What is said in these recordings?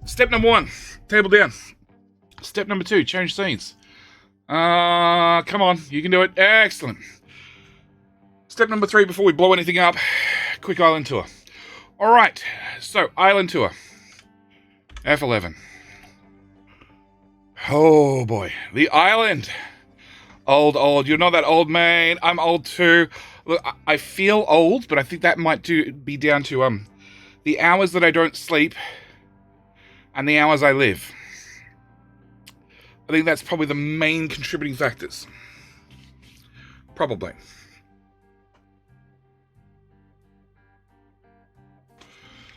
Step number 1, table down. Step number 2, change scenes. Come on, you can do it. Excellent. Step number 3, before we blow anything up, quick island tour. All right, so island tour. F11. Oh boy, the island. Old. You're not that old, man. I'm old too. Look, I feel old, but I think that might be down to the hours that I don't sleep and the hours I live. I think that's probably the main contributing factors. Probably.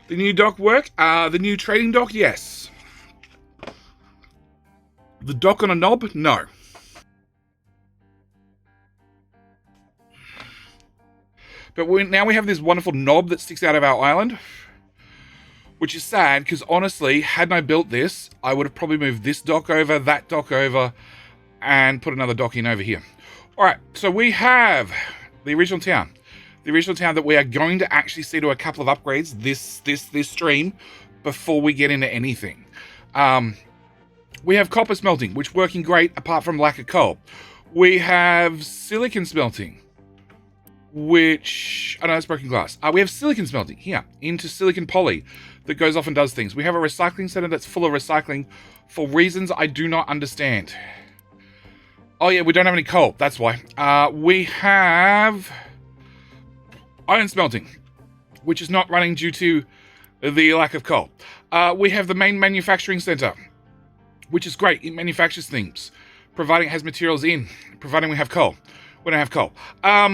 The new dock work? The new trading dock? Yes. The dock on a knob? No. But now we have this wonderful knob that sticks out of our island, which is sad because honestly, hadn't I built this, I would have probably moved this dock over, that dock over, and put another dock in over here. All right, so we have the original town. The original town that we are going to actually see to a couple of upgrades this stream before we get into anything. We have copper smelting, which working great apart from lack of coal. We have silicon smelting, which, oh no, that's broken glass. We have silicon smelting here into silicon poly that goes off and does things. We have a recycling center that's full of recycling for reasons I do not understand. Oh yeah, we don't have any coal, that's why. We have iron smelting, which is not running due to the lack of coal. We have the main manufacturing center, which is great. It manufactures things, providing it has materials in, providing we have coal. We don't have coal.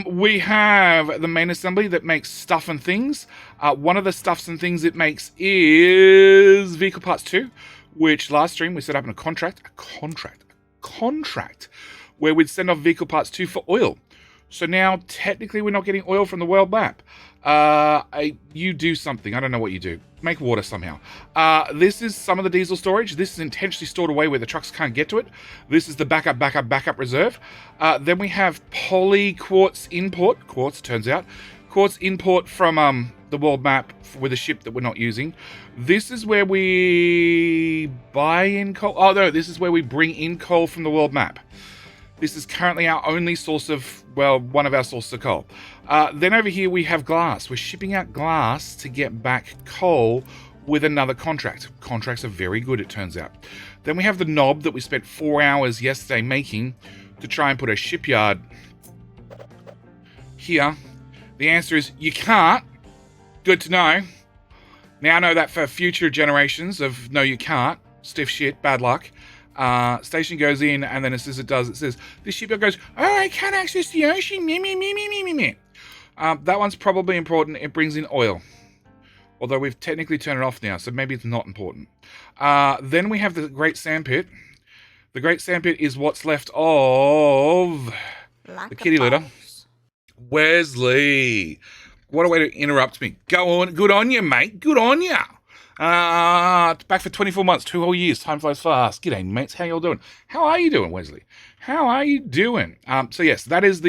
We have the main assembly that makes stuff and things. One of the stuffs and things it makes is Vehicle Parts 2, which last stream we set up in a contract where we'd send off Vehicle Parts 2 for oil. So now technically we're not getting oil from the world map. You do something. I don't know what you do. Make water somehow. This is some of the diesel storage. This is intentionally stored away where the trucks can't get to it. This is the backup reserve. Then we have poly quartz import. Quartz import from the world map with a ship that we're not using. This is where we buy in coal. Oh no, this is where we bring in coal from the world map. This is currently our only source of, well, one of our sources of coal. Then over here we have glass. We're shipping out glass to get back coal with another contract. Contracts are very good, it turns out. Then we have the knob that we spent 4 hours yesterday making to try and put a shipyard here. The answer is you can't. Good to know. Now I know that for future generations of no you can't. Stiff shit, bad luck. Station goes in, and then as soon as it does, it says, this shipyard goes, oh, I can't access the ocean, me. That one's probably important. It brings in oil. Although we've technically turned it off now, so maybe it's not important. Then we have the Great Sandpit. The Great Sandpit is what's left of the kitty litter. Wesley. What a way to interrupt me. Go on. Good on you, mate. Good on you. Back for 24 months, 2 whole years. Time flies fast. G'day, mates. How y'all doing? How are you doing, Wesley? How are you doing? So yes, that is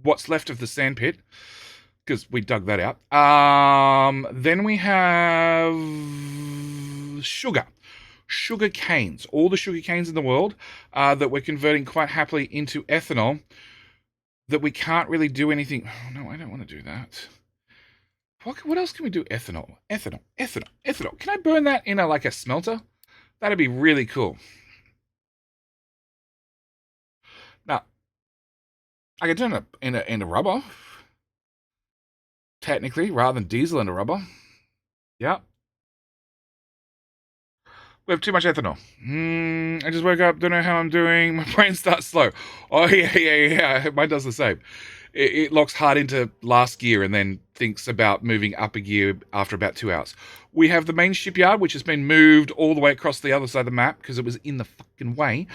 what's left of the sandpit, because we dug that out. Then we have sugar canes. All the sugar canes in the world that we're converting quite happily into ethanol. That we can't really do anything. Oh, no, I don't want to do that. What else can we do? Ethanol. Can I burn that in a smelter? That'd be really cool. Now, I can turn it into rubber. Technically, rather than diesel into rubber. Yeah. We have too much ethanol. I just woke up, don't know how I'm doing. My brain starts slow. Oh, yeah. Mine does the same. It locks hard into last gear and then thinks about moving up a gear after about 2 hours. We have the main shipyard, which has been moved all the way across the other side of the map because it was in the fucking way.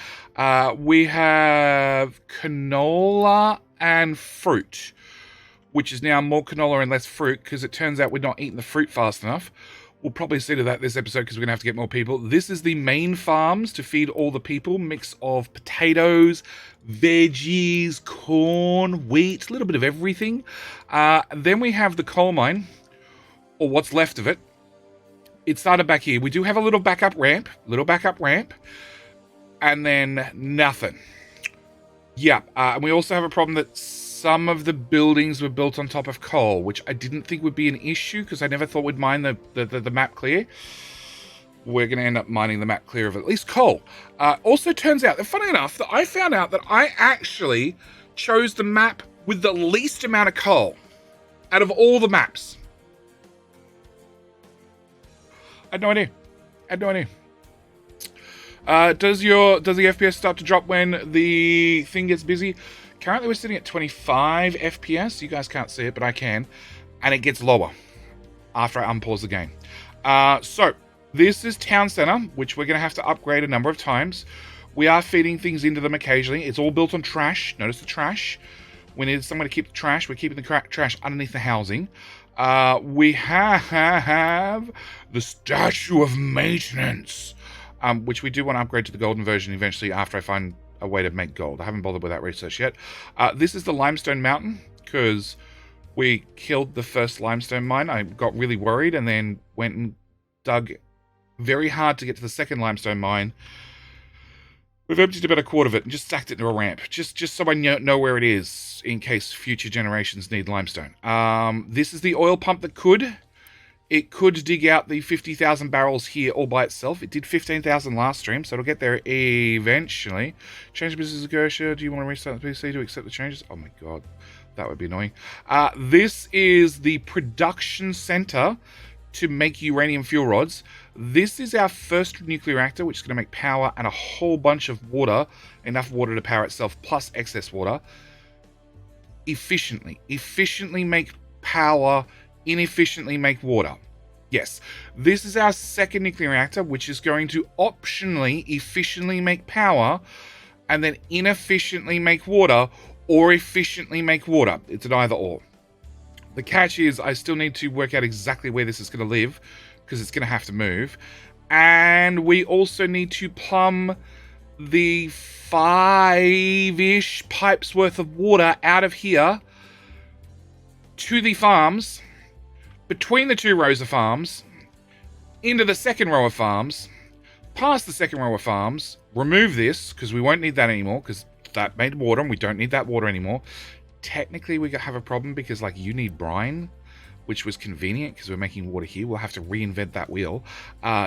We have canola and fruit, which is now more canola and less fruit because it turns out we're not eating the fruit fast enough. We'll probably see to that this episode because we're going to have to get more people. This is the main farms to feed all the people. Mix of potatoes, veggies, corn, wheat, a little bit of everything. Then we have the coal mine, or what's left of it. it started back here. We do have a little backup ramp, and then nothing. Yeah, and we also have a problem that some of the buildings were built on top of coal, which I didn't think would be an issue because I never thought we'd mine the map clear. We're going to end up mining the map clear of at least coal. Also turns out that, funny enough, that I found out that I actually chose the map with the least amount of coal out of all the maps. I had no idea. Does the FPS start to drop when the thing gets busy? Currently we're sitting at 25 FPS. You guys can't see it, but I can. And it gets lower after I unpause the game. So this is Town Center, which we're going to have to upgrade a number of times. We are feeding things into them occasionally. It's all built on trash. Notice the trash. We need somewhere to keep the trash. We're keeping the trash underneath the housing. We have the Statue of Maintenance, which we do want to upgrade to the golden version eventually after I find a way to make gold. I haven't bothered with that research yet. This is the Limestone Mountain, because we killed the first limestone mine. I got really worried and then went and dug very hard to get to the second limestone mine. We've emptied about a quarter of it and just stacked it into a ramp, just so I know where it is in case future generations need limestone. This is the oil pump that could dig out the 50,000 barrels here all by itself. It did 15,000 last stream, so it'll get there eventually. Change business Gershia. Do you want to restart the PC to accept the changes? Oh my god, that would be annoying. This is the production center to make uranium fuel rods. This is our first nuclear reactor, which is going to make power and a whole bunch of water, enough water to power itself, plus excess water. Efficiently make power, inefficiently make water. Yes, this is our second nuclear reactor, which is going to optionally efficiently make power, and then inefficiently make water, or efficiently make water. It's an either or. The catch is I still need to work out exactly where this is going to live, because it's going to have to move. And we also need to plumb the 5-ish pipes worth of water out of here to the farms, between the two rows of farms, into the second row of farms, past the second row of farms, remove this, because we won't need that anymore, because that made water, and we don't need that water anymore. Technically, we have a problem, because, like, you need brine, which was convenient, because we're making water here. We'll have to reinvent that wheel.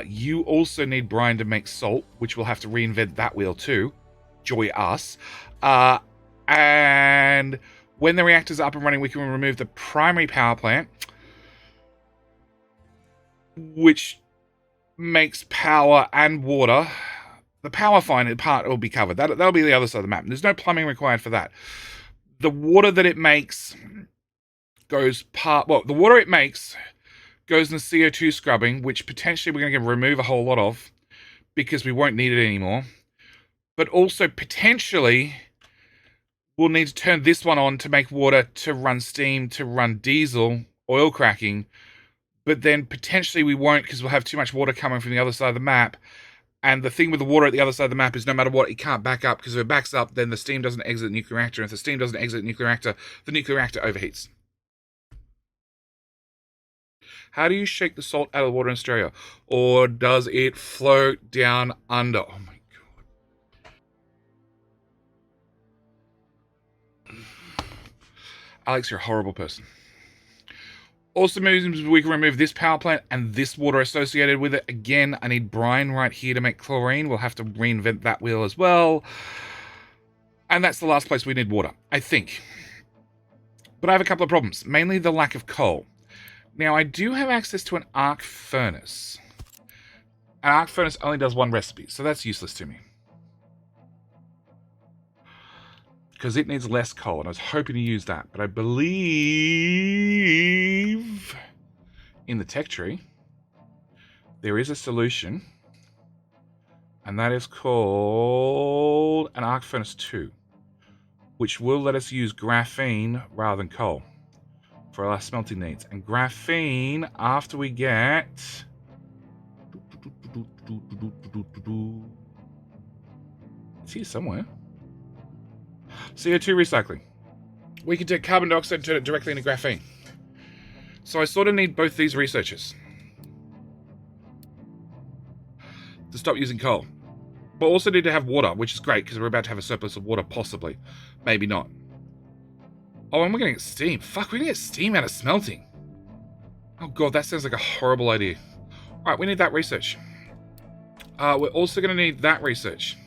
You also need brine to make salt, which we'll have to reinvent that wheel too. Joy us. And when the reactor's up and running, we can remove the primary power plant, which makes power and water. The power part will be covered. That'll be the other side of the map. There's no plumbing required for that. The water that it makes goes the water it makes goes in CO2 scrubbing, which potentially we're going to remove a whole lot of because we won't need it anymore. But also potentially we'll need to turn this one on to make water, to run steam, to run diesel, oil cracking. But then potentially we won't, because we'll have too much water coming from the other side of the map. And the thing with the water at the other side of the map is no matter what, it can't back up, because if it backs up, then the steam doesn't exit the nuclear reactor. And if the steam doesn't exit the nuclear reactor overheats. How do you shake the salt out of the water in Australia? Or does it float down under? Oh my god. Alex, you're a horrible person. Also means we can remove this power plant and this water associated with it. Again, I need brine right here to make chlorine. We'll have to reinvent that wheel as well. And that's the last place we need water, I think. But I have a couple of problems, mainly the lack of coal. Now, I do have access to an arc furnace. An arc furnace only does one recipe, so that's useless to me. Because it needs less coal, and I was hoping to use that. But I believe in the tech tree there is a solution, and that is called an arc furnace 2, which will let us use graphene rather than coal for our smelting needs. And graphene, after we get... It's here somewhere. CO2 recycling. We can take carbon dioxide and turn it directly into graphene. So I sort of need both these researchers. to stop using coal. But also need to have water, which is great because we're about to have a surplus of water, possibly. Maybe not. Oh, and we're going to get steam. Fuck, we're going to get steam out of smelting. Oh god, that sounds like a horrible idea. Alright, we need that research. We're also going to need that research.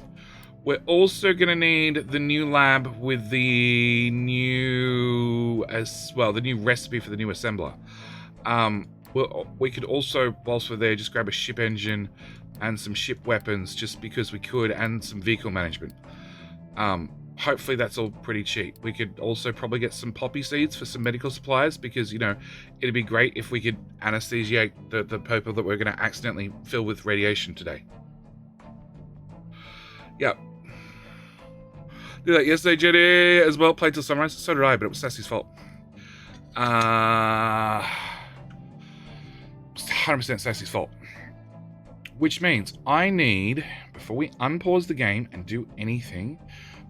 We're also going to need the new lab with the new... the new recipe for the new assembler. We could also, whilst we're there, just grab a ship engine and some ship weapons, just because we could, and some vehicle management. Hopefully that's all pretty cheap. We could also probably get some poppy seeds for some medical supplies, because, you know, it'd be great if we could anesthesiate the people that we're going to accidentally fill with radiation today. Yep. Did that yesterday, Jenny, as well. Played till sunrise. So did I, but it was Sassy's fault. 100% Sassy's fault. Which means I need, before we unpause the game and do anything,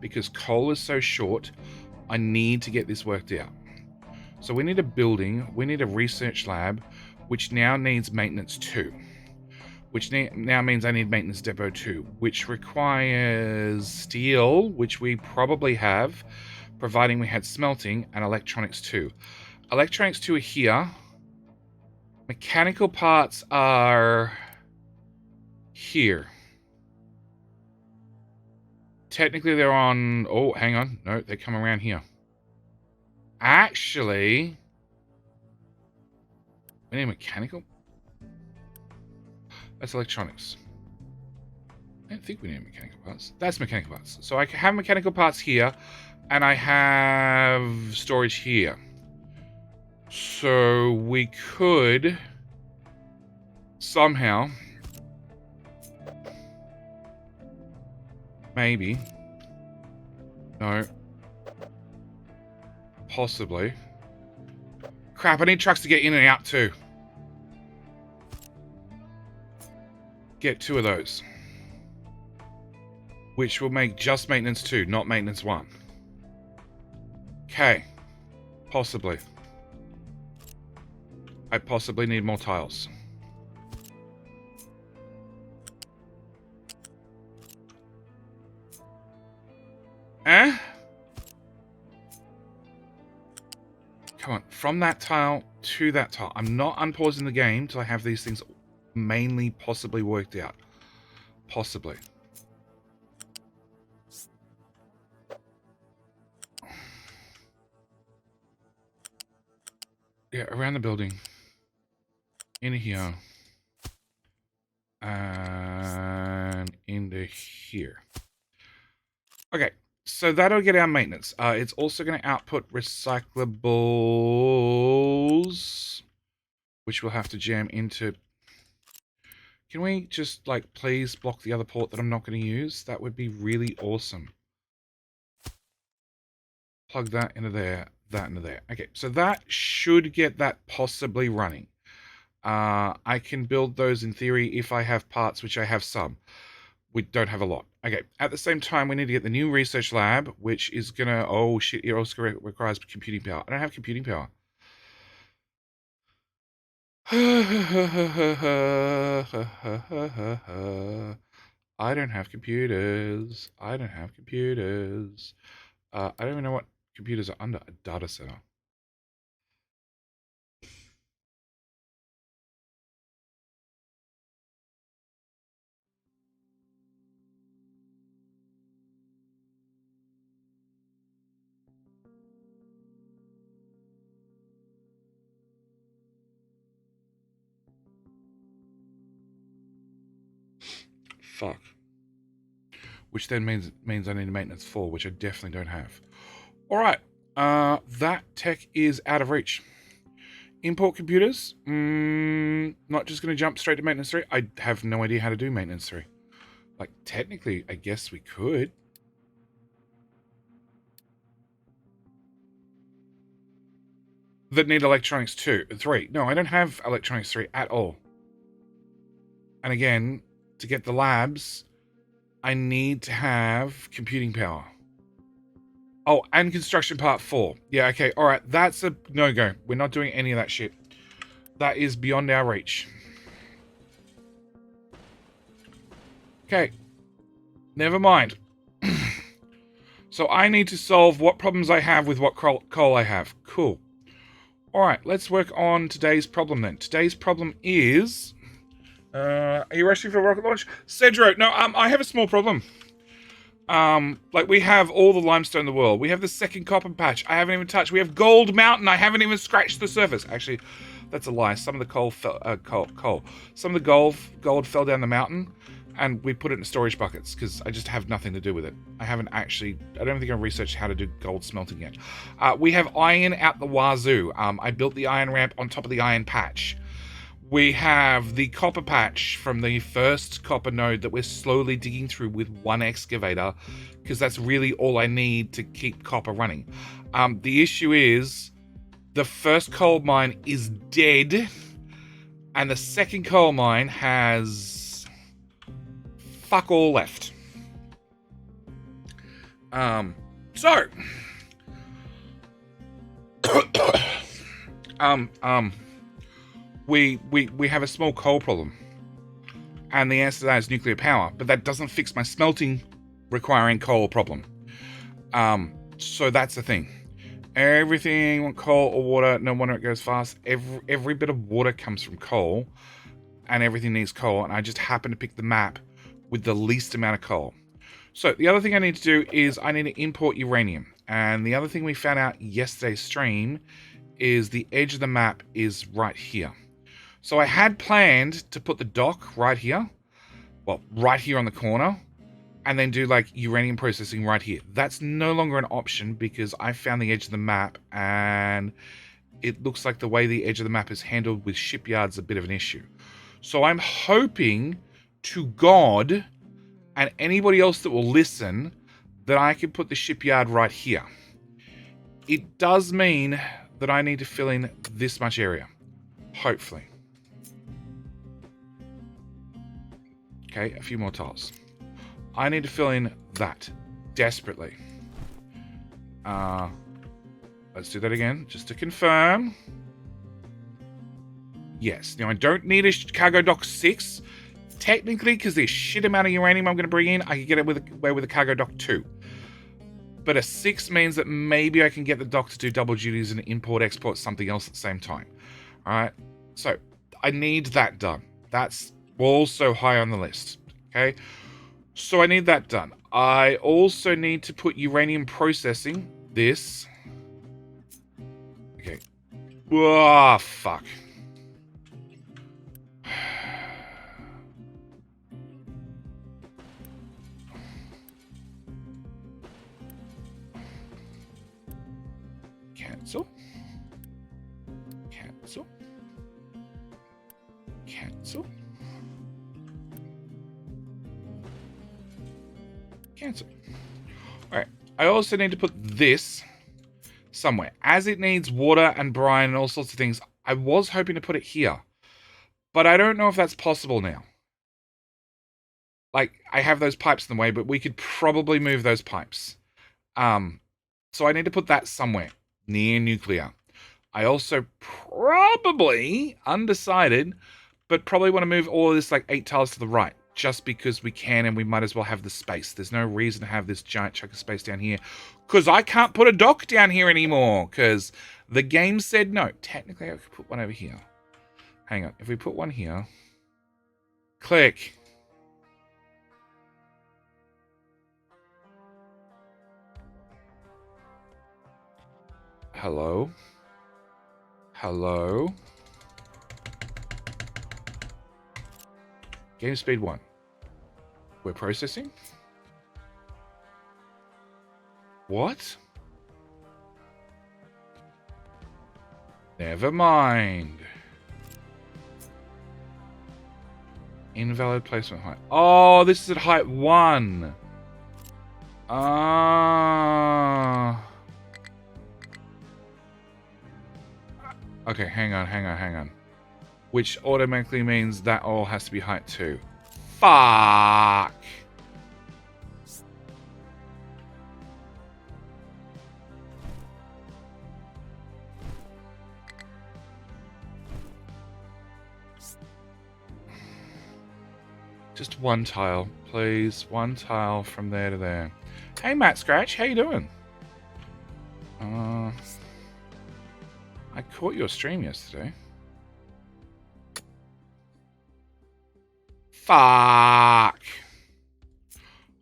because coal is so short, I need to get this worked out. So we need a building, we need a research lab, which now needs maintenance 2. Which now means I need maintenance depot 2, which requires steel, which we probably have, providing we had smelting, and electronics 2. Electronics 2 are here. Mechanical parts are here. Technically they're on... Oh, hang on. No, they come around here. Actually... We need mechanical? That's electronics. I don't think we need mechanical parts. That's mechanical parts. So I have mechanical parts here, and I have storage here. So we could somehow... Maybe. No. Possibly. Crap, I need trucks to get in and out too. Get 2 of those. Which will make just maintenance 2, not maintenance 1. Okay. Possibly. I possibly need more tiles. Come on, from that tile to that tile. I'm not unpausing the game till I have these things mainly possibly worked out. Possibly. Yeah, around the building. In here. And into here. Okay. So that'll get our maintenance. It's also going to output recyclables, which we'll have to jam into. Can we just, like, please block the other port that I'm not going to use? That would be really awesome. Plug that into there, that into there. Okay, so that should get that possibly running. I can build those in theory if I have parts, which I have some. We don't have a lot. Okay, at the same time, we need to get the new research lab, which is gonna... Oh, shit, it also requires computing power. I don't have computing power. I don't have computers. I don't have computers. I don't even know what computers are under. A data center. Fuck. Which then means I need a maintenance 4, which I definitely don't have. Alright. That tech is out of reach. Import computers. Not just going to jump straight to maintenance 3. I have no idea how to do maintenance 3. Like, technically, I guess we could. That need electronics 3. No, I don't have electronics 3 at all. And again, to get the labs, I need to have computing power. Oh, and construction part 4. Yeah, okay, alright, that's a no-go. We're not doing any of that shit. That is beyond our reach. Okay. Never mind. So I need to solve what problems I have with what coal I have. Cool. Alright, let's work on today's problem then. Today's problem is... are you rushing for rocket launch? Cedro, no, I have a small problem. Like, we have all the limestone in the world. We have the second copper patch I haven't even touched. We have Gold Mountain. I haven't even scratched the surface. Actually, that's a lie. Some of the coal fell, Some of the gold fell down the mountain, and we put it in storage buckets because I just have nothing to do with it. I don't think I've researched how to do gold smelting yet. We have iron out the wazoo. I built the iron ramp on top of the iron patch. We have the copper patch from the first copper node that we're slowly digging through with one excavator, because that's really all I need to keep copper running. The issue is the first coal mine is dead, and the second coal mine has fuck all left. We have a small coal problem, and the answer to that is nuclear power, but that doesn't fix my smelting requiring coal problem. So that's the thing. Everything, coal or water, no wonder it goes fast. Every bit of water comes from coal, and everything needs coal, and I just happen to pick the map with the least amount of coal. So the other thing I need to do is I need to import uranium, and the other thing we found out yesterday's stream is the edge of the map is right here. So I had planned to put the dock right here, well, right here on the corner, and then do like uranium processing right here. That's no longer an option because I found the edge of the map, and it looks like the way the edge of the map is handled with shipyards a bit of an issue. So I'm hoping to God and anybody else that will listen that I can put the shipyard right here. It does mean that I need to fill in this much area. Hopefully. Okay, a few more tiles. I need to fill in that desperately. Let's do that again, just to confirm. Yes. Now, I don't need a cargo dock 6. Technically, because there's shit amount of uranium I'm going to bring in, I could get away with a cargo dock 2. But a 6 means that maybe I can get the dock to do double duties and import-export something else at the same time. Alright? So, I need that done. That's also high on the list. Okay? So I need that done. I also need to put uranium processing. This. Okay. Oh, fuck. Cancel. Cancel. Cancel. Cancel. Alright. I also need to put this somewhere. As it needs water and brine and all sorts of things, I was hoping to put it here. But I don't know if that's possible now. Like, I have those pipes in the way, but we could probably move those pipes. So I need to put that somewhere near nuclear. I also probably, undecided, but probably want to move all of this like 8 tiles to the right. Just because we can, and we might as well have the space. There's no reason to have this giant chunk of space down here. Because I can't put a dock down here anymore. Because the game said no. Technically, I could put one over here. Hang on. If we put one here. Click. Hello? Hello? Game speed 1. We're processing? What? Never mind. Invalid placement height. Oh, this is at height 1. Okay, hang on. Which automatically means that all has to be height 2. Fuck! Just one tile, please. One tile from there to there. Hey, Matt Scratch, how you doing? I caught your stream yesterday. Fuck!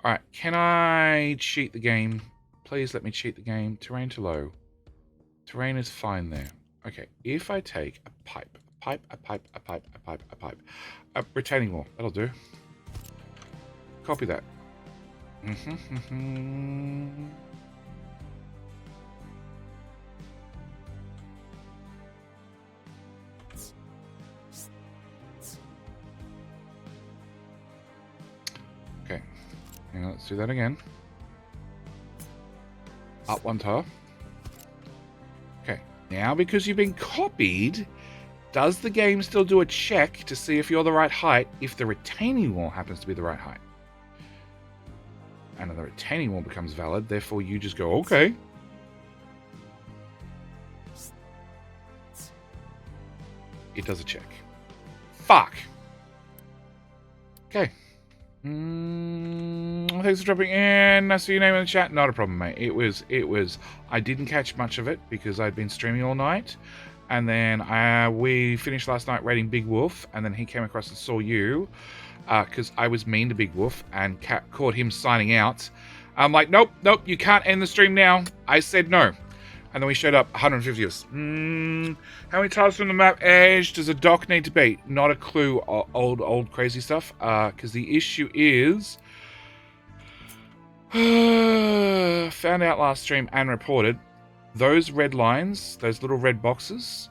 Alright, can I cheat the game? Please let me cheat the game. Terrain to low. Terrain is fine there. Okay, if I take a pipe, a retaining wall, that'll do. Copy that. Okay, hang on, let's do that again. Up one tile. Okay, now because you've been copied, does the game still do a check to see if you're the right height if the retaining wall happens to be the right height? And the retaining wall becomes valid, therefore you just go, okay. It does a check. Fuck. Okay. Thanks for dropping in. I see your name in the chat. Not a problem, mate. It was. I didn't catch much of it because I'd been streaming all night, and then we finished last night raiding Big Wolf, and then he came across and saw you, because I was mean to Big Wolf and caught him signing out. I'm like, nope, you can't end the stream now. I said no, and then we showed up 150 of us. How many tiles from the map edge does a dock need to be? Not a clue. Old crazy stuff. Because the issue is, found out last stream and reported, those red lines, those little red boxes,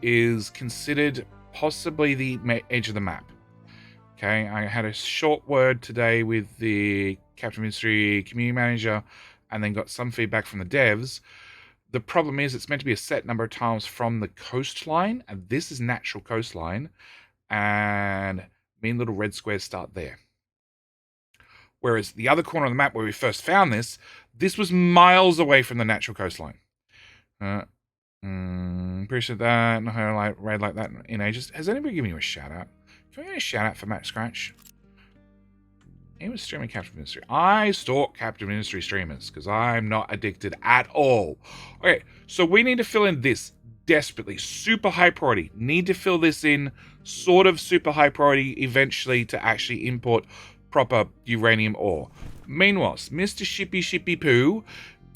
is considered possibly the edge of the map. Okay, I had a short word today with the Captain Ministry community manager, and then got some feedback from the devs. The problem is it's meant to be a set number of tiles from the coastline, and this is natural coastline, and mean little red squares start there. Whereas the other corner of the map where we first found this was miles away from the natural coastline. Appreciate that. No highlight raid like that in ages. Has anybody given you a shout out? Can we get a shout out for Matt Scratch? He was streaming Captain Ministry. I stalk Captain Ministry streamers because I'm not addicted at all. Okay, so we need to fill in this desperately. Super high priority. Need to fill this in sort of super high priority eventually to actually import proper uranium ore. Meanwhile, Mr. Shippy Poo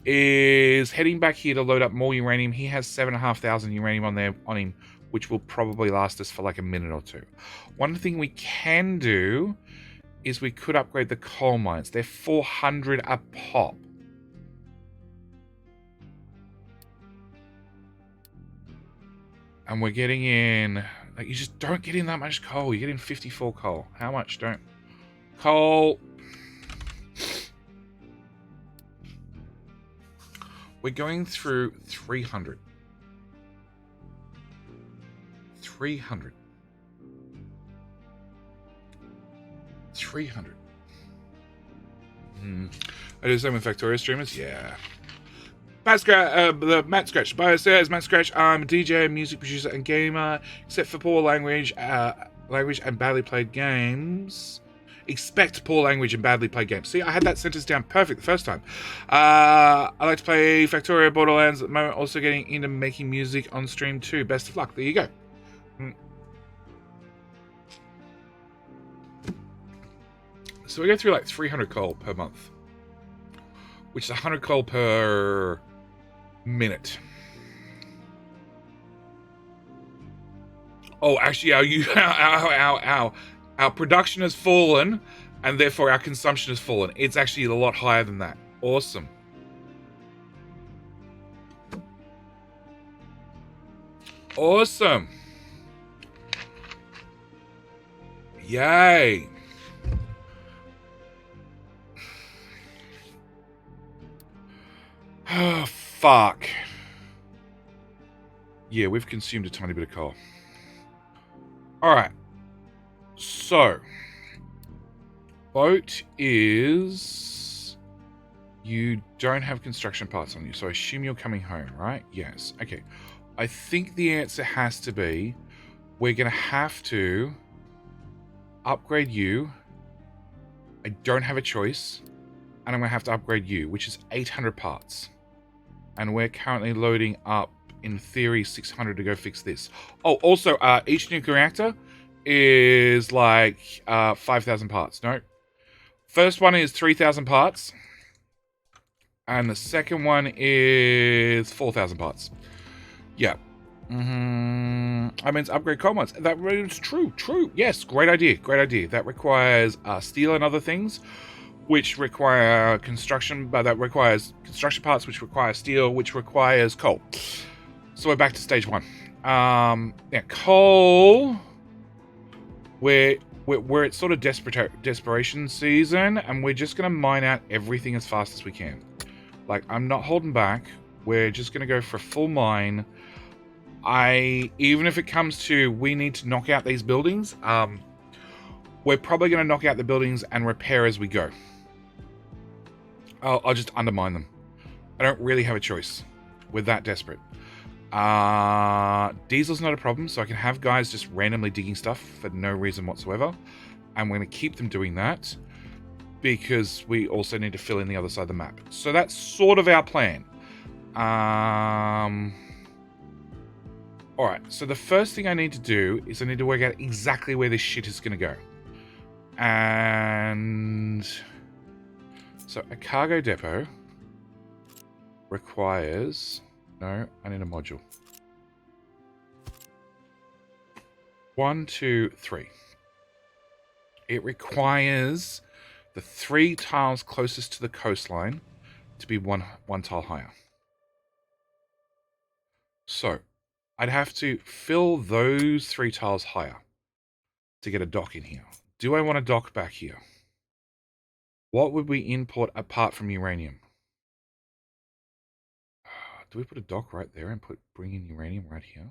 is heading back here to load up more uranium. He has 7,500 uranium on him, which will probably last us for like a minute or two. One thing we can do is we could upgrade the coal mines. They're 400 a pop. And we're getting in, like, you just don't get in that much coal. You get in 54 coal. How much don't? Coal. We're going through 300. 300. 300. I do the same with Factoria streamers. Yeah. Matt Scratch. Bio says, Matt Scratch, I'm a DJ, music producer, and gamer. Except for poor language and badly played games. Expect poor language and badly played games. See, I had that sentence down perfect the first time. I like to play Factoria Borderlands at the moment. Also getting into making music on stream too. Best of luck. There you go. So we go through like 300 coal per month, which is 100 coal per minute. Oh, actually, our production has fallen, and therefore our consumption has fallen. It's actually a lot higher than that. Awesome. Awesome. Yay. Oh, fuck. Yeah, we've consumed a tiny bit of coal. Alright. So. Boat is... You don't have construction parts on you, so I assume you're coming home, right? Yes. Okay. I think the answer has to be, we're going to have to upgrade you I don't have a choice, and I'm going to have to upgrade you, which is 800 parts. And we're currently loading up, in theory, 600 to go fix this. Oh, also, each nuclear reactor is like 5,000 parts. No. First one is 3,000 parts. And the second one is 4,000 parts. Yeah. I mean, it's upgrade coal mines. That is true. Yes, great idea. That requires steel and other things, which require construction, but that requires construction parts, which require steel, which requires coal. So we're back to stage one. Yeah, coal. We're at sort of desperation season, and we're just gonna mine out everything as fast as we can. Like, I'm not holding back. We're just gonna go for a full mine. Even if it comes to we need to knock out these buildings, we're probably gonna knock out the buildings and repair as we go. I'll just undermine them. I don't really have a choice. We're that desperate. Diesel's not a problem, so I can have guys just randomly digging stuff for no reason whatsoever. And we're going to keep them doing that because we also need to fill in the other side of the map. So that's sort of our plan. Alright, so the first thing I need to do is I need to work out exactly where this shit is going to go. And so a cargo depot requires... No, I need a module. 1, 2, 3. It requires the 3 tiles closest to the coastline to be one tile higher. So, I'd have to fill those 3 tiles higher to get a dock in here. Do I want a dock back here? What would we import apart from uranium? Do we put a dock right there and bring in uranium right here?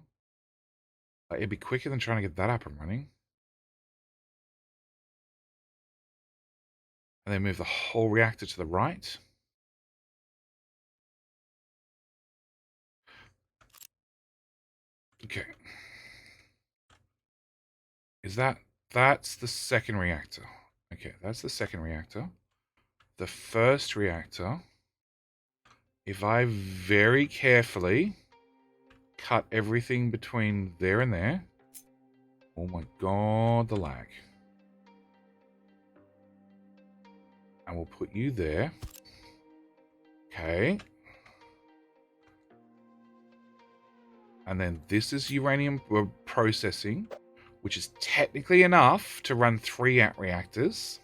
It'd be quicker than trying to get that up and running. And then move the whole reactor to the right. Okay. That's the second reactor. Okay, that's the second reactor. The first reactor, if I very carefully cut everything between there and there. Oh my god, the lag. And we'll put you there. Okay. And then this is uranium processing, which is technically enough to run 3 reactors.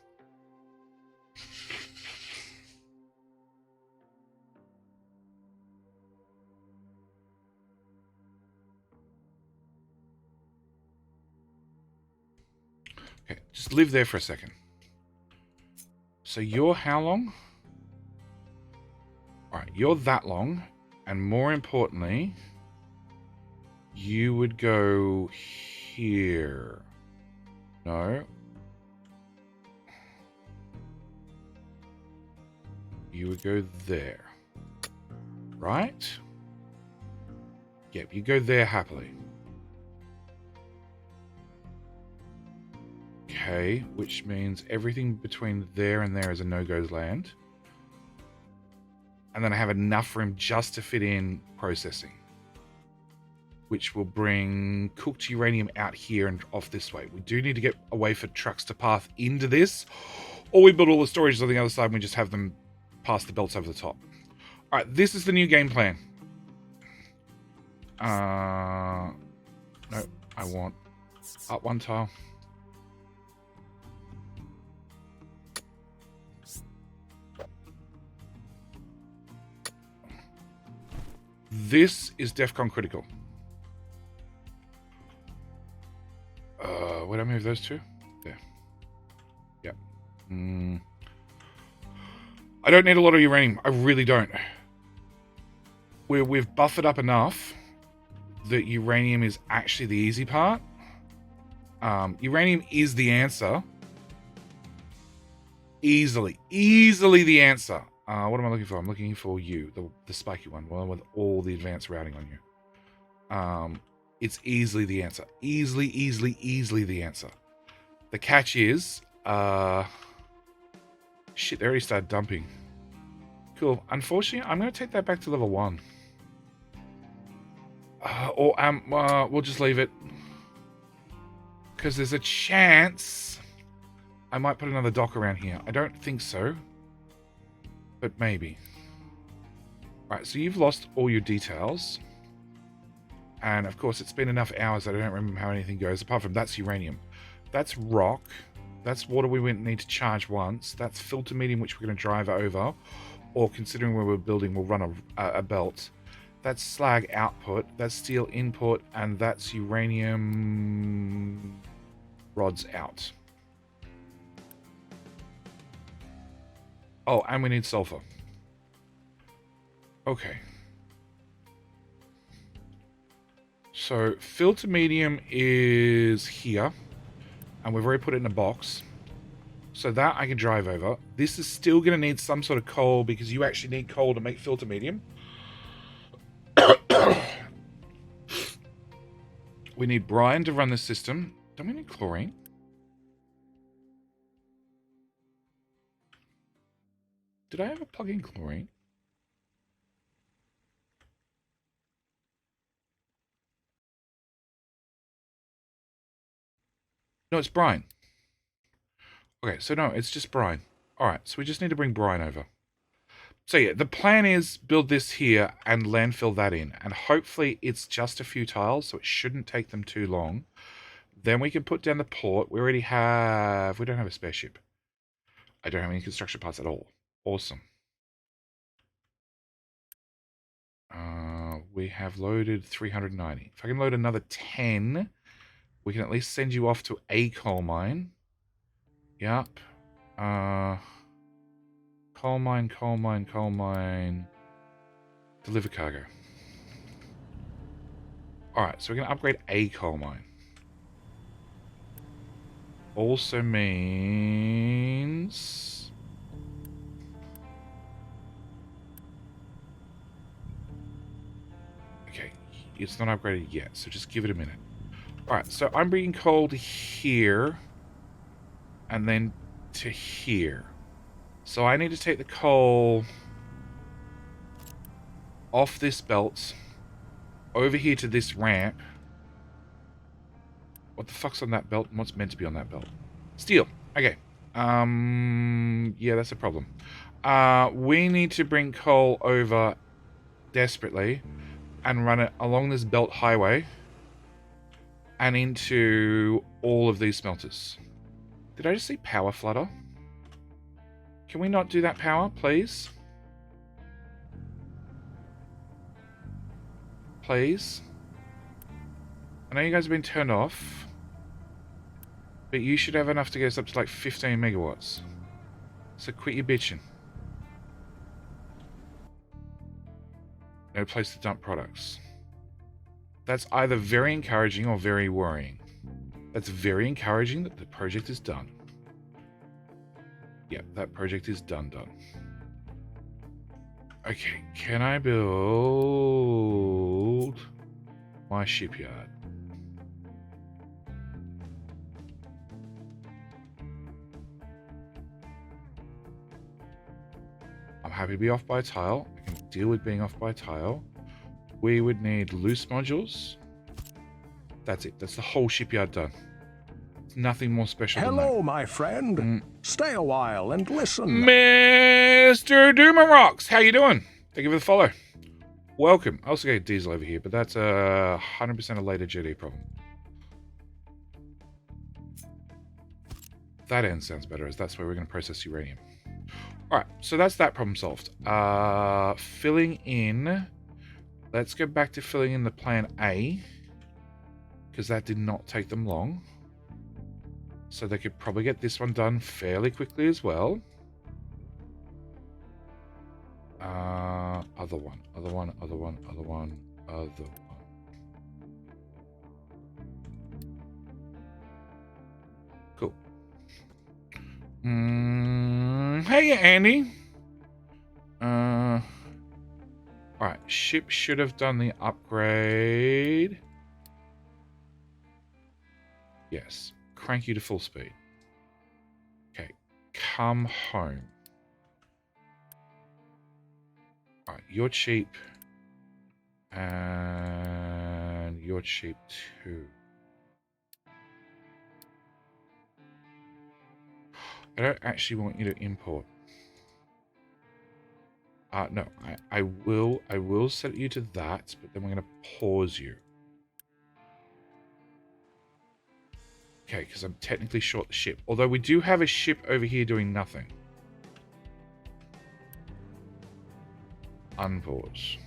Okay, just live there for a second. So you're how long? Alright, you're that long. And more importantly, you would go here. No. You would go there. Right? Yep, you go there happily. Okay, which means everything between there and there is a no-goes land. And then I have enough room just to fit in processing, which will bring cooked uranium out here and off this way. We do need to get a way for trucks to path into this, or we build all the storages on the other side and we just have them pass the belts over the top. All right, this is the new game plan. No, I want up 1 tile. This is DEFCON critical. Where'd I move those to? There. Yep. I don't need a lot of uranium. I really don't. We've buffered up enough that uranium is actually the easy part. Uranium is the answer. Easily the answer. What am I looking for? I'm looking for you, the spiky one with all the advanced routing on you. It's easily the answer. Easily the answer. The catch is, Shit, they already started dumping. Cool. Unfortunately, I'm going to take that back to level 1. We'll just leave it. Because there's a chance I might put another dock around here. I don't think so. But maybe. Right, so you've lost all your details. And of course, it's been enough hours that I don't remember how anything goes. Apart from that's uranium. That's rock. That's water we need to charge once. That's filter medium, which we're going to drive over. Or considering where we're building, we'll run a belt. That's slag output. That's steel input. And that's uranium rods out. Oh, and we need sulfur. Okay. So, filter medium is here. And we've already put it in a box. So that I can drive over. This is still going to need some sort of coal because you actually need coal to make filter medium. We need brine to run the system. Don't we need chlorine? Did I ever plug in chlorine? No, it's brine. Okay, so no, it's just brine. Alright, so we just need to bring brine over. So yeah, the plan is build this here and landfill that in. And hopefully it's just a few tiles, so it shouldn't take them too long. Then we can put down the port. We don't have a spare ship. I don't have any construction parts at all. Awesome. We have loaded 390. If I can load another 10, we can at least send you off to a coal mine. Yup. Coal mine. Deliver cargo. Alright, so we're going to upgrade a coal mine. Also means... Okay, it's not upgraded yet, so just give it a minute. Alright, so I'm bringing coal to here. And then to here. So I need to take the coal off this belt, over here to this ramp. What the fuck's on that belt and what's meant to be on that belt? Steel. Okay. Yeah, that's a problem. We need to bring coal over desperately and run it along this belt highway and into all of these smelters. Did I just see power flutter? Can we not do that power, please? Please? I know you guys have been turned off, but you should have enough to get us up to like 15 megawatts. So quit your bitching. No place to dump products. That's either very encouraging or very worrying. That's very encouraging that the project is done. Yep, that project is done. Okay, can I build my shipyard? I'm happy to be off by a tile. I can deal with being off by a tile. We would need loose modules. That's it. That's the whole shipyard done. Nothing more special than that. Hello, my friend. Stay a while and listen. Mr. Doomer how you doing? Thank you for the follow. Welcome. I also got diesel over here, but that's 100% a later GD problem. That end sounds better, as that's where we're going to process uranium. Alright, so that's that problem solved. Filling in. Let's go back to filling in the plan A, because that did not take them long. So they could probably get this one done fairly quickly as well. Other one. Cool. Hey, Andy. Alright, ship should have done the upgrade. Yes. Crank you to full speed. Okay, come home. Alright, you're cheap. And you're cheap too. I don't actually want you to import. No, I will set you to that, but then we're going to pause you. Okay, because I'm technically short the ship. Although we do have a ship over here doing nothing. Unpause.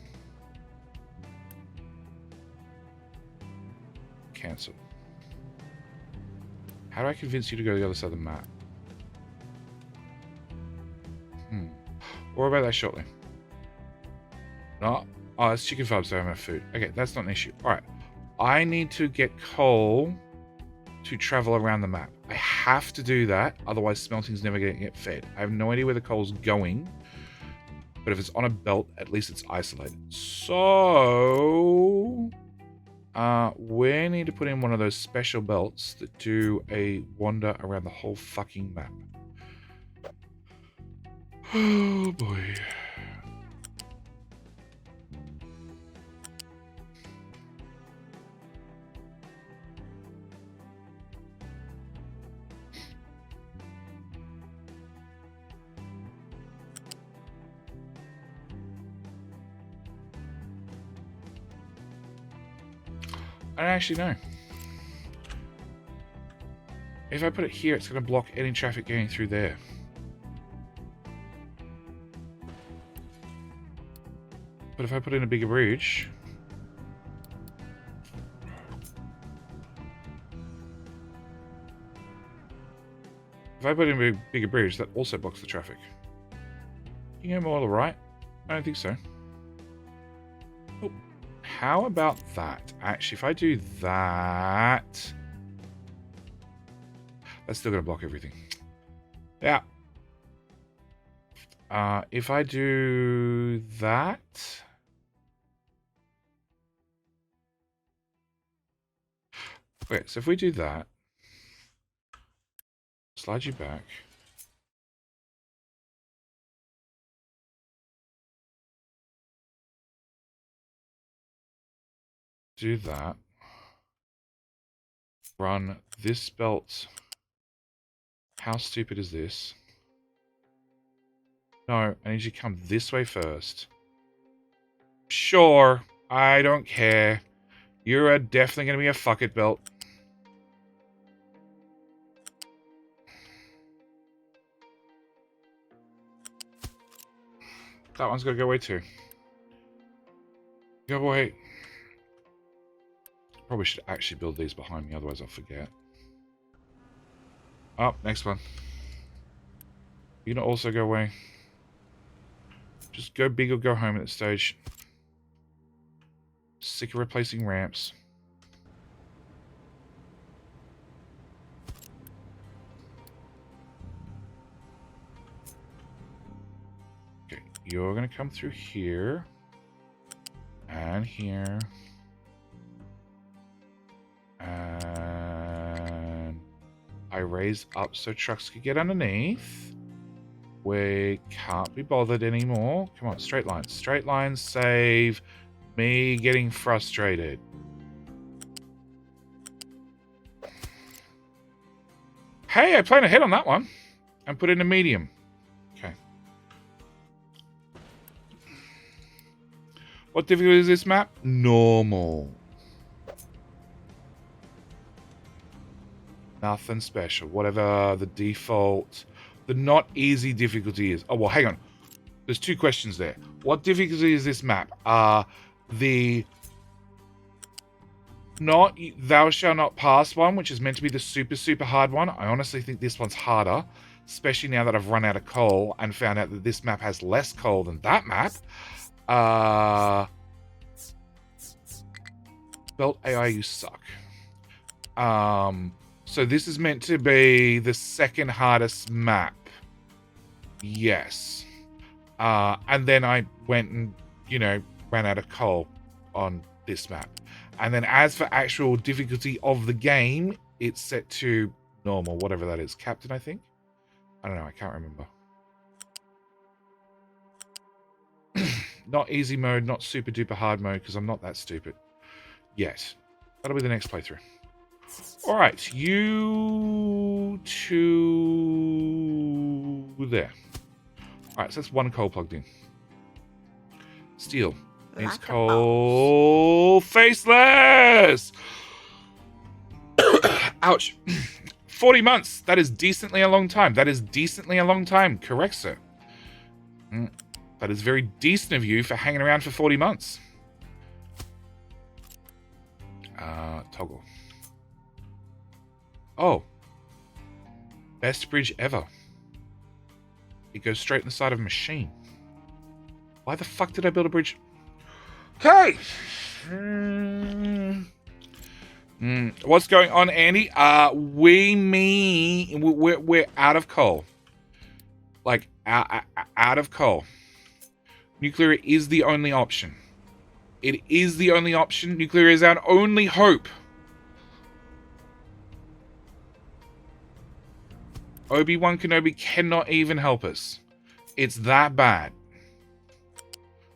Cancel. How do I convince you to go to the other side of the map? More about that shortly. No. Oh, it's chicken farm, so I don't have food. Okay, that's not an issue. Alright. I need to get coal to travel around the map. I have to do that, otherwise smelting's never going to get fed. I have no idea where the coal's going, but if it's on a belt, at least it's isolated. So, we need to put in one of those special belts that do a wander around the whole fucking map. Oh boy. I don't actually know. If I put it here, it's going to block any traffic going through there. But if I put in a bigger bridge... If I put in a bigger bridge, that also blocks the traffic. You can go more to the right? I don't think so. Oh, how about that? Actually, if I do that... That's still going to block everything. Yeah. If I do that... Okay, so if we do that... Slide you back. Do that. Run this belt. How stupid is this? No, I need you to come this way first. Sure, I don't care. You're definitely going to be a fuck it belt. That one's got to go away too. Go away. Probably should actually build these behind me, otherwise I'll forget. Oh, next one. You can also go away. Just go big or go home at this stage. Sick of replacing ramps. Okay, you're going to come through here. And here. And I raised up so trucks could get underneath. We can't be bothered anymore. Come on, straight lines. Straight lines save me getting frustrated. Hey, I planned ahead on that one. And put in a medium. Okay. What difficulty is this map? Normal. Nothing special. Whatever the default... The not easy difficulty is. Oh, well, hang on. There's two questions there. What difficulty is this map? The not thou shalt not pass one, which is meant to be the super, super hard one. I honestly think this one's harder, especially now that I've run out of coal and found out that this map has less coal than that map. Belt AI, you suck. So this is meant to be the second hardest map. Yes. And then I went and, ran out of coal on this map. And then as for actual difficulty of the game, it's set to normal, whatever that is. Captain, I think? I don't know, I can't remember. Not easy mode, not super duper hard mode, because I'm not that stupid. Yet. That'll be the next playthrough. Alright, you two there. Alright, so that's one coal plugged in. Steel. Needs coal. Faceless! Ouch. 40 months. That is decently a long time. That is decently a long time. Correct, sir. That is very decent of you for hanging around for 40 months. Toggle. Oh. Best bridge ever. It goes straight in the side of a machine. Why the fuck did I build a bridge? Hey! What's going on, Andy? We're out of coal. Like, out of coal. Nuclear is the only option. It is the only option. Nuclear is our only hope. Obi-Wan Kenobi cannot even help us. It's that bad.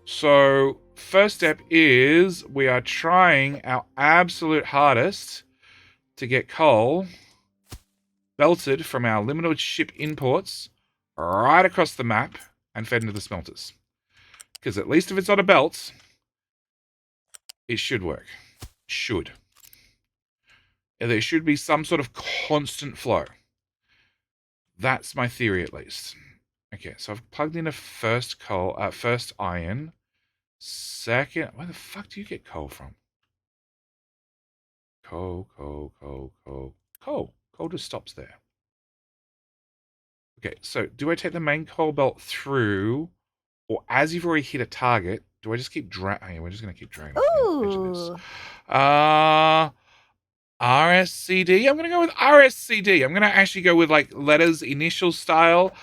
So, first step is we are trying our absolute hardest to get coal belted from our limited ship imports right across the map and fed into the smelters. Because at least if it's on a belt, it should work. Should. And there should be some sort of constant flow. That's my theory, at least. Okay, so I've plugged in a first iron. Second, where the fuck do you get coal from? Coal. Coal just stops there. Okay, so do I take the main coal belt through, or as you've already hit a target, do I just keep dragging? Oh, yeah, we're just going to keep dragging. Ooh. RSCD. I'm going to go with RSCD. I'm going to actually go with like letters, initial style.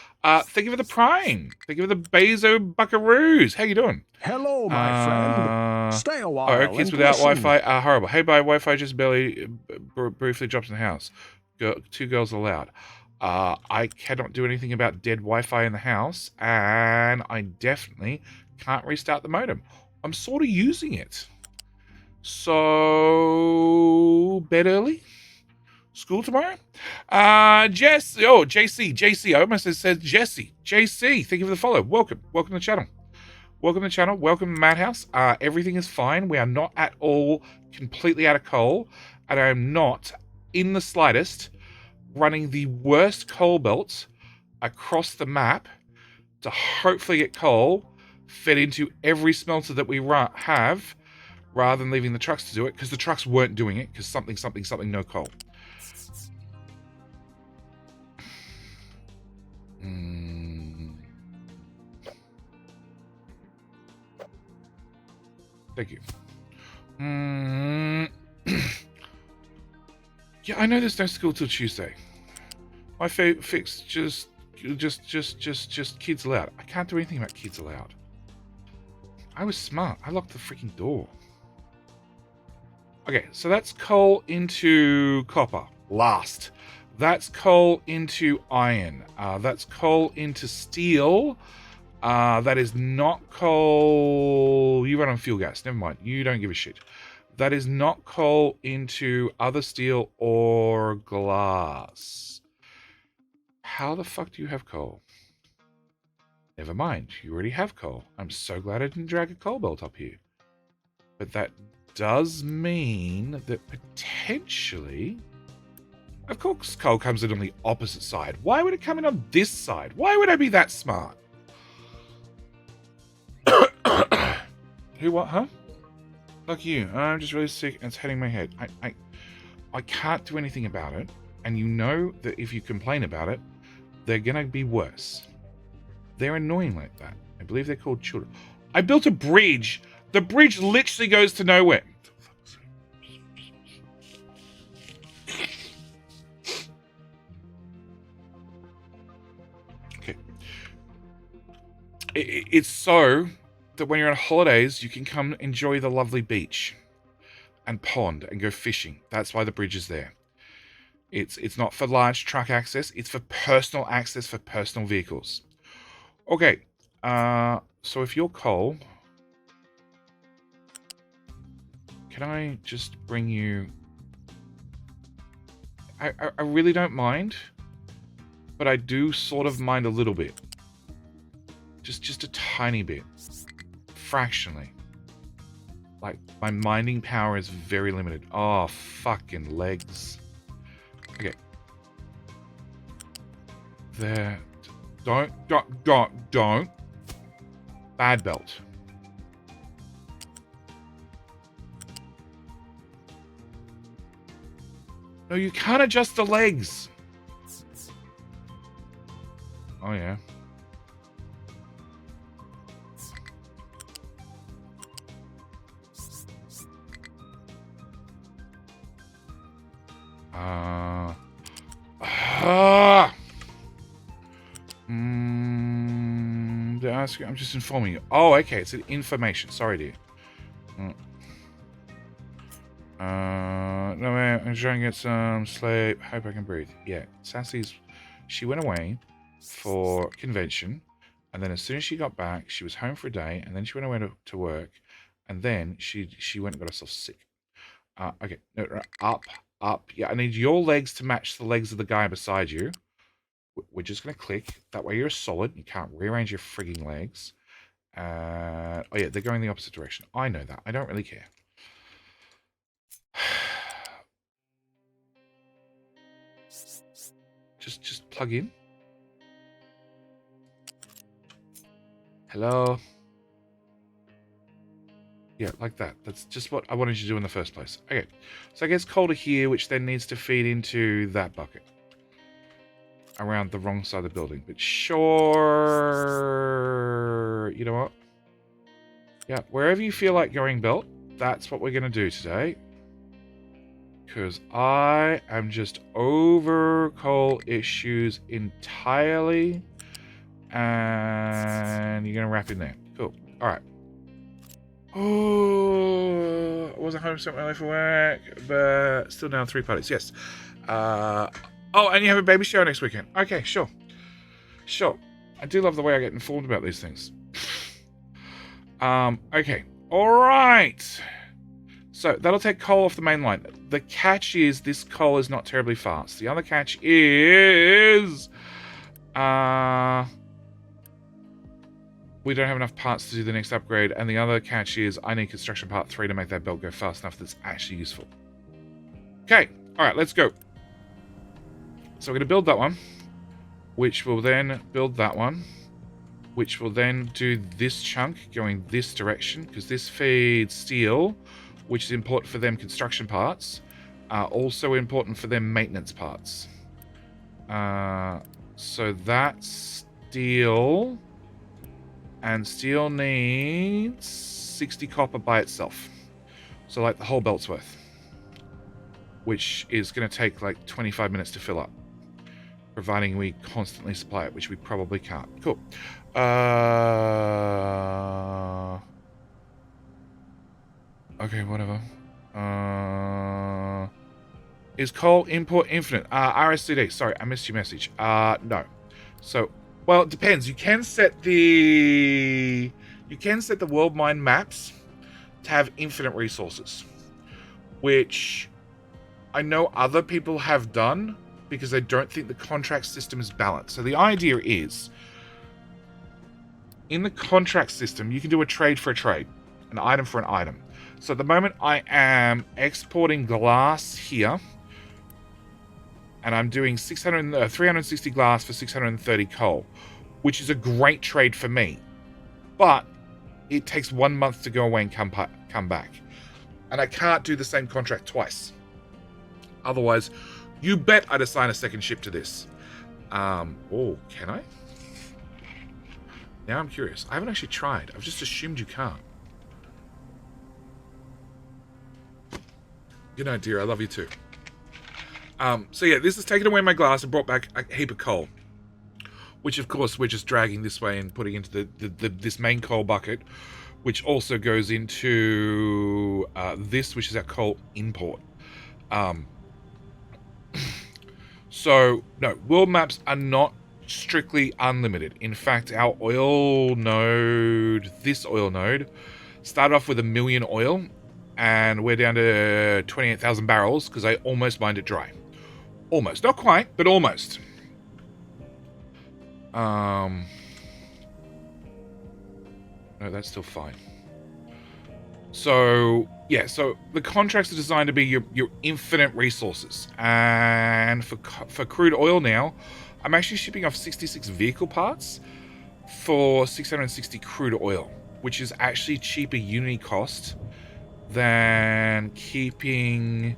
Think of the Prime. Think of the Bezo Buckaroos. How you doing? Hello, my friend. Stay a while. Oh, kids and without listen. Wi-Fi are horrible. Hey, bye. Wi-Fi just barely, briefly drops in the house. Two girls allowed. I cannot do anything about dead Wi-Fi in the house, and I definitely can't restart the modem. I'm sort of using it. So, bed early? School tomorrow? Jess. Oh, JC. I almost said Jesse. JC, thank you for the follow. Welcome to the channel. Welcome to the channel. Welcome to Madhouse. Everything is fine. We are not at all completely out of coal, and I am not in the slightest running the worst coal belt across the map to hopefully get coal fed into every smelter that we have, rather than leaving the trucks to do it, because the trucks weren't doing it, because something, no coal. Thank you. Yeah, I know there's no school till Tuesday. My fix just kids allowed. I can't do anything about kids allowed. I was smart. I locked the freaking door. Okay, so that's coal into copper. Last. That's coal into iron. That's coal into steel. That is not coal. You run on fuel gas. Never mind. You don't give a shit. That is not coal into other steel or glass. How the fuck do you have coal? Never mind. You already have coal. I'm so glad I didn't drag a coal belt up here. But that does mean that potentially, of course, coal comes in on the opposite side. Why would it come in on this side? Why would I be that smart? Who, what, huh? Fuck you. I'm just really sick and it's hitting my head. I can't do anything about it. And you know that if you complain about it, they're gonna be worse. They're annoying like that. I believe they're called children. I built a bridge. The bridge literally goes to nowhere. Okay. It's so that when you're on holidays, you can come enjoy the lovely beach and pond and go fishing. That's why the bridge is there. It's not for large truck access. It's for personal access for personal vehicles. Okay. So if you're coal, can I just bring you... I really don't mind, but I do sort of mind a little bit. Just a tiny bit. Fractionally. Like, my minding power is very limited. Oh, fucking legs. Okay. There. Don't. Bad belt. No, you can't adjust the legs. Oh, yeah. I'm just informing you. Oh, okay. It's an information. Sorry, dear. No, man. I'm trying to get some sleep. Hope I can breathe. Yeah. Sassy's... She went away for convention. And then as soon as she got back, she was home for a day. And then she went away to work. And then she went and got herself sick. Okay. No, up. Yeah, I need your legs to match the legs of the guy beside you. We're just going to click. That way you're solid. You can't rearrange your frigging legs. Oh, yeah, they're going the opposite direction. I know that. I don't really care. Just plug in. Hello? Yeah, like that. That's just what I wanted you to do in the first place. Okay, so I guess coal to here, which then needs to feed into that bucket. Around the wrong side of the building. But sure... You know what? Yeah, wherever you feel like going belt, that's what we're going to do today. Because I am just over coal issues entirely. And you're going to wrap in there. Cool. Alright. Oh, I wasn't home so early for work, but still down 3 parties. Yes. Oh, and you have a baby shower next weekend. Okay, sure. Sure. I do love the way I get informed about these things. Okay. Alright. So, that'll take coal off the main line. The catch is this coal is not terribly fast. The other catch is... we don't have enough parts to do the next upgrade. And the other catch is I need construction part 3 to make that belt go fast enough that's actually useful. Okay. Alright, let's go. So we're going to build that one, which will then build that one, which will then do this chunk going this direction, because this feeds steel, which is important for them construction parts, also important for them maintenance parts. So that's steel, and steel needs 60 copper by itself. So like the whole belt's worth, which is going to take like 25 minutes to fill up. Providing we constantly supply it, which we probably can't. Cool. Okay, whatever. Is coal import infinite? RSCD. Sorry, I missed your message. No. So, well, it depends. You can set the world mine maps to have infinite resources, which I know other people have done, because they don't think the contract system is balanced. So the idea is, in the contract system, you can do a trade for a trade, an item for an item. So at the moment, I am exporting glass here, and I'm doing 360 glass for 630 coal, which is a great trade for me. But it takes 1 month to go away and come back. And I can't do the same contract twice. Otherwise... You bet I'd assign a second ship to this. Oh, can I? Now I'm curious. I haven't actually tried. I've just assumed you can't. Good night, dear. I love you too. So yeah, this has taken away my glass and brought back a heap of coal. Which, of course, we're just dragging this way and putting into this main coal bucket. Which also goes into this, which is our coal import. So, no, world maps are not strictly unlimited. In fact, our oil node, this oil node, started off with 1 million oil, and we're down to 28,000 barrels because I almost mined it dry. Almost. Not quite, but almost. No, that's still fine. So, yeah, so the contracts are designed to be your infinite resources. And for crude oil now, I'm actually shipping off 66 vehicle parts for 660 crude oil, which is actually cheaper unit cost than keeping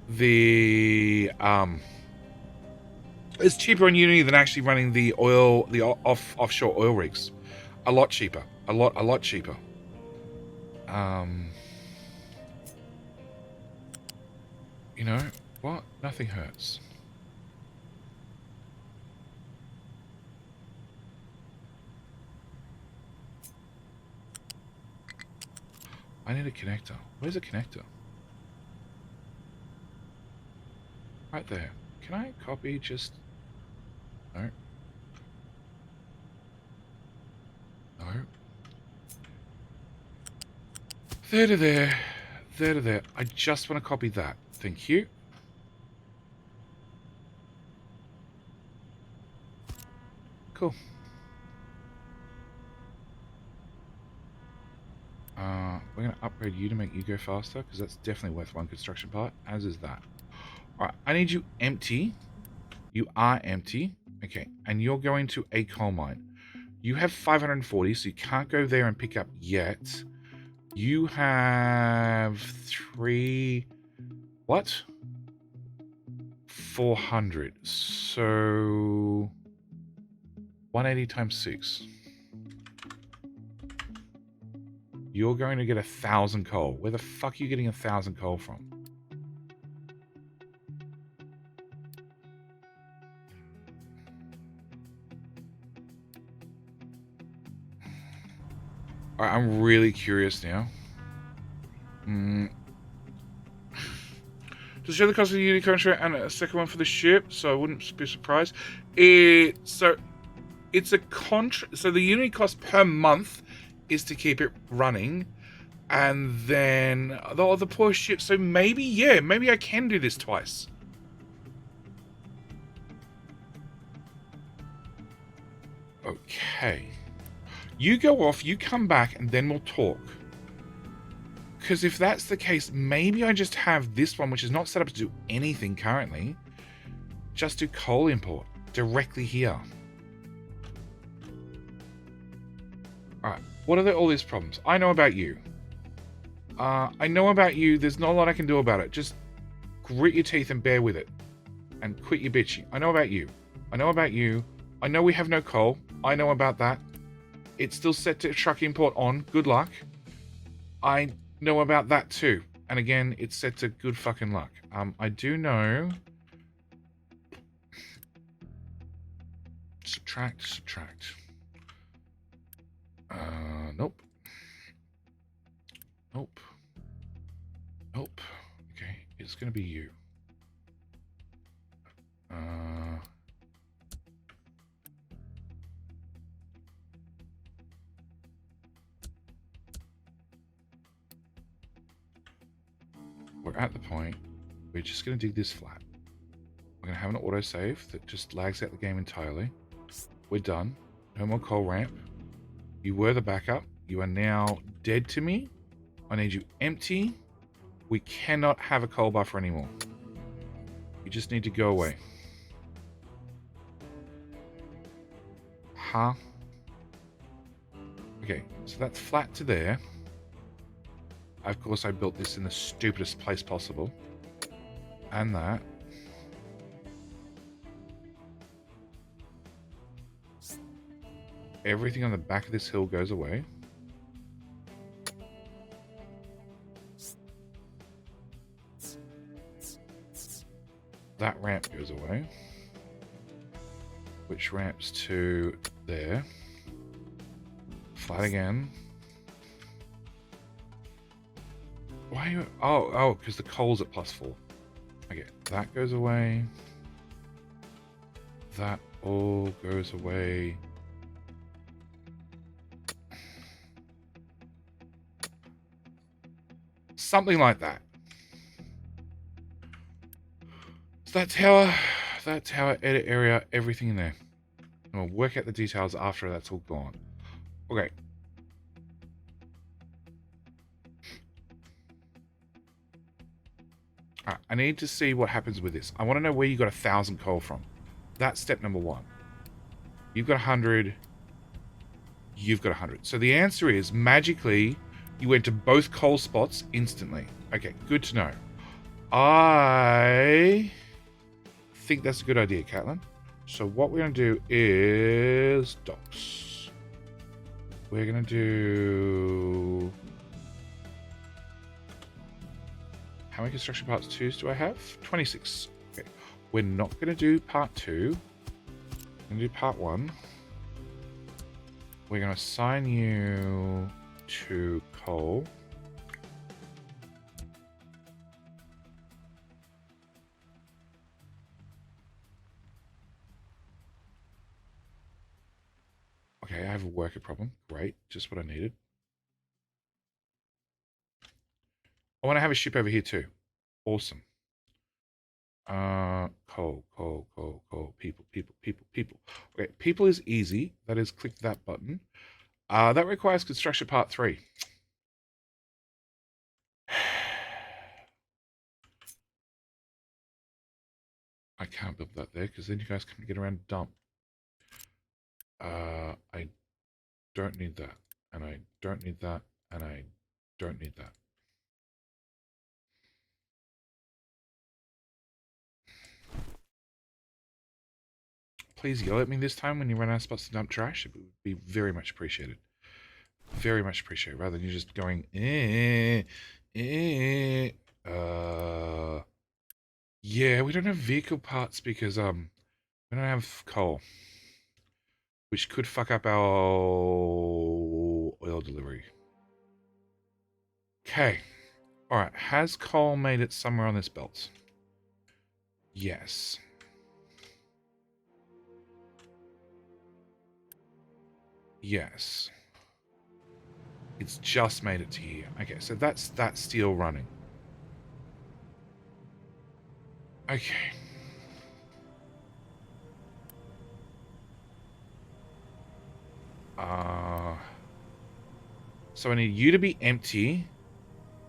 the it's cheaper in Unity than actually running the offshore oil rigs. A lot cheaper. A lot cheaper. You know what? Nothing hurts. I need a connector. Where's a connector? Right there. Can I copy just... No. No. There to there. There to there. I just want to copy that. Thank you. Cool. We're going to upgrade you to make you go faster, because that's definitely worth one construction part, as is that. Alright, I need you empty. You are empty. Okay, and you're going to a coal mine. You have 540, so you can't go there and pick up yet. You have 3... What? 400. So... 180 times 6. You're going to get 1,000 coal. Where the fuck are you getting 1,000 coal from? Alright, I'm really curious now. To show the cost of the Unity contract and a second one for the ship, so I wouldn't be surprised. So it's a contract. So the Unity cost per month is to keep it running, and then the poor ship. So maybe, yeah, maybe I can do this twice. Okay, you go off, you come back, and then we'll talk. Because if that's the case, maybe I just have this one, which is not set up to do anything currently. Just do coal import directly here. Alright, what are all these problems? I know about you. I know about you. There's not a lot I can do about it. Just grit your teeth and bear with it. And quit your bitching. I know about you. I know about you. I know we have no coal. I know about that. It's still set to truck import on. Good luck. I know about that too. And again, it's set to good fucking luck. I do know... Subtract. Nope. Okay, it's gonna be you. We're at the point, we're just gonna dig this flat. We're gonna have an autosave that just lags out the game entirely. We're done. No more coal ramp. You were the backup. You are now dead to me. I need you empty. We cannot have a coal buffer anymore. You just need to go away. Huh? Okay, so that's flat to there. Of course, I built this in the stupidest place possible. And that. Everything on the back of this hill goes away. That ramp goes away. Which ramps to there. Flat again. Why are you... Oh, because the coal's at +4. Okay, that goes away. That all goes away. Something like that. So that's how I edit area, everything in there. And we'll work out the details after that's all gone. Okay. Alright, I need to see what happens with this. I want to know where you got 1,000 coal from. That's step number 1. You've got 100. You've got 100. So the answer is, magically, you went to both coal spots instantly. Okay, good to know. I think that's a good idea, Caitlin. So what we're going to do is docks. We're going to do... How many construction parts 2s do I have? 26. Okay. We're not going to do part 2. We're going to do part 1. We're going to assign you to coal. Okay, I have a worker problem. Great, just what I needed. I want to have a ship over here too. Awesome. Coal. People. Okay, people is easy. That is, click that button. That requires construction part 3. I can't build that there because then you guys can get around and dump. I don't need that, and I don't need that, and I don't need that. Please yell at me this time when you run out of spots to dump trash. It would be very much appreciated. Very much appreciated, rather than you just going, yeah, we don't have vehicle parts because, we don't have coal. Which could fuck up our oil delivery. Okay. Alright, has coal made it somewhere on this belt? Yes. Yes. It's just made it to here. Okay, so that's that steel running. Okay. So I need you to be empty,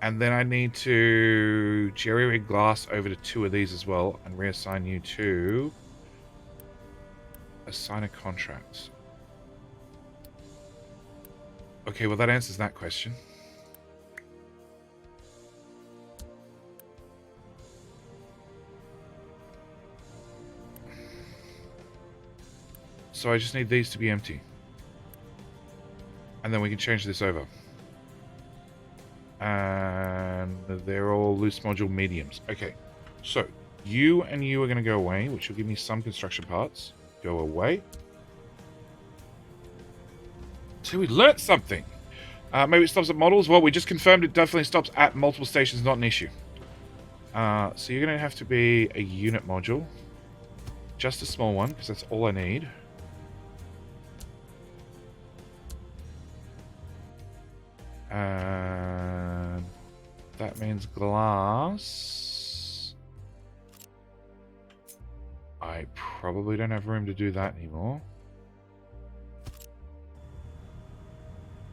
and then I need to jerry-rig glass over to 2 of these as well, and reassign you to assign a contract. Okay, well that answers that question. So I just need these to be empty. And then we can change this over. And they're all loose module mediums. Okay, so you and you are going to go away, which will give me some construction parts. Go away. So we learnt something. Maybe it stops at models. Well, we just confirmed it definitely stops at multiple stations, not an issue. So you're going to have to be a unit module. Just a small one, because that's all I need. And that means glass. I probably don't have room to do that anymore.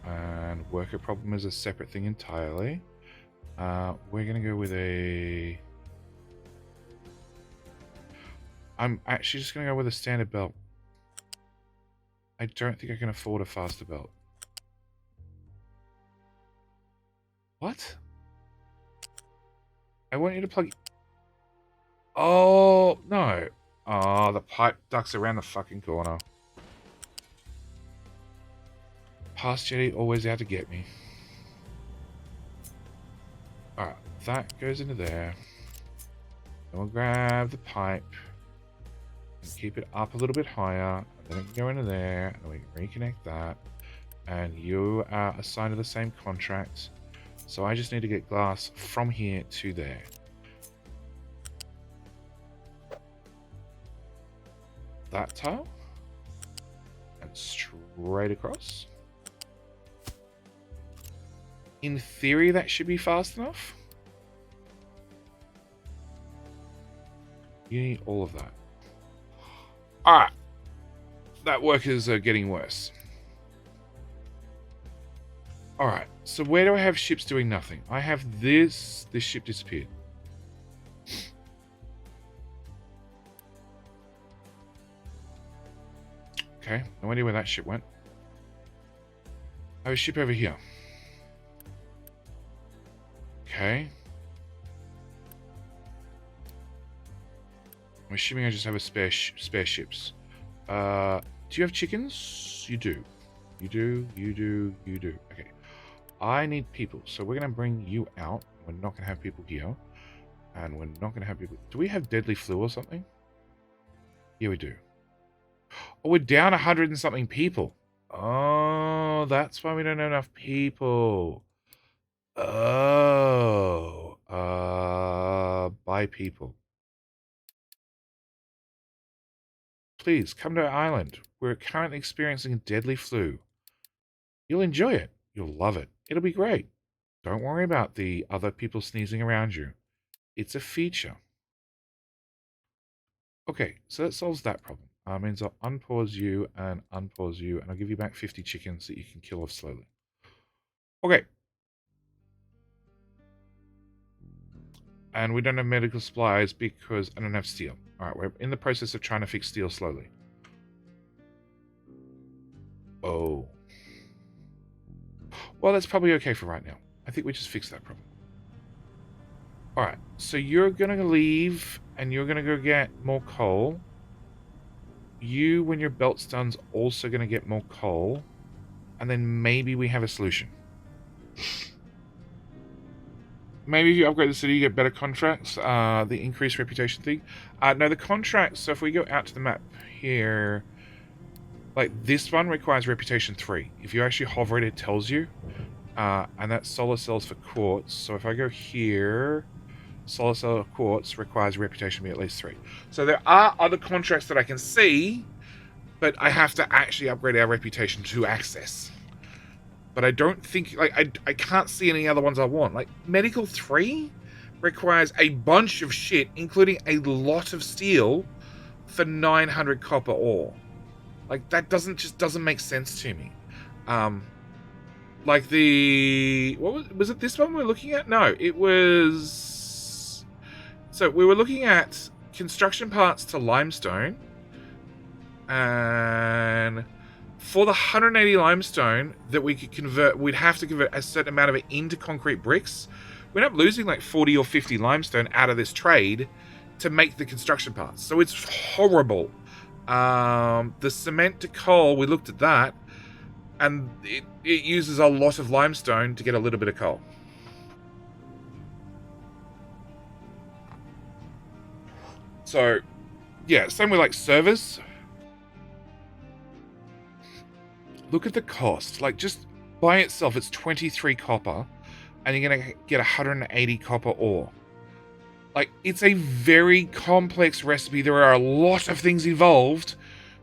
And worker problem is a separate thing entirely. We're going to go with a... I'm actually just going to go with a standard belt. I don't think I can afford a faster belt. What? I want you to plug... Oh, no. Oh, the pipe ducts around the fucking corner. Past Jetty always out to get me. Alright, that goes into there. Then we'll grab the pipe and keep it up a little bit higher. And then it can go into there, and we can reconnect that. And you are assigned to the same contract. So I just need to get glass from here to there. That tile. And straight across. In theory, that should be fast enough. You need all of that. Alright. That work is getting worse. Alright, so where do I have ships doing nothing? I have this. This ship disappeared. Okay, no idea where that ship went. I have a ship over here. Okay. I'm assuming I just have a spare ships. Do you have chickens? You do. You do, you do, you do. Okay. I need people, so we're going to bring you out. We're not going to have people here. And we're not going to have people... Do we have deadly flu or something? Yeah, we do. Oh, we're down 100 and something people. Oh, that's why we don't have enough people. Oh. Buy people. Please, come to our island. We're currently experiencing a deadly flu. You'll enjoy it. You'll love it. It'll be great. Don't worry about the other people sneezing around you. It's a feature. Okay, so that solves that problem. Means I'll unpause you, and I'll give you back 50 chickens that you can kill off slowly. Okay. And we don't have medical supplies because I don't have steel. Alright, we're in the process of trying to fix steel slowly. Oh. Well, that's probably okay for right now. I think we just fixed that problem. Alright, so you're going to leave and you're going to go get more coal. You, when your belt's done, is also going to get more coal. And then maybe we have a solution. Maybe if you upgrade the city, you get better contracts. The increased reputation thing. No, the contracts, so if we go out to the map here, like this one requires reputation 3. If you actually hover it, it tells you. And that's solar cells for quartz. So if I go here, solar cell quartz requires reputation to be at least 3. So there are other contracts that I can see, but I have to actually upgrade our reputation to access. But I don't think, like, I can't see any other ones I want. Like, medical 3 requires a bunch of shit, including a lot of steel for 900 copper ore. Like, that doesn't make sense to me. Like the... What was it this one we were looking at? No, it was... So, we were looking at construction parts to limestone. And for the 180 limestone that we could convert, we'd have to convert a certain amount of it into concrete bricks. We end up losing like 40 or 50 limestone out of this trade to make the construction parts. So it's horrible. The cement to coal, we looked at that, and it uses a lot of limestone to get a little bit of coal. So, yeah, same with like servers. Look at the cost. Like, just by itself, it's 23 copper, and you're going to get 180 copper ore. Like, it's a very complex recipe. There are a lot of things involved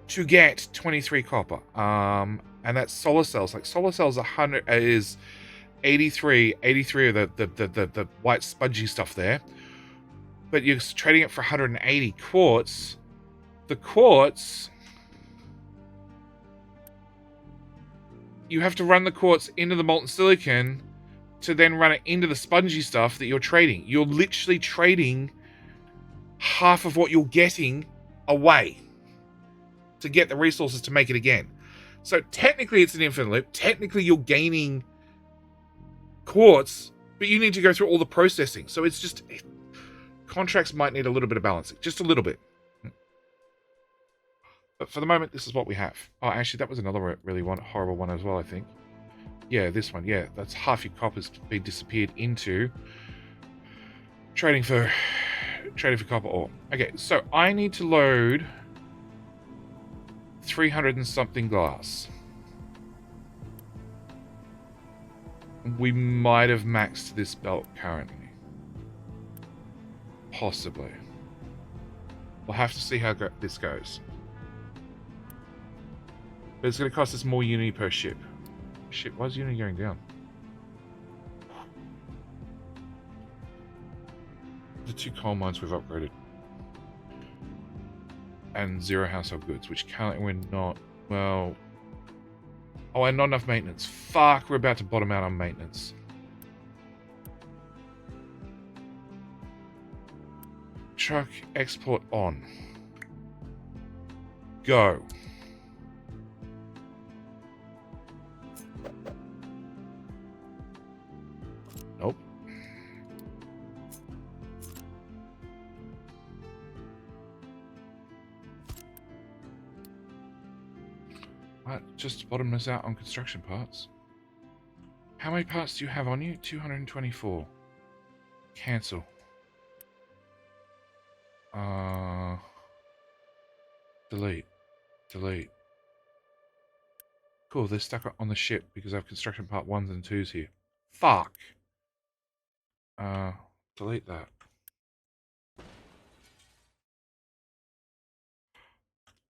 to get 23 copper. And that's solar cells. Like, solar cells 100 is 83 of the white spongy stuff there. But you're trading it for 180 quartz. The quartz, you have to run the quartz into the molten silicon to then run it into the spongy stuff that you're trading. You're literally trading half of what you're getting away to get the resources to make it again. So technically it's an infinite loop. Technically you're gaining quartz, but you need to go through all the processing. So it's just... Contracts might need a little bit of balancing. Just a little bit. But for the moment, this is what we have. Oh, actually, that was another really horrible one as well, I think. Yeah, this one. Yeah, that's half your copper's been disappeared into trading for copper ore. Okay, so I need to load 300 and something glass. We might have maxed this belt currently. Possibly. We'll have to see how this goes. But it's going to cost us more uni per ship. Shit, why is uni going down? the 2 coal mines we've upgraded. And 0 household goods, which currently we're not, well... Oh, and not enough maintenance. Fuck, we're about to bottom out on maintenance. Truck export on. Go. Nope. What? Just bottomed us out on construction parts. How many parts do you have on you? 224. Cancel. Delete. Delete. Cool, they're stuck on the ship because I have construction part 1s and 2s here. Fuck. Delete that.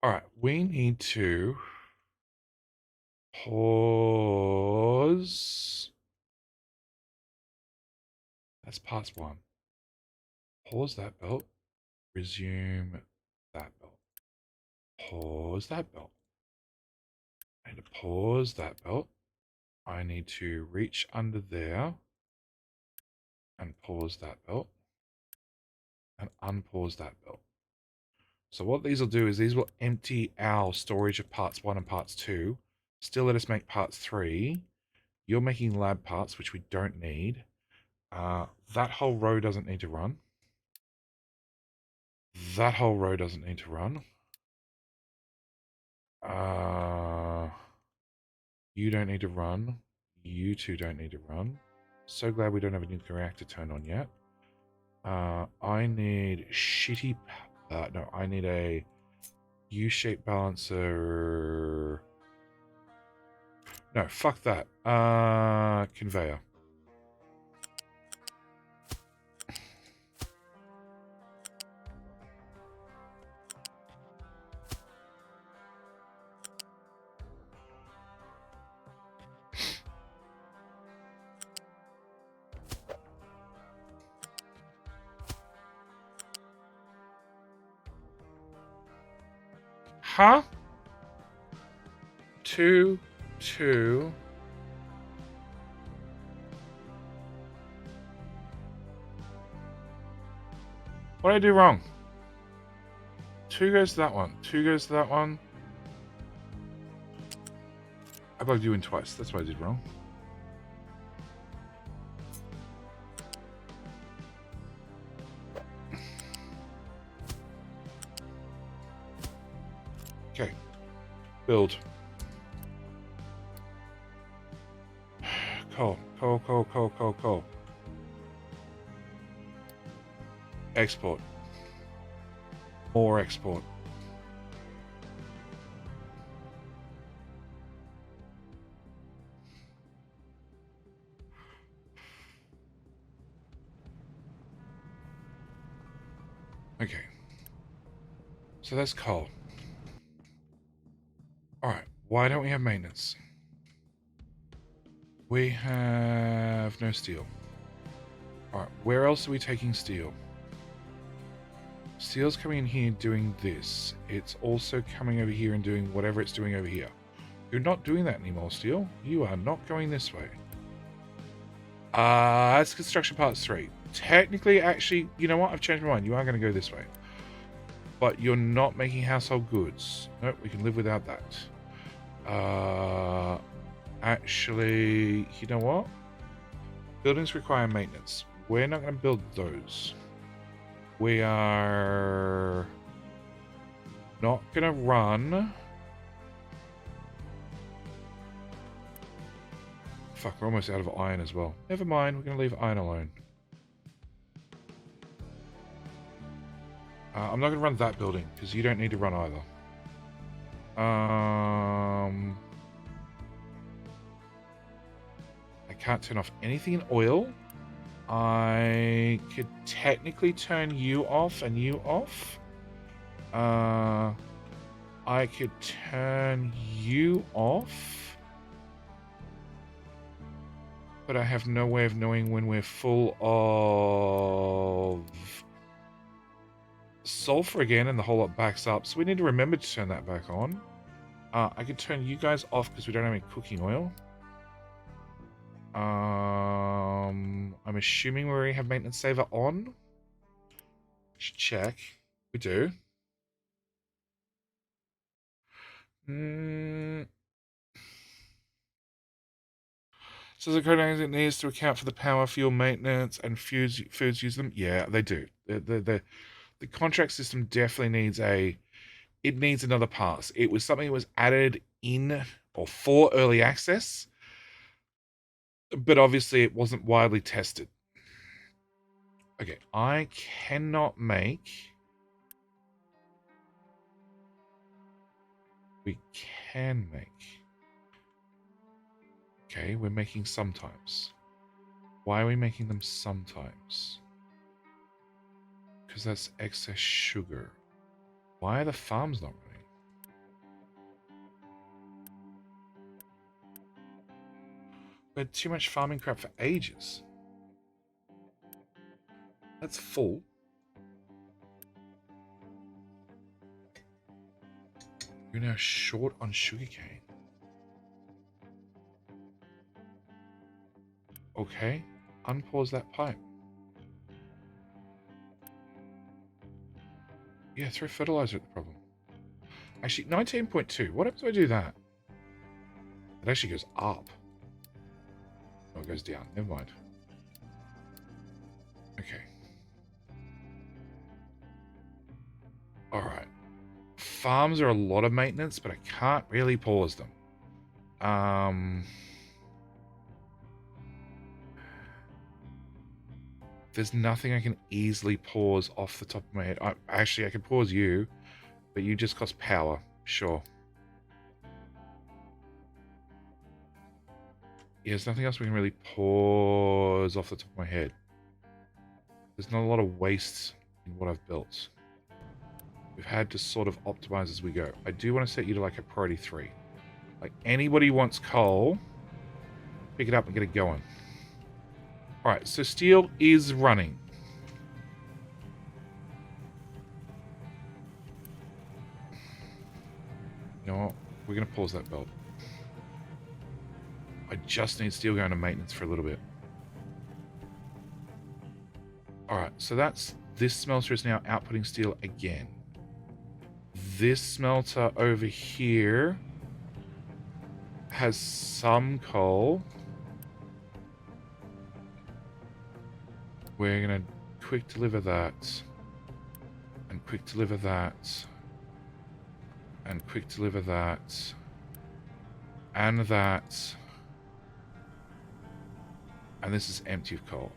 Alright, we need to pause. That's parts 1. Pause that belt. Resume that belt. Pause that belt. I need to pause that belt. I need to reach under there and pause that belt and unpause that belt. So what these will do is these will empty our storage of parts 1 and parts 2. Still let us make parts 3. You're making lab parts, which we don't need. That whole row doesn't need to run. That whole row doesn't need to run. You don't need to run. You two don't need to run. So glad we don't have a nuclear reactor turned on yet. I need shitty... no, I need a U-shaped balancer. No, fuck that. Conveyor. Huh? 2, 2. What did I do wrong? 2 goes to that one. 2 goes to that one. I plugged you in twice. That's what I did wrong. Okay. Build. Coal. Coal, coal, coal, coal, coal. Export. More export. Okay. So that's coal. Alright, why don't we have maintenance? We have no steel. Alright, where else are we taking steel? Steel's coming in here doing this. It's also coming over here and doing whatever it's doing over here. You're not doing that anymore, steel. You are not going this way. That's construction parts 3. Technically, actually, you know what? I've changed my mind. You are going to go this way. But you're not making household goods. Nope, we can live without that. Actually, you know what? Buildings require maintenance. We're not going to build those. We are not going to run. Fuck, we're almost out of iron as well. Never mind, we're going to leave iron alone. I'm not going to run that building, because you don't need to run either. I can't turn off anything in oil. I could technically turn you off and you off. I could turn you off. But I have no way of knowing when we're full of sulfur again and the whole lot backs up. So we need to remember to turn that back on. I could turn you guys off because we don't have any cooking oil. I'm assuming we already have maintenance saver on. Should check. We do. So the code it needs to account for the power, fuel maintenance, and foods use them. Yeah, they do. The contract system definitely needs it needs another pass. It was something that was added in or for early access, but obviously it wasn't widely tested. Okay, I cannot make. We can make. Okay, we're making sometimes. Why are we making them sometimes? Because that's excess sugar. Why are the farms not running? We had too much farming crap for ages. That's full. We're now short on sugarcane. Okay, unpause that pipe. Yeah, throw fertilizer at the problem. Actually, 19.2. What happens if I do that? It actually goes up. Oh, it goes down. Never mind. Okay. Alright. Farms are a lot of maintenance, but I can't really pause them. There's nothing I can easily pause off the top of my head. Actually, I can pause you, but you just cost power. Sure. Yeah, there's nothing else we can really pause off the top of my head. There's not a lot of waste in what I've built. We've had to sort of optimize as we go. I do want to set you to like a priority 3. Like anybody wants coal, pick it up and get it going. Alright, so steel is running. You know what? We're going to pause that belt. I just need steel going to maintenance for a little bit. Alright, so that's... This smelter is now outputting steel again. This smelter over here has some coal. We're going to quick deliver that. And quick deliver that. And quick deliver that. And that. And this is empty of coal.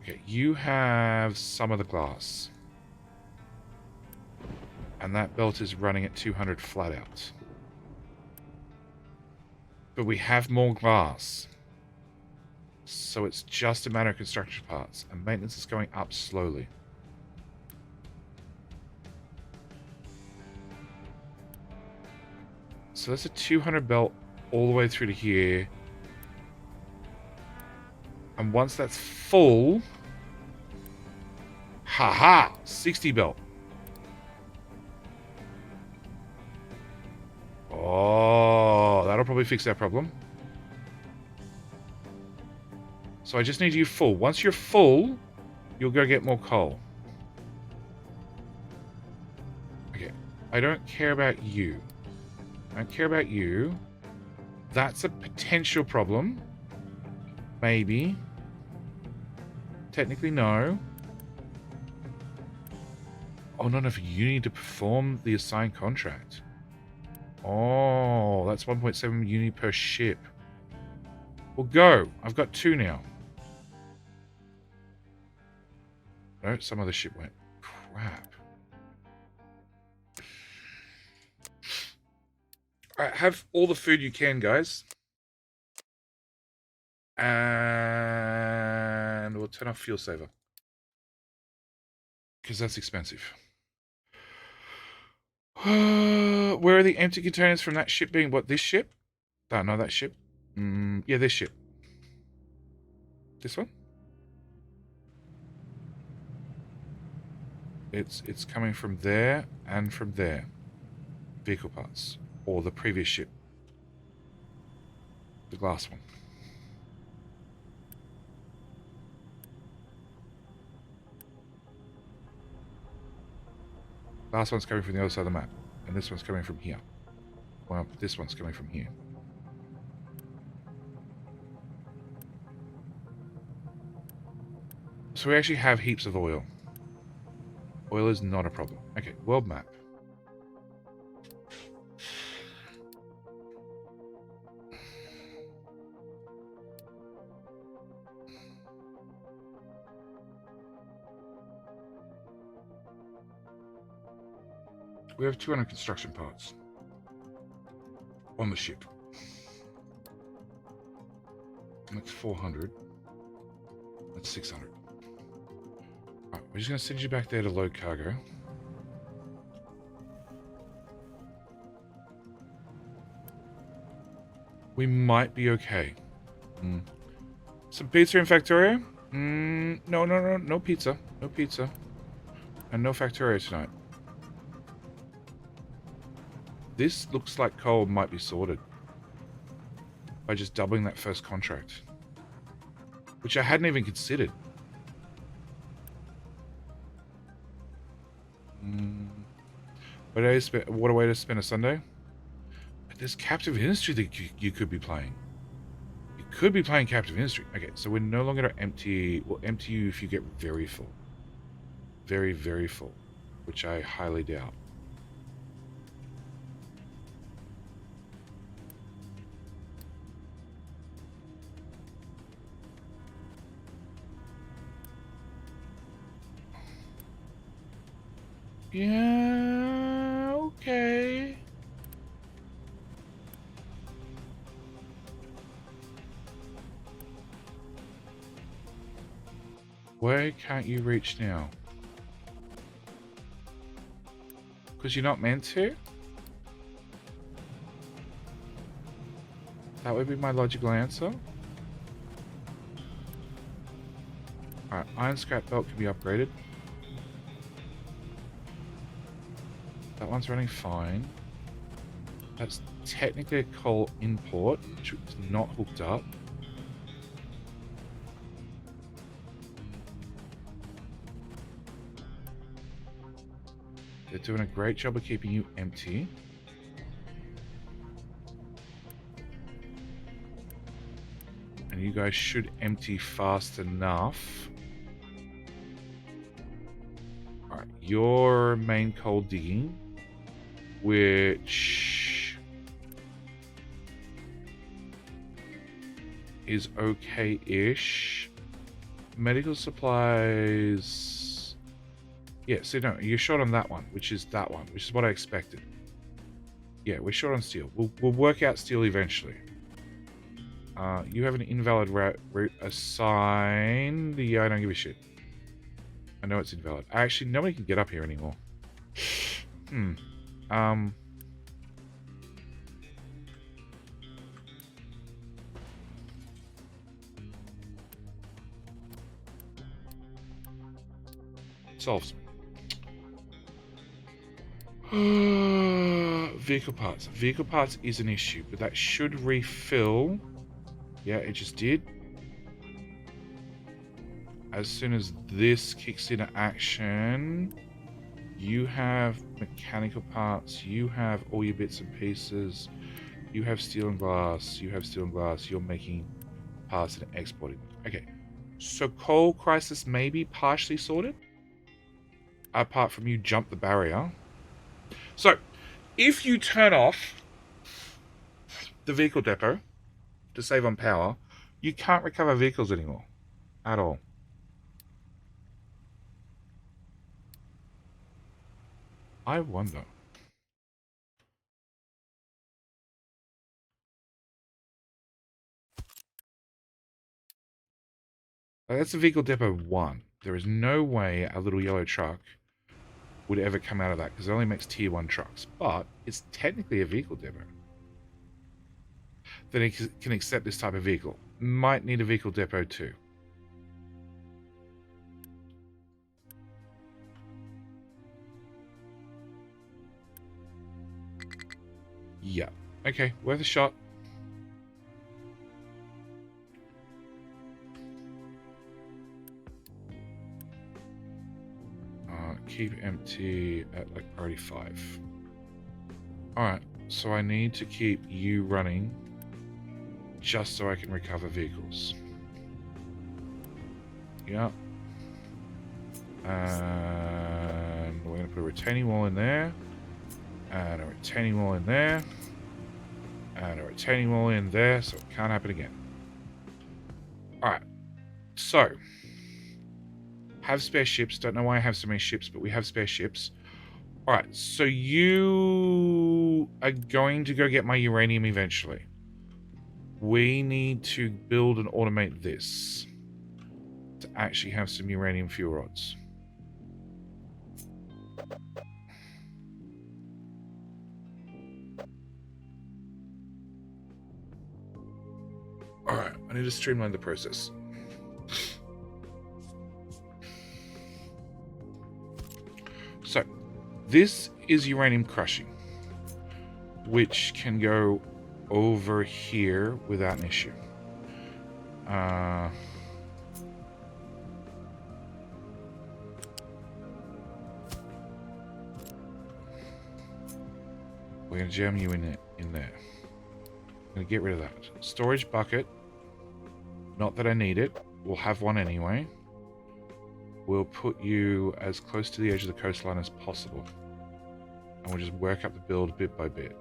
Okay, you have some of the glass. And that belt is running at 200 flat out. But we have more glass. So it's just a matter of construction parts. And maintenance is going up slowly. So that's a 200 belt all the way through to here. And once that's full... Haha! 60 belt. Oh, that'll probably fix that problem. So I just need you full. Once you're full, you'll go get more coal. Okay. I don't care about you. I don't care about you. That's a potential problem. Maybe. Technically, no. Oh, no, you need to perform the assigned contract. Oh, that's 1.7 uni per ship. Well, go. I've got 2 now. No, some other ship went. Crap. Alright, have all the food you can, guys. And we'll turn off fuel saver. Because that's expensive. Where are the empty containers from that ship being? What, this ship? Oh, no, that ship. Yeah, this ship. This one? It's coming from there and from there. Vehicle parts. Or the previous ship. The glass one. Last one's coming from the other side of the map. And this one's coming from here. Well, this one's coming from here. So we actually have heaps of oil. Oil is not a problem. Okay, world map. We have 200 construction parts on the ship. That's 400. That's 600. Alright, we're just going to send you back there to load cargo. We might be okay. Some pizza in Factorio? No pizza. No pizza. And no Factorio tonight. This looks like coal might be sorted by just doubling that first contract, which I hadn't even considered. What a way to spend a Sunday. But there's Captive Industry that you could be playing. You could be playing Captive Industry. Okay, so we're no longer empty. We'll empty you if you get very full. Very, very full, which I highly doubt. Yeah, okay. Where can't you reach now? Because you're not meant to? That would be my logical answer. Alright, iron scrap belt can be upgraded. That one's running fine. That's technically a coal import, which is not hooked up. They're doing a great job of keeping you empty. And you guys should empty fast enough. Alright, your main coal digging, which is okay-ish. Medical supplies... Yeah, so no, you're short on that one, which is what I expected. Yeah, we're short on steel. We'll work out steel eventually. You have an invalid route assigned. Yeah, I don't give a shit. I know it's invalid. Actually, nobody can get up here anymore. Solves. Vehicle parts. Vehicle parts is an issue, but that should refill. Yeah, it just did. As soon as this kicks into action, you have mechanical parts, you have all your bits and pieces, you have steel and glass, you're making parts and exporting. Okay, so coal crisis may be partially sorted, apart from you jump the barrier. So, if you turn off the vehicle depot to save on power, you can't recover vehicles anymore, at all. I wonder. That's a vehicle depot 1. There is no way a little yellow truck would ever come out of that, because it only makes tier 1 trucks. But it's technically a vehicle depot. Then it can accept this type of vehicle. Might need a vehicle depot 2. Yeah. Okay, worth a shot. Keep empty at like priority 5. Alright, so I need to keep you running just so I can recover vehicles. Yeah. And we're going to put a retaining wall in there. And a retaining wall in there. And a retaining wall in there, so it can't happen again. Alright. So. Have spare ships. Don't know why I have so many ships, but we have spare ships. Alright, so you are going to go get my uranium eventually. We need to build and automate this to actually have some uranium fuel rods. Alright, I need to streamline the process. So, this is uranium crushing, which can go over here without an issue. We're going to jam you in there. I'm going to get rid of that. Storage bucket. Not that I need it. We'll have one anyway. We'll put you as close to the edge of the coastline as possible. And we'll just work up the build bit by bit.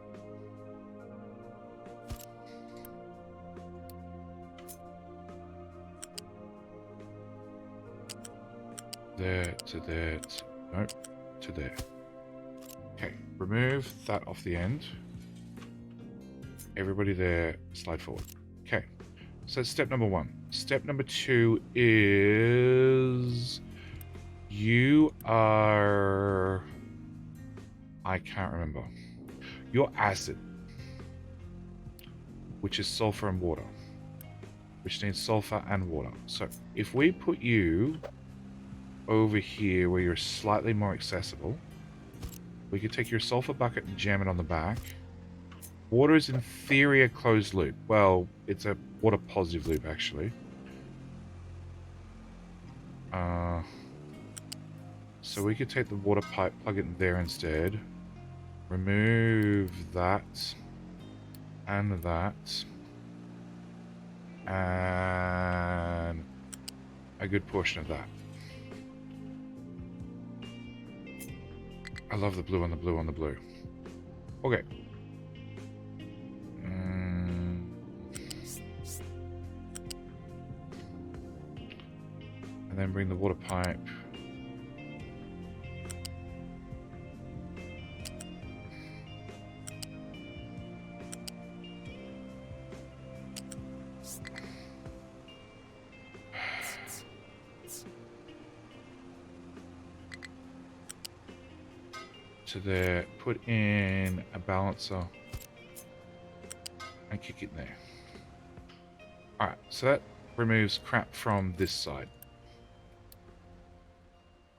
There to there. Nope. To there. Okay. Remove that off the end. Everybody there, slide forward. Okay. So that's step number 1. Step number 2 is... You are... I can't remember. You're acid. Which is sulfur and water. Which needs sulfur and water. So, if we put you over here where you're slightly more accessible, we could take your sulfur bucket and jam it on the back. Water is in theory a closed loop. Well, it's a water positive loop, actually. So we could take the water pipe, plug it in there instead. Remove that. And that. And a good portion of that. I love the blue on the blue on the blue. Okay. And then bring the water pipe. To there, put in a balancer and kick it in there. Alright, so that removes crap from this side.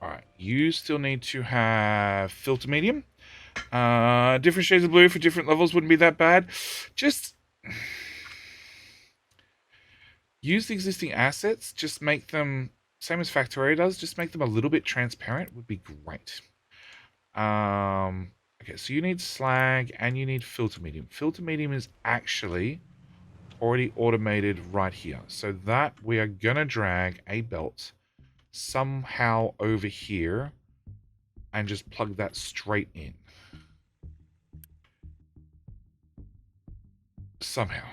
Alright, you still need to have filter medium. Different shades of blue for different levels wouldn't be that bad. Just use the existing assets, just make them, same as Factorio does, just make them a little bit transparent would be great. Okay, so you need slag and you need filter medium. Filter medium is actually already automated right here. So that we are gonna drag a belt somehow over here and just plug that straight in. Somehow.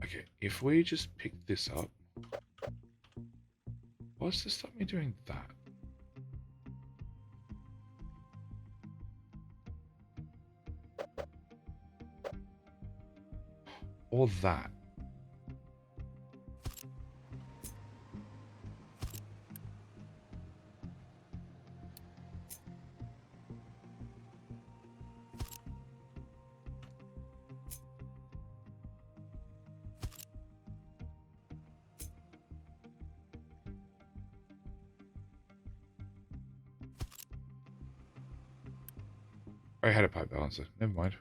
Okay, if we just pick this up. What's to stop me doing that? Or that. I had a pipe balancer. Never mind.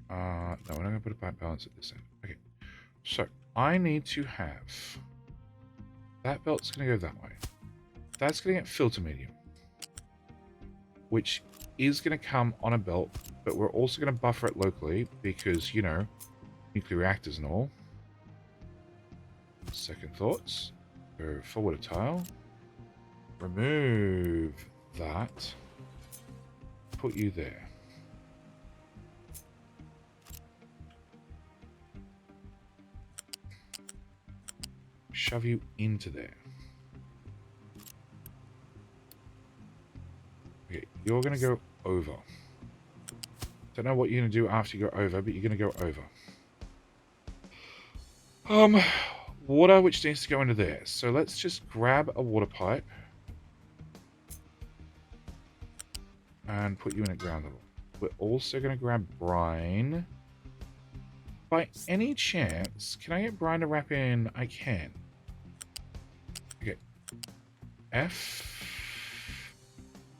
No, we're not going to put a pipe balancer at this end. Okay. So, I need to have... That belt's going to go that way. That's going to get filter medium. Which is going to come on a belt, but we're also going to buffer it locally because, you know, nuclear reactors and all. Second thoughts. Go forward a tile. Remove that. Put you there. Shove you into there. Okay, you're going to go over. Don't know what you're going to do after you go over, but you're going to go over. Water, which needs to go into there. So let's just grab a water pipe and put you in at ground level. We're also going to grab brine. By any chance, can I get brine to wrap in? I can. Okay. F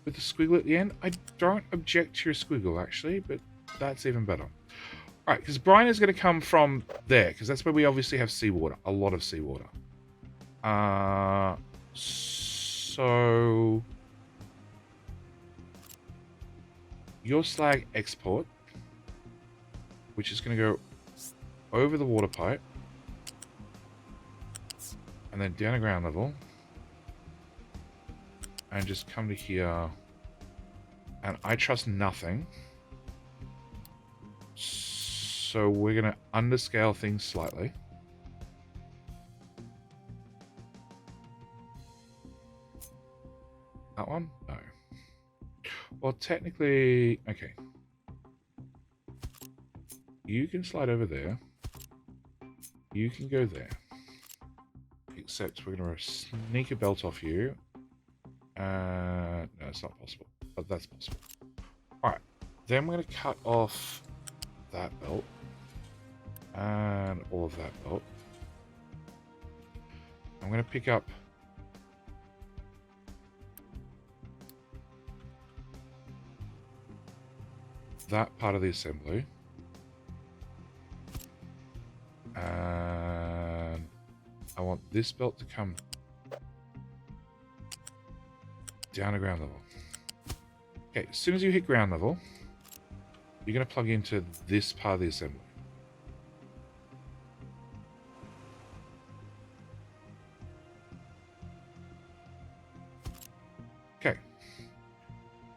with the squiggle at the end. I don't object to your squiggle, actually, but that's even better. Alright, because brine is going to come from there, because that's where we obviously have seawater. A lot of seawater. So... your slag export, which is going to go over the water pipe, and then down to ground level, and just come to here, and I trust nothing. So we're going to underscale things slightly. That one? No. Well, technically... Okay. You can slide over there. You can go there. Except we're going to sneak a belt off you. No, it's not possible. But that's possible. Alright. Then we're going to cut off that belt. And all of that belt. I'm going to pick up that part of the assembly. And I want this belt to come down to ground level. Okay, as soon as you hit ground level, you're going to plug into this part of the assembly. Okay.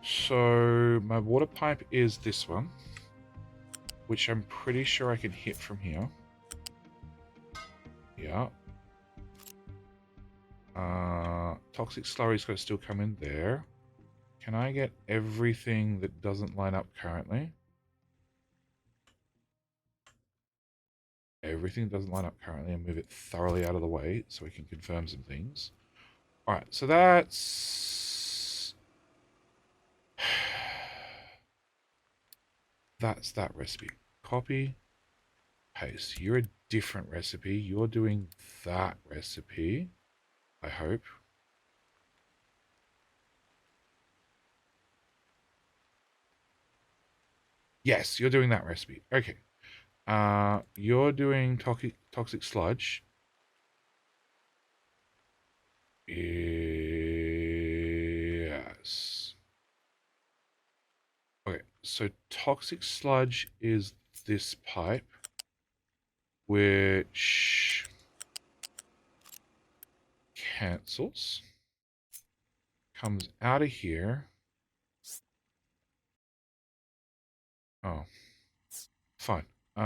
So my water pipe is this one, which I'm pretty sure I can hit from here. Yeah. Toxic slurry's got to still come in there. Can I get everything that doesn't line up currently? Everything doesn't line up currently, and move it thoroughly out of the way so we can confirm some things. Alright, so that's that recipe. Copy, paste. You're a different recipe. You're doing that recipe, I hope. Yes, you're doing that recipe. Okay. You're doing toxic sludge. Yes. Okay, so toxic sludge is this pipe, which cancels, comes out of here. Oh, fine. Can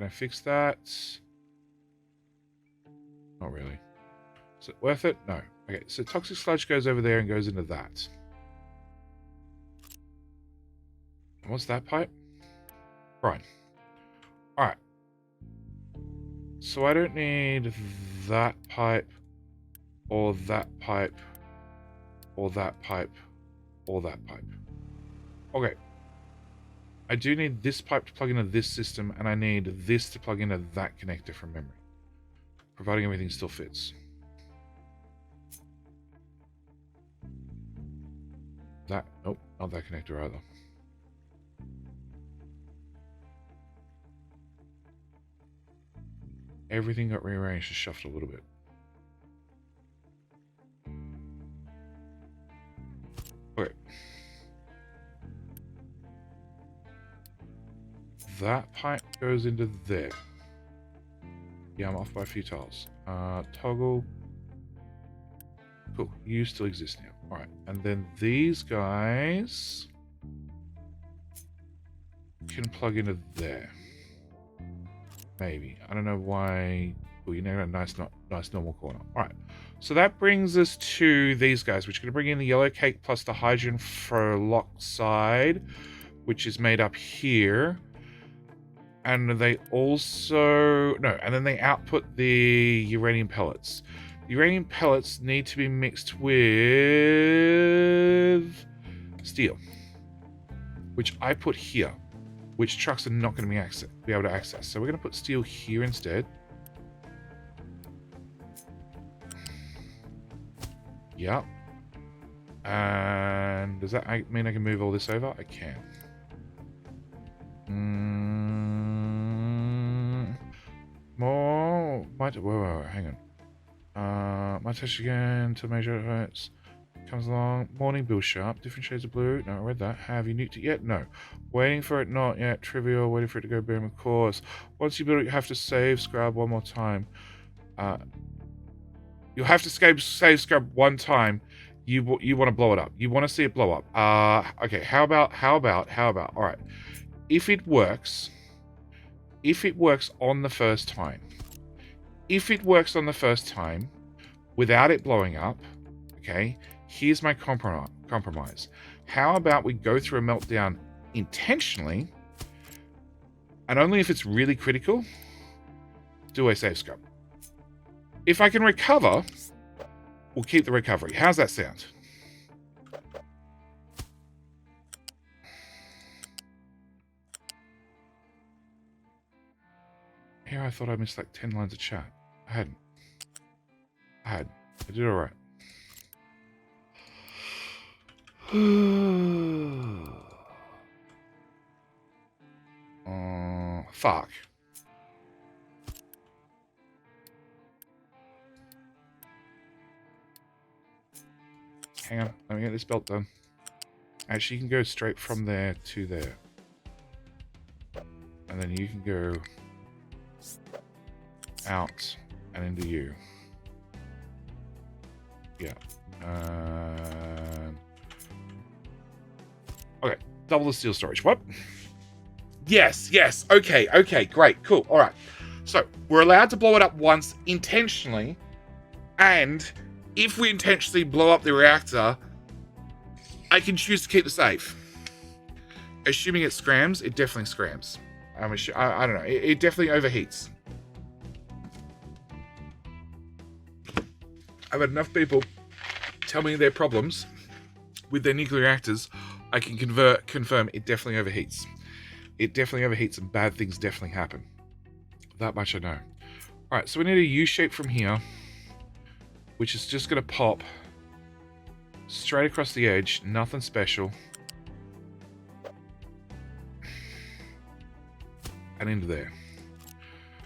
I fix that? Not really. Is it worth it? No. Okay, so toxic sludge goes over there and goes into that. What's that pipe? Right. Alright. So I don't need that pipe, or that pipe, or that pipe, or that pipe. Okay. I do need this pipe to plug into this system, and I need this to plug into that connector from memory. Providing everything still fits. That, nope, not that connector either. Everything got rearranged and shuffled a little bit. Okay. That pipe goes into there. Yeah, I'm off by a few tiles. Toggle. Cool, you still exist now. Alright, and then these guys can plug into there. Maybe. I don't know why. Oh, you know, a nice normal corner. Alright, so that brings us to these guys, which are going to bring in the yellow cake plus the hydrogen peroxide, which is made up here. And they also... No, and then they output the uranium pellets. The uranium pellets need to be mixed with steel, which I put here, which trucks are not going to be able to access. So we're going to put steel here instead. Yep. And does that mean I can move all this over? I can. More. Whoa, hang on. My touch again to measure it. Comes along. Morning, Bill Sharp. Different shades of blue. No, I read that. Have you nuked it yet? No. Waiting for it, not yet. Trivial. Waiting for it to go boom, of course. Once you build it, you have to save scrub one more time. You'll have to save scrub one time. You want to blow it up. You want to see it blow up. Okay, how about, all right. If it works on the first time, without it blowing up, okay, here's my compromise. How about we go through a meltdown intentionally, and only if it's really critical do I save scrub. If I can recover, we'll keep the recovery. How's that sound? Here I thought I missed like 10 lines of chat. I hadn't. I did alright. Fuck. Hang on, let me get this belt done. Actually, you can go straight from there to there. And then you can go out and into you. Yeah. Okay, double the steel storage. What? Yes. Okay, great, cool. All right. So we're allowed to blow it up once intentionally, and if we intentionally blow up the reactor, I can choose to keep the safe. Assuming it scrams, it definitely scrams. I don't know. It definitely overheats. I've had enough people tell me their problems with their nuclear reactors. I can confirm it definitely overheats. It definitely overheats and bad things definitely happen. That much I know. Alright, so we need a U shape from here, which is just going to pop straight across the edge. Nothing special. And into there.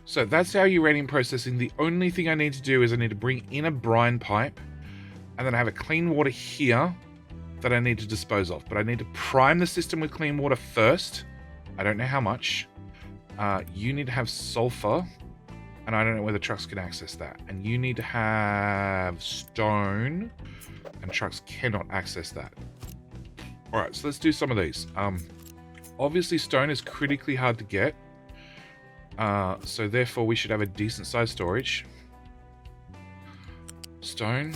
So that's our uranium processing. The only thing I need to do is I need to bring in a brine pipe, and then I have a clean water here that I need to dispose of. But I need to prime the system with clean water first. I don't know how much. You need to have sulfur, and I don't know whether trucks can access that. And you need to have stone, and trucks cannot access that. All right, so let's do some of these. Obviously, stone is critically hard to get. So therefore we should have a decent sized storage. Stone.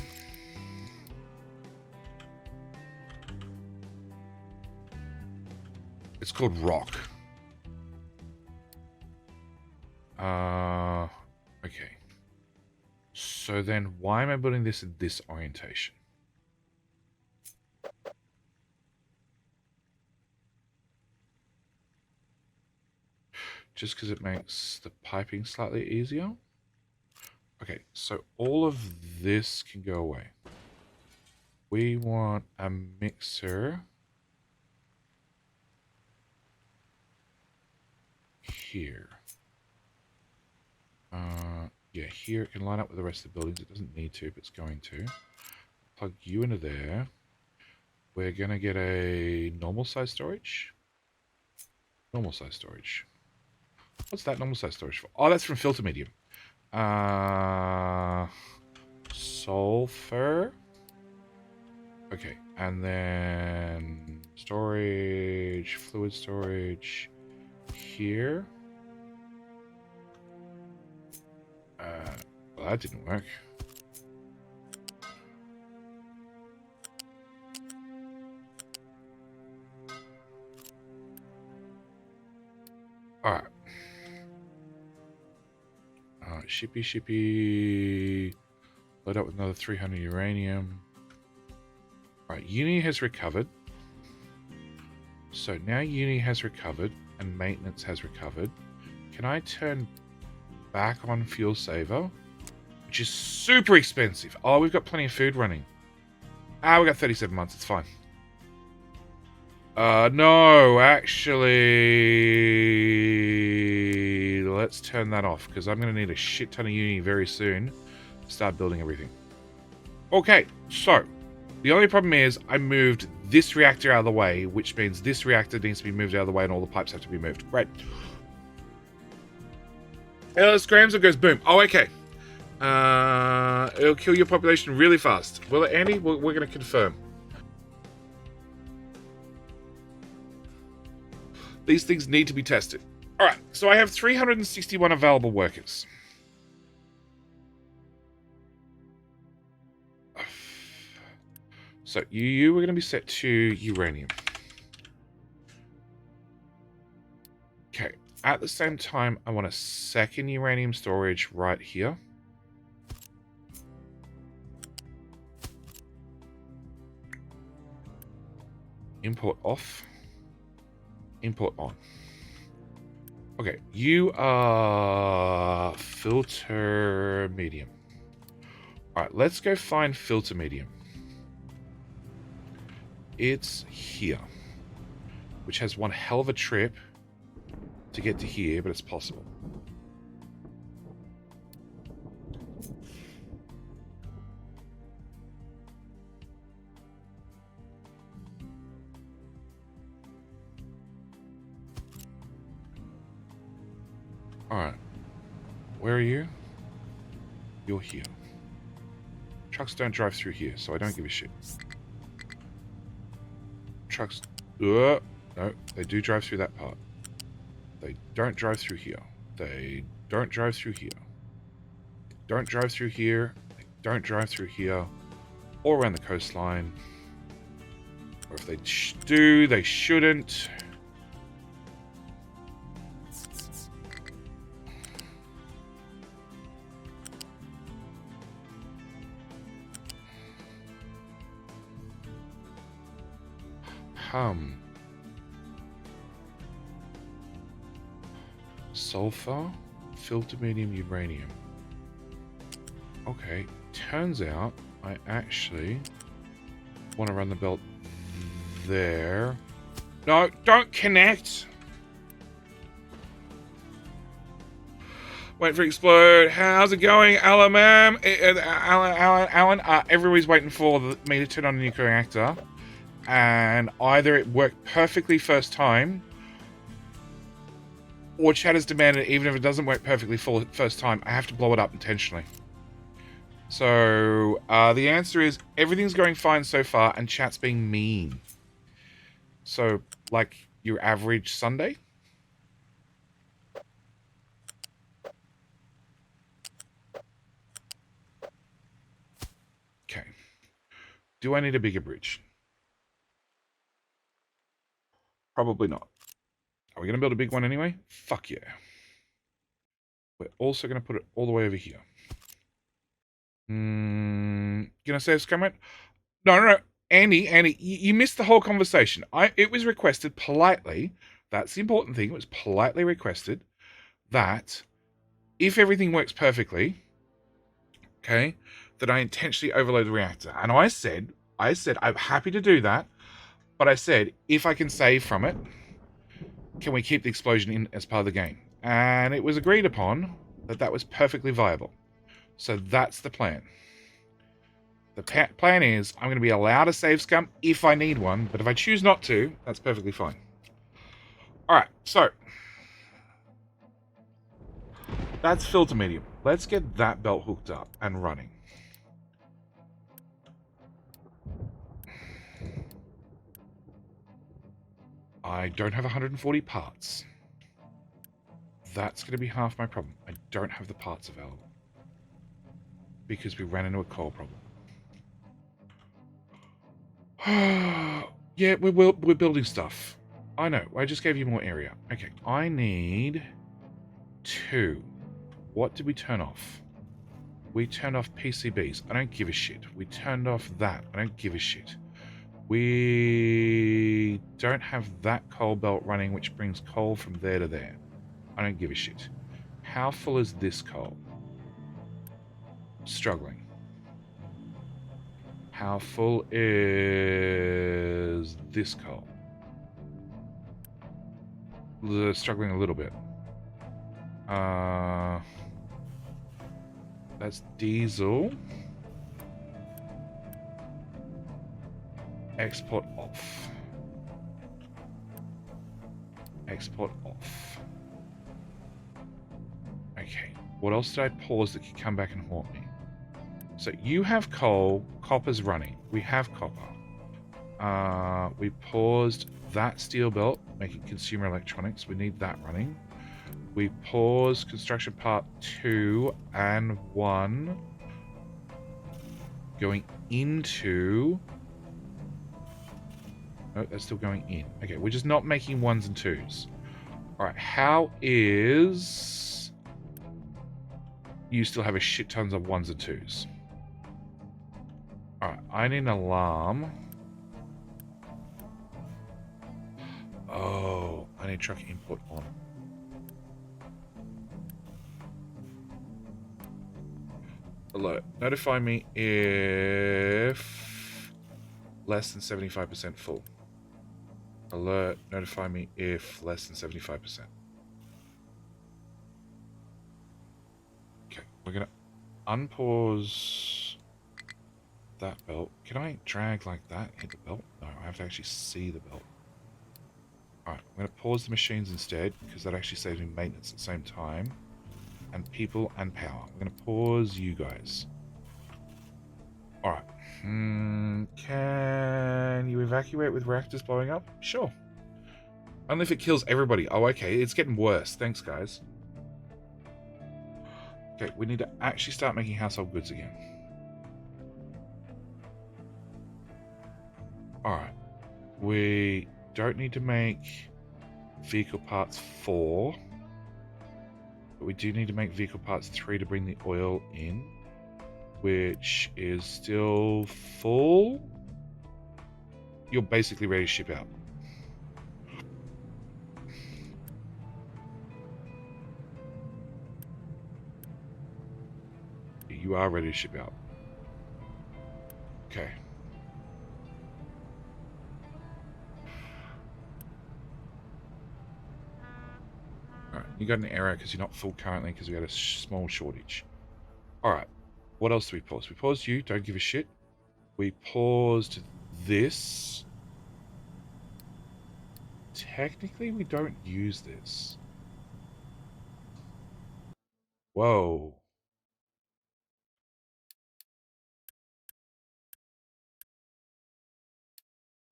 It's called rock. Okay. So then why am I building this in this orientation? Just because it makes the piping slightly easier. Okay, so all of this can go away. We want a mixer here. Yeah, here it can line up with the rest of the buildings. It doesn't need to, but it's going to. Plug you into there. We're going to get a normal size storage. Normal size storage. What's that normal size storage for? Oh, that's from filter medium. Sulfur. Okay, and then storage, fluid storage here. Well, that didn't work. Alright. Shippy. Load up with another 300 uranium. Alright, Uni has recovered. So now Uni has recovered and maintenance has recovered. Can I turn back on fuel saver? Which is super expensive. Oh, we've got plenty of food running. We've got 37 months. It's fine. No, actually, let's turn that off because I'm going to need a shit ton of Uni very soon to start building everything. Okay, so the only problem is I moved this reactor out of the way, which means this reactor needs to be moved out of the way and all the pipes have to be moved. Great. Scrams, it goes boom. Oh, okay. It'll kill your population really fast. Will it, Andy? We're going to confirm. These things need to be tested. All right, so I have 361 available workers. So you were going to be set to uranium. Okay, at the same time, I want a second uranium storage right here. Import off. Import on. Okay, you are filter medium. All right, let's go find filter medium. It's here, which has one hell of a trip to get to here, but it's possible. Alright. Where are you? You're here. Trucks don't drive through here, so I don't give a shit. Trucks... no, they do drive through that part. They don't drive through here. They don't drive through here. Don't drive through here. They don't drive through here. Or around the coastline. Or if they do, they shouldn't. Sulfur, filter medium uranium. Okay, turns out I actually want to run the belt there. No, don't connect! Wait for explode. How's it going, Alan, ma'am? Alan, everybody's waiting for me to turn on the nuclear reactor. And either it worked perfectly first time, or chat has demanded, even if it doesn't work perfectly first time, I have to blow it up intentionally. So, the answer is, everything's going fine so far, and chat's being mean. So, like, your average Sunday? Okay. Do I need a bigger bridge? Probably not. Are we going to build a big one anyway? Fuck yeah. We're also going to put it all the way over here. Gonna save scrummet? No. Andy, you missed the whole conversation. It was requested politely. That's the important thing. It was politely requested that if everything works perfectly, okay, that I intentionally overload the reactor. And I said, I said, I'm happy to do that. But I said, if I can save from it, can we keep the explosion in as part of the game? And it was agreed upon that that was perfectly viable. So that's the plan. The plan is I'm going to be allowed a save scum if I need one, but if I choose not to, that's perfectly fine. All right, so that's filter medium. Let's get that belt hooked up and running. I don't have 140 parts. That's going to be half my problem. I don't have the parts available because we ran into a coal problem. Yeah, we're building stuff. I know. I just gave you more area. Okay, I need 2. What did we turn off? We turned off PCBs. I don't give a shit. We turned off that. I don't give a shit. We don't have that coal belt running, which brings coal from there to there. I don't give a shit. How full is this coal? Struggling. How full is this coal? Struggling a little bit. That's diesel. Export off. Export off. Okay. What else did I pause that could come back and haunt me? So you have coal. Copper's running. We have copper. We paused that steel belt, making consumer electronics. We need that running. We paused construction part 2 and 1 going into... Oh, that's still going in. Okay, we're just not making 1s and 2s. Alright, how is... You still have a shit tons of 1s and 2s. Alright, I need an alarm. Oh, I need truck input on. Alert. Notify me if less than 75% full. Alert. Notify me if less than 75%. Okay, we're going to unpause that belt. Can I drag like that? Hit the belt? No, I have to actually see the belt. Alright, I'm going to pause the machines instead, because that actually saves me maintenance at the same time. And people and power. I'm going to pause you guys. Alright. Can you evacuate with reactors blowing up? Sure. Only if it kills everybody. Oh, okay. It's getting worse. Thanks, guys. Okay, we need to actually start making household goods again. Alright. We don't need to make vehicle parts 4. But we do need to make vehicle parts 3 to bring the oil in. Which is still full. You're basically ready to ship out. You are ready to ship out. Okay. Alright, you got an error because you're not full currently because we had a small shortage. Alright. What else do we pause? We paused you, don't give a shit. We paused this. Technically, we don't use this. Whoa.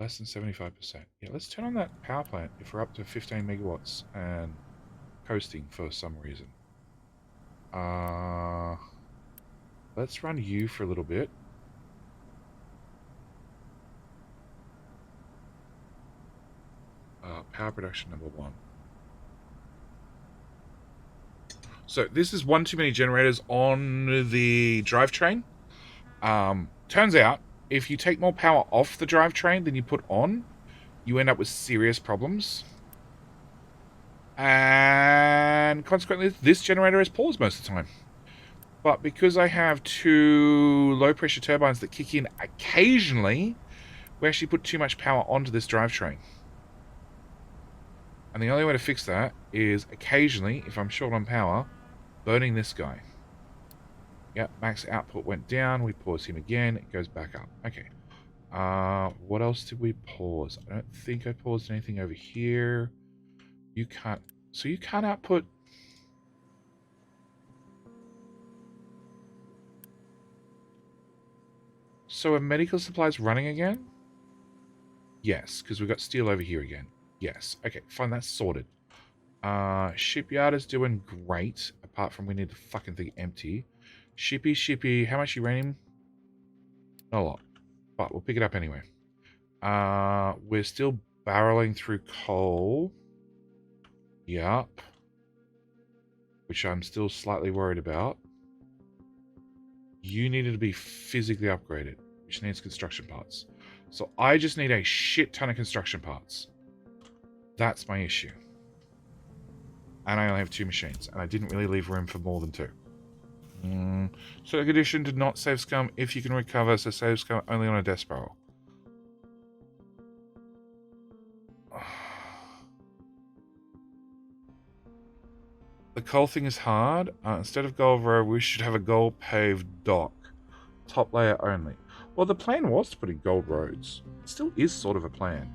Less than 75%. Yeah, let's turn on that power plant if we're up to 15 megawatts and coasting for some reason. Let's run you for a little bit. Power production number 1. So this is one too many generators on the drivetrain. Turns out, if you take more power off the drivetrain than you put on, you end up with serious problems. And consequently, this generator is paused most of the time. But because I have 2 low-pressure turbines that kick in occasionally, we actually put too much power onto this drivetrain. And the only way to fix that is occasionally, if I'm short on power, burning this guy. Yep, max output went down. We pause him again. It goes back up. Okay. What else did we pause? I don't think I paused anything over here. You can't... So you can't output... So are medical supplies running again? Yes, because we've got steel over here again. Yes. Okay, fine. That's sorted. Shipyard is doing great, apart from we need the fucking thing empty. Shippy. How much uranium? Not a lot, but we'll pick it up anyway. We're still barreling through coal. Yup. Which I'm still slightly worried about. You needed to be physically upgraded, which needs construction parts. So I just need a shit ton of construction parts. That's my issue. And I only have 2 machines, and I didn't really leave room for more than 2. So the condition did not save scum if you can recover, so save scum only on a death spiral. The coal thing is hard. Instead of gold road, we should have a gold paved dock. Top layer only. Well, the plan was to put in gold roads. It still is sort of a plan.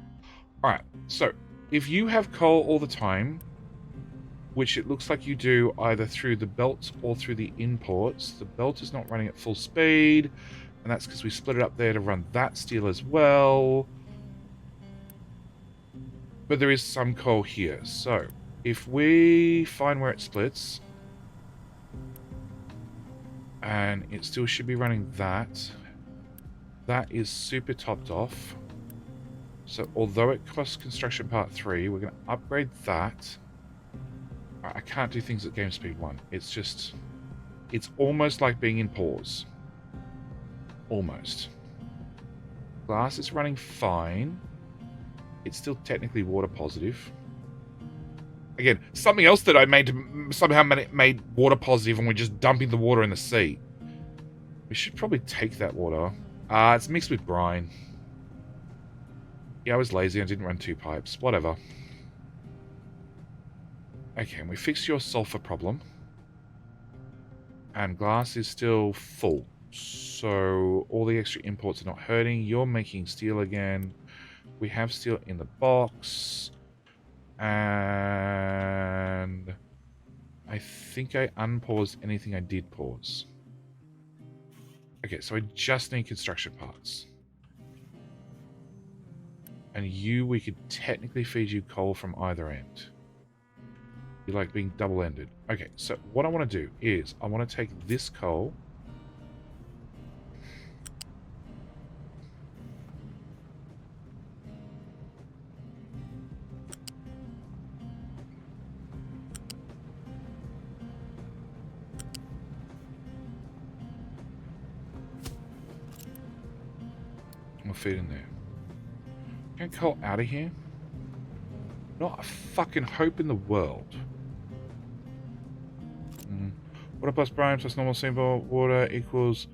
Alright, so if you have coal all the time, which it looks like you do either through the belt or through the imports, the belt is not running at full speed, and that's because we split it up there to run that steel as well. But there is some coal here, so if we find where it splits, and it still should be running that, that is super topped off. So although it costs construction part 3, we're going to upgrade that. I can't do things at game speed 1. It's just, it's almost like being in pause. Almost. Glass is running fine. It's still technically water positive. Again, something else that I made somehow made water positive, and we're just dumping the water in the sea. We should probably take that water. It's mixed with brine. Yeah, I was lazy. I didn't run 2 pipes. Whatever. Okay, and we fixed your sulfur problem. And glass is still full. So all the extra imports are not hurting. You're making steel again. We have steel in the box. And I think I unpaused anything I did pause. Okay, so I just need construction parts. And we could technically feed you coal from either end. You like being double-ended. Okay, so what I want to do is I want to take this coal. We'll feed in there. Get coal out of here. Not a fucking hope in the world. Water plus brine plus normal simple water equals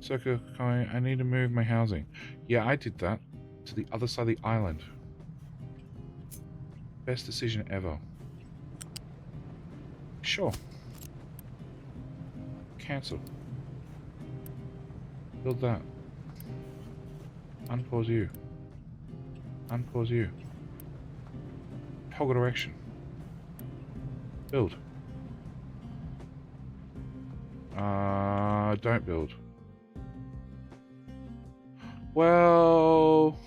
circle coin. I need to move my housing. Yeah, I did that. To the other side of the island. Best decision ever. Sure. Cancel. Build that. Unpause you. Unpause you. Toggle direction. Build. Don't build. Well...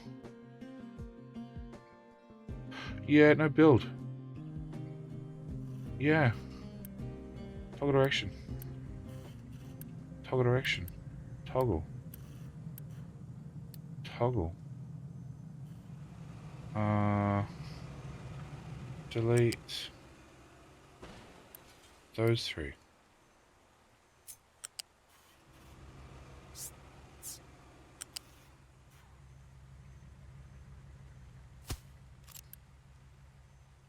Yeah, no, build. Yeah. Toggle direction. Toggle direction. Toggle. Toggle. Delete those 3.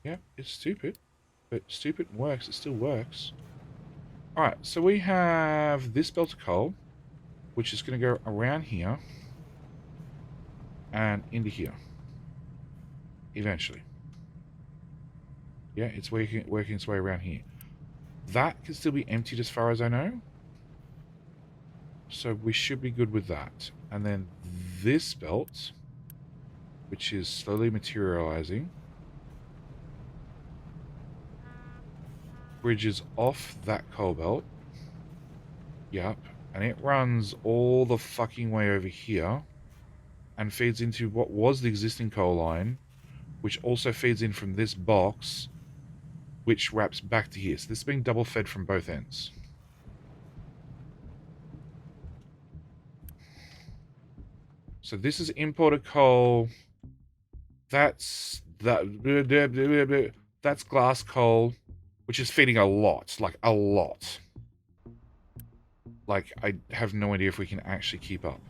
Yeah, it's stupid, but stupid works. It still works. Alright, so we have this belt of coal, which is going to go around here and into here. Eventually. Yeah, it's working its way around here. That can still be emptied as far as I know. So we should be good with that. And then this belt, which is slowly materializing, bridges off that coal belt. Yep. And it runs all the fucking way over here and feeds into what was the existing coal line, which also feeds in from this box, which wraps back to here. So this is being double fed from both ends. So this is imported coal. That's glass coal, which is feeding a lot, like a lot. Like, I have no idea if we can actually keep up.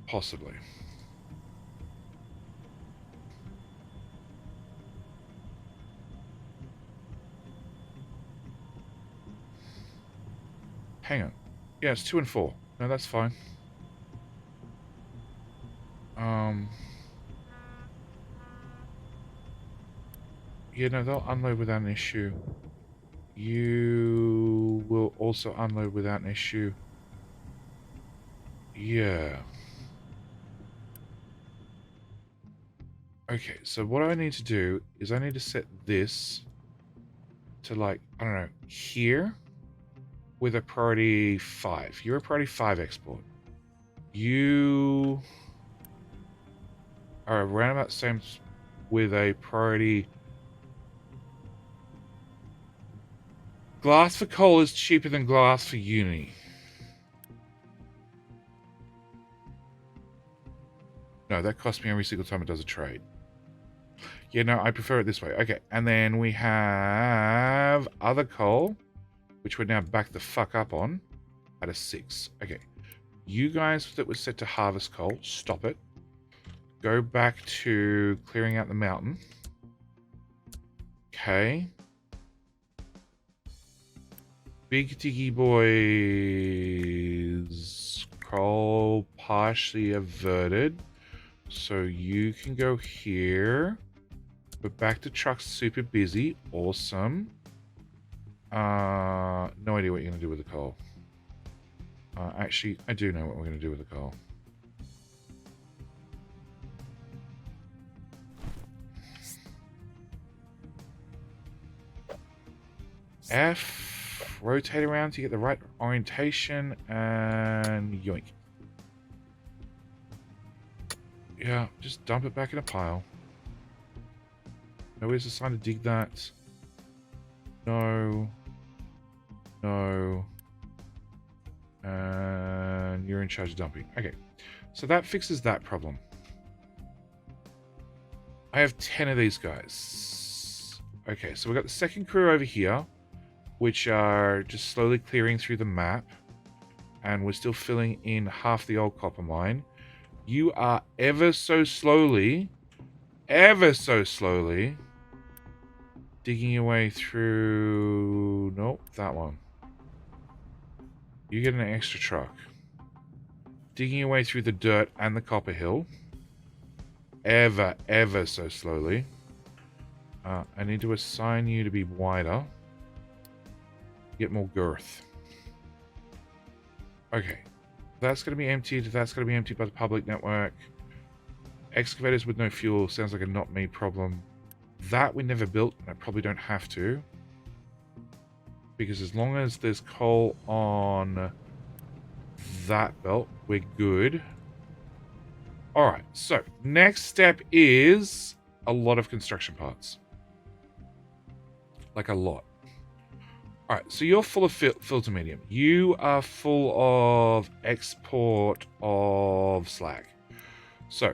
Possibly. Hang on. Yeah, it's 2 and 4. No, that's fine. Yeah, no, they'll unload without an issue. You will also unload without an issue. Yeah. Okay, so what I need to do is I need to set this to, like, I don't know, here with a priority 5. You're a priority 5 export. You are around about the same with a priority. Glass for coal is cheaper than glass for uni. No, that costs me every single time it does a trade. Yeah, no, I prefer it this way. Okay, and then we have other coal, which we're now back the fuck up on at a 6. Okay, you guys that were set to harvest coal, stop it. Go back to clearing out the mountain. Okay. Big Diggy boys. Coal partially averted. So you can go here. We're back to trucks super busy. Awesome. No idea what you're going to do with the coal. Actually, I do know what we're going to do with the coal. F, rotate around to get the right orientation, and yoink. Yeah, just dump it back in a pile. Nobody's assigned to dig that. No. No. And you're in charge of dumping. Okay, so that fixes that problem. I have 10 of these guys. Okay, so we've got the second crew over here, which are just slowly clearing through the map. And we're still filling in half the old copper mine. You are ever so slowly digging your way through... Nope, that one. You get an extra truck. Digging your way through the dirt and the copper hill. Ever so slowly. I need to assign you to be wider. Get more girth. Okay. That's going to be emptied. That's going to be emptied by the public network. Excavators with no fuel sounds like a not me problem. That we never built, and I probably don't have to. Because as long as there's coal on that belt, we're good. Alright, so next step is a lot of construction parts. Like a lot. Alright, so you're full of filter medium. You are full of export of slag. So,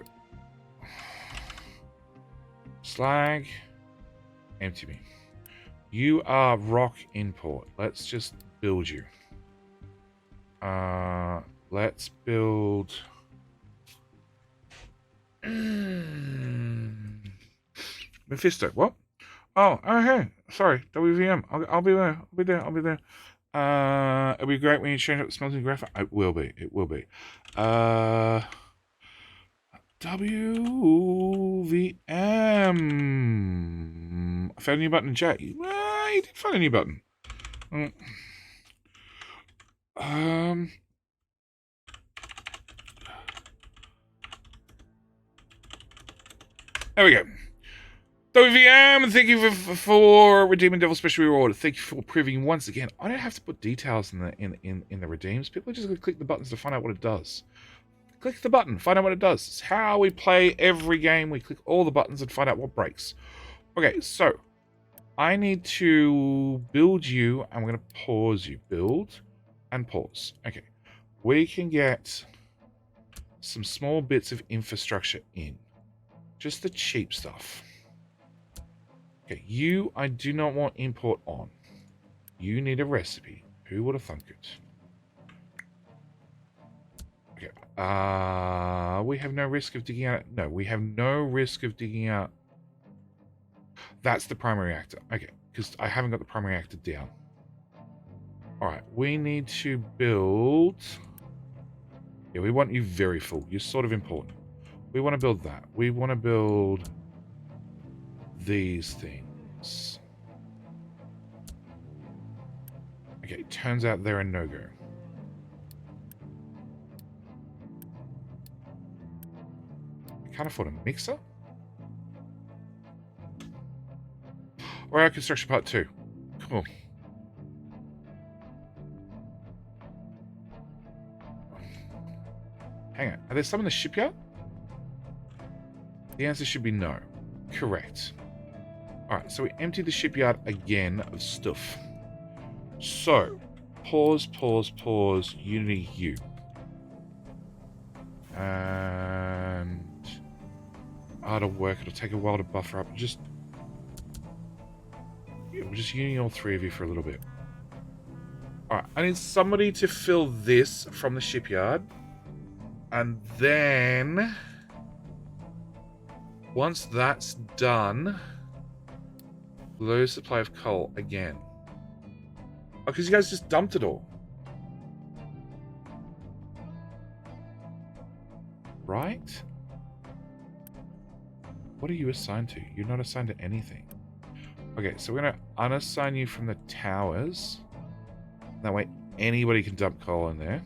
slag, empty me. You are rock import. Let's just build you. Let's build... Mephisto, what? Oh, okay. Sorry, WVM. I'll be there. I'll be there. I'll be there. It'll be great when you change up the smelting graphic. It will be. It will be. WVM. I found a new button in chat. You did find a new button. There we go. WVM, thank you for redeeming Devil Special Reward. Thank you for proving once again. I don't have to put details in the redeems. People are just going to click the buttons to find out what it does. Click the button, find out what it does. It's how we play every game. We click all the buttons and find out what breaks. Okay, so I need to build you. I'm going to pause you. Build and pause. Okay, we can get some small bits of infrastructure in. Just the cheap stuff. Okay, you, I do not want import on. You need a recipe. Who would have thunk it? Okay, we have no risk of digging out... No, we have no risk of digging out... That's the primary reactor. Okay, because I haven't got the primary reactor down. Alright, we need to build... Yeah, we want you very full. You're sort of important. We want to build that. We want to build... these things. Okay, turns out they're a no-go. I can't afford a mixer? Alright, construction part 2. Cool. Hang on, are there some in the shipyard? The answer should be no. Correct. Alright, so we emptied the shipyard again of stuff. So, pause, Unity U. And... it'll work, it'll take a while to buffer up. Just... yeah, we'll just Unity all three of you for a little bit. Alright, I need somebody to fill this from the shipyard. And then... once that's done... low supply of coal again. Oh, because you guys just dumped it all. Right? What are you assigned to? You're not assigned to anything. Okay, so we're going to unassign you from the towers. That way anybody can dump coal in there.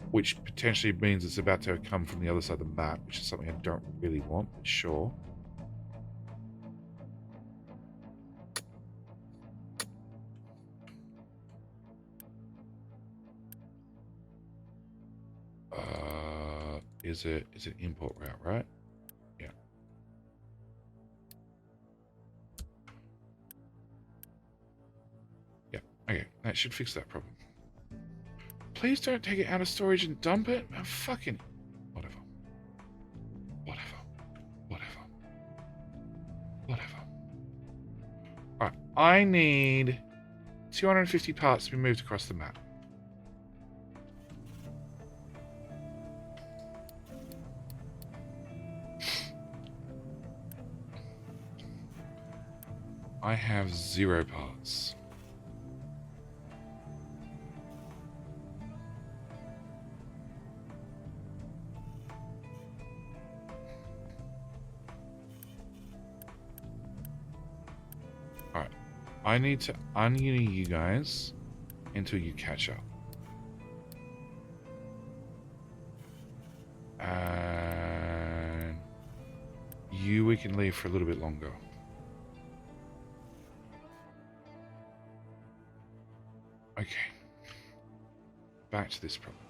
Which potentially means it's about to come from the other side of the map, which is something I don't really want, but sure. Is it import route, right? Yeah. Yeah, okay. That should fix that problem. Please don't take it out of storage and dump it. Oh, fucking... Whatever. Alright, I need 250 parts to be moved across the map. I have 0 parts. Alright. I need to ununi you guys until you catch up. And you we can leave for a little bit longer. Okay. Back to this problem.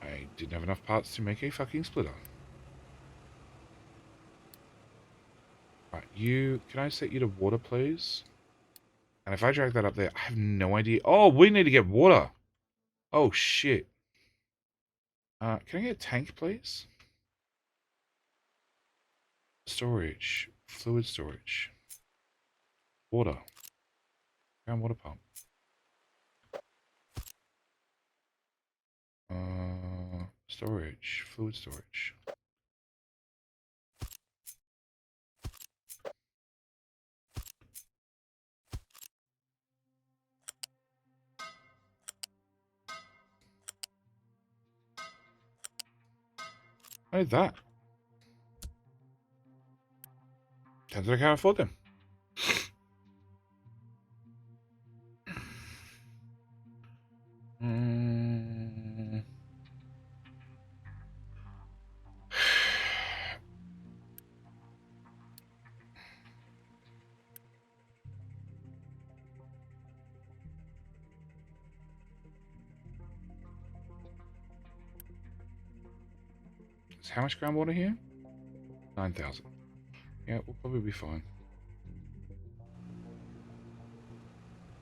I didn't have enough parts to make a fucking splitter. Right, you... can I set you to water, please? And if I drag that up there, I have no idea... Oh, we need to get water! Oh, shit. Can I get a tank, please? Storage. Fluid storage. Water. Groundwater pump. Storage. Fluid storage. I need that. Turns out I can't afford them. Is how much groundwater here? 9,000. Yeah, we'll probably be fine.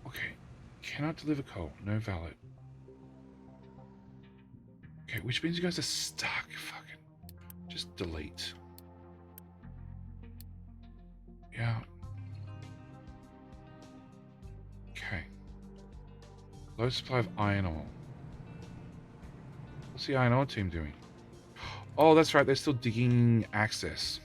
Okay. Cannot deliver coal. No valid. Okay, which means you guys are stuck. Fucking. Just delete. Yeah. Okay. Low supply of iron ore. What's the iron ore team doing? Oh, that's right. They're still digging access.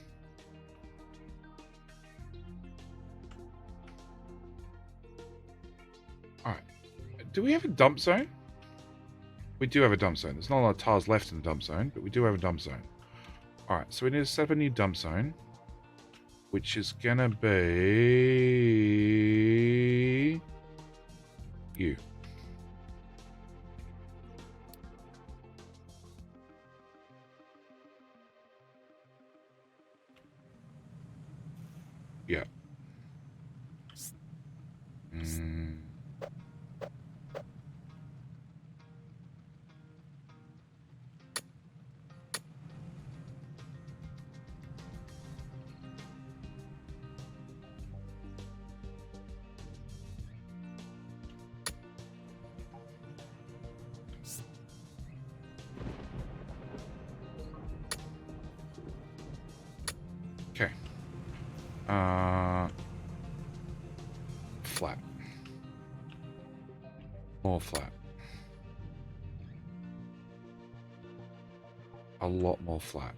Alright. Do we have a dump zone? We do have a dump zone. There's not a lot of tiles left in the dump zone, but we do have a dump zone. Alright, so we need to set up a new dump zone, which is gonna be you. Yeah. Okay. Flat. More flat. A lot more flat.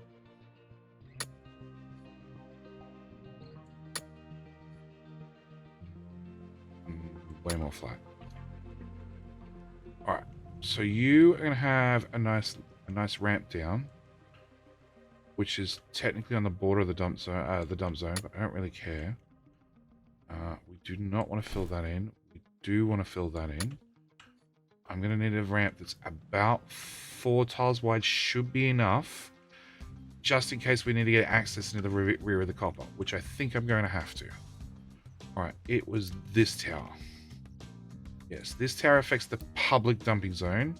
Way more flat. All right. So you are gonna have a nice ramp down, which is technically on the border of the dump zone. But I don't really care. We do not want to fill that in. We do want to fill that in. I'm gonna need a ramp that's about 4 tiles wide. Should be enough, just in case we need to get access into the rear of the copper, which I think I'm going to have to. All right. It was this tower. Yes, this tower affects the public dumping zone,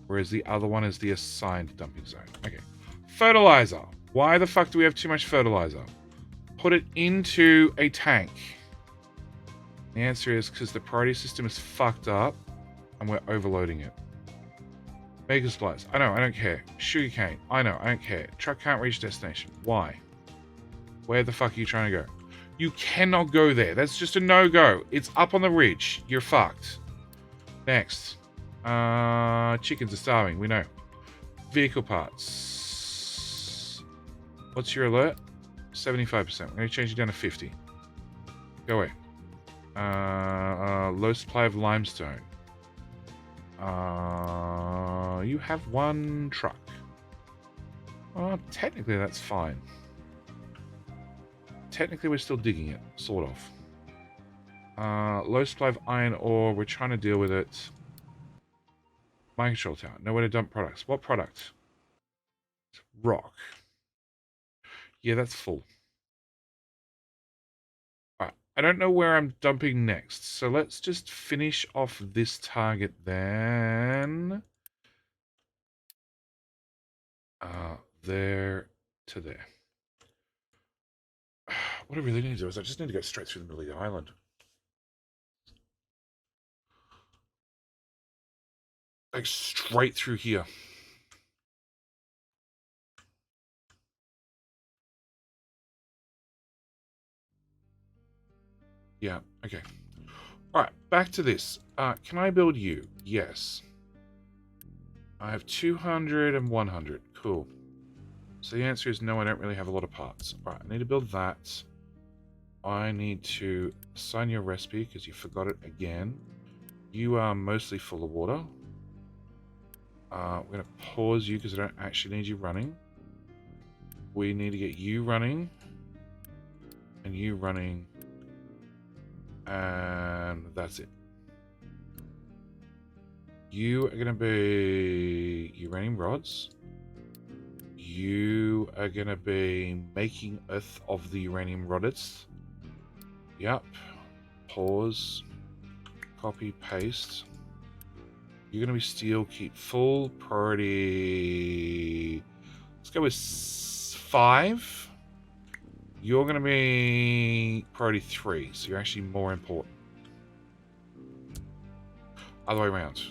whereas the other one is the assigned dumping zone. Okay. Fertilizer. Why the fuck do we have too much fertilizer? Put it into a tank. The answer is because the priority system is fucked up and we're overloading it. Mega supplies. I know, I don't care. Sugarcane. I know, I don't care. Truck can't reach destination. Why? Where the fuck are you trying to go? You cannot go there. That's just a no-go. It's up on the ridge. You're fucked. Next. Chickens are starving. We know. Vehicle parts. What's your alert? 75%. We're going to change it down to 50. Go away. Low supply of limestone. You have 1 truck. Well, technically that's fine. Technically we're still digging it, sort of. Low supply of iron ore. We're trying to deal with it. Mine control tower. Nowhere to dump products. What product? Rock. Yeah, that's full. Alright. I don't know where I'm dumping next. So let's just finish off this target then. There to there. What I really need to do is I just need to go straight through the middle of the island. Like straight through here. Yeah, okay. Alright, back to this. Can I build you? Yes. I have 200 and 100. Cool. So the answer is no, I don't really have a lot of parts. Alright, I need to build that. I need to assign your recipe because you forgot it again. You are mostly full of water. We're going to pause you because I don't actually need you running. we need to get you running. And you running. And that's it. You are going to be uranium rods. You are going to be making earth of the uranium rods. Yep. Pause. Copy, paste. You're going to be steel, keep full. Priority. Let's go with 5. You're going to be priority 3, so you're actually more important. Other way around.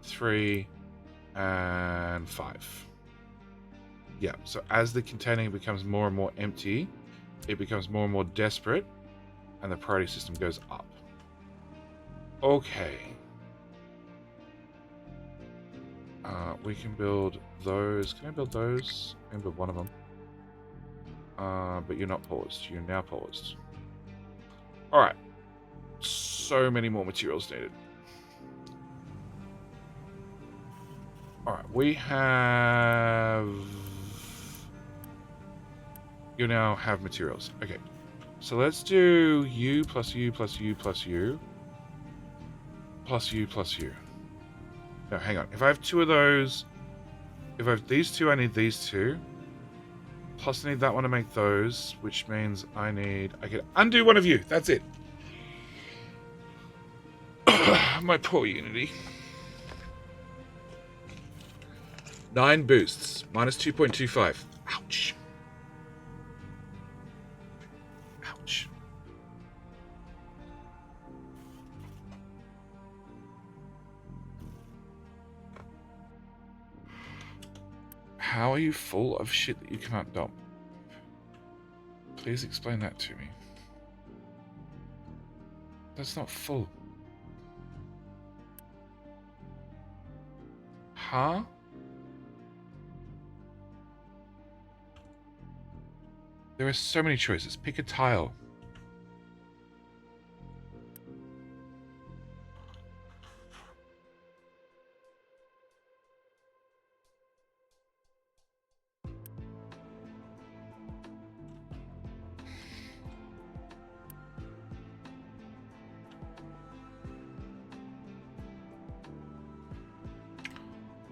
3 and 5. Yeah, so as the container becomes more and more empty, it becomes more and more desperate, and the priority system goes up. Okay. We can build those. Can I build those? I can build one of them. But you're not paused. You're now paused. Alright. So many more materials needed. Alright, we have... You now have materials. Okay. So let's do you plus you plus you plus you. Plus you plus you. No, hang on. If I have 2 of those... If I have these 2, I need these 2. Plus I need that one to make those, which means I can undo one of you. That's it. My poor Unity. 9 boosts. Minus 2.25. Ouch. Ouch. How are you full of shit that you cannot dump? Please explain that to me. That's not full. Huh? There are so many choices. Pick a tile.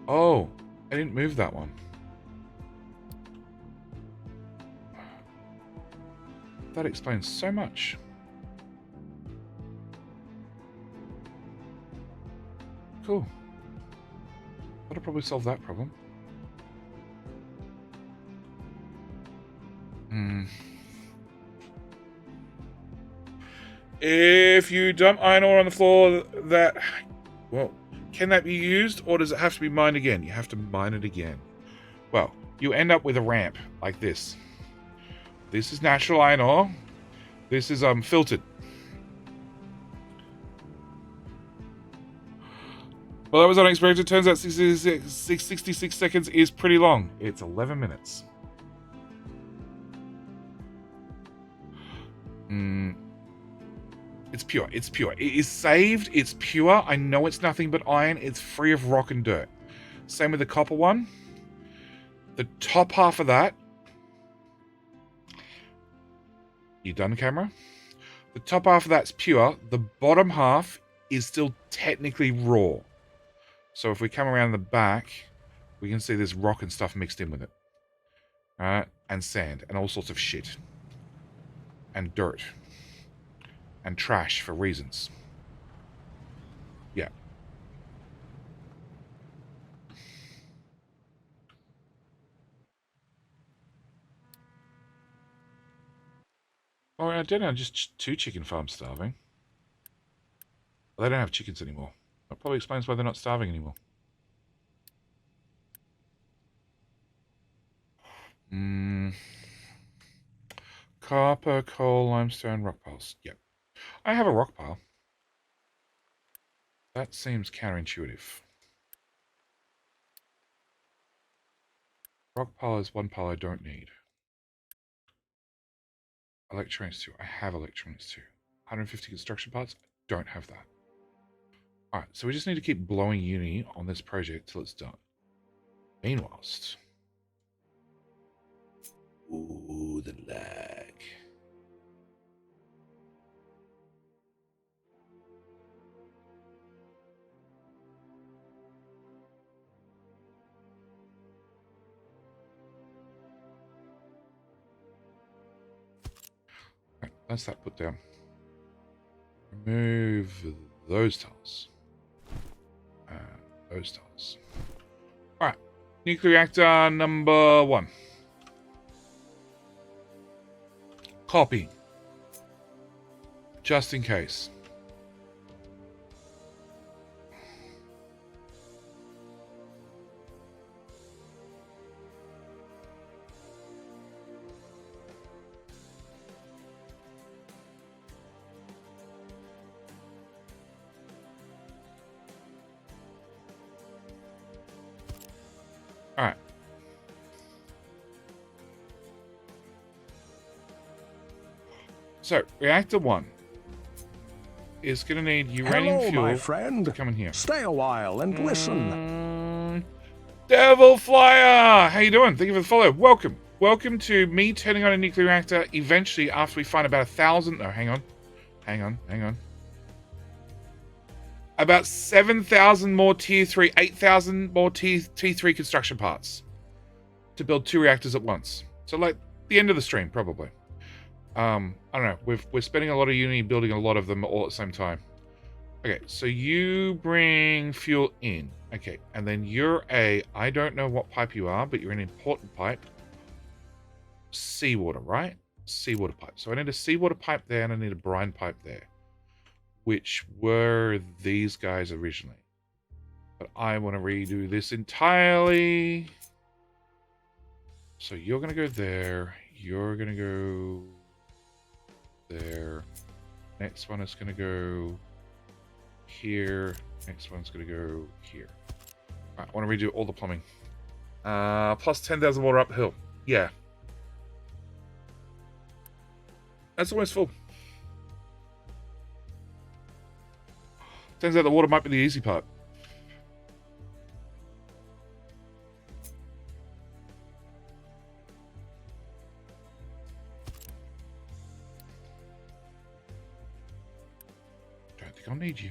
Oh, I didn't move that one. That explains so much. Cool. That'll probably solve that problem. If you dump iron ore on the floor, that... Well, can that be used, or does it have to be mined again? You have to mine it again. Well, you end up with a ramp like this. This is natural iron ore. This is filtered. Well, that was unexpected. Turns out 66 seconds is pretty long. It's 11 minutes. It's pure. It's pure. It is saved. It's pure. I know it's nothing but iron. It's free of rock and dirt. Same with the copper one. The top half of that. You done, camera? The top half of that's pure. The bottom half is still technically raw. So if we come around the back, we can see there's rock and stuff mixed in with it. Alright? And sand. And all sorts of shit. And dirt. And trash for reasons. Yeah. Oh, I don't know, just 2 chicken farms starving. Well, they don't have chickens anymore. That probably explains why they're not starving anymore. Copper, coal, limestone, rock piles. Yep. I have a rock pile. That seems counterintuitive. Rock pile is one pile I don't need. Electronics 2. I have electronics 2. 150 construction parts. I don't have that. Alright, so we just need to keep blowing uni on this project till it's done. Meanwhile, Ooh, the lag. Right, that's that put down. Remove those tiles. Those tiles. Alright. Nuclear reactor number 1. Copy. Just in case. Alright. So, reactor 1 is going to need uranium Hello, fuel my friend. to come in here. Stay a while and listen. Devil Flyer! How you doing? Thank you for the follow. Welcome. Welcome to me turning on a nuclear reactor eventually after we find about 1,000... No, hang on. About 7,000 more Tier 3, 8,000 more T3 construction parts to build 2 reactors at once. So, like, the end of the stream, probably. I don't know. We're spending a lot of uni building a lot of them all at the same time. Okay, so you bring fuel in. Okay, and then you're I don't know what pipe you are, but you're an important pipe. Seawater, right? Seawater pipe. So I need a seawater pipe there, and I need a brine pipe there. Which were these guys originally. But I want to redo this entirely. So you're going to go there. You're going to go there. Next one is going to go here. Next one's going to go here. All right, I want to redo all the plumbing. Plus 10,000 water uphill. Yeah. That's almost full. Turns out the water might be the easy part. Don't think I'll need you.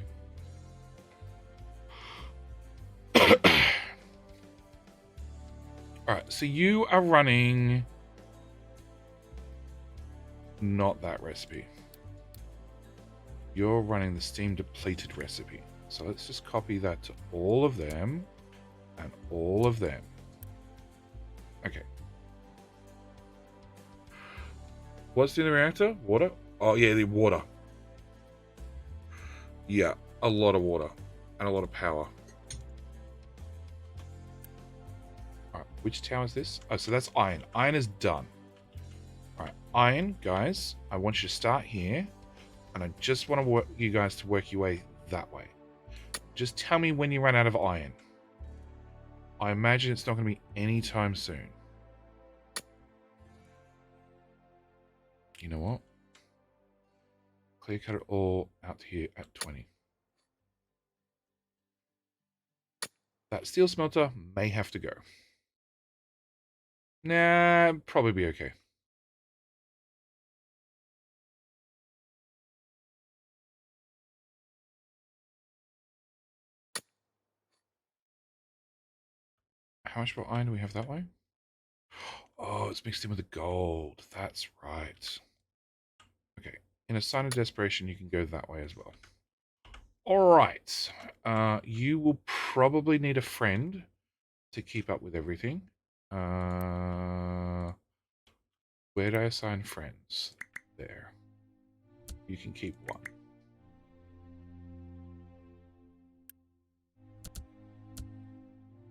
Alright, so you are running... Not that recipe. You're running the steam depleted recipe. So let's just copy that to all of them and all of them. Okay. What's in the reactor? Water? Oh yeah, the water. Yeah, a lot of water and a lot of power. Alright, which tower is this? Oh, so that's iron. Iron is done. Alright, iron, guys, I want you to start here. And I just want to you guys to work your way that way. Just tell me when you run out of iron. I imagine it's not going to be anytime soon. You know what? Clear cut it all out here at 20. That steel smelter may have to go. Nah, probably be okay. How much more iron do we have that way? Oh, it's mixed in with the gold. That's right. Okay. In a sign of desperation, you can go that way as well. All right. You will probably need a friend to keep up with everything. Where do I assign friends? There. You can keep one.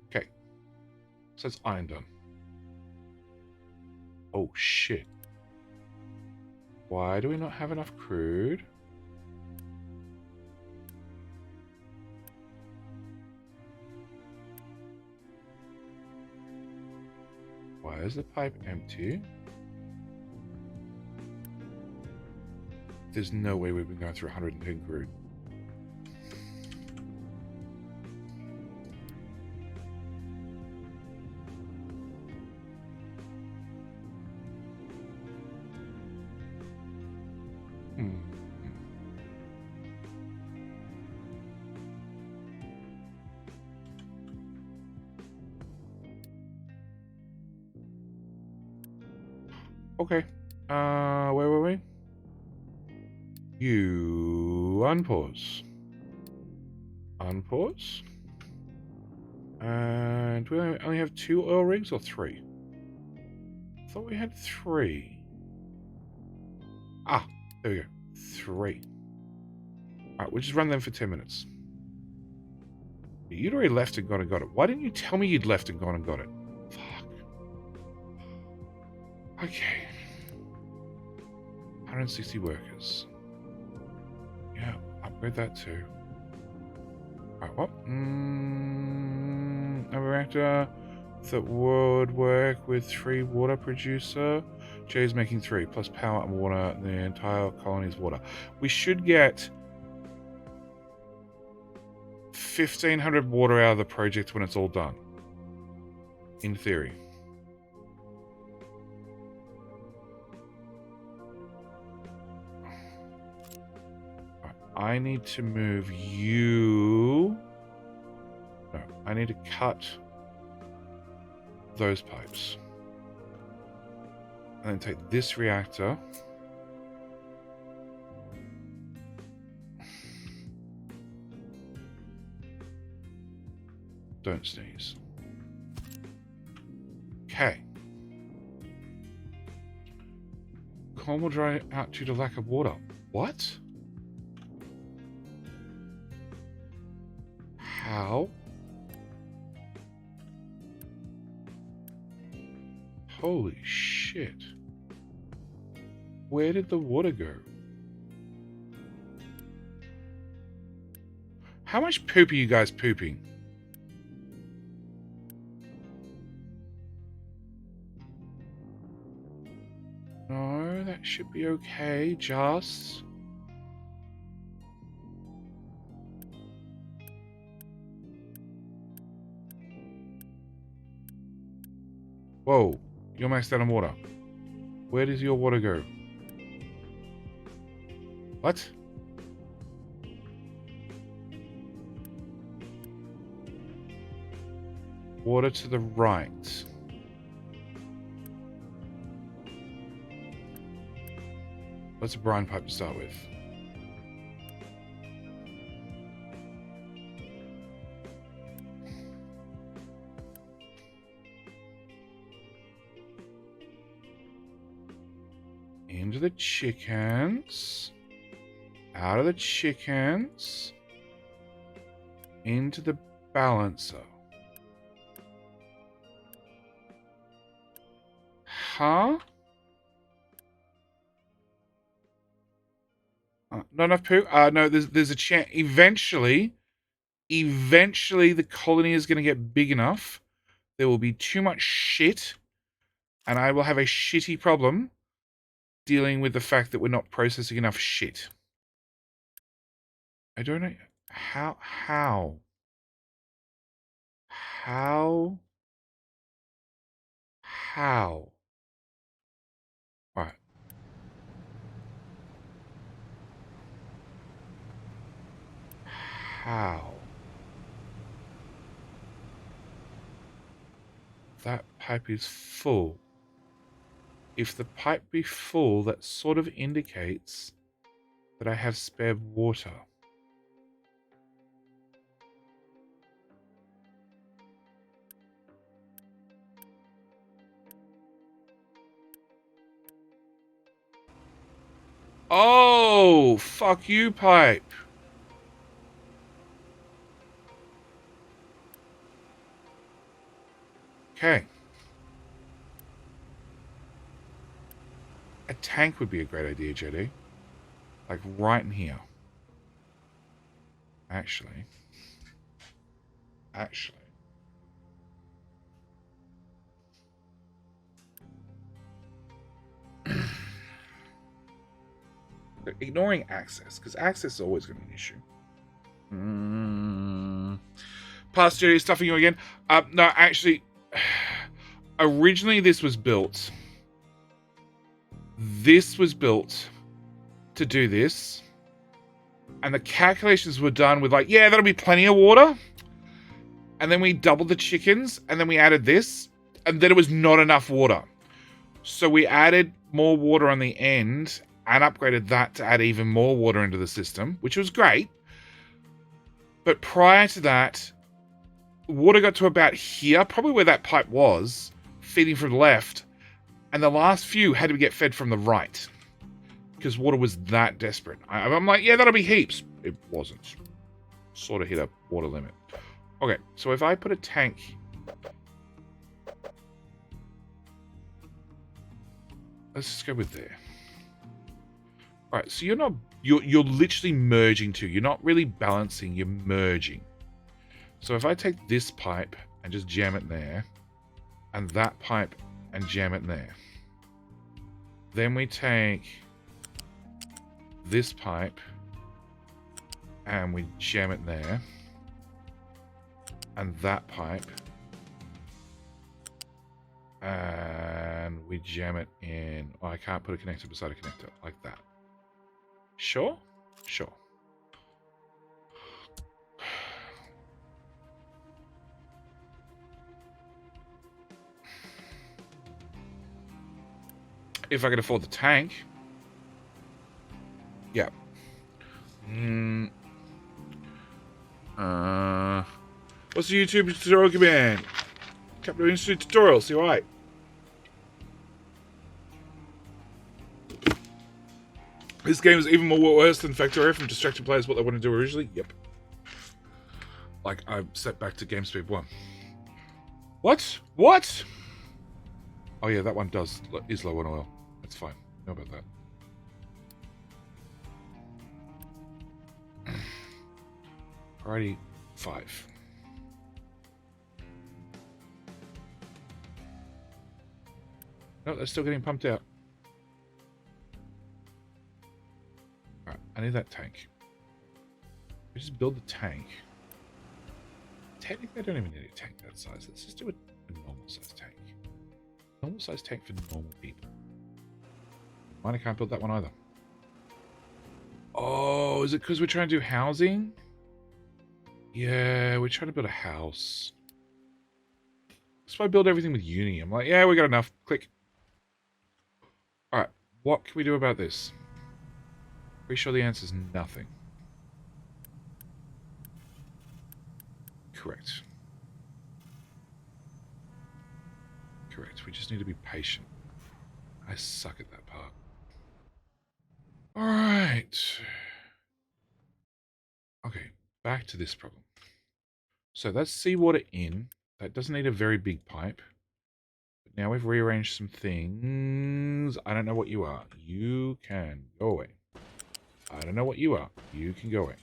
Okay. So it's iron done. Oh, shit. Why do we not have enough crude? Why is the pipe empty? There's no way we've been going through 110 crude. Hmm. Okay. Where were we? You unpause. Unpause. And we only have 2 oil rigs or 3? I thought we had 3. Ah, there we go. 3. Alright, we'll just run them for 10 minutes. You'd already left and gone and got it. Why didn't you tell me you'd left and gone and got it? Fuck. Okay. 160 workers. Yeah, upgrade that too. Alright, what? A reactor that would work with 3 water producer. Jay's making 3 plus power and water. The entire colony's water. We should get 1,500 water out of the project when it's all done. In theory. I need to move you. No, I need to cut those pipes. And then take this reactor. Don't sneeze. Okay. Corn will dry out due to lack of water. What? How? Holy shit. Where did the water go? How much poop are you guys pooping? No, that should be okay, just... Whoa, you're maxed out on water. Where does your water go? What? Water to the right. What's a brine pipe to start with? Into the chickens. Out of the chickens. Into the balancer. Huh? Not enough poo? No, there's a chance. Eventually the colony is going to get big enough. There will be too much shit. And I will have a shitty problem dealing with the fact that we're not processing enough shit. I don't know. How? Right. How? That pipe is full. If the pipe be full, that sort of indicates that I have spare water. Oh, fuck you, pipe. Okay. A tank would be a great idea, JD. Like right in here. Actually. Ignoring access, because access is always going to be an issue. Past JD stuffing you again. No, actually, originally this was built to do this, and the calculations were done with like, yeah, that'll be plenty of water. And then we doubled the chickens, and then we added this, and then it was not enough water. So we added more water on the end and upgraded that to add even more water into the system, which was great. But prior to that, water got to about here, probably where that pipe was, feeding from the left, and the last few had to get fed from the right because water was that desperate. I'm like, yeah, that'll be heaps. It wasn't. Sort of hit a water limit. Okay, so if I put a tank... Let's just go with there. All right, so you're literally merging two. You're not really balancing, you're merging. So if I take this pipe and just jam it there, and that pipe and jam it there, then we take this pipe and we jam it there, and that pipe, and we jam it in. Oh, I can't put a connector beside a connector like that. Sure? Sure. If I could afford the tank. Yeah. What's the YouTube tutorial command? Capital Institute tutorial, see right. This game is even more worse than Factorio from distracting players what they want to do originally. Yep. Like I set back to GameSpeed 1. What? What? Oh yeah, that one is low on oil. That's fine. Know about that. Alrighty, 5. No, they're still getting pumped out. Alright, I need that tank. We just build the tank. Technically, I don't even need a tank that size. Let's just do a normal size tank. Normal size tank for normal people. Mine, I can't build that one either. Oh, is it because we're trying to do housing? Yeah, we're trying to build a house. That's why I build everything with Uni. I'm like, yeah, we got enough. Click. Alright, what can we do about this? Pretty sure the answer is nothing. Correct. Correct. We just need to be patient. I suck at that part. Alright. Okay, back to this problem. So that's seawater in. That doesn't need a very big pipe. But now we've rearranged some things. I don't know what you are. You can go away. I don't know what you are. You can go away.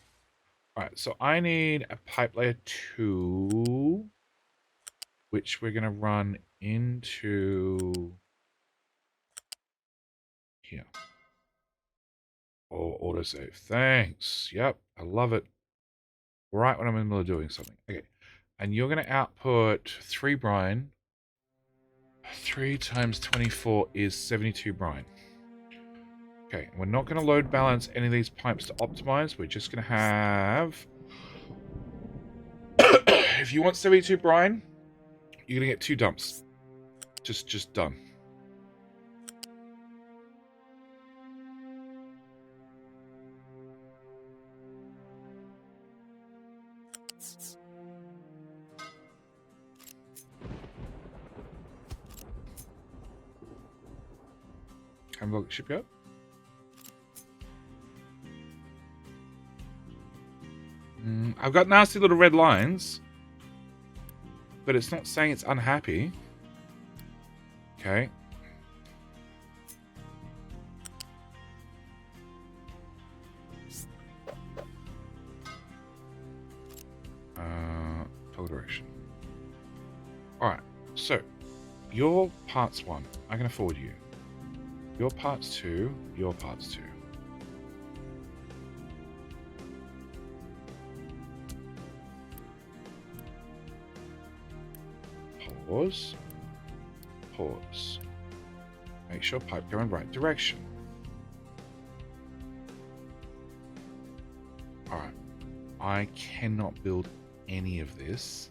Alright, so I need a pipe layer 2, which we're going to run into here. Oh, autosave. Thanks. Yep, I love it. Right when I'm in the middle of doing something. Okay, and you're going to output 3 brine. 3 times 24 is 72 brine. Okay, we're not going to load balance any of these pipes to optimize. We're just going to have... If you want 72 brine, you're going to get 2 dumps. Just done. Hamburg shipyard. I've got nasty little red lines, but it's not saying it's unhappy. Okay. Toggle direction. Alright, so your parts 1, I'm going to forward you. Your parts 2, your parts 2. Pause. Pause. Make sure pipe go in right direction. Alright. I cannot build any of this.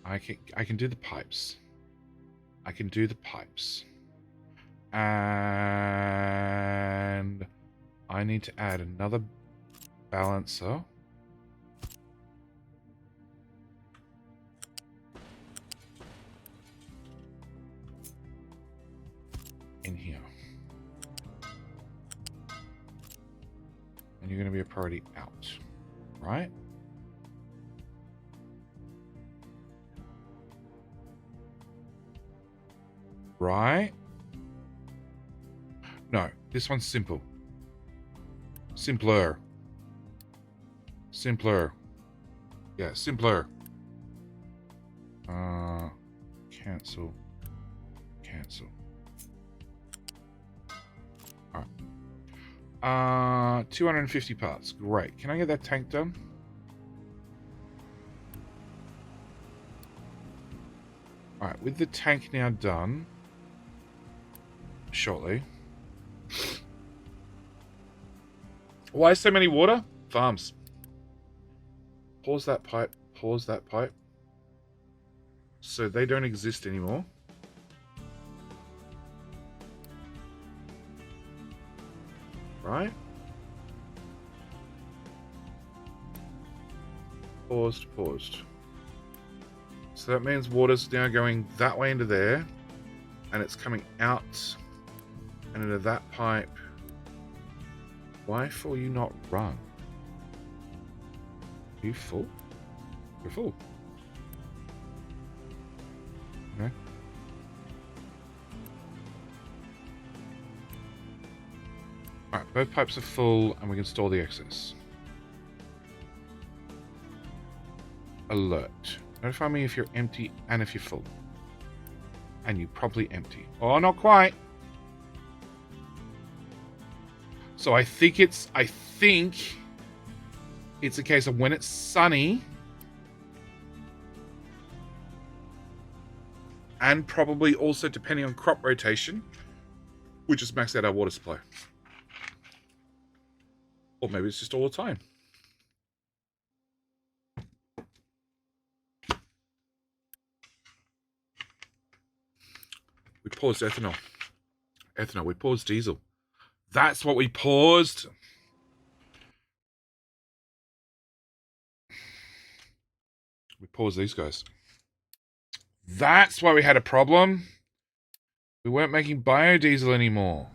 I can do the pipes. I can do the pipes. And I need to add another balancer. In here. And you're going to be a priority out, right? Right? No, this one's simple. Simpler. Simpler. Yeah, simpler. Cancel. Cancel. Alright. 250 parts. Great. Can I get that tank done? Alright, with the tank now done, shortly. Why so many water? Farms. Pause that pipe. Pause that pipe. So they don't exist anymore. Right? Paused, paused. So that means water's now going that way into there, and it's coming out and into that pipe. Why will you not run? Are you full? You're full. Okay. Alright, both pipes are full and we can store the excess. Alert. Notify me if you're empty and if you're full. And you probably empty. Oh, not quite. So I think it's a case of when it's sunny and probably also depending on crop rotation, we just max out our water supply. Or maybe it's just all the time. We paused ethanol. Ethanol, we paused diesel. That's what we paused. We paused these guys. That's why we had a problem. We weren't making biodiesel anymore.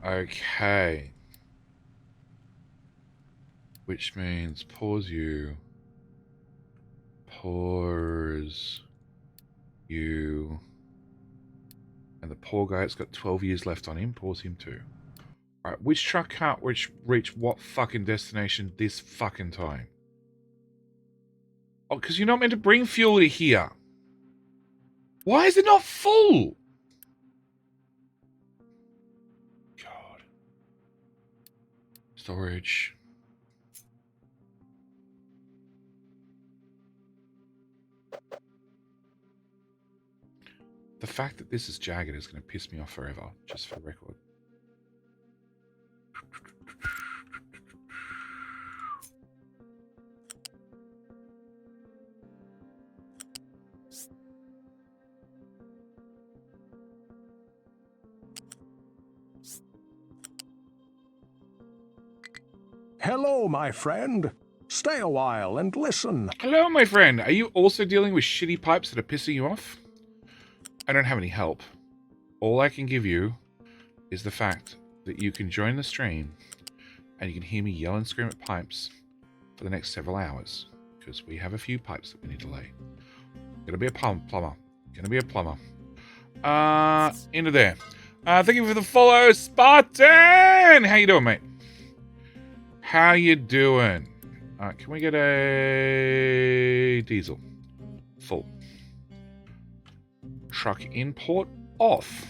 Okay. Which means pause you. Pause you. And the poor guy that's got 12 years left on him, pause him too. Alright, which truck can't reach what fucking destination this fucking time? Oh, because you're not meant to bring fuel to here. Why is it not full? God. Storage. The fact that this is jagged is going to piss me off forever, just for record. Hello, my friend. Stay a while and listen. Hello, my friend. Are you also dealing with shitty pipes that are pissing you off? I don't have any help. All I can give you is the fact that you can join the stream and you can hear me yell and scream at pipes for the next several hours because we have a few pipes that we need to lay. Gonna be a plumber. Gonna be a plumber. Into there. Thank you for the follow, Spartan! How you doing, mate? How you doing? Can we get a diesel? Full. Truck import off.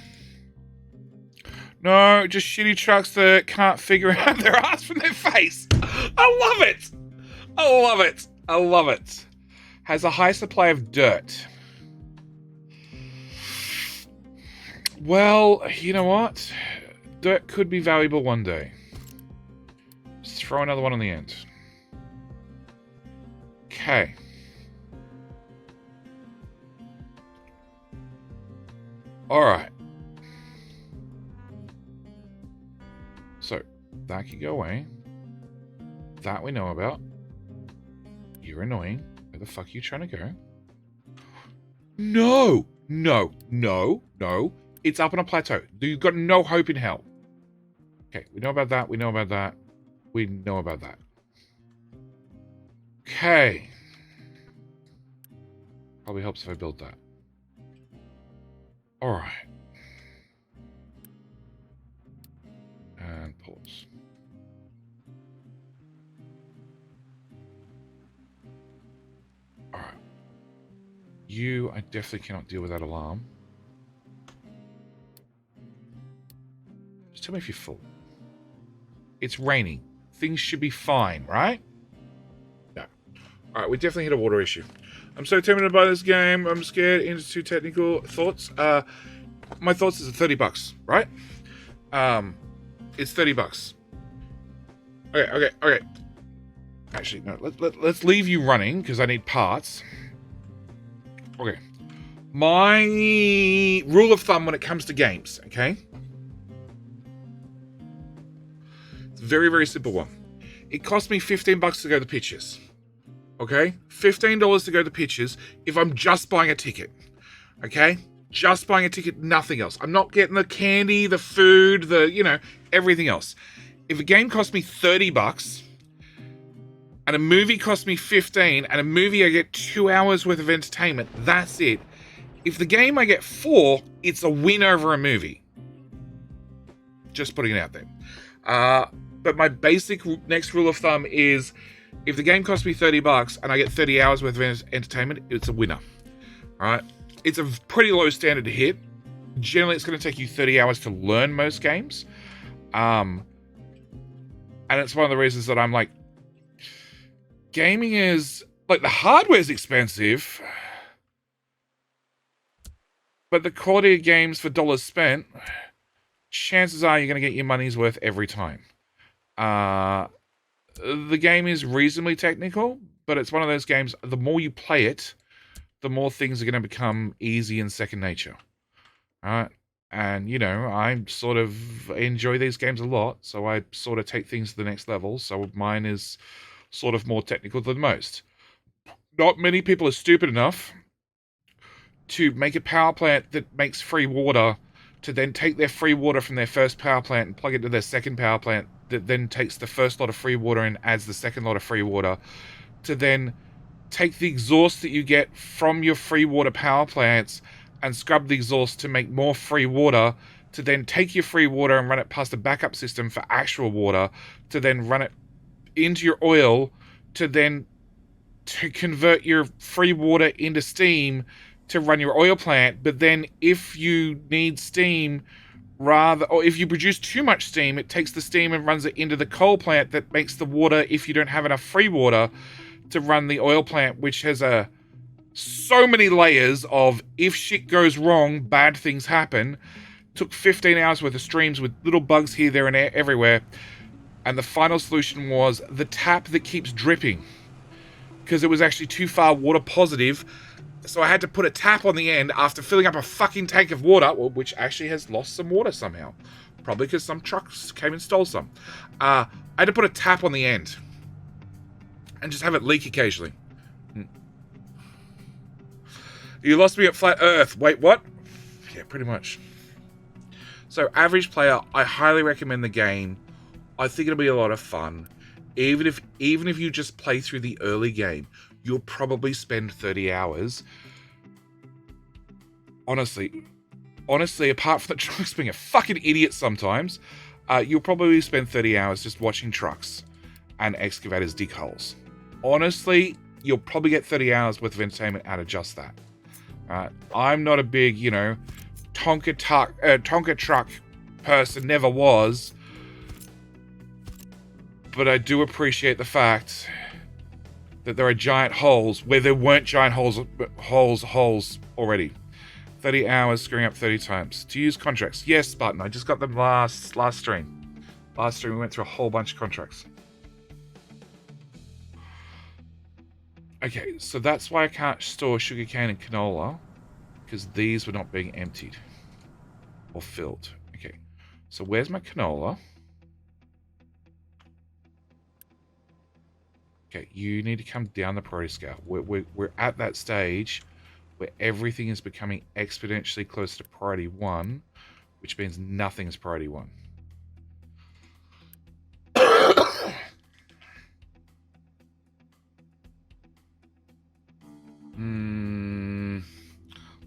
No, just shitty trucks that can't figure out their ass from their face. I love it. I love it. I love it. Has a high supply of dirt. Well, you know what? Dirt could be valuable one day. Let's throw another one on the end. Okay. Alright. So, that can go away. That we know about. You're annoying. Where the fuck are you trying to go? No! No. No. No. It's up on a plateau. You've got no hope in hell. Okay, we know about that. We know about that. We know about that. Okay. Probably helps if I build that. Alright. And pause. Alright. You, I definitely cannot deal with that alarm. Just tell me if you're full. It's raining. Things should be fine, right? No. Alright, we definitely hit a water issue. I'm so tempted to buy this game. I'm scared into too technical thoughts. My thoughts is $30, right? It's $30. Okay. Actually, no. Let's leave you running because I need parts. Okay. My rule of thumb when it comes to games, okay? It's a very, very simple one. It cost me $15 to go to the pictures. Okay? $15 to go to the pictures if I'm just buying a ticket. Okay? Just buying a ticket, nothing else. I'm not getting the candy, the food, everything else. If a game costs me $30 and a movie costs me $15 and a movie I get 2 hours worth of entertainment, that's it. If the game I get $4, it's a win over a movie. Just putting it out there. But my basic next rule of thumb is if the game costs me $30 and I get 30 hours worth of entertainment, it's a winner. Alright? It's a pretty low standard to hit. Generally, it's going to take you 30 hours to learn most games. And it's one of the reasons that I'm like, gaming is, like, the hardware's expensive, but the quality of games for dollars spent, chances are you're going to get your money's worth every time. The game is reasonably technical, but it's one of those games, the more you play it, the more things are going to become easy and second nature. Alright? And, I sort of enjoy these games a lot, so I sort of take things to the next level, so mine is sort of more technical than most. Not many people are stupid enough to make a power plant that makes free water, to then take their free water from their first power plant and plug it to their second power plant, that then takes the first lot of free water and adds the second lot of free water, to then take the exhaust that you get from your free water power plants and scrub the exhaust to make more free water, to then take your free water and run it past a backup system for actual water, to then run it into your oil, to then to convert your free water into steam to run your oil plant. But then if you need steam, or if you produce too much steam, it takes the steam and runs it into the coal plant that makes the water, if you don't have enough free water, to run the oil plant, which has so many layers of, if shit goes wrong, bad things happen. Took 15 hours worth of streams with little bugs here, there, and everywhere. And the final solution was the tap that keeps dripping, because it was actually too far water positive. So I had to put a tap on the end after filling up a fucking tank of water, which actually has lost some water somehow. Probably because some trucks came and stole some. I had to put a tap on the end and just have it leak occasionally. You lost me at Flat Earth. Wait, what? Yeah, pretty much. So, average player, I highly recommend the game. I think it'll be a lot of fun. Even if you just play through the early game, you'll probably spend 30 hours. Honestly, apart from the trucks being a fucking idiot sometimes, you'll probably spend 30 hours just watching trucks and excavators dig holes. Honestly, you'll probably get 30 hours worth of entertainment out of just that. I'm not a big, Tonka truck person, never was. But I do appreciate the fact that there are giant holes where there weren't giant holes already. 30 hours, screwing up 30 times. To use contracts. Yes, Spartan. I just got them last stream. Last stream we went through a whole bunch of contracts. Okay, so that's why I can't store sugarcane and canola, because these were not being emptied or filled. Okay, so where's my canola? Okay, you need to come down the priority scale. We're at that stage where everything is becoming exponentially close to priority 1, which means nothing is priority 1.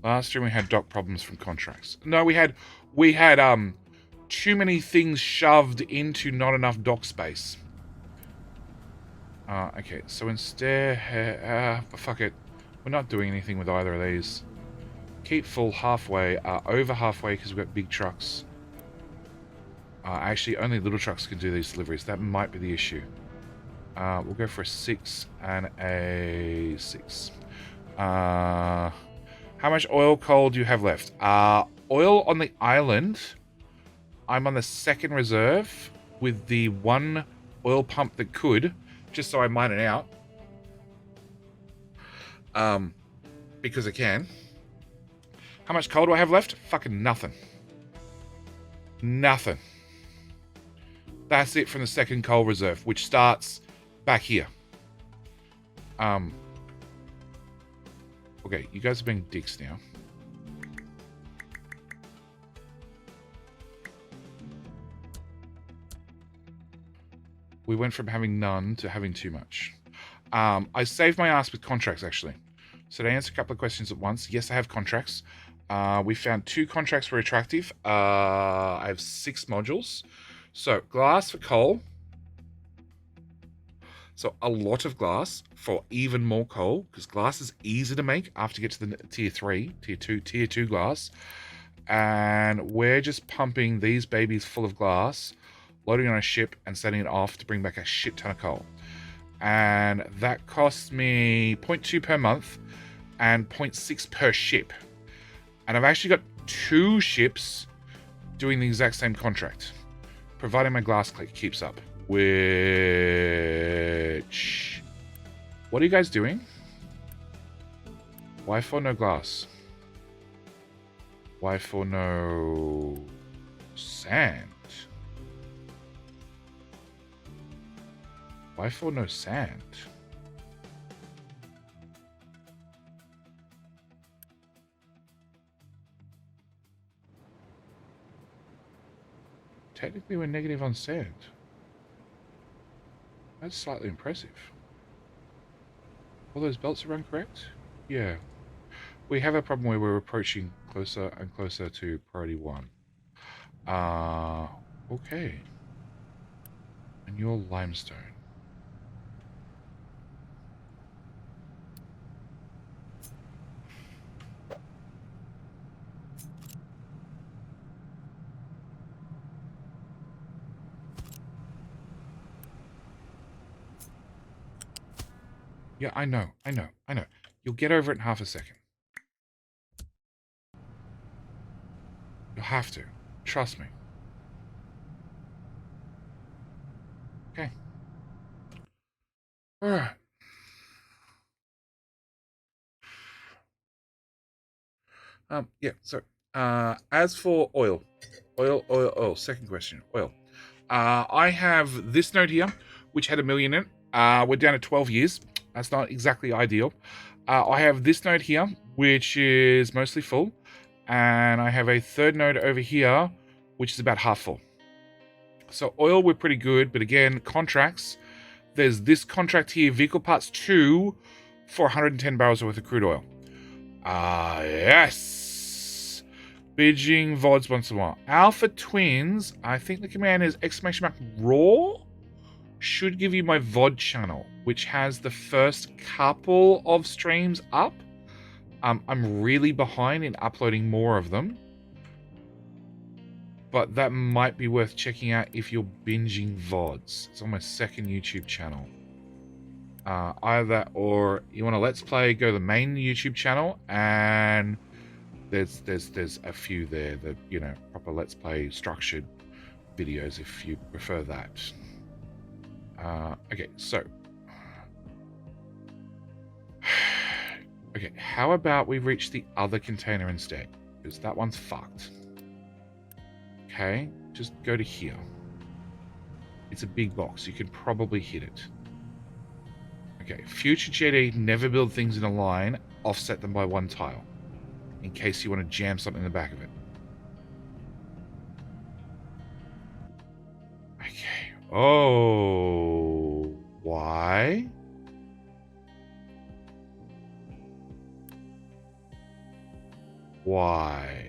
Last year we had dock problems from contracts. No, we had too many things shoved into not enough dock space. Okay, so instead, fuck it. We're not doing anything with either of these. Keep full halfway, over halfway because we've got big trucks. Actually, only little trucks can do these deliveries. That might be the issue. We'll go for a 6 and a 6. How much oil coal do you have left? Oil on the island. I'm on the 2nd reserve with the 1 oil pump that could, just so I mine it out. Because I can. How much coal do I have left? Fucking nothing. Nothing. That's it from the 2nd coal reserve, which starts back here. Okay, you guys are being dicks now. We went from having none to having too much. I saved my ass with contracts, actually. So to answer a couple of questions at once, yes, I have contracts. We found 2 contracts were attractive. I have 6 modules. So glass for coal. So a lot of glass for even more coal, because glass is easy to make after you get to the tier 3, tier 2 glass. And we're just pumping these babies full of glass, loading on a ship and sending it off to bring back a shit ton of coal. And that costs me 0.2 per month and 0.6 per ship. And I've actually got 2 ships doing the exact same contract, providing my glass keeps up. Which... What are you guys doing? Why for no glass? Why for no sand? Why for no sand? Technically, we're negative on sand. That's slightly impressive. All those belts are incorrect? Yeah. We have a problem where we're approaching closer and closer to priority 1. Okay. And you're limestone. Yeah, I know. You'll get over it in half a second. You'll have to. Trust me. Okay. Alright. Yeah, so, as for oil. Oil. Second question. Oil. I have this node here, which had 1 million in it. We're down to 12 years. That's not exactly ideal. I have this node here, which is mostly full. And I have a 3rd node over here, which is about half full. So oil, we're pretty good. But again, contracts. There's this contract here, Vehicle Parts 2, for 110 barrels worth of crude oil. Yes! Bidging VODs once in a while. Alpha Twins, I think the command is !raw. Should give you my VOD channel, which has the first couple of streams up. I'm really behind in uploading more of them, but that might be worth checking out if you're binging VODs. It's on my 2nd YouTube channel. Either that or you want to Let's Play, go to the main YouTube channel and there's a few there that, you know, proper Let's Play structured videos if you prefer that. Okay, so okay, how about we reach the other container instead? Because that one's fucked. Okay, just go to here. It's a big box. You can probably hit it. Okay, future Jedi never build things in a line, offset them by one tile, in case you want to jam something in the back of it. Okay. Oh, why? Why?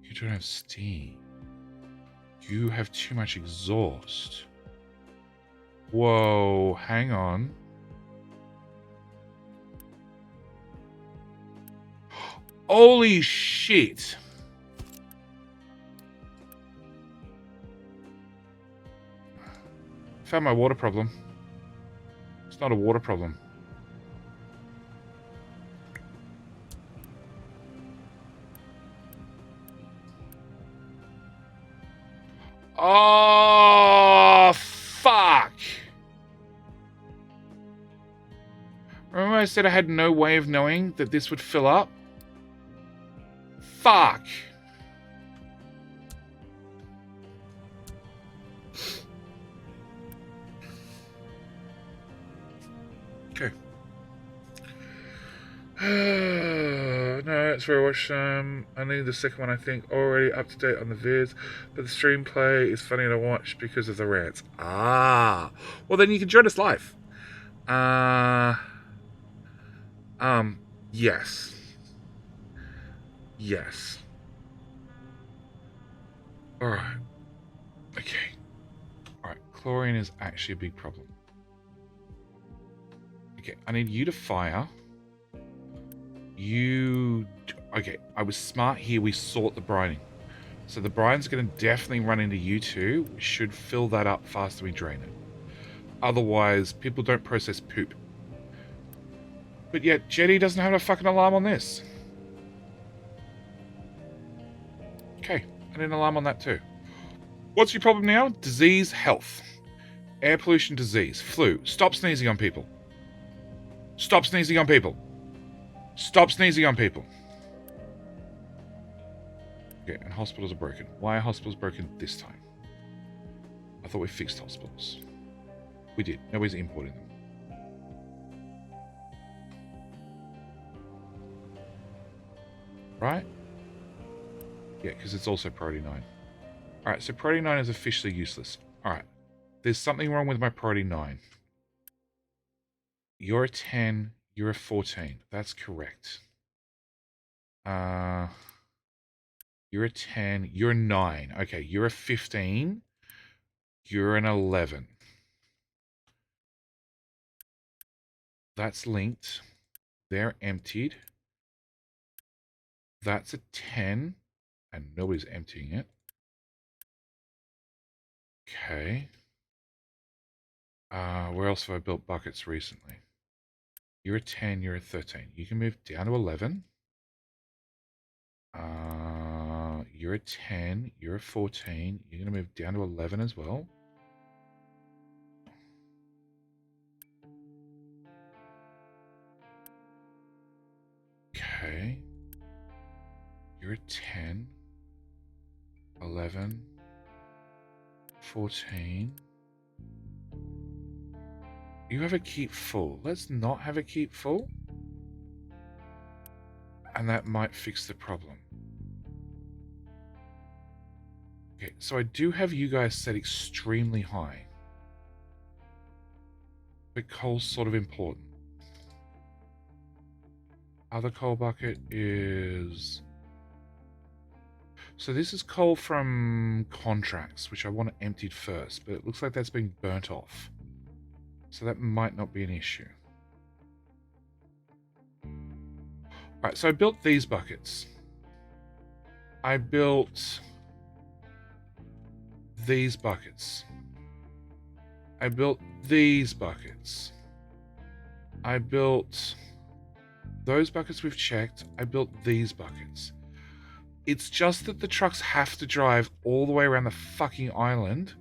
You don't have steam. You have too much exhaust. Whoa, hang on. Holy shit. Found my water problem. It's not a water problem. Oh, fuck. Remember I said I had no way of knowing that this would fill up? Fuck. Okay. No, it's very much. I need the second one, I think. Already up to date on the vids, but the stream play is funny to watch because of the rants. Ah. Well, then you can join us live. Yes. Yes. Alright. Okay. Alright, chlorine is actually a big problem. Okay, I need you to fire. Okay, I was smart here. We sort the brining. So the brine's going to definitely run into you two. We should fill that up faster we drain it. Otherwise, people don't process poop. But yet, Jedi doesn't have a fucking alarm on this. Okay, I need an alarm on that too. What's your problem now? Disease, health. Air pollution, disease, flu. Stop sneezing on people. Stop sneezing on people. Stop sneezing on people. Okay, and hospitals are broken. Why are hospitals broken this time? I thought we fixed hospitals. We did. Nobody's importing them. Right? Yeah, because it's also priority 9. Alright, so priority 9 is officially useless. Alright. There's something wrong with my priority 9. You're a 10, you're a 14. That's correct. You're a 10, you're a 9. Okay, you're a 15. You're an 11. That's linked. They're emptied. That's a 10, and nobody's emptying it. Okay. Where else have I built buckets recently? You're a 10, you're a 13. You can move down to 11. You're a 10, you're a 14. You're going to move down to 11 as well. Okay. You're a 10, 11, 14. You have a keep full. Let's not have a keep full. And that might fix the problem. Okay, so I do have you guys set extremely high. But coal's sort of important. Other coal bucket is... So this is coal from contracts, which I want emptied first, but it looks like that's being burnt off. So that might not be an issue. Alright, so I built these buckets. I built these buckets. I built these buckets. I built those buckets we've checked. I built these buckets. It's just that the trucks have to drive all the way around the fucking island,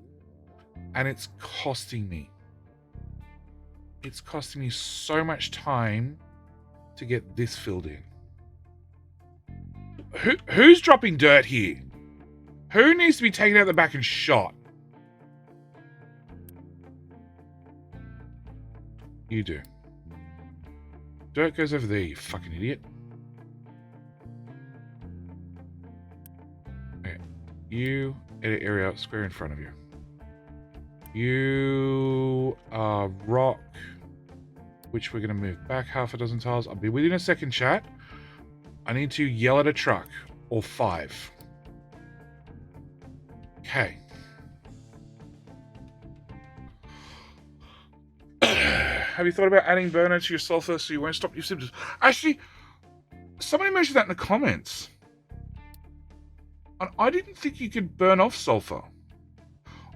and it's costing me. It's costing me so much time to get this filled in. Who's dropping dirt here? Who needs to be taken out the back and shot? You do. Dirt goes over there, you fucking idiot. Okay. You edit area square in front of you. You are rock, which we're going to move back half a dozen tiles. I'll be with you in a second, chat. I need to yell at a truck, or 5. Okay. Have you thought about adding burner to your sulfur so you won't stop your symptoms? Actually, somebody mentioned that in the comments. And I didn't think you could burn off sulfur.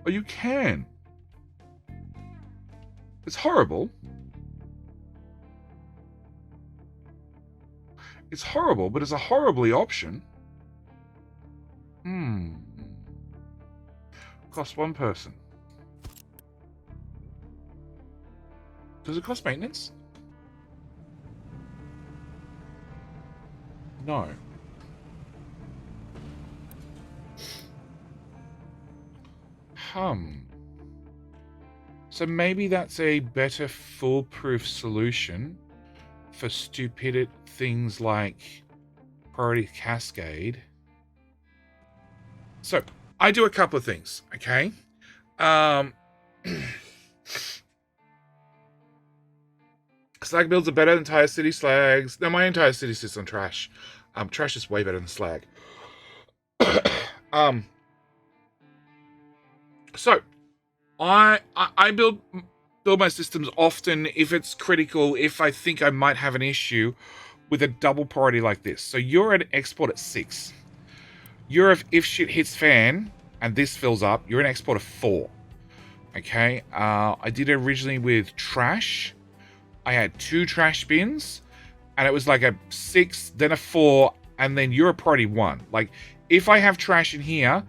Or you can. It's horrible. It's horrible, but it's a horribly option. Cost 1 person. Does it cost maintenance? No. So maybe that's a better foolproof solution for stupid things like priority cascade. So I do a couple of things, okay? Slag builds are better than Tire City slags. No, my entire city sits on trash. Trash is way better than slag. So I build my systems often if it's critical, if I think I might have an issue with a double priority like this. So you're at export at 6. You're if shit hits fan and this fills up, you're an export of 4. Okay. I did it originally with trash. I had 2 trash bins, and it was like a 6, then a 4, and then you're a priority 1. Like, if I have trash in here,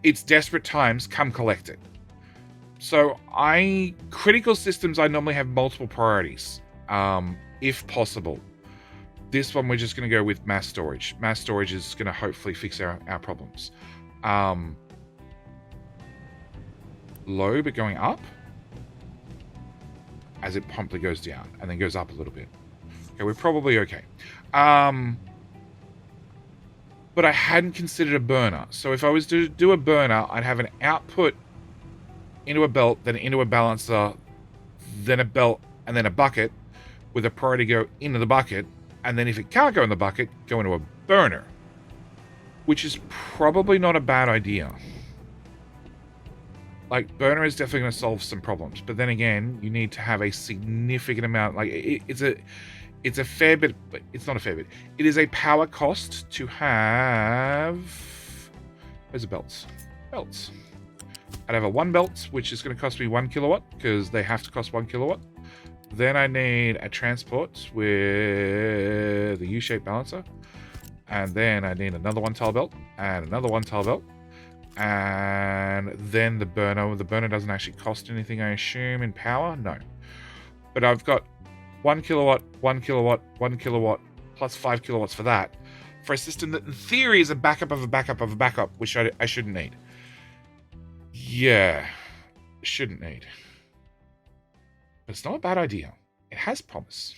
it's desperate times, come collect it. So critical systems, I normally have multiple priorities, if possible. This one, we're just going to go with mass storage. Mass storage is going to hopefully fix our problems. Low, but going up. As it promptly goes down and then goes up a little bit. Okay, we're probably okay. But I hadn't considered a burner. So if I was to do a burner, I'd have an output into a belt, then into a balancer, then a belt, and then a bucket with a priority go into the bucket. And then if it can't go in the bucket, go into a burner, which is probably not a bad idea. Like, burner is definitely going to solve some problems, but then again, you need to have a significant amount. Like, it's a fair bit, but it's not a fair bit. It is a power cost to have. Where's the belts? Belts. I'd have a 1 belt, which is going to cost me 1 kilowatt because they have to cost 1 kilowatt. Then I need a transport with the U-shaped balancer, and then I need another 1 tile belt and another 1 tile belt. And then the burner. The burner doesn't actually cost anything, I assume, in power? No. But I've got 1 kilowatt, 1 kilowatt, 1 kilowatt, plus 5 kilowatts for that. For a system that, in theory, is a backup of a backup of a backup, which I shouldn't need. Yeah. Shouldn't need. But it's not a bad idea. It has promise.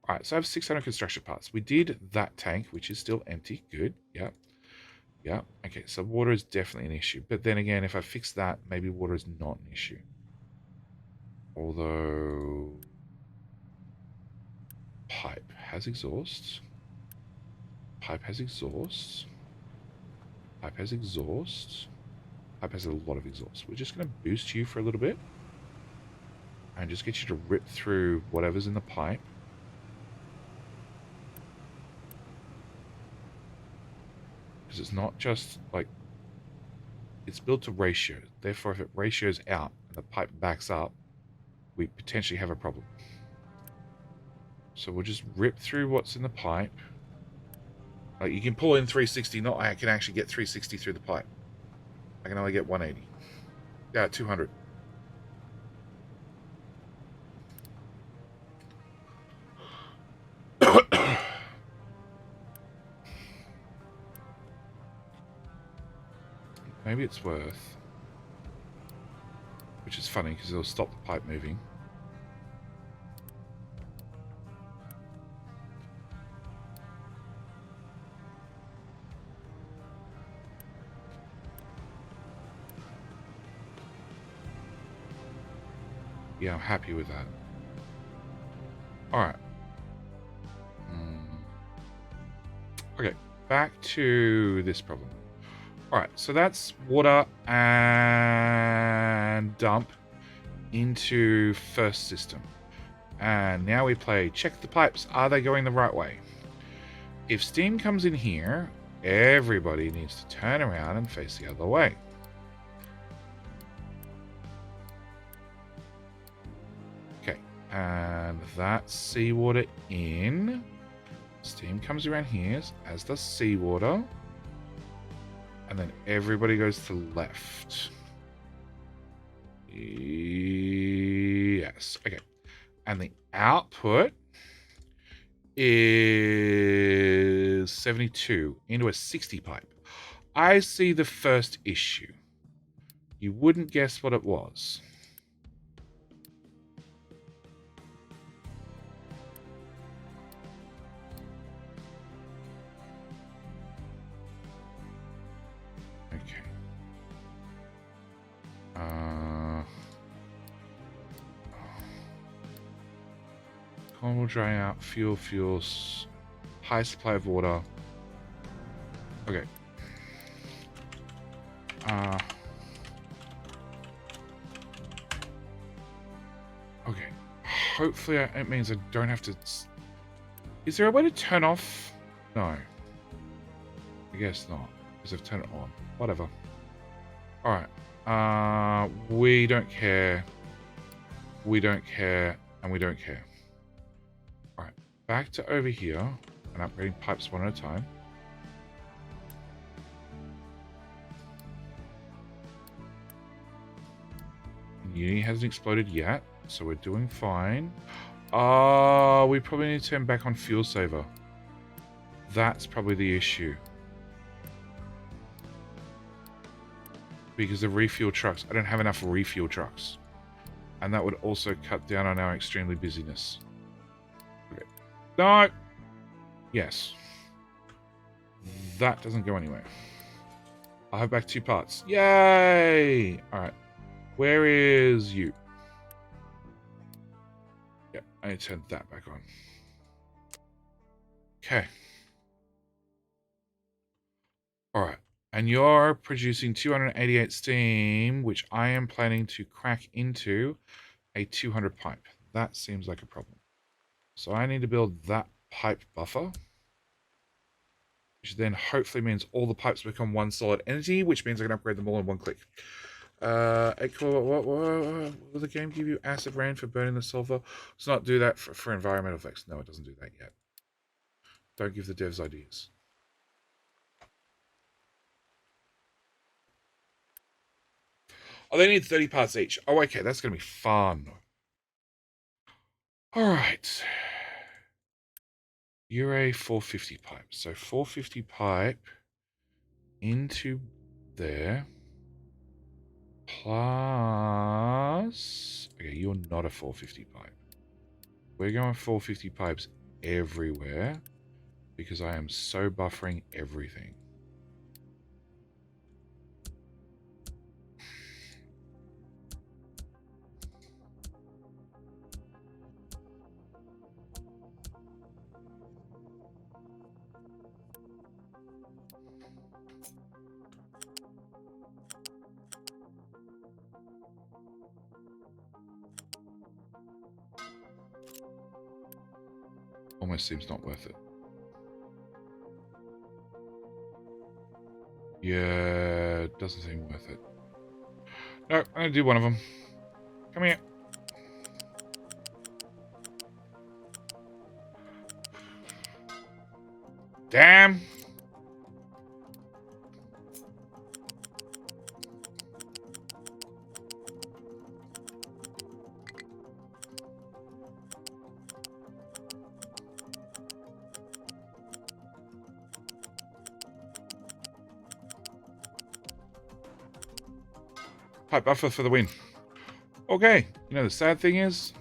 Alright, so I have 600 construction parts. We did that tank, which is still empty. Good. Yeah. Yeah, okay, so water is definitely an issue. But then again, if I fix that, maybe water is not an issue. Although... Pipe has exhaust. Pipe has exhaust. Pipe has exhaust. Pipe has a lot of exhaust. We're just going to boost you for a little bit. And just get you to rip through whatever's in the pipe. It's not just like it's built to ratio. Therefore, if it ratios out and the pipe backs up, we potentially have a problem. So we'll just rip through what's in the pipe. Like you can pull in 360, not I can actually get 360 through the pipe. I can only get 180. Yeah, 200. Maybe it's worth. Which is funny because it'll stop the pipe moving. Yeah, I'm happy with that. Alright. Okay, back to this problem. Alright, so that's water and dump into first system. And now we play check the pipes. Are they going the right way? If steam comes in here, everybody needs to turn around and face the other way. Okay, and that's seawater in. Steam comes around here, as does seawater. And then everybody goes to the left. Yes, okay. And the output is 72 into a 60 pipe. I see the first issue. You wouldn't guess what it was. Okay. Corn will dry out. Fuels. High supply of water. Okay. Okay. Hopefully it means I don't have to... Is there a way to turn off? No. I guess not. Because I've turned it on. Whatever. Alright. We don't care. We don't care. And we don't care. Alright. Back to over here. And upgrading pipes one at a time. Uni hasn't exploded yet. So we're doing fine. We probably need to turn back on fuel saver. That's probably the issue. Because the refuel trucks, I don't have enough refuel trucks. And that would also cut down on our extremely busyness. Okay. No! Yes. That doesn't go anywhere. I'll have back 2 parts. Yay! Alright. Where is you? Yeah, I need to turn that back on. Okay. Alright. And you're producing 288 steam, which I am planning to crack into a 200 pipe. That seems like a problem. So I need to build that pipe buffer, which then hopefully means all the pipes become one solid entity, which means I can upgrade them all in one click. What will the game give you acid rain for burning the sulfur? Let's not do that for environmental effects. No, it doesn't do that yet. Don't give the devs ideas. Oh, they need 30 parts each. Oh, okay, that's going to be fun. All right. You're a 450 pipe. So 450 pipe into there. Plus... Okay, you're not a 450 pipe. We're going 450 pipes everywhere because I am so buffering everything. Almost seems not worth it. Yeah, doesn't seem worth it. No, I'm going to do one of them. Come here. Damn. Pipe buffer for the win. Okay, you know the sad thing is...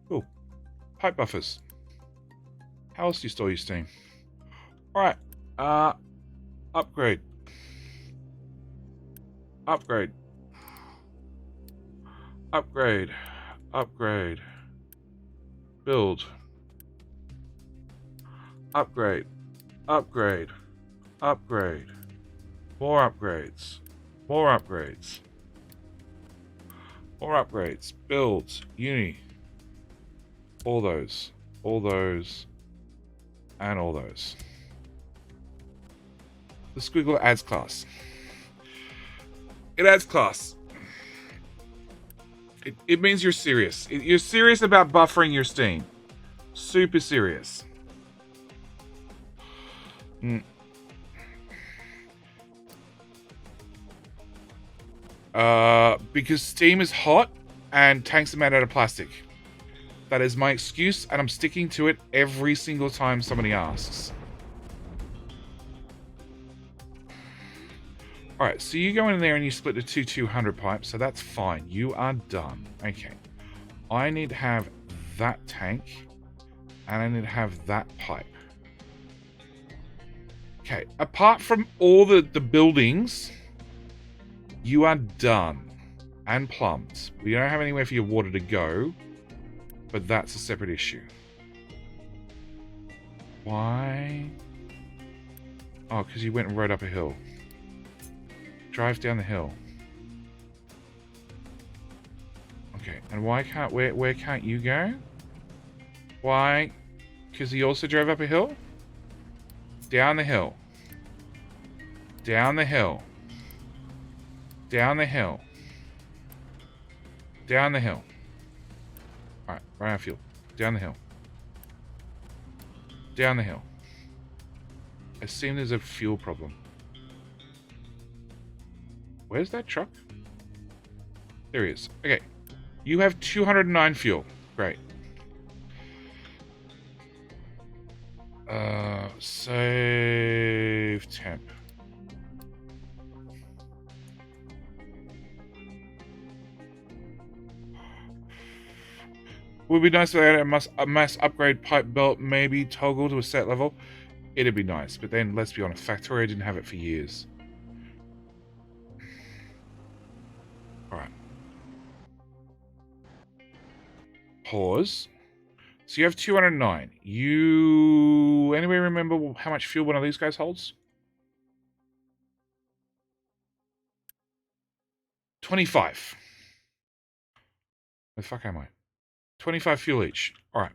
Cool. Pipe buffers. How else do you store your steam? Alright. Upgrade. Upgrade. Upgrade. Upgrade. Build. Upgrade. Upgrade. Upgrade. More upgrades. More upgrades. More upgrades. Builds. Uni. All those. All those. And all those. The squiggle adds class. It adds class. It means you're serious. You're serious about buffering your Steam. Super serious. Because Steam is hot and tanks are made out of plastic. That is my excuse, and I'm sticking to it every single time somebody asks. Alright, so you go in there and you split the two 200 pipes, so that's fine. You are done. Okay. I need to have that tank, and I need to have that pipe. Okay, apart from all the buildings, you are done. And plumbed. We don't have anywhere for your water to go, but that's a separate issue. Why? Oh, because you went and rode up a hill. Drive down the hill. Okay, and why can't... Where can't you go? Why? Because he also drove up a hill? Down the hill. Down the hill. Down the hill. Down the hill. Alright, right out of fuel. Down the hill. Down the hill. I assume there's a fuel problem. Where's that truck? There he is. Okay. You have 209 fuel. Great. Save temp. Would be nice if they had a mass upgrade pipe belt, maybe toggle to a set level. It'd be nice, but then let's be honest, Factorio didn't have it for years. Alright. Pause. So you have 209. You... Anybody remember how much fuel one of these guys holds? 25. Where the fuck am I? 25 fuel each. Alright.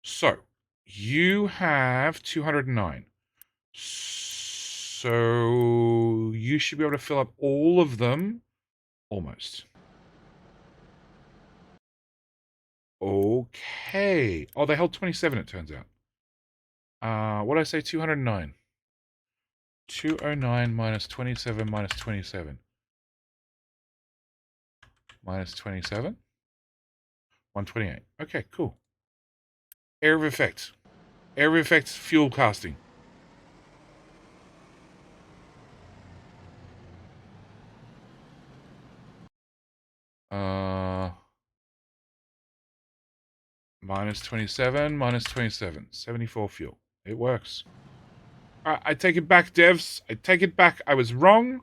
So, you have 209. So, you should be able to fill up all of them. Almost. Okay. Oh, they held 27, it turns out. What did I say? 209. 209 minus 27 minus 27. Minus 27. 128. Okay, cool. Area of effect. Area of effect fuel casting. Minus 27, minus 27. 74 fuel. It works. I take it back, devs. I take it back. I was wrong.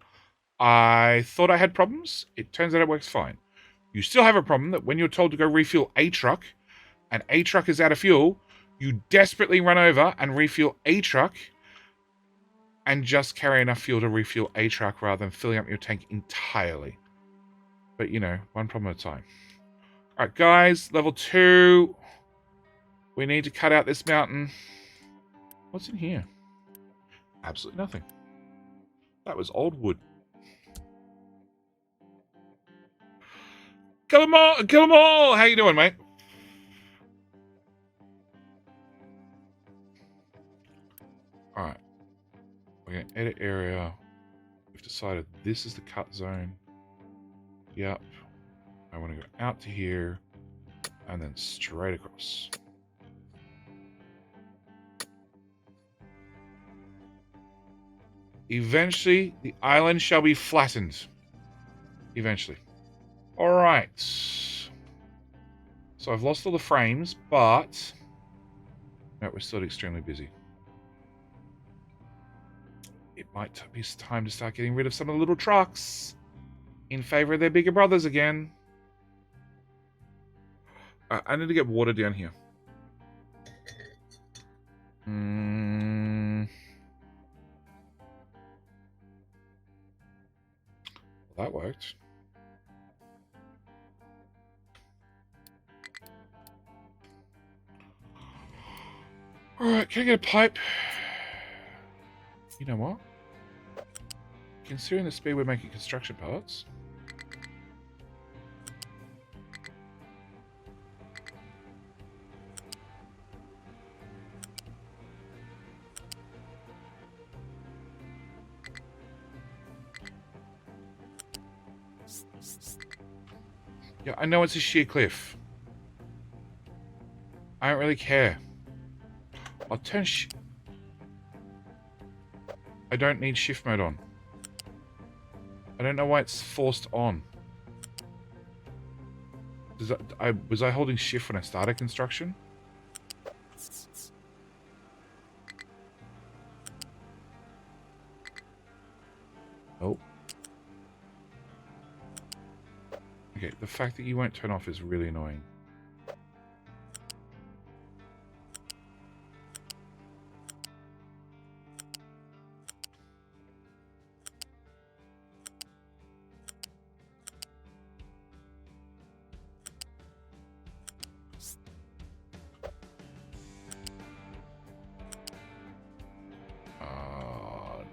I thought I had problems. It turns out it works fine. You still have a problem that when you're told to go refuel a truck, and a truck is out of fuel, you desperately run over and refuel a truck, and just carry enough fuel to refuel a truck rather than filling up your tank entirely. But, you know, one problem at a time. All right, guys, level 2. We need to cut out this mountain. What's in here? Absolutely nothing. That was old wood. Kill them all! Kill them all! How you doing, mate? All right. We're going to edit area. We've decided this is the cut zone. Yep. I want to go out to here and then straight across. Eventually, the island shall be flattened. Eventually. All right. So I've lost all the frames, but no, we're still extremely busy. It might be time to start getting rid of some of the little trucks in favor of their bigger brothers again. I need to get water down here. Well, that worked. Alright, can I get a pipe? You know what? Considering the speed we're making construction parts. Yeah, I know it's a sheer cliff. I don't really care. I'll turn I don't need shift mode on. I don't know why it's forced on. Was I holding shift when I started construction? Oh. Okay, the fact that you won't turn off is really annoying.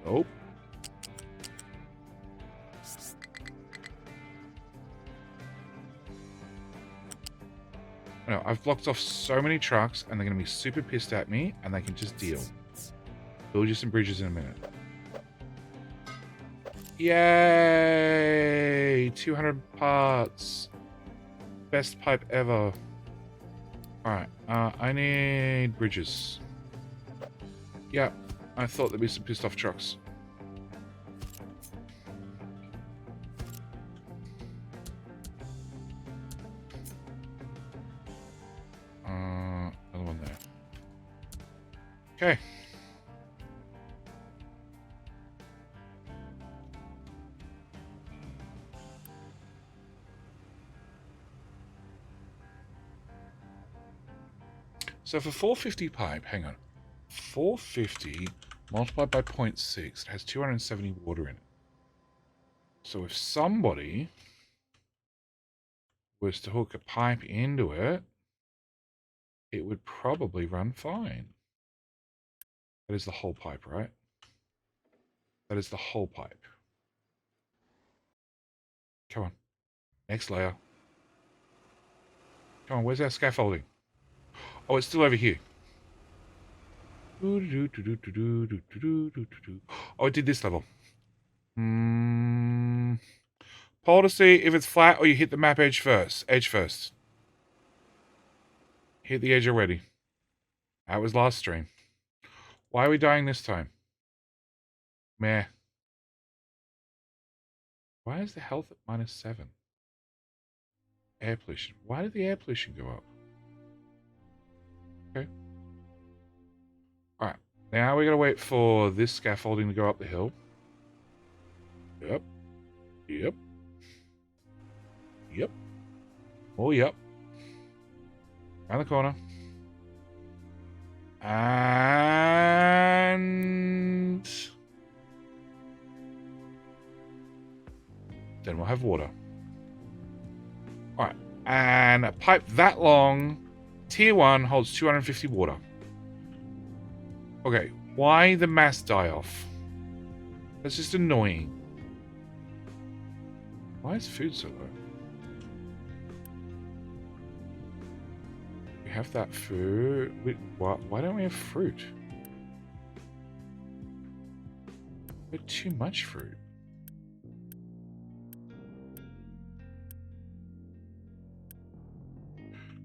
Nope. No, I've blocked off so many trucks, and they're going to be super pissed at me, and they can just deal. Build you some bridges in a minute. Yay! 200 parts. Best pipe ever. Alright, I need bridges. Yeah, I thought there'd be some pissed off trucks. Another one there. Okay. So for 450 pipe, hang on. 450 multiplied by 0.6, it has 270 water in it. So if somebody was to hook a pipe into it, it would probably run fine. That is the whole pipe, right? That is the whole pipe. Come on. Next layer. Come on, where's our scaffolding? Oh, it's still over here. Oh, it did this level. Poll to see if it's flat or you hit the map edge first. Edge first. Hit the edge already. That was last stream. Why are we dying this time? Meh. Why is the health at -7? Air pollution. Why did the air pollution go up? Okay. Alright. Now we gotta wait for this scaffolding to go up the hill. Yep. Yep. Yep. Oh, yep. Around the corner. And Then we'll have water. Alright. And a pipe that long, tier 1, holds 250 water. Okay. Why the mass die off? That's just annoying. Why is food so low? We have that food. Why don't we have fruit? We have too much fruit.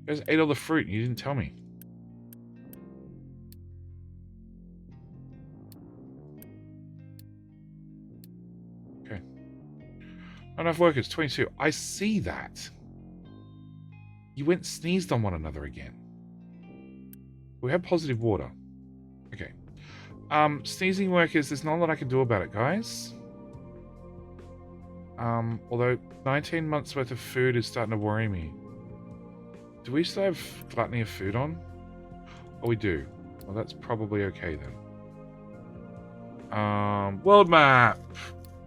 You guys ate all the fruit and you didn't tell me. Okay. Not enough workers, 22. I see that. You went sneezed on one another again. We have positive water. Okay. Sneezing workers, there's not a lot I can do about it, guys. Although 19 months worth of food is starting to worry me. Do we still have gluttony of food on? Oh, we do. Well, that's probably okay then. World map.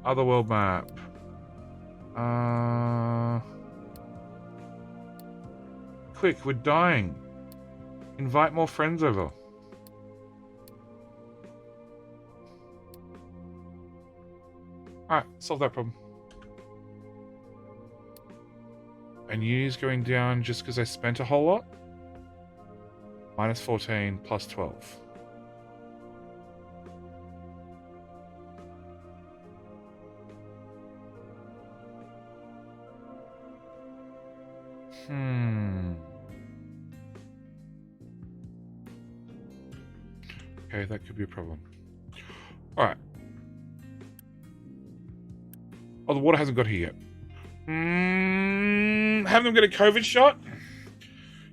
Other world map. Quick, we're dying. Invite more friends over. Alright, solve that problem. And uni's going down just because I spent a whole lot? Minus 14 plus 12. Okay, that could be a problem. Alright. Oh, the water hasn't got here yet. Have them get a COVID shot?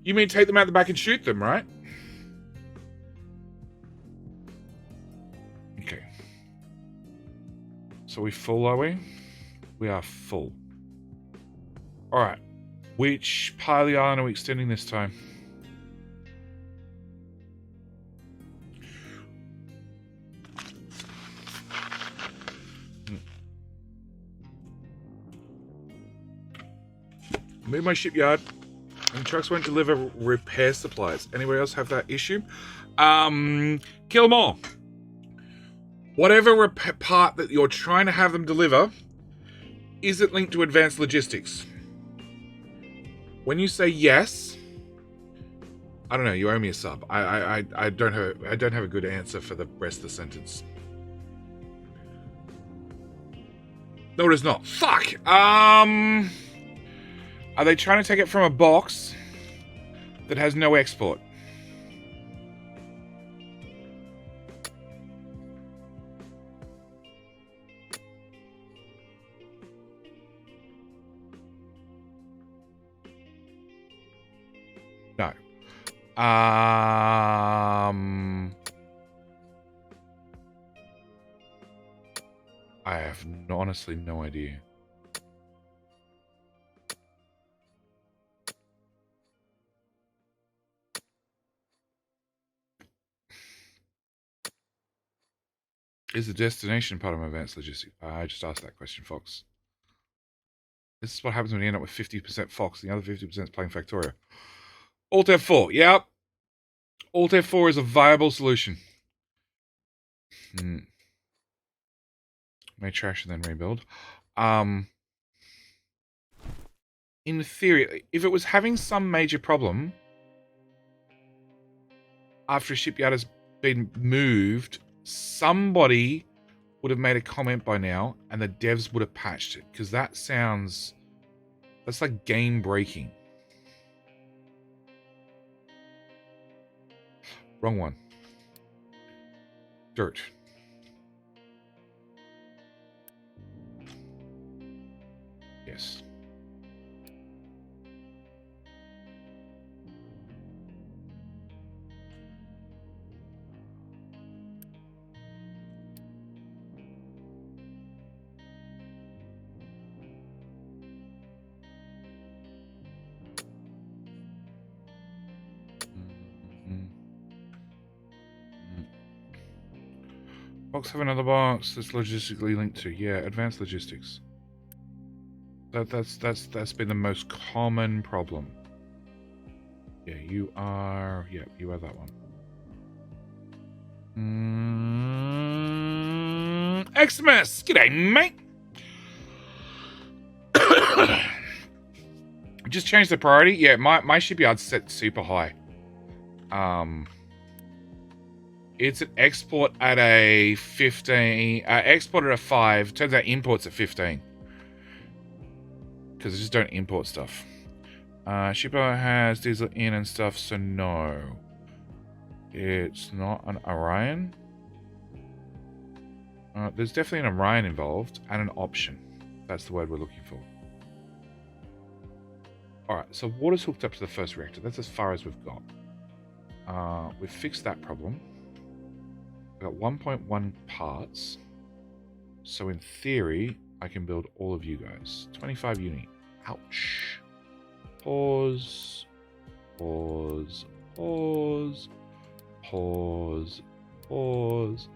You mean take them out the back and shoot them, right? Okay. So we full, are we? We are full. Alright. Which part of the island are we extending this time? Move my shipyard. And trucks won't deliver repair supplies. Anybody else have that issue? Kill them all. Whatever part that you're trying to have them deliver isn't linked to advanced logistics. When you say yes, I don't know. You owe me a sub. I don't have a good answer for the rest of the sentence. No, it is not. Fuck. Are they trying to take it from a box that has no export? No. I have honestly no idea. Is the destination part of my advanced logistics? I just asked that question, Fox. This is what happens when you end up with 50% Fox and the other 50% is playing Factorio. Alt F4, yep. Alt F4 is a viable solution. May trash and then rebuild. In theory, if it was having some major problem after a shipyard has been moved, somebody would have made a comment by now and the devs would have patched it, because that's like game breaking. Wrong one. Dirt. Yes. Box have another box that's logistically linked to. Yeah, advanced logistics. That's been the most common problem. Yeah, you are that one. Xmas! G'day, mate! Just change the priority. Yeah, my shipyard's set super high. It's an export at a 15. Export at a 5. Turns out imports at 15. Because they just don't import stuff. Shipyard has diesel in and stuff, so no. It's not an Orion. There's definitely an Orion involved and an option. That's the word we're looking for. Alright, so water's hooked up to the first reactor. That's as far as we've got. We've fixed that problem. We've got 1.1 parts. So in theory, I can build all of you guys. 25 unit. Ouch. Pause. Pause. Pause. Pause. Pause.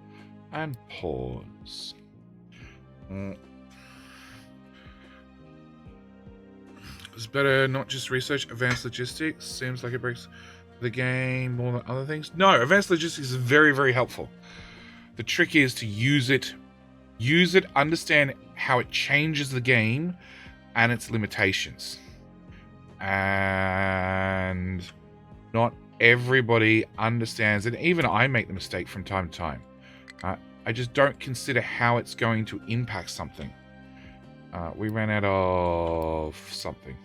And pause. It's better not just research advanced logistics. Seems like it breaks the game more than other things. No, advanced logistics is very, very helpful. The trick is to use it, understand how it changes the game and its limitations. And not everybody understands it. Even I make the mistake from time to time. I just don't consider how it's going to impact something. We ran out of something.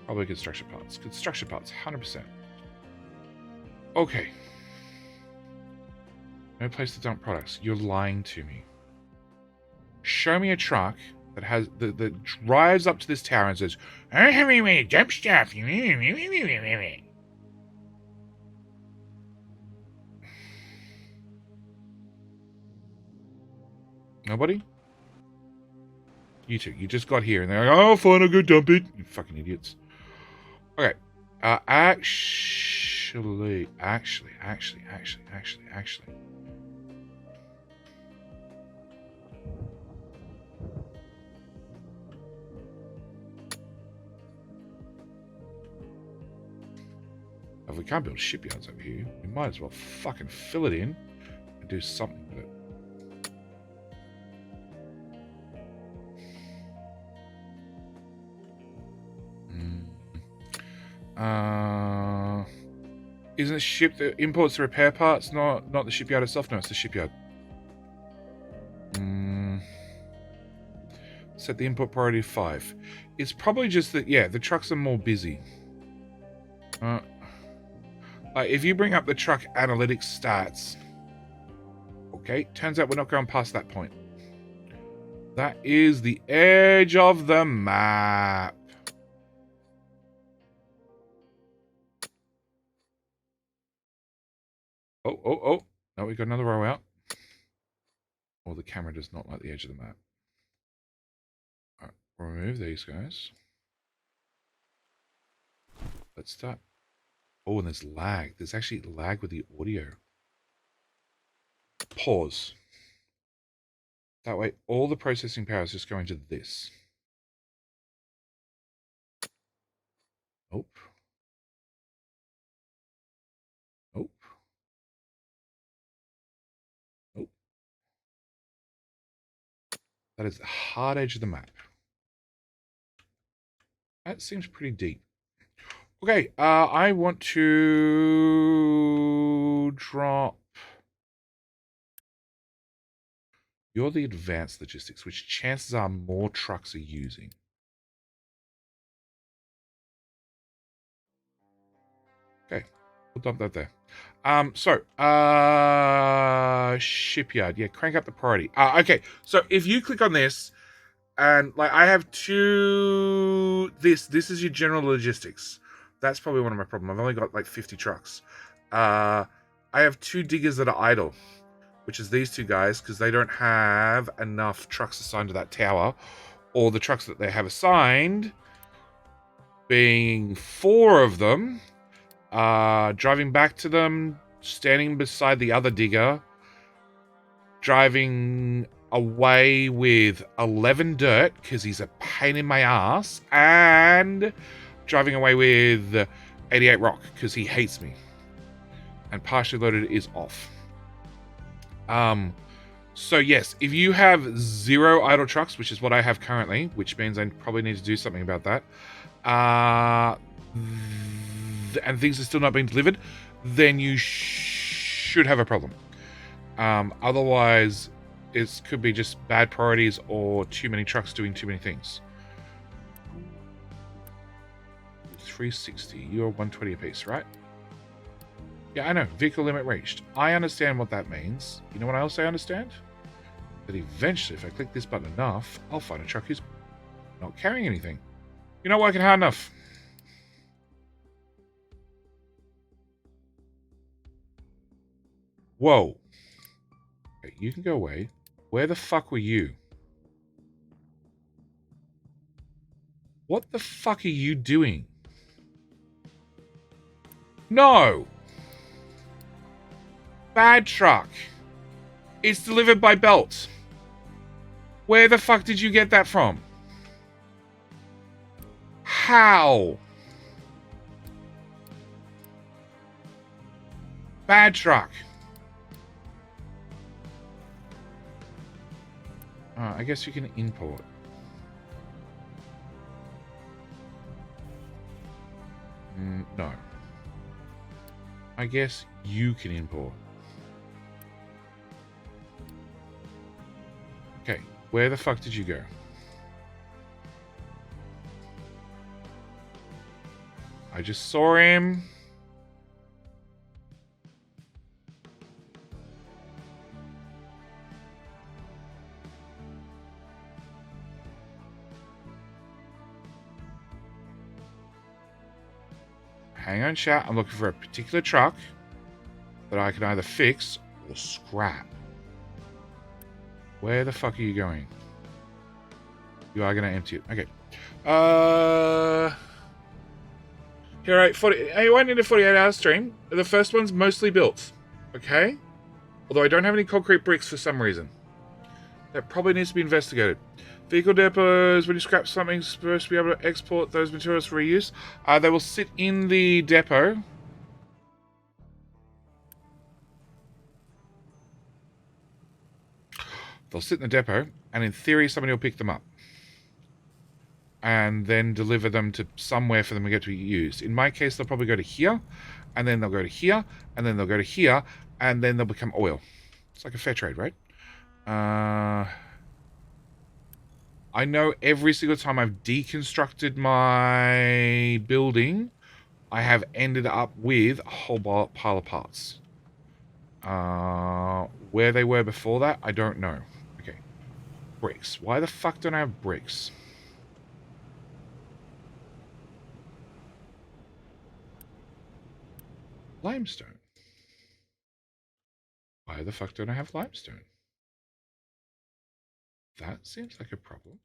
Probably construction parts. Construction parts, 100%. Okay. No place to dump products. You're lying to me. Show me a truck that has that drives up to this tower and says, "I don't have anywhere to dump stuff." Nobody? You two. You just got here and they're like, "Oh, fine, I'll go dump it." You fucking idiots. Okay. Actually. If we can't build shipyards over here, we might as well fucking fill it in and do something with it. Isn't the ship that imports the repair parts not the shipyard itself? No, it's the shipyard. Set the input priority to 5. It's probably just that, yeah, the trucks are more busy. If you bring up the truck analytics stats, okay, turns out we're not going past that point. That is the edge of the map. Oh. No, we got another row out. Oh, the camera does not like the edge of the map. Alright, we'll remove these guys. Let's start. Oh, and there's lag. There's actually lag with the audio. Pause. That way, all the processing power is just going to this. Nope. Nope. Nope. That is the hard edge of the map. That seems pretty deep. Okay, I want to drop. You're the advanced logistics, which chances are more trucks are using. Okay, we'll dump that there. Shipyard. Yeah, crank up the priority. Okay, so if you click on this, and like I have two. This is your general logistics. That's probably one of my problems. I've only got like 50 trucks. I have 2 diggers that are idle, which is these 2 guys, because they don't have enough trucks assigned to that tower, or the trucks that they have assigned, being 4 of them, driving back to them, standing beside the other digger, driving away with 11 dirt because he's a pain in my ass, and driving away with 88 rock because he hates me. And partially loaded is off. So yes, if you have 0 idle trucks, which is what I have currently, which means I probably need to do something about that, and things are still not being delivered, then you should have a problem. Otherwise, it could be just bad priorities or too many trucks doing too many things. 360, you're 120 apiece, right? Yeah, I know. Vehicle limit reached. I understand what that means. You know what else I understand? That eventually, if I click this button enough, I'll find a truck who's not carrying anything. You're not working hard enough. Whoa. Okay, you can go away. Where the fuck were you? What the fuck are you doing? No! Bad truck. It's delivered by Belt. Where the fuck did you get that from? How? Bad truck. I guess you can import. No. I guess you can import. Okay, where the fuck did you go? I just saw him. Hang on, chat. I'm looking for a particular truck that I can either fix or scrap. Where the fuck are you going? You are going to empty it. Okay. Here, I went into 48-hour stream. The first one's mostly built. Okay? Although I don't have any concrete bricks for some reason. That probably needs to be investigated. Vehicle depots, when you scrap something, supposed to be able to export those materials for reuse. They will sit in the depot. They'll sit in the depot, and in theory, somebody will pick them up. And then deliver them to somewhere for them to get to be used. In my case, they'll probably go to here, and then they'll go to here, and then they'll go to here, and then they'll become oil. It's like a fair trade, right? I know every single time I've deconstructed my building, I have ended up with a whole pile of parts. Where they were before that, I don't know. Okay. Bricks. Why the fuck don't I have bricks? Limestone. Why the fuck don't I have limestone? That seems like a problem.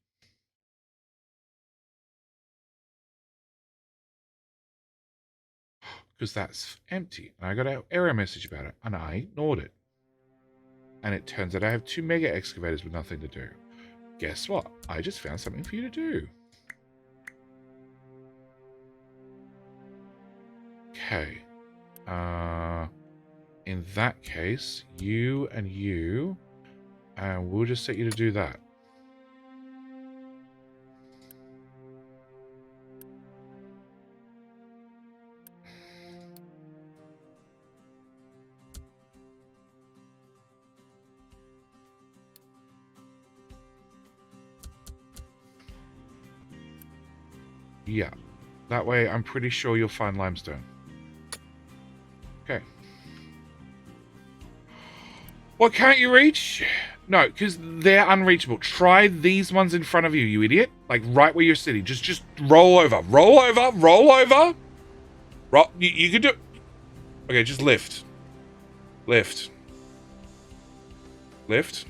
Because that's empty. And I got an error message about it, and I ignored it. And it turns out I have 2 mega excavators with nothing to do. Guess what? I just found something for you to do. Okay. In that case, you and you, and we'll just set you to do that. Yeah. That way, I'm pretty sure you'll find limestone. Okay. What can't you reach? No, because they're unreachable. Try these ones in front of you, you idiot. Like, right where you're sitting. Just roll over. Roll over. Roll over. You can do it. Okay, just lift. Lift. Lift.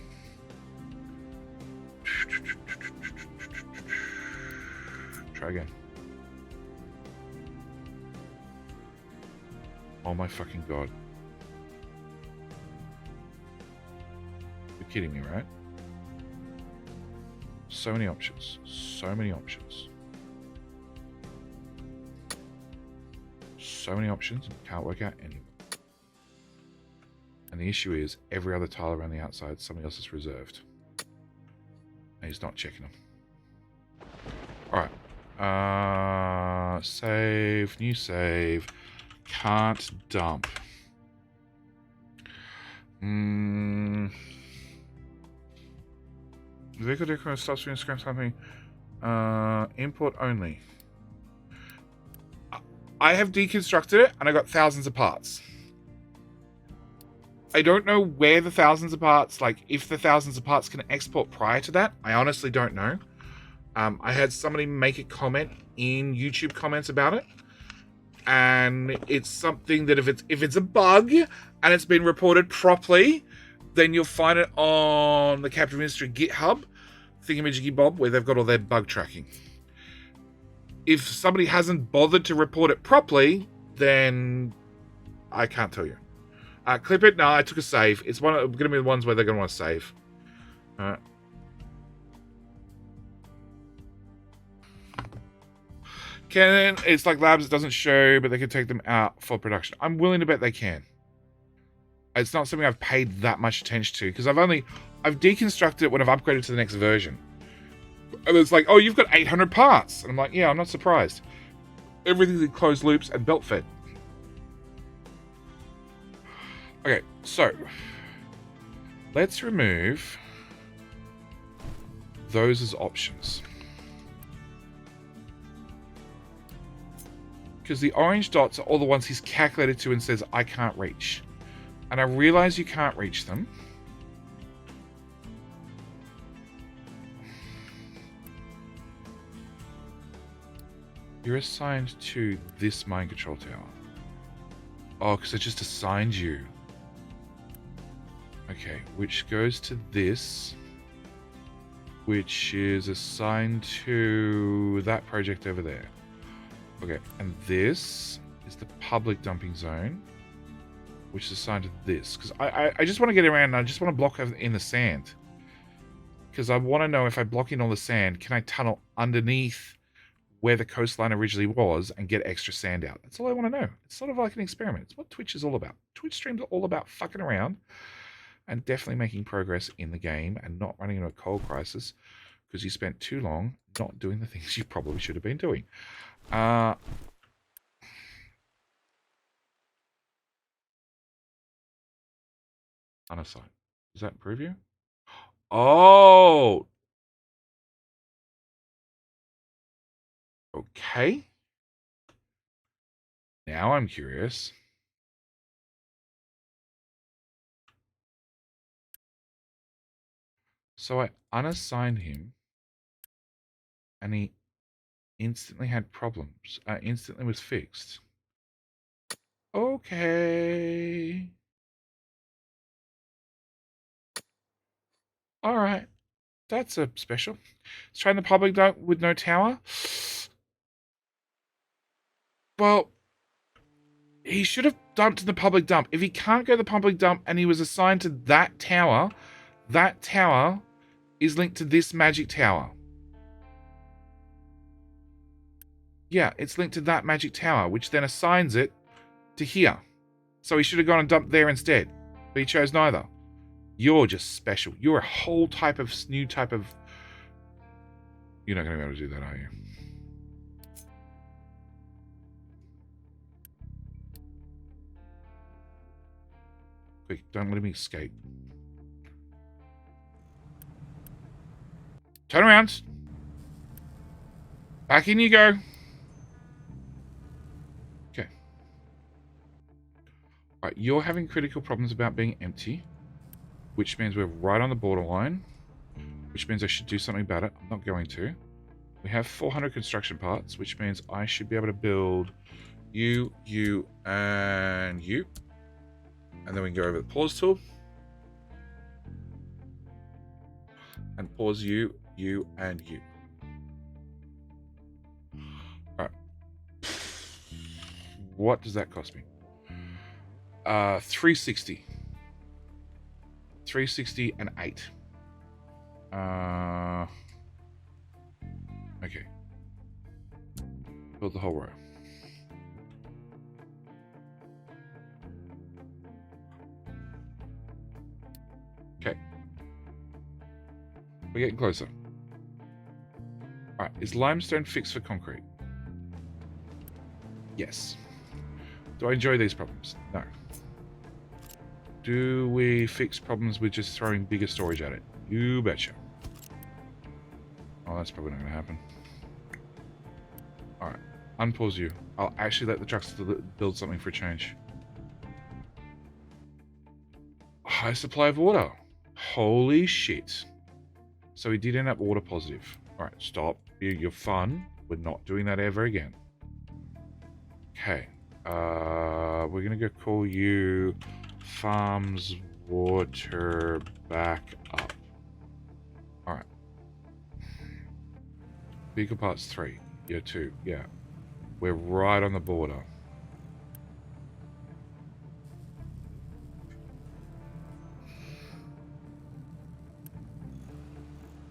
Try again. Oh my fucking god. You're kidding me, right? So many options. So many options. So many options. Can't work out any. And the issue is, every other tile around the outside, somebody else is reserved. And he's not checking them. Alright. Save. New save. Can't dump. The vehicle decor stops being scrap something. Import only. I have deconstructed it and I got thousands of parts. I don't know where the thousands of parts, like if the thousands of parts can export prior to that. I honestly don't know. I had somebody make a comment in YouTube comments about it. And it's something that if it's a bug and it's been reported properly, then you'll find it on the Captive Ministry GitHub thingamajiggy bob where they've got all their bug tracking. If somebody hasn't bothered to report it properly, then I can't tell you. Clip it. No, I took a save. It's going to be the ones where they're going to want to save. Canon, it's like labs. It doesn't show, but they can take them out for production. I'm willing to bet they can. It's not something I've paid that much attention to because I've deconstructed it when I've upgraded to the next version. And it's like, oh, you've got 800 parts. And I'm like, yeah, I'm not surprised. Everything's in closed loops and belt fed. Okay, so let's remove those as options. Because the orange dots are all the ones he's calculated to and says, I can't reach. And I realize you can't reach them. You're assigned to this mind control tower. Oh, because it just assigned you. Okay, which goes to this, which is assigned to that project over there. Okay, and this is the public dumping zone, which is assigned to this. Because I just want to get around and I just want to block in the sand. Because I want to know if I block in all the sand, can I tunnel underneath where the coastline originally was and get extra sand out? That's all I want to know. It's sort of like an experiment. It's what Twitch is all about. Twitch streams are all about fucking around and definitely making progress in the game and not running into a cold crisis because you spent too long not doing the things you probably should have been doing. Unassign. Does that improve you? Oh! Okay. Now I'm curious. So I unassigned him and he instantly had problems. Instantly was fixed. Okay. All right. That's a special. Let's try the public dump with no tower. Well, he should have dumped in the public dump. If he can't go to the public dump and he was assigned to that tower is linked to this magic tower. Yeah, it's linked to that magic tower, which then assigns it to here. So he should have gone and dumped there instead. But he chose neither. You're just special. You're a whole type of new type of... You're not going to be able to do that, are you? Quick, don't let me escape. Turn around. Back in you go. Okay. Alright, you're having critical problems about being empty, which means we're right on the borderline, which means I should do something about it. I'm not going to. We have 400 construction parts, which means I should be able to build you, and you. And then we can go over the pause tool. And pause you, and you. Alright. What does that cost me? 360. 360 and 8. Okay. Build the whole row. Okay. We're getting closer. Alright, is limestone fixed for concrete? Yes. Do I enjoy these problems? No. Do we fix problems with just throwing bigger storage at it? You betcha. Oh, that's probably not going to happen. Alright, unpause you. I'll actually let the trucks build something for a change. High supply of water. Holy shit. So he did end up water positive. Alright, stop. You're fun. We're not doing that ever again. Okay. We're going to go call you Farms Water Back Up. Alright. Vehicle parts 3. Year 2. Yeah. We're right on the border.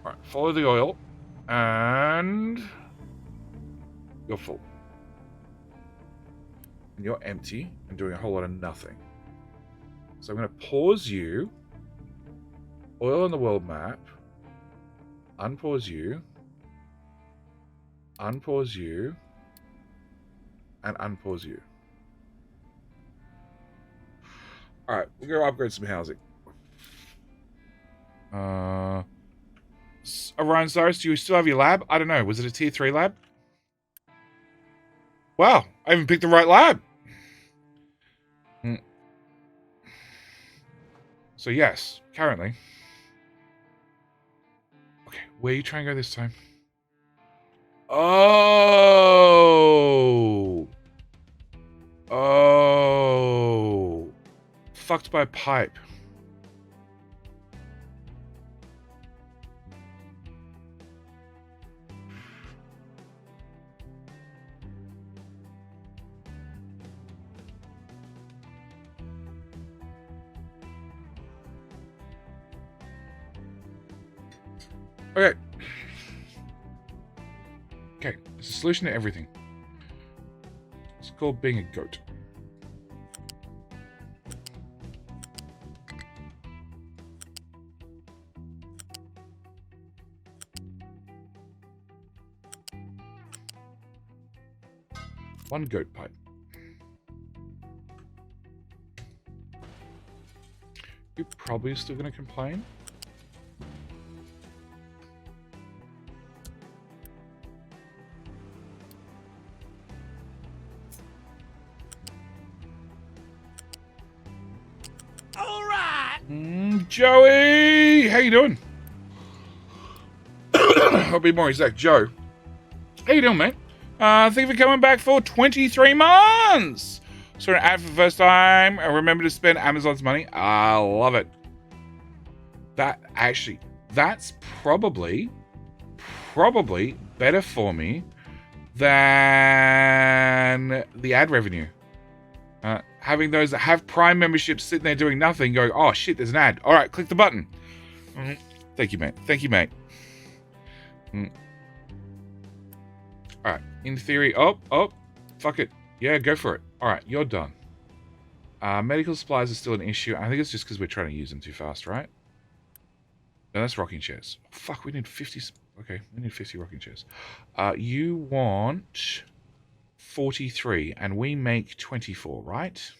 Alright, follow the oil. And you're full. And you're empty and doing a whole lot of nothing. So I'm going to pause you. Oil on the world map. Unpause you. Unpause you. And unpause you. Alright, we're going to upgrade some housing. Orion Cyrus, do you still have your lab? I don't know. Was it a tier 3 lab? Wow, I even picked the right lab. So yes, currently. Okay, where are you trying to go this time? Oh. Oh. Fucked by a pipe. Okay. Okay, it's a solution to everything. It's called being a goat. One goat pipe. You're probably still going to complain. Joey! How you doing? I'll be more exact. Joe. How you doing, mate? Thank you for coming back for 23 months! So an ad for the first time. I remember to spend Amazon's money. I love it. That's probably better for me than the ad revenue. Having those that have Prime memberships sitting there doing nothing, going, oh shit, there's an ad. All right, click the button. Thank you, mate. Thank you, mate. All right, in theory, oh, fuck it. Yeah, go for it. All right, you're done. Medical supplies are still an issue. I think it's just because we're trying to use them too fast, right? No, that's rocking chairs. Oh, fuck, we need 50. Okay, we need 50 rocking chairs. You want 43, and we make 24, right?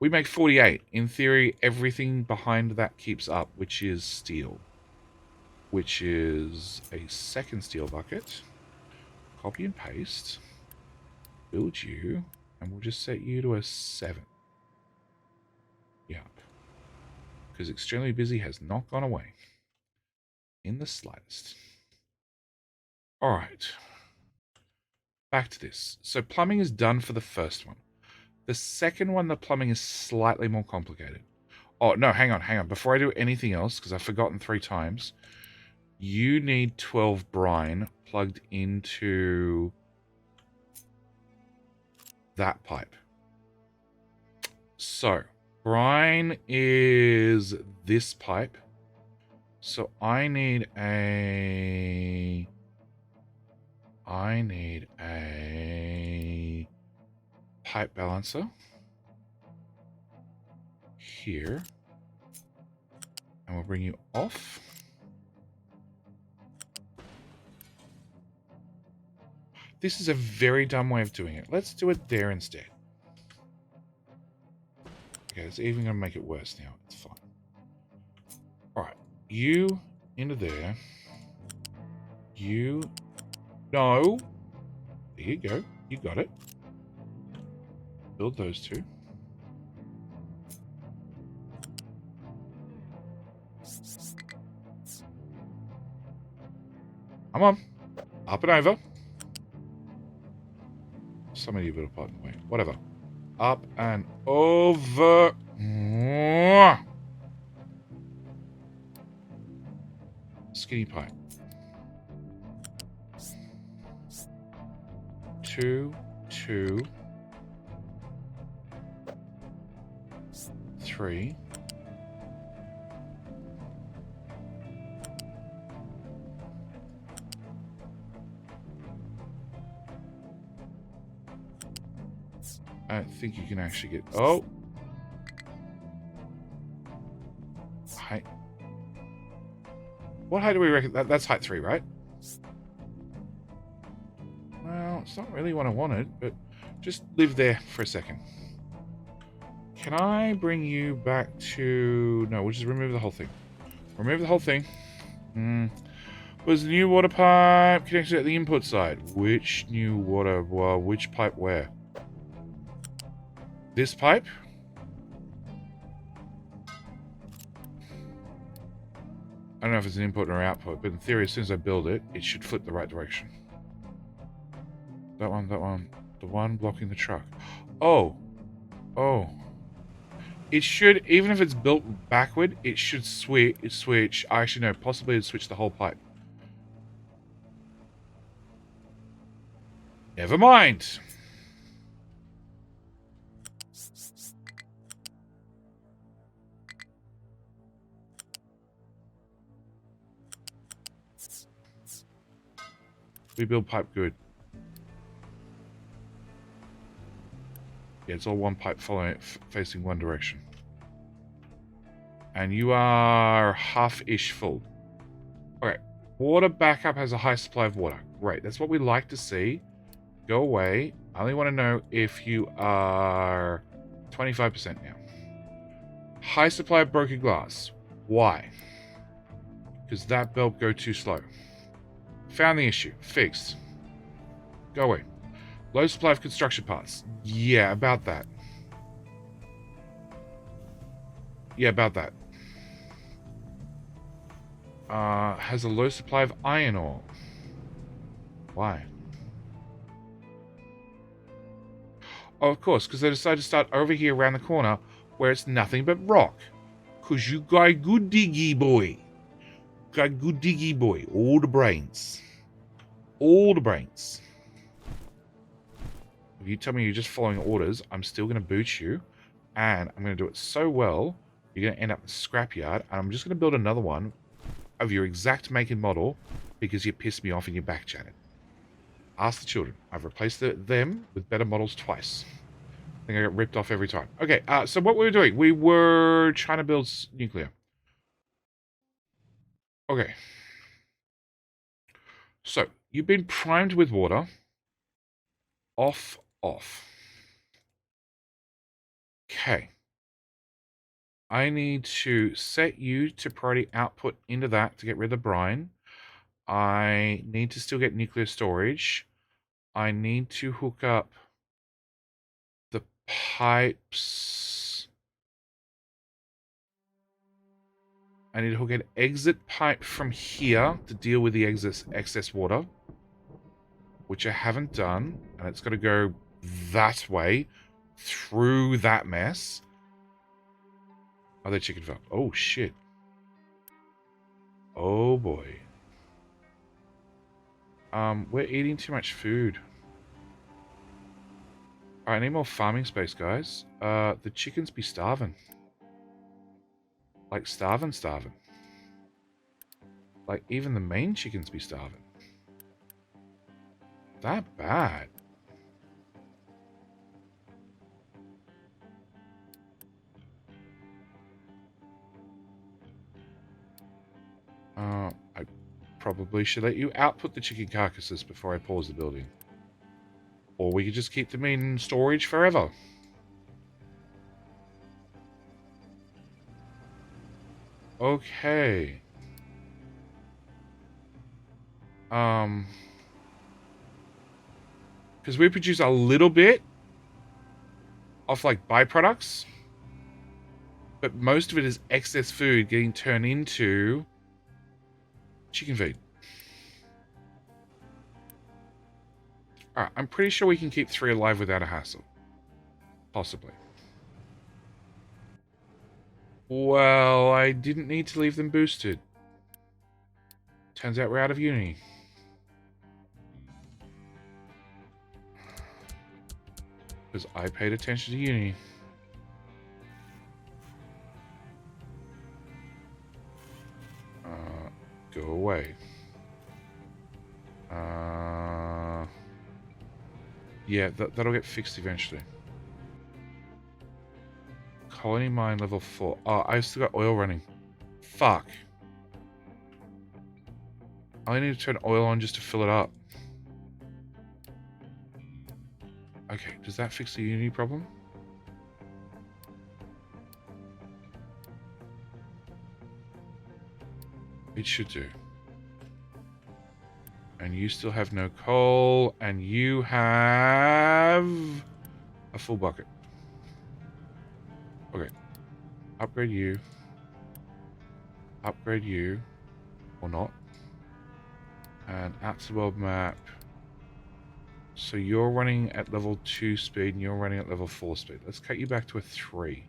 We make 48. In theory, everything behind that keeps up, which is steel. Which is a second steel bucket. Copy and paste. Build you, and we'll just set you to a 7. Yep. Because extremely busy has not gone away. In the slightest. Alright. Back to this. So plumbing is done for the first one. The second one, the plumbing is slightly more complicated. Oh, no, hang on. Before I do anything else, because I've forgotten 3 times, you need 12 brine plugged into that pipe. So, brine is this pipe. So I need a pipe balancer here. And we'll bring you off. This is a very dumb way of doing it. Let's do it there instead. Okay, it's even going to make it worse now. It's fine. Alright, you into there. You... No! There you go. You got it. Build those two. Come on. Up and over. Somebody a little part in the way. Whatever. Up and over. Skinny pipe. 2, 2, 3. I think you can actually get... Oh! Height. What height do we reckon? That's height 3, right? Well, it's not really what I wanted, but just live there for a second. Can I bring you back to... No, we'll just remove the whole thing. Remove the whole thing. Was the new water pipe connected at the input side? Which new water... Well, which pipe where? This pipe? I don't know if it's an input or output, but in theory, as soon as I build it, it should flip the right direction. That one, that one. The one blocking the truck. Oh. Oh. It should, even if it's built backward, it should switch. Actually, no, possibly it'd switch the whole pipe. Never mind. We build pipe good. Yeah, it's all one pipe facing one direction. And you are half-ish full. Okay. Water backup has a high supply of water. Great. That's what we like to see. Go away. I only want to know if you are 25% now. High supply of broken glass. Why? Because that belt go too slow. Found the issue. Fixed. Go away. Low supply of construction parts. Yeah, about that. Yeah, about that. Has a low supply of iron ore. Why? Oh, of course, because they decided to start over here around the corner where it's nothing but rock. Because you got good diggy boy. Got good diggy boy. All the brains. All the brains. If you tell me you're just following orders, I'm still going to boot you. And I'm going to do it so well, you're going to end up in the scrapyard. And I'm just going to build another one of your exact make and model because you pissed me off and you back chatted. Ask the children. I've replaced them with better models twice. I think I got ripped off every time. Okay, so what we were doing, we were trying to build nuclear. Okay. So, you've been primed with water. Off. Okay. I need to set you to priority output into that to get rid of the brine. I need to still get nuclear storage. I need to hook up the pipes. I need to hook an exit pipe from here to deal with the excess water, which I haven't done, and it's got to go that way through that mess. Oh, the chicken fell. Oh, shit. Oh, boy. We're eating too much food. Alright, I need more farming space, guys. The chickens be starving. Like, starving. Like, even the main chickens be starving. That bad. I probably should let you output the chicken carcasses before I pause the building. Or we could just keep them in storage forever. Okay. Because we produce a little bit of like byproducts, but most of it is excess food getting turned into chicken feed. Alright, I'm pretty sure we can keep 3 alive without a hassle. Possibly. Well, I didn't need to leave them boosted. Turns out we're out of uni. Because I paid attention to uni. Go away. Yeah, that'll get fixed eventually. Colony mine level 4. Oh, I still got oil running. Fuck. I need to turn oil on just to fill it up. Okay, does that fix the uni problem? It should do. And you still have no coal, and you have a full bucket. Okay. Upgrade you. Upgrade you. Or not. And apps world map. So you're running at level 2 speed, and you're running at level 4 speed. Let's cut you back to a 3.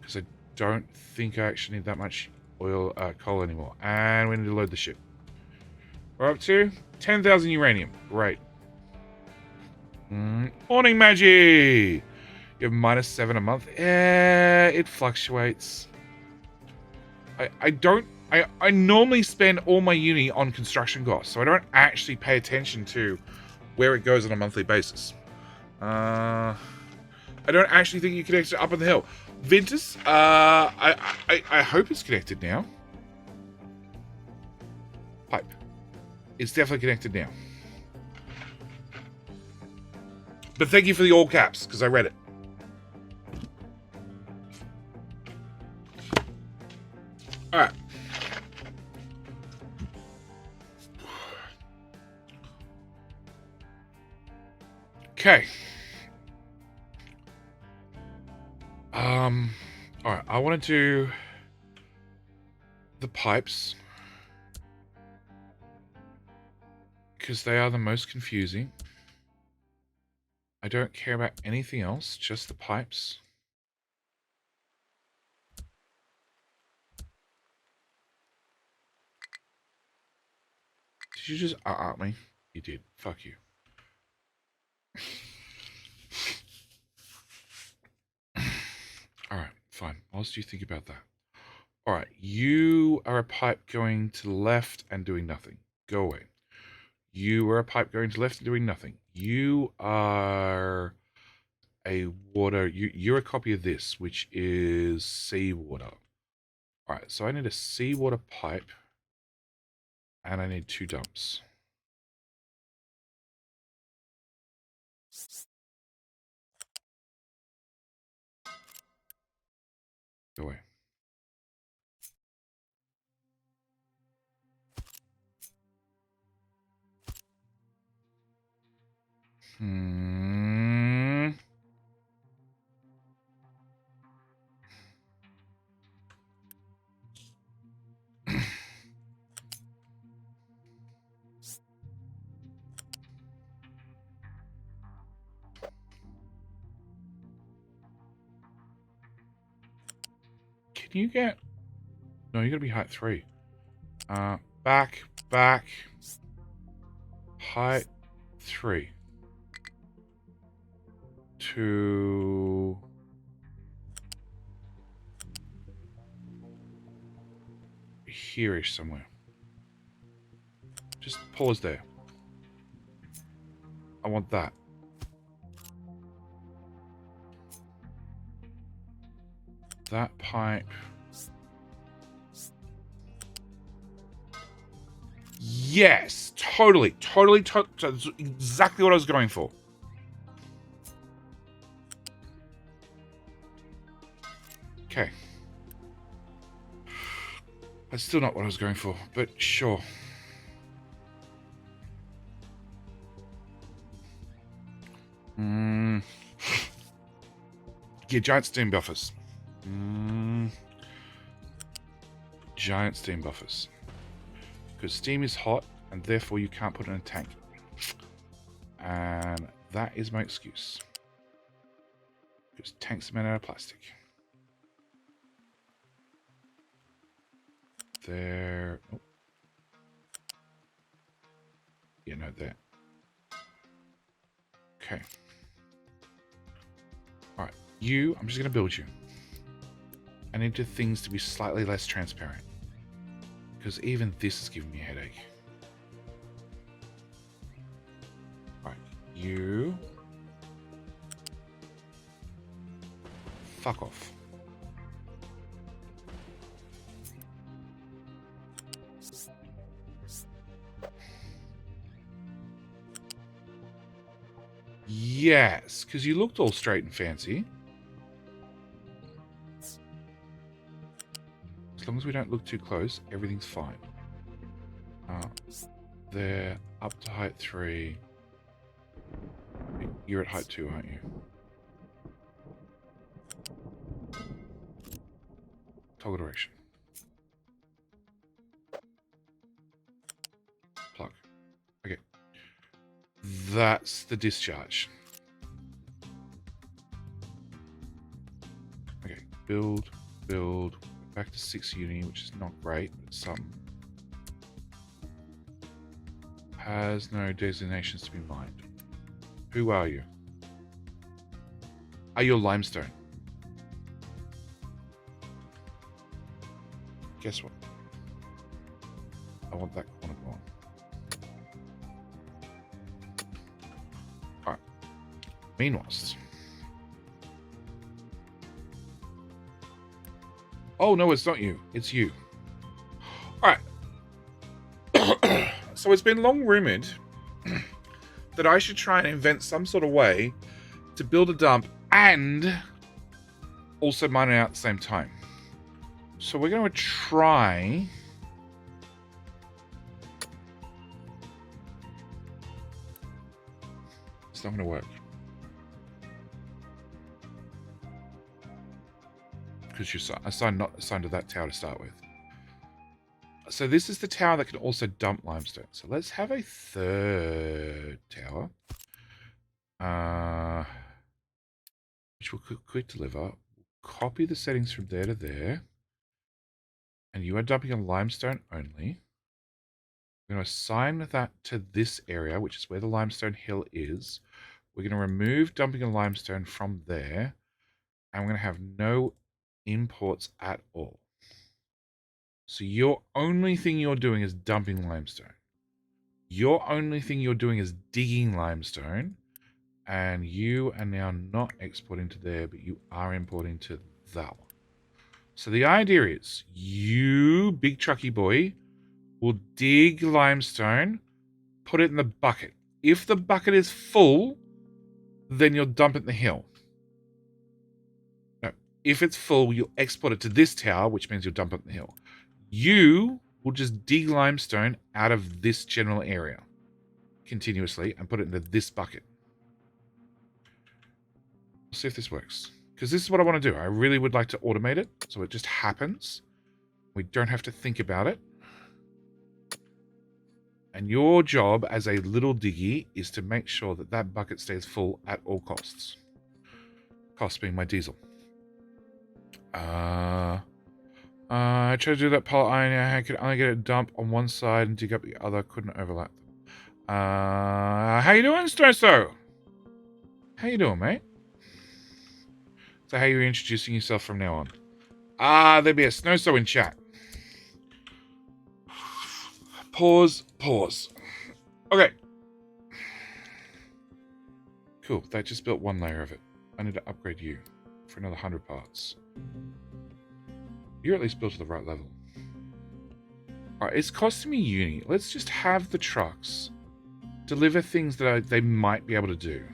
Because I don't think I actually need that much oil, coal anymore. And we need to load the ship. We're up to 10,000 uranium. Great. Morning, Maggie! You have -7 a month. It fluctuates. I normally spend all my uni on construction costs, so I don't actually pay attention to where it goes on a monthly basis. I don't actually think you connect it up on the hill. Ventus, I hope it's connected now. Pipe. It's definitely connected now. But thank you for the all caps, because I read it. Alright. Okay. Alright, I want to do the pipes. Because they are the most confusing. I don't care about anything else, just the pipes. Did you just at me? You did. Fuck you. Alright, fine. What else do you think about that? Alright, you are a pipe going to the left and doing nothing. Go away. You are a pipe going to the left and doing nothing. You are a water... You're a copy of this, which is seawater. Alright, so I need a seawater pipe. And I need 2 dumps. Go away. Can you get... No, you gotta be height 3. Back. Height 3. To... here-ish somewhere. Just pause there. I want that. That pipe. Yes, totally. That's exactly what I was going for. Okay. That's still not what I was going for, but sure. Yeah, giant steam buffers. Giant steam buffers. Because steam is hot, and therefore you can't put it in a tank. And that is my excuse. Because tanks are made out of plastic. There. Oh. Yeah, no, there. Okay. Alright, I'm just going to build you. I need things to be slightly less transparent. Because even this is giving me a headache. Alright, you... Fuck off. Yes, because you looked all straight and fancy. As long as we don't look too close, everything's fine. They're up to height 3. You're at height 2, aren't you? Toggle direction. Plug. Okay. That's the discharge. Okay, build. Back to 6 uni, which is not great, but it's something. Has no designations to be mined. Who are you? Are you limestone? Guess what? I want that corner gone. Alright. Meanwhile. Oh, no, it's not you. It's you. Alright. So it's been long rumored that I should try and invent some sort of way to build a dump and also mine it out at the same time. So we're going to try... It's not going to work. Because you're assigned to that tower to start with. So this is the tower that can also dump limestone. So let's have a third tower. Which will quick deliver. Copy the settings from there to there. And you are dumping a limestone only. We're going to assign that to this area, which is where the limestone hill is. We're going to remove dumping a limestone from there. And we're going to have no imports at all. So your only thing you're doing is dumping limestone. Your only thing you're doing is digging limestone. And you are now not exporting to there, but you are importing to that one. So the idea is you, big trucky boy, will dig limestone, put it in the bucket. If the bucket is full, then you'll dump it in the hill. No, if it's full, you'll export it to this tower, which means you'll dump it in the hill. You will just dig limestone out of this general area continuously and put it into this bucket. Let's see if this works. Because this is what I want to do. I really would like to automate it so it just happens. We don't have to think about it. And your job as a little diggy is to make sure that that bucket stays full at all costs. Cost being my diesel. I tried to do that pile iron. I could only get a dump on one side and dig up the other. Couldn't overlap them. How you doing, Snoso? How you doing, mate? So how are you introducing yourself from now on? There'll be a Snoso in chat. Pause. Okay. Cool. That just built one layer of it. I need to upgrade you for another 100 parts. You're at least built to the right level. Alright, it's costing me uni. Let's just have the trucks deliver things that they might be able to do.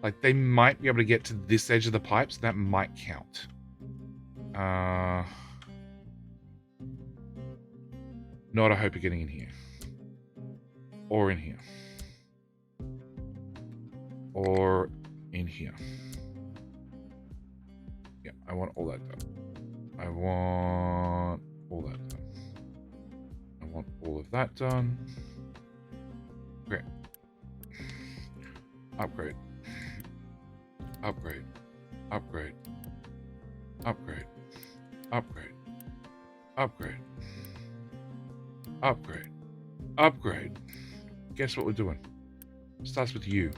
Like, they might be able to get to this edge of the pipes. That might count. Not a hope of getting in here. Or in here. Or in here. Yeah, I want all that done. I want all that done. I want all of that done. Great. Upgrade. Upgrade. Upgrade. Upgrade. Upgrade. Upgrade. Upgrade. Upgrade. Guess what we're doing? Starts with you.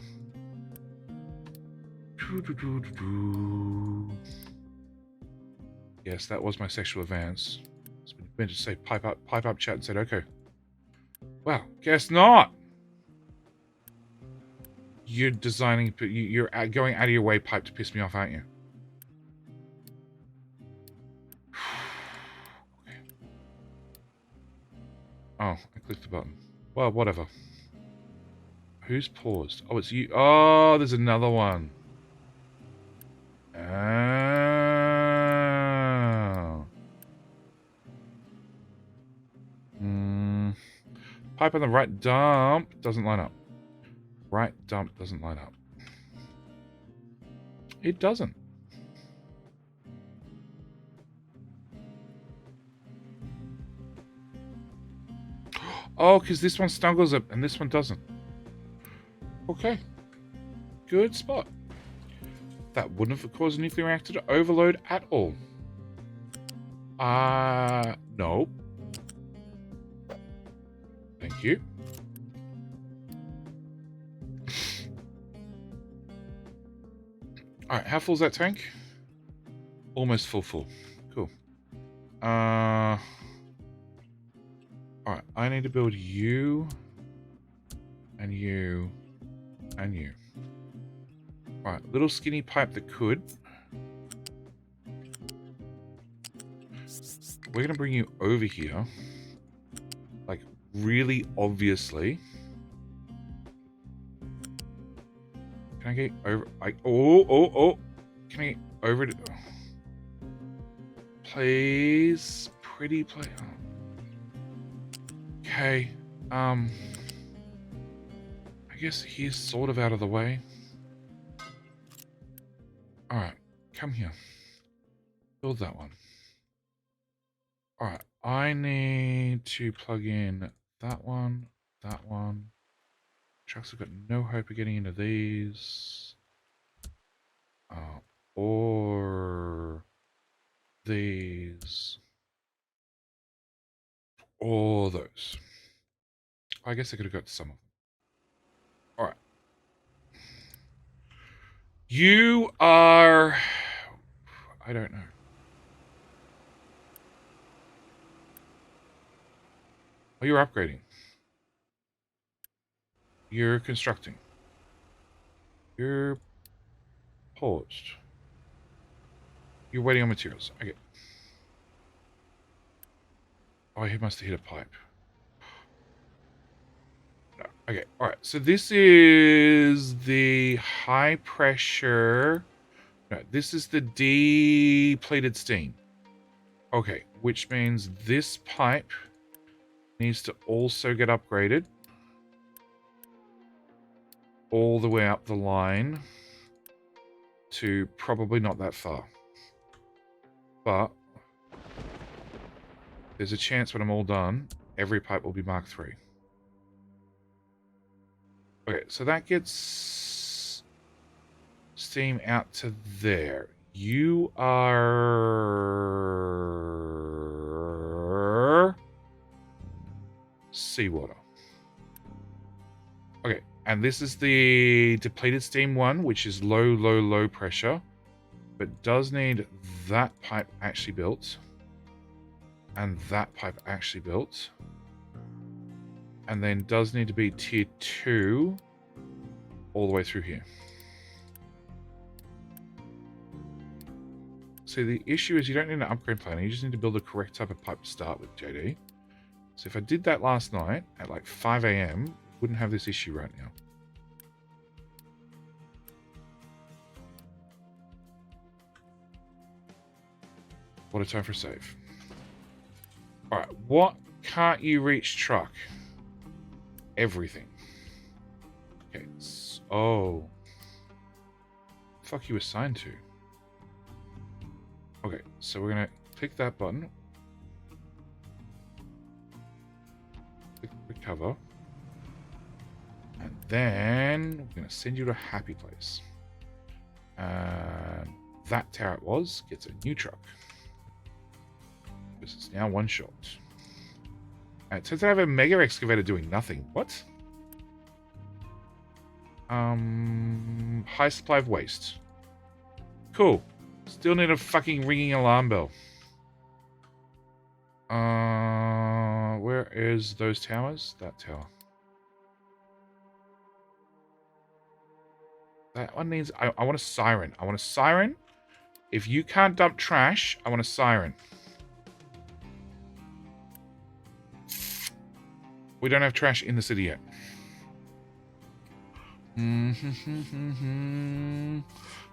Yes, that was my sexual advance. It's been meant to say pipe up chat and said, okay. Well, guess not. You're designing, you're going out of your way, pipe, to piss me off, aren't you? Okay. Oh, I clicked the button. Well, whatever. Who's paused? Oh, it's you. Oh, there's another one. Oh. Pipe on the right dump doesn't line up. Right dump doesn't line up. It doesn't. Oh, because this one snuggles it and this one doesn't. Okay. Good spot. That wouldn't have caused a nuclear reactor to overload at all. No. Thank you. Alright, how full is that tank? Almost full. Cool. Alright, I need to build you, and you, and you. Alright, little skinny pipe that could. We're going to bring you over here. Like, really obviously. Can I get over? Oh. Can I get over to... Please. Pretty play. Oh. Okay. I guess he's sort of out of the way. Alright. Come here. Build that one. Alright. I need to plug in that one. That one. Trucks have got no hope of getting into these. Or these. Or those. I guess I could have got some of them. Alright. You are... I don't know. Oh, you're upgrading. You're constructing. You're paused. You're waiting on materials. Okay. Oh, he must have hit a pipe. No. Okay. All right. So this is the high pressure. No, this is the depleted steam. Okay. Which means this pipe needs to also get upgraded. All the way up the line to probably not that far. But there's a chance when I'm all done, every pipe will be Mark III. Okay, so that gets steam out to there. You are seawater. Okay. And this is the depleted steam one, which is low pressure, but does need that pipe actually built, and that pipe actually built, And then does need to be tier 2 all the way through here. See, the issue is you don't need an upgrade plan. You just need to build the correct type of pipe to start with, JD. So if I did that last night at like 5 a.m., wouldn't have this issue right now. What a time for a save. Alright, what can't you reach truck? Everything. Okay, so, oh. Fuck you assigned to? Okay, so we're gonna click that button. Click recover. And then we're gonna send you to a happy place. And that tower it was gets a new truck. This is now one shot. It turns out I have a mega excavator doing nothing. What? High supply of waste. Cool. Still need a fucking ringing alarm bell. Where is those towers? That tower. That one needs... I want a siren. I want a siren. If you can't dump trash, I want a siren. We don't have trash in the city yet.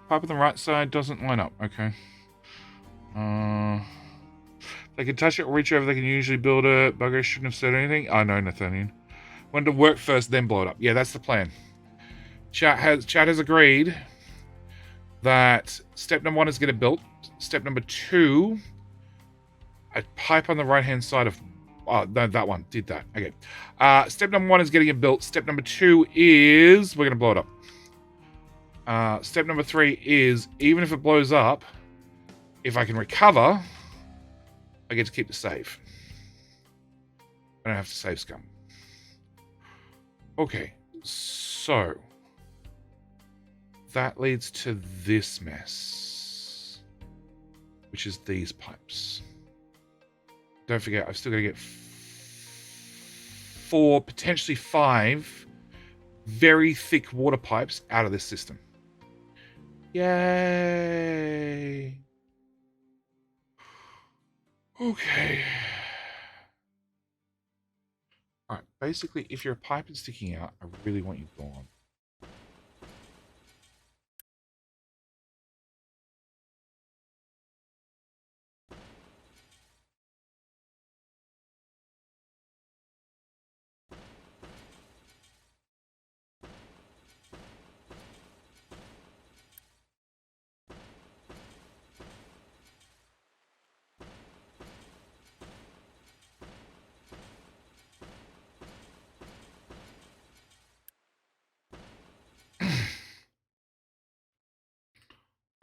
Pipe on the right side doesn't line up. Okay. They can touch it or reach over. They can usually build it. Bugger shouldn't have said anything. Oh, no, Nathaniel. Want to work first, then blow it up. Yeah, that's the plan. Chat has agreed that step number 1 is get it built. Step number 2, a pipe on the right-hand side of... Oh, no, that one did that. Okay. Step number 1 is getting it built. Step number 2 is... We're going to blow it up. Step number 3 is, even if it blows up, if I can recover, I get to keep the save. I don't have to save scum. Okay, so that leads to this mess, which is these pipes. Don't forget, I've still got to get 4, potentially 5 very thick water pipes out of this system. Yay! Okay. Alright, basically, if your pipe is sticking out, I really want you gone.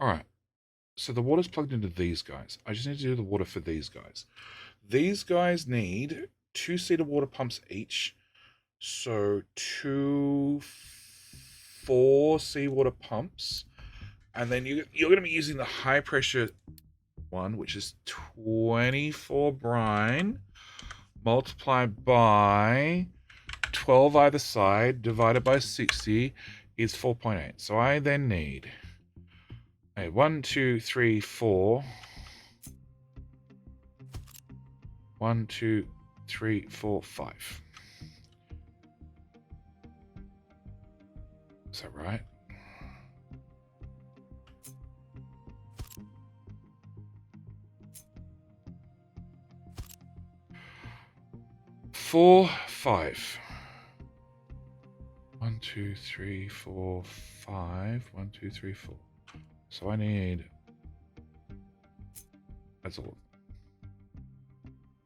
Alright, so the water's plugged into these guys. I just need to do the water for these guys. These guys need 2-seater water pumps each. So 2 4-seawater pumps. And then you're going to be using the high pressure one, which is 24 brine multiplied by 12 either side divided by 60 is 4.8. So I then need... 1, 2, 3, 4. 1, 2, 3, 4, 5. Is that right? Four, 5. 1, 2, 3, 4, 5. 1, 2, 3, 4. So I need... That's all.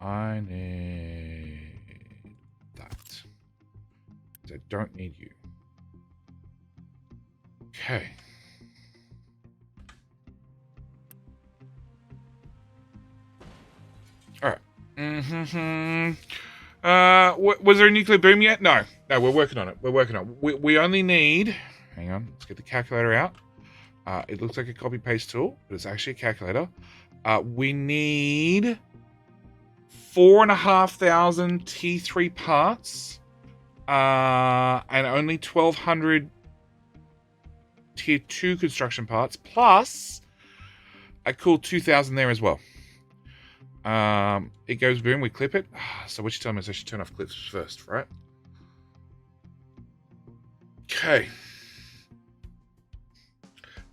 I need that. I don't need you. Okay. All right. Was there a nuclear boom yet? No, we're working on it. We only need... Hang on, let's get the calculator out. It looks like a copy-paste tool, but it's actually a calculator. We need 4,500 T3 parts And only 1,200 tier 2 construction parts, plus a cool 2,000 there as well. It goes boom, we clip it. So what you telling me is I should turn off clips first, right? Okay.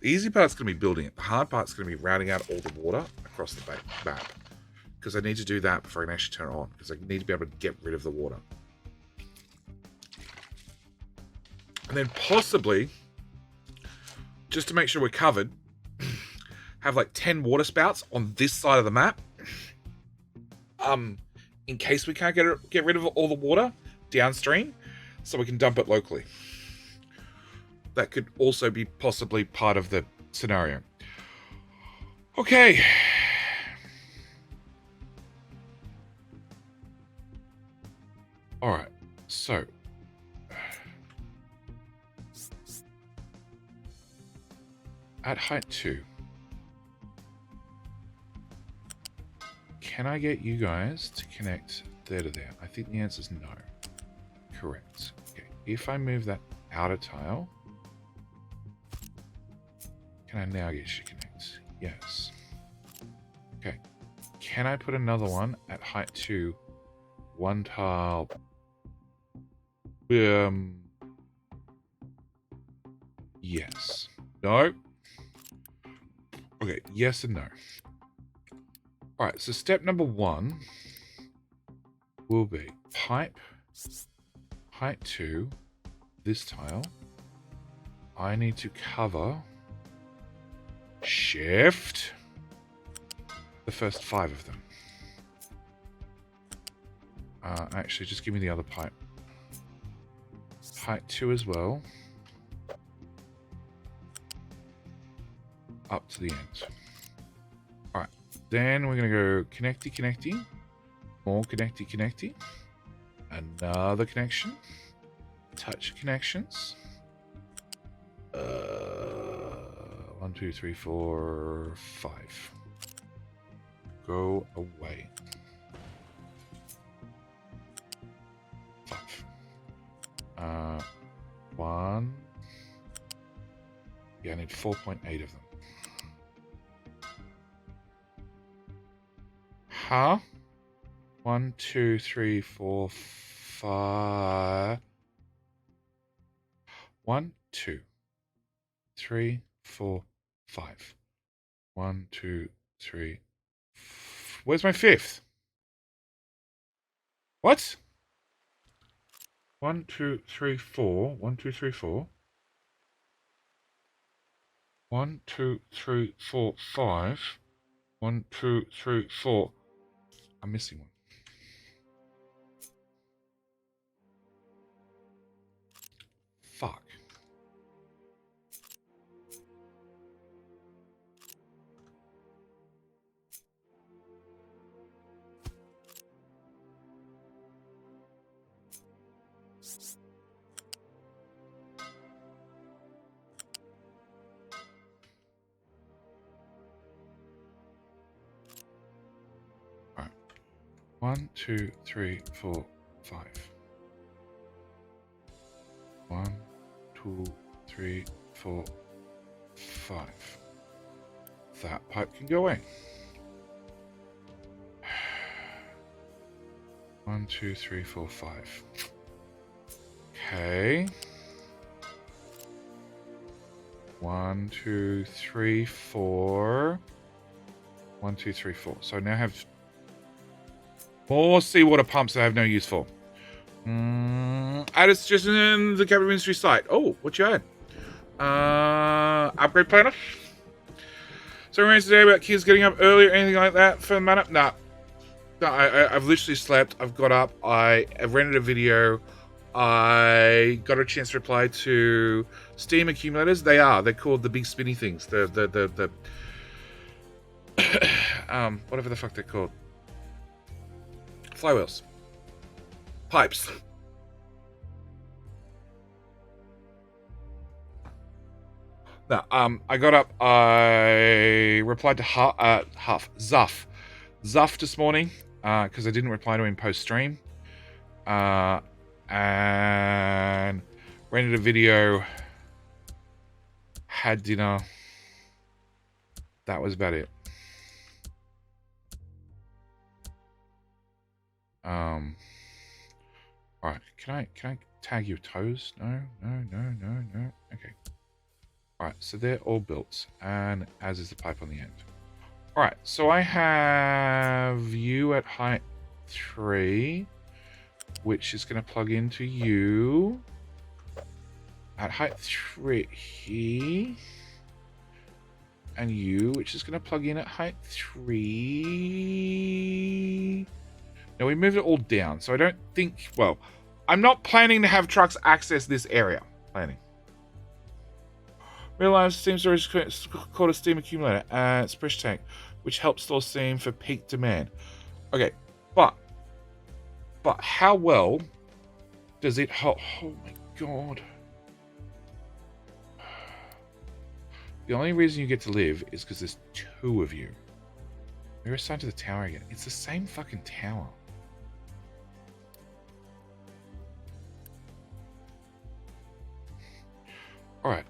The easy part's going to be building it. The hard part's going to be routing out all the water across the map. Because I need to do that before I can actually turn it on. Because I need to be able to get rid of the water. And then possibly, just to make sure we're covered, have like 10 water spouts on this side of the map. In case we can't get rid of all the water downstream, so we can dump it locally. That could also be possibly part of the scenario. Okay. All right. So. At height 2. Can I get you guys to connect there to there? I think the answer is no. Correct. Okay. If I move that outer tile, can I now get you to connect? Yes. Okay. Can I put another one at height 2? One tile. Yes. No. Okay. Yes and no. All right. So step number 1 will be pipe height 2. This tile. I need to cover. Shift the first 5 of them. Actually, just give me the other pipe. Height 2 as well. Up to the end. Alright. Then we're going to go connecty. More connecty. Another connection. Touch connections. 1, 2, 3, 4, 5. Go away. 5. 1. Yeah, I need 4.8 of them. Huh? 1, 2, 3, 4, 5. 1, 2, 3, 4, 5. 1, 2, 3. Where's my 5th? What? 1, 2, 3, 4. 1, 2, 3, 4. 1, 2, 3, 4, 5. 1, 2, 3, 4. I'm missing one. Fuck. All right. 1, 2, 3, 4, 5. 1, 2, 3, 4, 5. That pipe can go away. 1, 2, 3, 4, 5. Okay. 1, 2, 3, 4. 1, 2, 3, 4. So now I have more seawater pumps that I have no use for. Added suggestion in the Cabinet Ministry site. Oh, what you add? Upgrade planner. So reminds today about kids getting up early or anything like that for the matter? Nah. No, I've literally slept. I've got up. I've rented a video. I got a chance to reply to Steam accumulators. They're called the big spinny things. The whatever the fuck they're called. Flywheels. Pipes. Now, I got up. I replied to Zuff this morning because I didn't reply to him post stream. and rented a video, had dinner. That was about it. All right, can I tag your toes? No. Okay. All right, so they're all built, and as is the pipe on the end. All right, so I have you at height 3, which is going to plug into you at height 3, and you, which is going to plug in at height 3. Now we moved it all down, so I don't think, well, I'm not planning to have trucks access this area. Planning. Real-life steam storage is called a steam accumulator and it's pressure tank, which helps store steam for peak demand. Okay, but how well does it hold? Oh my god. The only reason you get to live is because there's 2 of you. We're assigned to the tower again. It's the same fucking tower. Alright.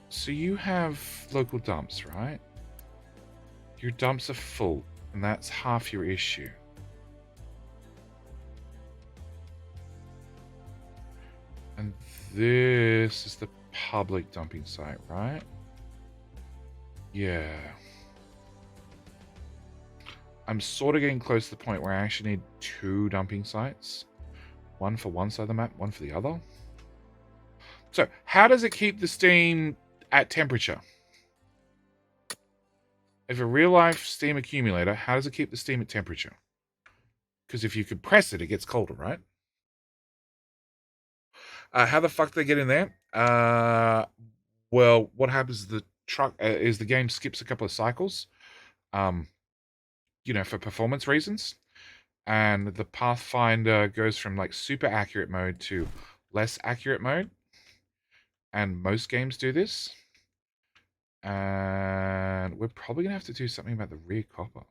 So you have local dumps, right? Your dumps are full, and that's half your issue. And this is the public dumping site, right? Yeah. I'm sort of getting close to the point where I actually need 2 dumping sites. One for one side of the map, one for the other. So, how does it keep the steam at temperature? If a real-life steam accumulator, how does it keep the steam at temperature? Because if you compress it, it gets colder, right? How the fuck do they get in there? Well, what happens is the truck is the game skips a couple of cycles, you know, for performance reasons, and the Pathfinder goes from like super accurate mode to less accurate mode, and most games do this. And we're probably gonna have to do something about the rear copper.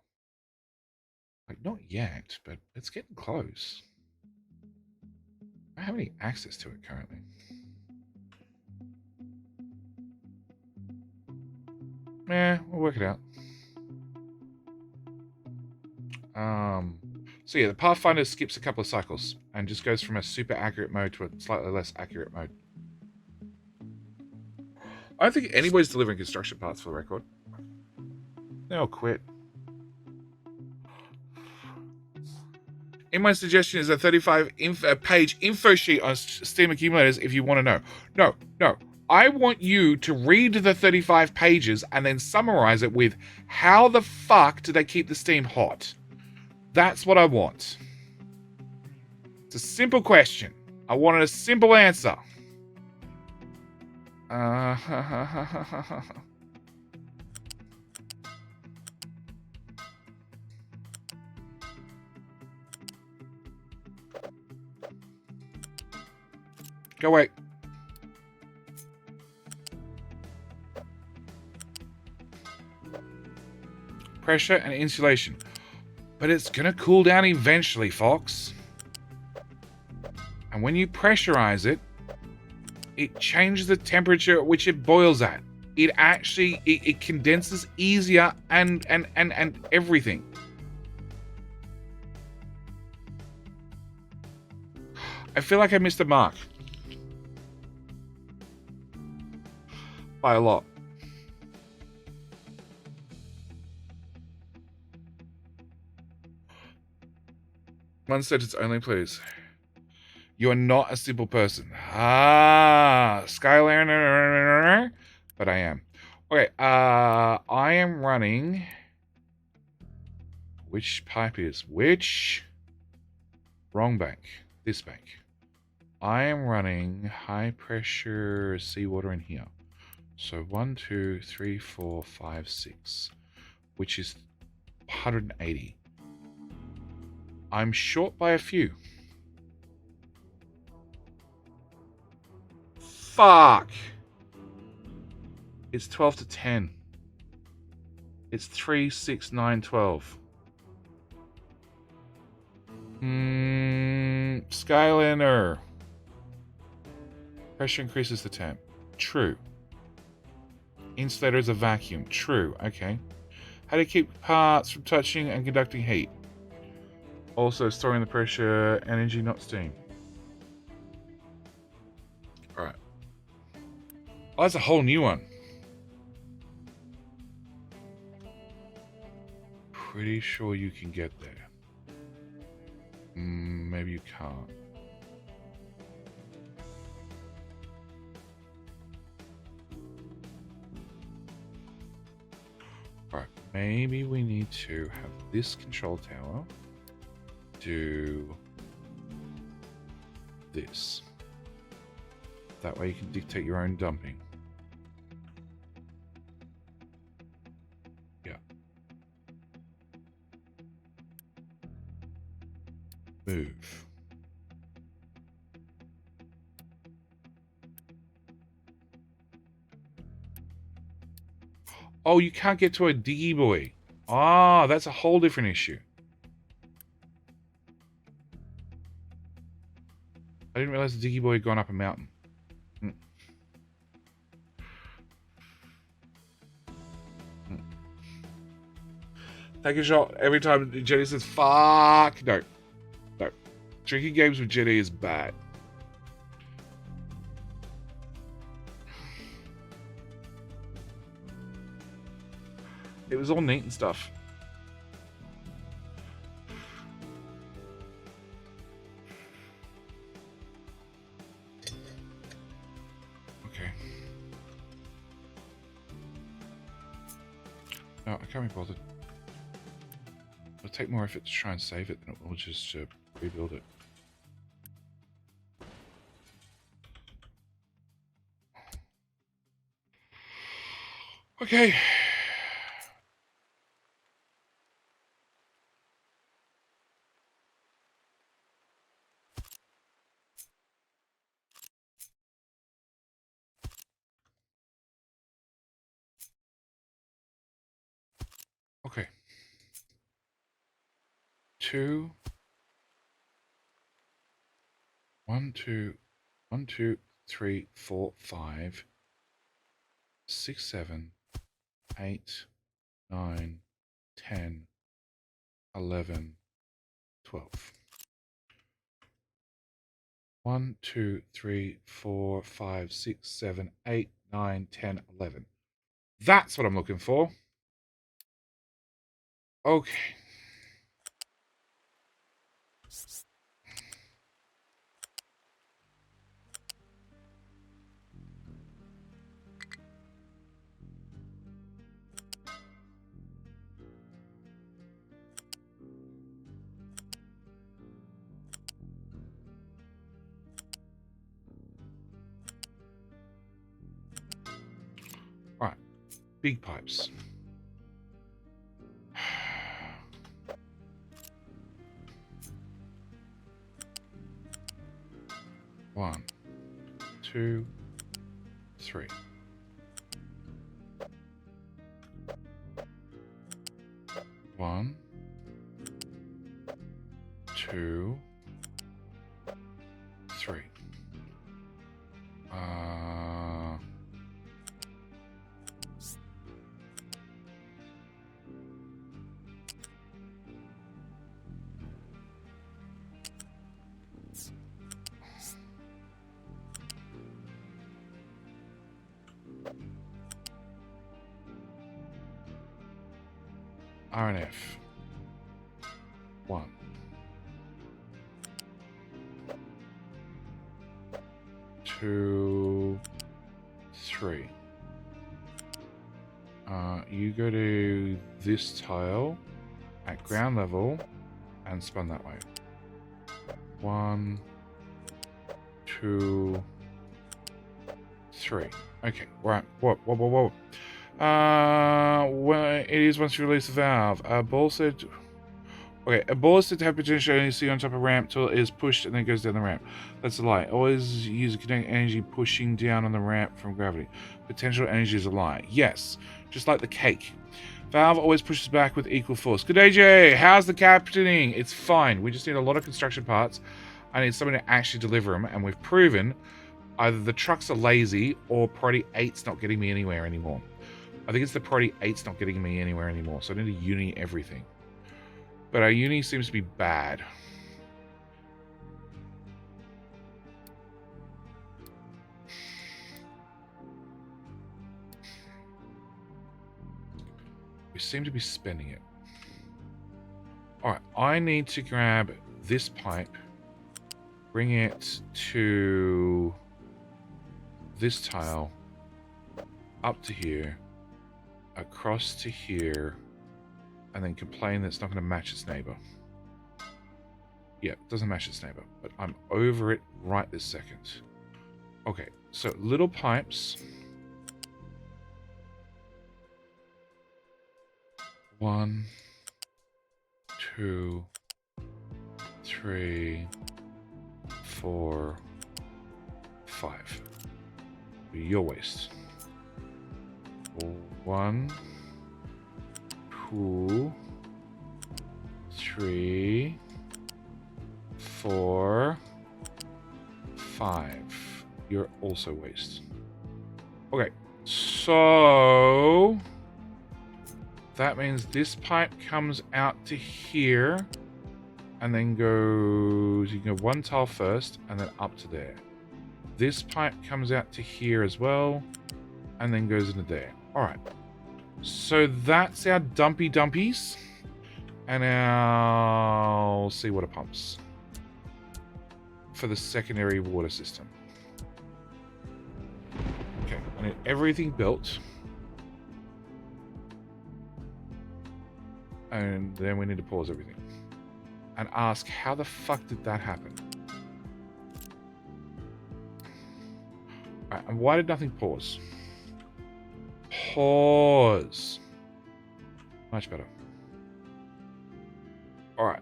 Like, not yet, but it's getting close. I don't have any access to it currently. We'll work it out. So yeah, the Pathfinder skips a couple of cycles and just goes from a super accurate mode to a slightly less accurate mode. I don't think anybody's delivering construction parts for the record. They'll quit. In my suggestion is a 35-page info sheet on steam accumulators if you want to know. No. I want you to read the 35 pages and then summarize it with how the fuck do they keep the steam hot? That's what I want. It's a simple question. I wanted a simple answer. Go away. Pressure and insulation. But it's gonna cool down eventually, Fox. And when you pressurize it, it changes the temperature at which it boils at. It actually, it condenses easier and everything. I feel like I missed a mark. By a lot. One sentence only, please. You are not a simple person. Skylander, but I am. Okay, I am running. Which pipe is which? Wrong bank. This bank. I am running high pressure seawater in here. So 1, 2, 3, 4, 5, 6, which is 180. I'm short by a few. Fuck. It's 12 to 10. It's 3, 6, 9, 12. Skyliner. Pressure increases the temp. True. Insulator is a vacuum. True. Okay. How do you keep parts from touching and conducting heat? Also storing the pressure, energy, not steam. Alright. Oh, that's a whole new one. Pretty sure you can get there. Maybe you can't. Alright, maybe we need to have this control tower do this. That way you can dictate your own dumping. Yeah. Move. Oh, you can't get to a diggy boy. Ah, that's a whole different issue. I didn't realize the diggy boy had gone up a mountain. Take a shot every time Jenny says, fuck. No. No. Drinking games with Jenny is bad. It was all neat and stuff. Okay. No, I can't be bothered. It'll take more effort to try and save it than it will just rebuild it. Okay. Okay. 2 1 2 1 2 3 4 5 6 7 8 9 10 11 12 1 2 3 4 5 6 7 8 9 10 11. That's what I'm looking for. Okay. All right. Big pipes. One, 2, 3. One, 2, 3. RNF. 1, 2, 3. You go to this tile at ground level and spun that way. 1, 2, 3. Okay, right. Whoa. Well, it is once you release the valve. A ball said. Okay, a ball is said to have potential energy on top of ramp till it is pushed and then goes down the ramp. That's a lie. Always use kinetic energy pushing down on the ramp from gravity. Potential energy is a lie. Yes, just like the cake. Valve always pushes back with equal force. Good day, Jay. How's the captaining? It's fine. We just need a lot of construction parts. I need someone to actually deliver them, and we've proven either the trucks are lazy or Priority 8's not getting me anywhere anymore. I think it's the Priority 8's not getting me anywhere anymore, so I need to uni everything. But our uni seems to be bad. We seem to be spending it. Alright, I need to grab this pipe, bring it to this tile, up to here, across to here, and then complain that it's not going to match its neighbor. Yeah, it doesn't match its neighbor, but I'm over it right this second. Okay, so little pipes. 1, 2, 3, 4, 5. Your waste. 1, 2, 3, 4, 5. You're also waste. Okay, so that means this pipe comes out to here and then goes, you can go one tile first and then up to there. This pipe comes out to here as well and then goes into there. All right. So that's our dumpy dumpies and our seawater pumps for the secondary water system. Okay, I need everything built. And then we need to pause everything and ask, how the fuck did that happen? All right, and why did nothing pause? Pause. Much better. All right.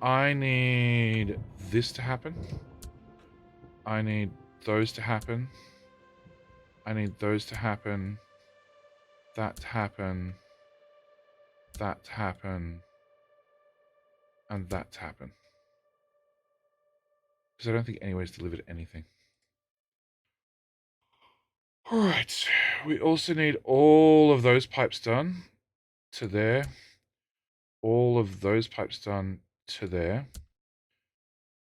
I need this to happen. I need those to happen. I need those to happen. That to happen. That to happen. And that to happen. Because I don't think anybody's delivered anything. Alright. We also need all of those pipes done to there. All of those pipes done to there.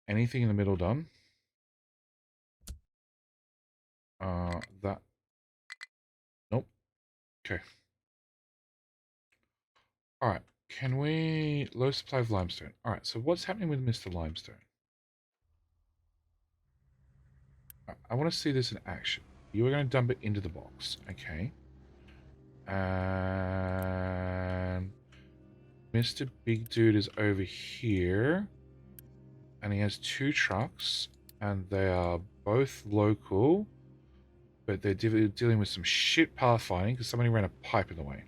Anything in the middle done. That. Nope. Okay. Alright. Can we... Low supply of limestone. Alright, so what's happening with Mr. Limestone? I want to see this in action. You are going to dump it into the box. Okay. And... Mr. Big Dude is over here. And he has 2 trucks. And they are both local. But they're dealing with some shit pathfinding because somebody ran a pipe in the way.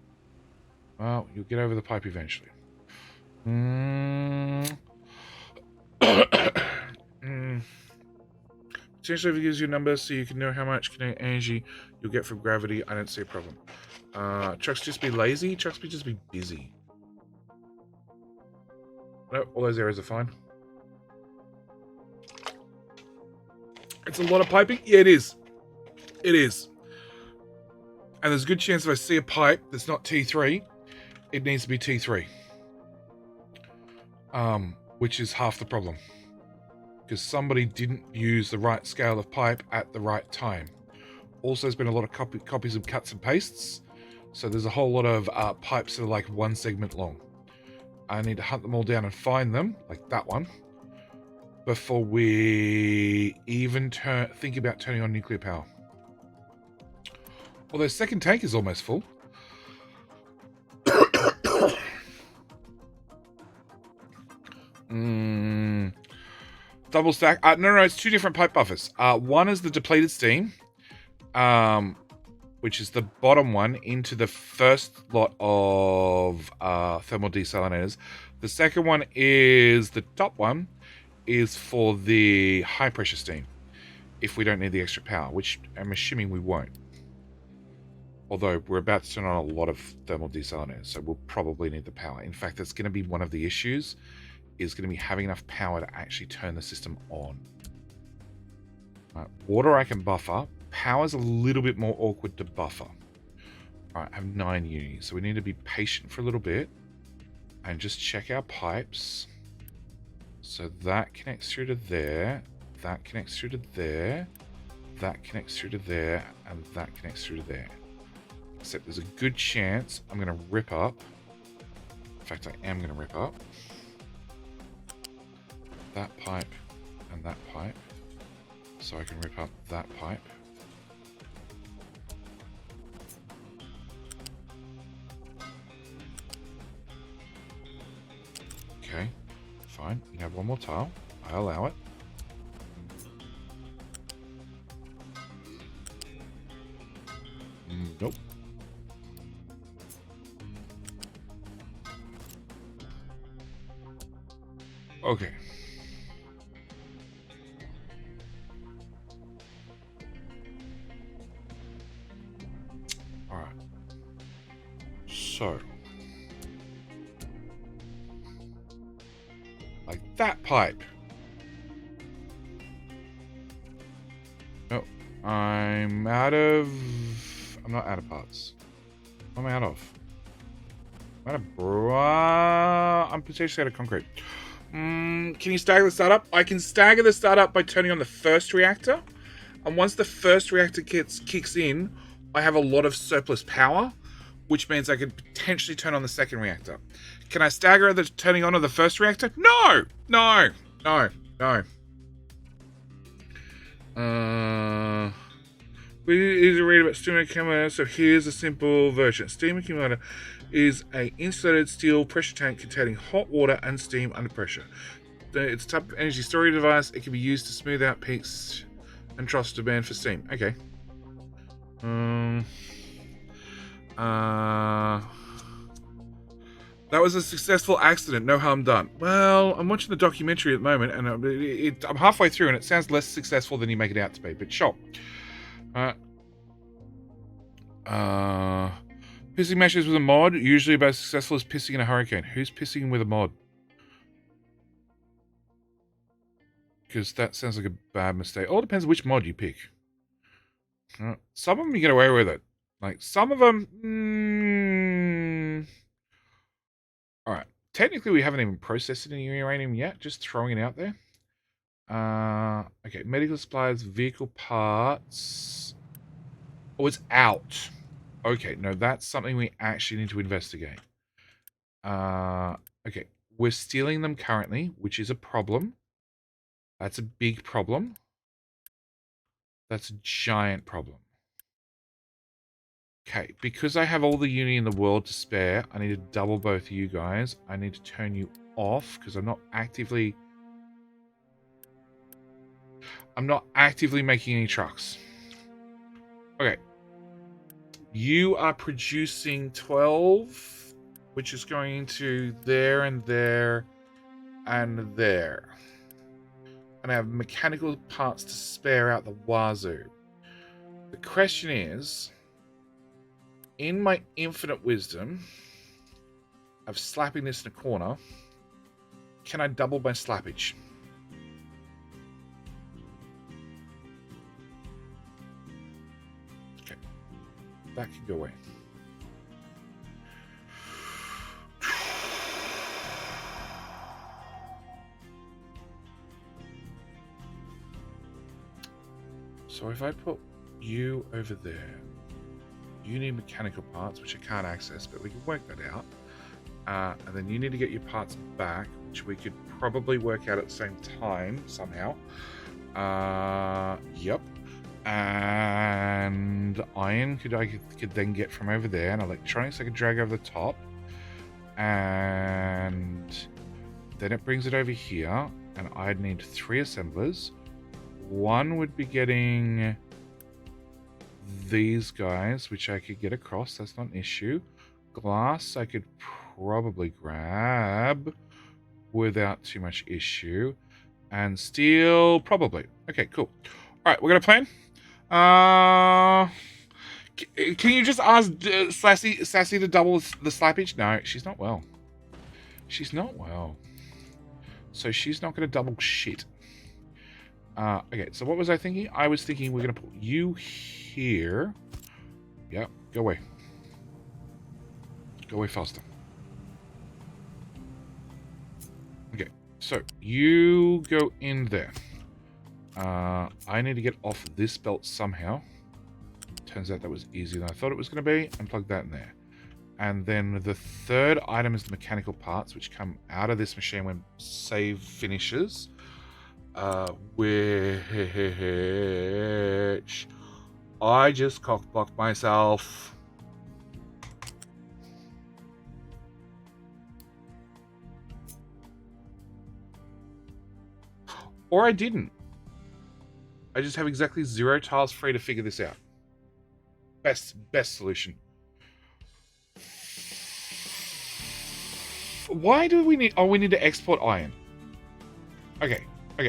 Well, you'll get over the pipe eventually. Potentially, if it gives you a number so you can know how much kinetic energy you'll get from gravity, I don't see a problem. Trucks just be lazy, trucks just be busy. No, all those areas are fine. It's a lot of piping? Yeah, it is. It is. And there's a good chance if I see a pipe that's not T3, it needs to be T3. Which is half the problem. Because somebody didn't use the right scale of pipe at the right time. Also, there's been a lot of copies of cuts and pastes. So there's a whole lot of pipes that are like 1 segment long. I need to hunt them all down and find them, like that one, before we even think about turning on nuclear power. Although second tank is almost full. Double stack. No, it's 2 different pipe buffers. One is the depleted steam, which is the bottom one into the first lot of thermal desalinators. The second one is the top one, is for the high pressure steam, if we don't need the extra power, which I'm assuming we won't. Although we're about to turn on a lot of thermal desalinators, so we'll probably need the power. In fact, that's going to be one of the issues, is going to be having enough power to actually turn the system on. Right, water I can buffer. Power's a little bit more awkward to buffer. Right, I have 9 uni, so we need to be patient for a little bit and just check our pipes. So that connects through to there, that connects through to there, that connects through to there, and that connects through to there. Except there's a good chance I'm going to rip up. In fact, I am going to rip up that pipe and that pipe. So I can rip up that pipe. Okay, fine. You have one more tile. I allow it. Nope. Okay. All right. So, like that pipe. No, I'm not out of parts. What am I out of? I'm potentially out of concrete. Can you stagger the startup? I can stagger the startup by turning on the first reactor. And once the first reactor kicks in, I have a lot of surplus power, which means I could potentially turn on the second reactor. Can I stagger the turning on of the first reactor? No! No! No! No. We need to read about steam accumulator, so here's a simple version. Steam accumulator is an insulated steel pressure tank containing hot water and steam under pressure. It's a type of energy storage device. It can be used to smooth out peaks and troughs demand for steam. Okay. That was a successful accident. No harm done. Well, I'm watching the documentary at the moment, and I'm halfway through, and it sounds less successful than you make it out to be. But sure. Pissing meshes with a mod, usually about as successful as pissing in a hurricane. Who's pissing with a mod? Because that sounds like a bad mistake. All depends which mod you pick. Some of them you get away with it. Like, some of them... Alright. Technically, we haven't even processed any uranium yet. Just throwing it out there. Okay, medical supplies, vehicle parts. Oh, it's out. Okay, no, that's something we actually need to investigate. Okay, we're stealing them currently, which is a problem. That's a big problem. That's a giant problem. Okay, because I have all the uni in the world to spare, I need to double both of you guys. I need to turn you off because I'm not actively making any trucks. Okay. You are producing 12, which is going to there and there and there. And I have mechanical parts to spare out the wazoo. The question is, in my infinite wisdom of slapping this in a corner, can I double my slappage? Okay. That can go away. So if I put you over there, you need mechanical parts, which I can't access, but we can work that out. And then you need to get your parts back, which we could probably work out at the same time somehow. Yep. And iron I could then get from over there, and electronics I could drag over the top. And then it brings it over here, and I'd need 3 assemblers. One would be getting these guys, which I could get across. That's not an issue. Glass I could probably grab without too much issue. And steel, probably. Okay, cool. All right, we're going to plan. Can you just ask Sassy to double the slappage? No, she's not well. She's not well. So she's not going to double shit. Okay, so what was I thinking? I was thinking we're going to put you here. Yep, go away. Go away faster. Okay, so you go in there. I need to get off this belt somehow. Turns out that was easier than I thought it was going to be. And plug that in there. And then the third item is the mechanical parts, which come out of this machine when save finishes. Which I just cockblocked myself. Or I didn't. I just have exactly 0 tiles free to figure this out. Best solution. Why do we need... Oh, we need to export iron. Okay,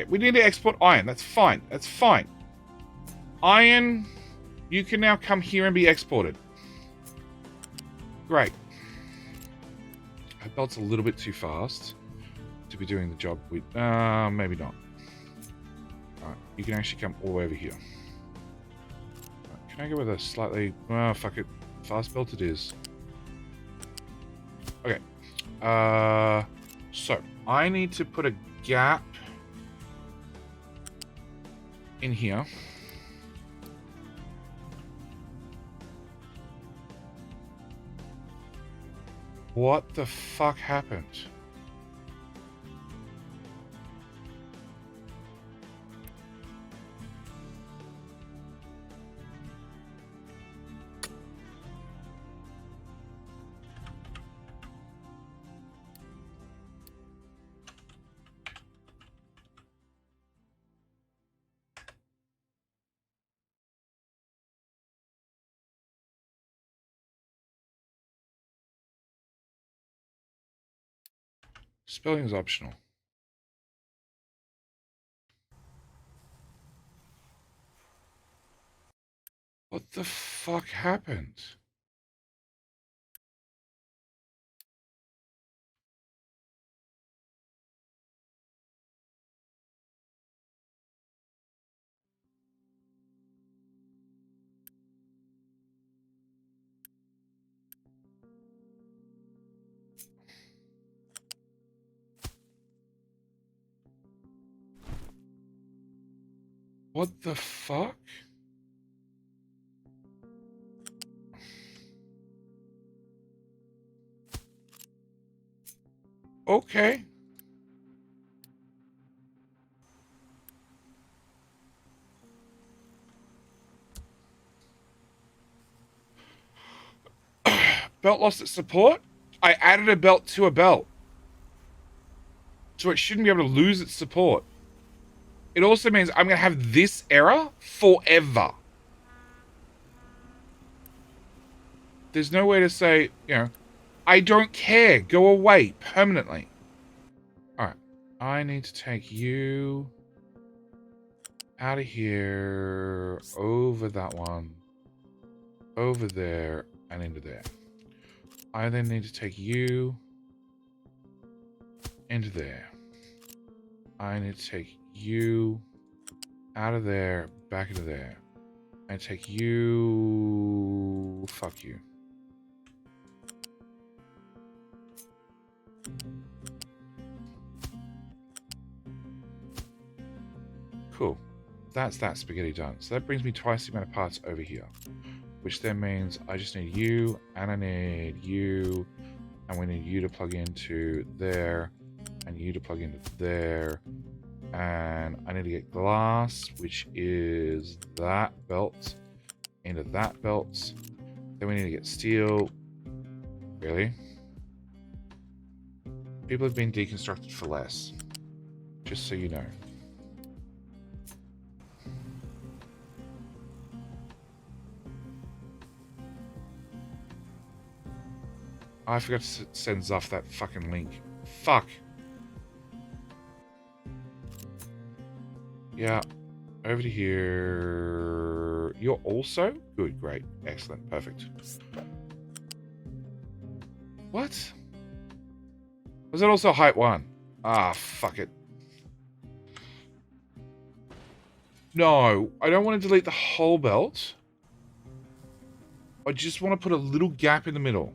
we need to export iron. That's fine. That's fine. Iron, you can now come here and be exported. Great. That belt's a little bit too fast to be doing the job with... maybe not. Alright, you can actually come all the way over here. Right, can I go with a slightly... Oh, fuck it. Fast belt it is. Okay. So, I need to put a gap in here. What the fuck happened? Spelling is optional. What the fuck happened? What the fuck? Okay. Belt lost its support? I added a belt to a belt. So it shouldn't be able to lose its support. It also means I'm going to have this error forever. There's no way to say, you know, I don't care. Go away permanently. Alright. I need to take you out of here, over that one, over there, and into there. I then need to take you into there. I need to take you out of there, back into there. And take you... Fuck you. Cool. That's that spaghetti done. So that brings me twice the amount of parts over here. Which then means I just need you, and I need you, and we need you to plug into there, and you to plug into there. And I need to get glass, which is that belt, into that belt. Then we need to get steel. Really? People have been deconstructed for less. Just so you know. I forgot to send Zuff that fucking link. Fuck. Yeah. Over to here. You're also? Good, great, excellent, perfect. What? Was it also height 1? Ah, fuck it. No, I don't want to delete the whole belt. I just want to put a little gap in the middle.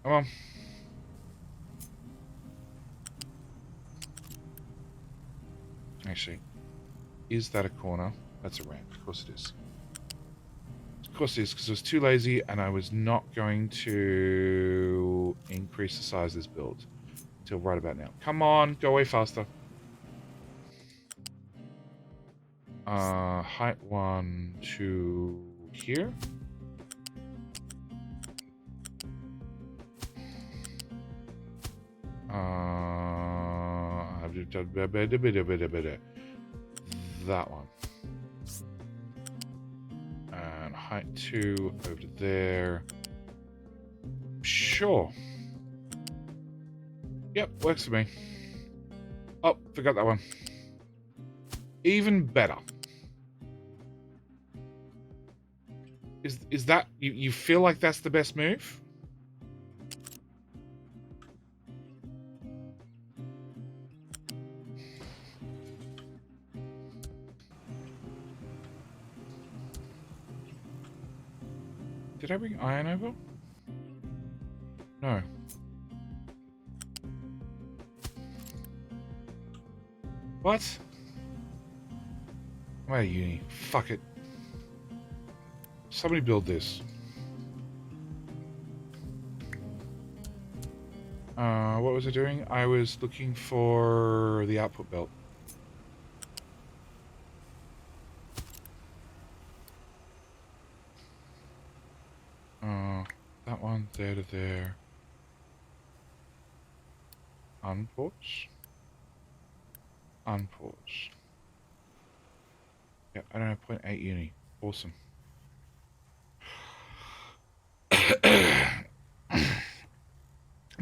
Come on. Actually, is that a corner? That's a ramp. Of course it is. Of course it is, because I was too lazy and I was not going to increase the size of this build until right about now. Come on, go away faster. Height 1 to here. That one. And height 2 over there. Sure. Yep, works for me. Oh, forgot that one. Even better. Is that you feel like that's the best move? Did I bring iron over? No. What? I'm out of uni. Fuck it. Somebody build this. What was I doing? I was looking for the output belt. That one, there to there. Unpause. Unpause. Yeah, I don't have 0.8 uni. Awesome.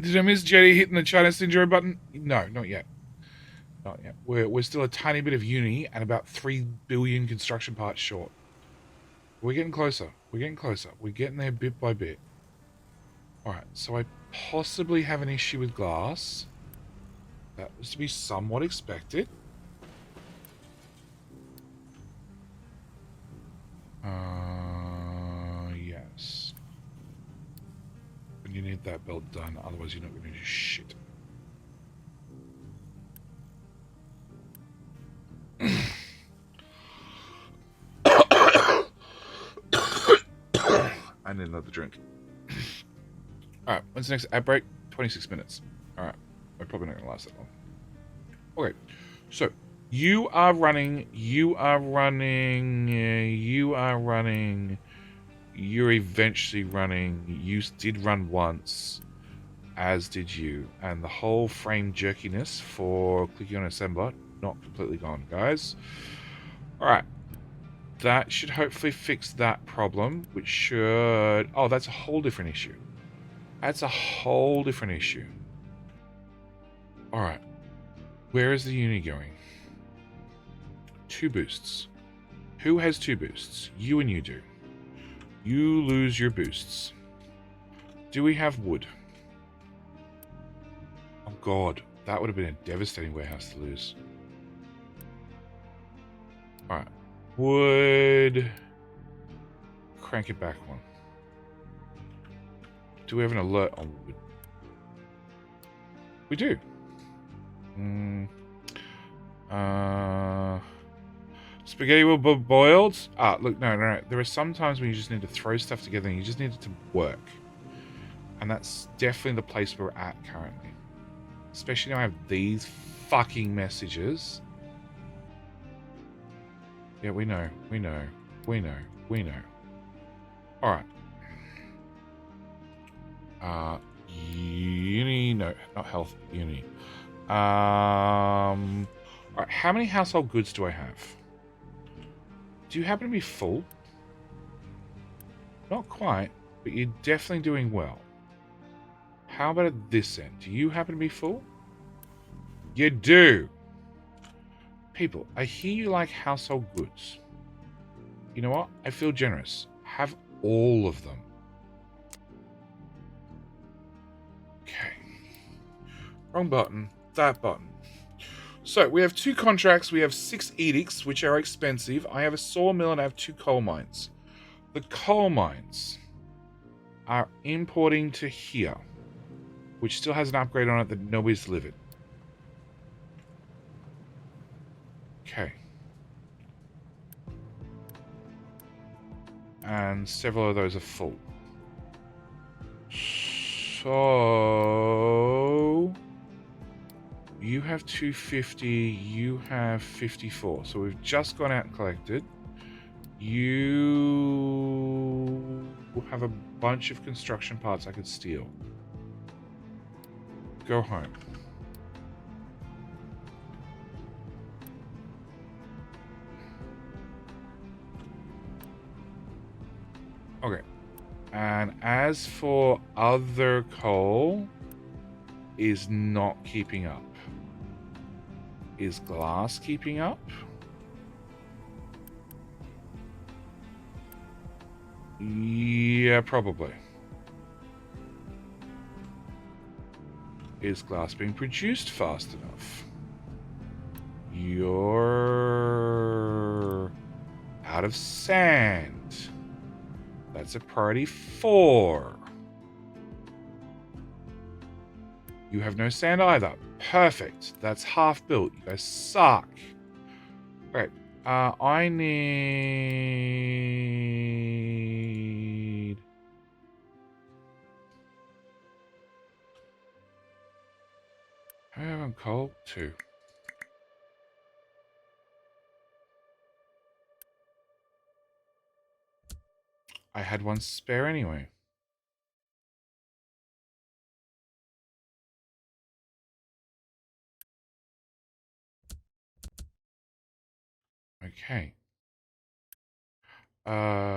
Did I miss Jetty hitting the China Syndrome button? No, not yet. Not yet. We're still a tiny bit of uni and about 3 billion construction parts short. We're getting closer. We're getting closer. We're getting there bit by bit. Alright, so I possibly have an issue with glass. That was to be somewhat expected. Yes. And you need that belt done, otherwise you're not going to do shit. I need another drink. Alright, when's the next ad break? 26 minutes. Alright, we're probably not going to last that long. Okay, so you are running, you're eventually running, you did run once, as did you, and the whole frame jerkiness for clicking on assembler, not completely gone, guys. Alright, that should hopefully fix that problem, which should... Oh, that's a whole different issue. That's a whole different issue. Alright. Where is the uni going? 2 boosts. Who has 2 boosts? You and you do. You lose your boosts. Do we have wood? Oh god, that would have been a devastating warehouse to lose. Alright. Wood. Crank it back one. Do we have an alert on wood? We do. Spaghetti will be boiled. Ah, look, no. There are some times when you just need to throw stuff together and you just need it to work. And that's definitely the place we're at currently. Especially now I have these fucking messages. Yeah, we know. Alright. Uni, no, not health, uni. Alright, how many household goods do I have? Do you happen to be full? Not quite, but you're definitely doing well. How about at this end? Do you happen to be full? You do. People, I hear you like household goods. You know what? I feel generous. Have all of them. Okay. Wrong button. That button. So, we have 2 contracts. We have 6 edicts, which are expensive. I have a sawmill and I have 2 coal mines. The coal mines are importing to here, which still has an upgrade on it that nobody's delivered. Okay. And several of those are full. So you have 250, you have 54. So we've just gone out and collected. You have a bunch of construction parts I could steal. Go home. Okay. And as for other coal, is not keeping up. Is glass keeping up? Yeah, probably. Is glass being produced fast enough? You're out of sand. That's a priority 4. You have no sand either. Perfect. That's half built. You guys suck. Right. I need... I have coal? 2. I had 1 spare anyway. Okay.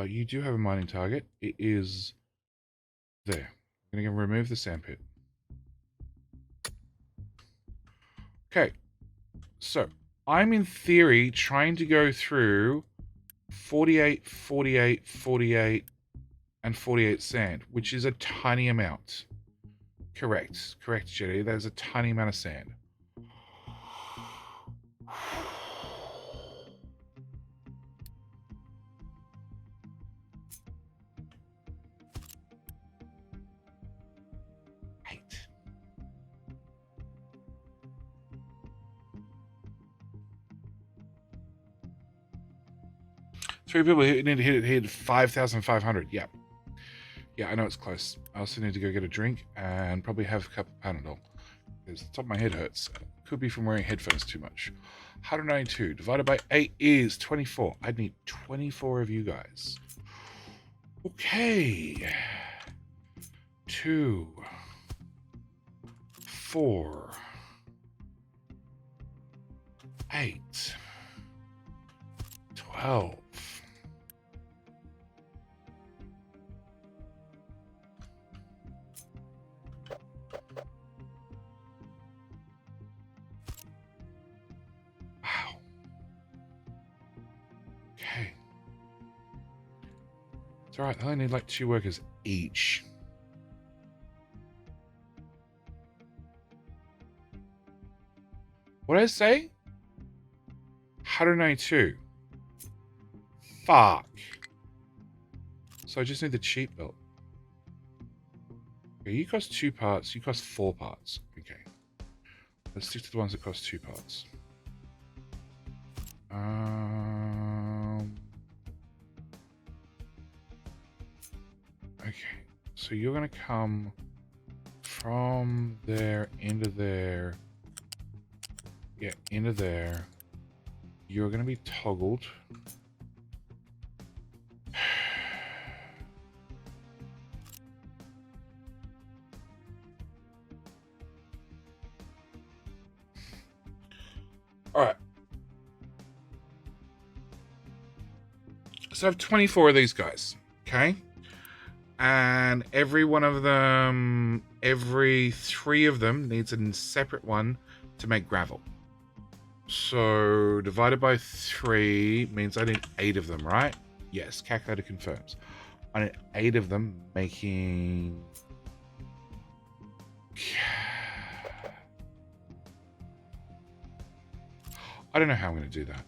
You do have a mining target. It is there. I'm going to remove the sandpit. Okay. So, I'm in theory trying to go through 48, 48, 48, and 48 sand, which is a tiny amount. Correct. Correct, Jetty. That is a tiny amount of sand. Right. Three people need to hit 5,500. Yeah. Yeah, I know it's close. I also need to go get a drink and probably have a cup of Panadol. Because the top of my head hurts. Could be from wearing headphones too much. 192 divided by 8 is 24. I'd need 24 of you guys. Okay. 2, 4, 8, 12. Wow. Okay. It's alright, I only need like 2 workers each. What did I say? 192. Fuck. So I just need the cheap belt. Okay, you cost 2 parts, you cost 4 parts. Okay. Let's stick to the ones that cost 2 parts. Okay, so you're gonna come from there into there. Yeah, into there. You're gonna be toggled. Alright. So I have 24 of these guys, okay? And every one of them every 3 of them needs a separate one to make gravel. So divided by 3 means I need 8 of them, right? Yes, calculator confirms. I need 8 of them making... I don't know how I'm going to do that.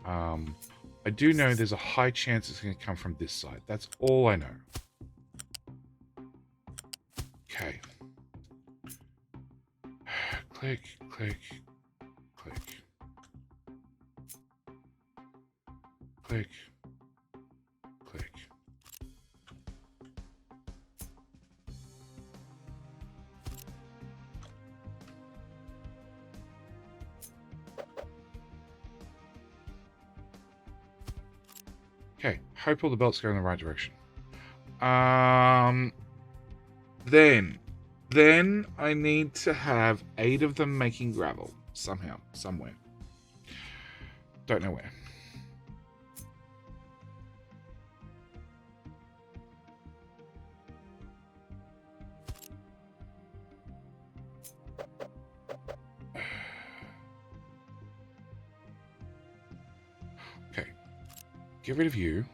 I do know there's a high chance it's going to come from this side. That's all I know. Okay. Click, click, click. Click, click. Okay, hope all the belts go in the right direction. Then I need to have 8 of them making gravel somehow, somewhere. Don't know where. Okay, get rid of you.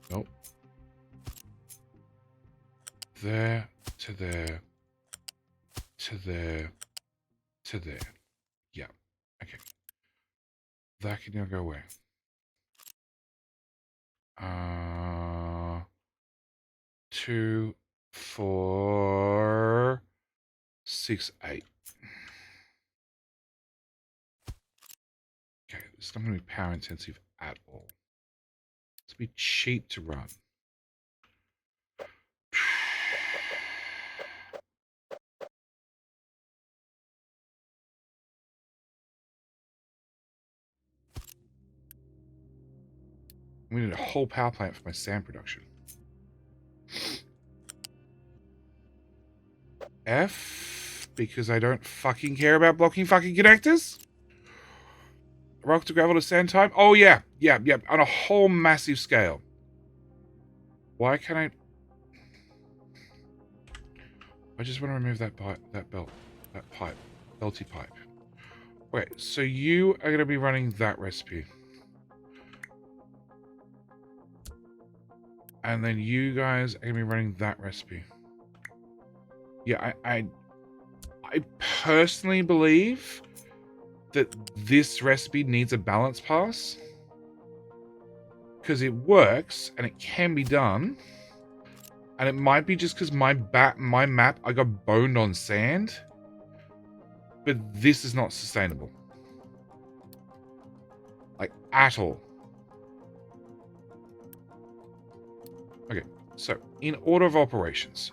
Nope. There to there to there to there. Yeah. Okay. That can now go away. 2, 4, 6, 8. Okay, this is not going to be power intensive at all. It's going to be cheap to run. We need a whole power plant for my sand production. F, because I don't fucking care about blocking fucking connectors. Rock to gravel to sand type. Oh yeah, yeah, yeah, on a whole massive scale. Why can't I just want to remove that pipe, belty pipe. Wait, so you are going to be running that recipe. And then you guys are going to be running that recipe. Yeah, I personally believe that this recipe needs a balance pass. Because it works, and it can be done. And it might be just because my map, I got boned on sand. But this is not sustainable. Like, at all. Okay, so, in order of operations,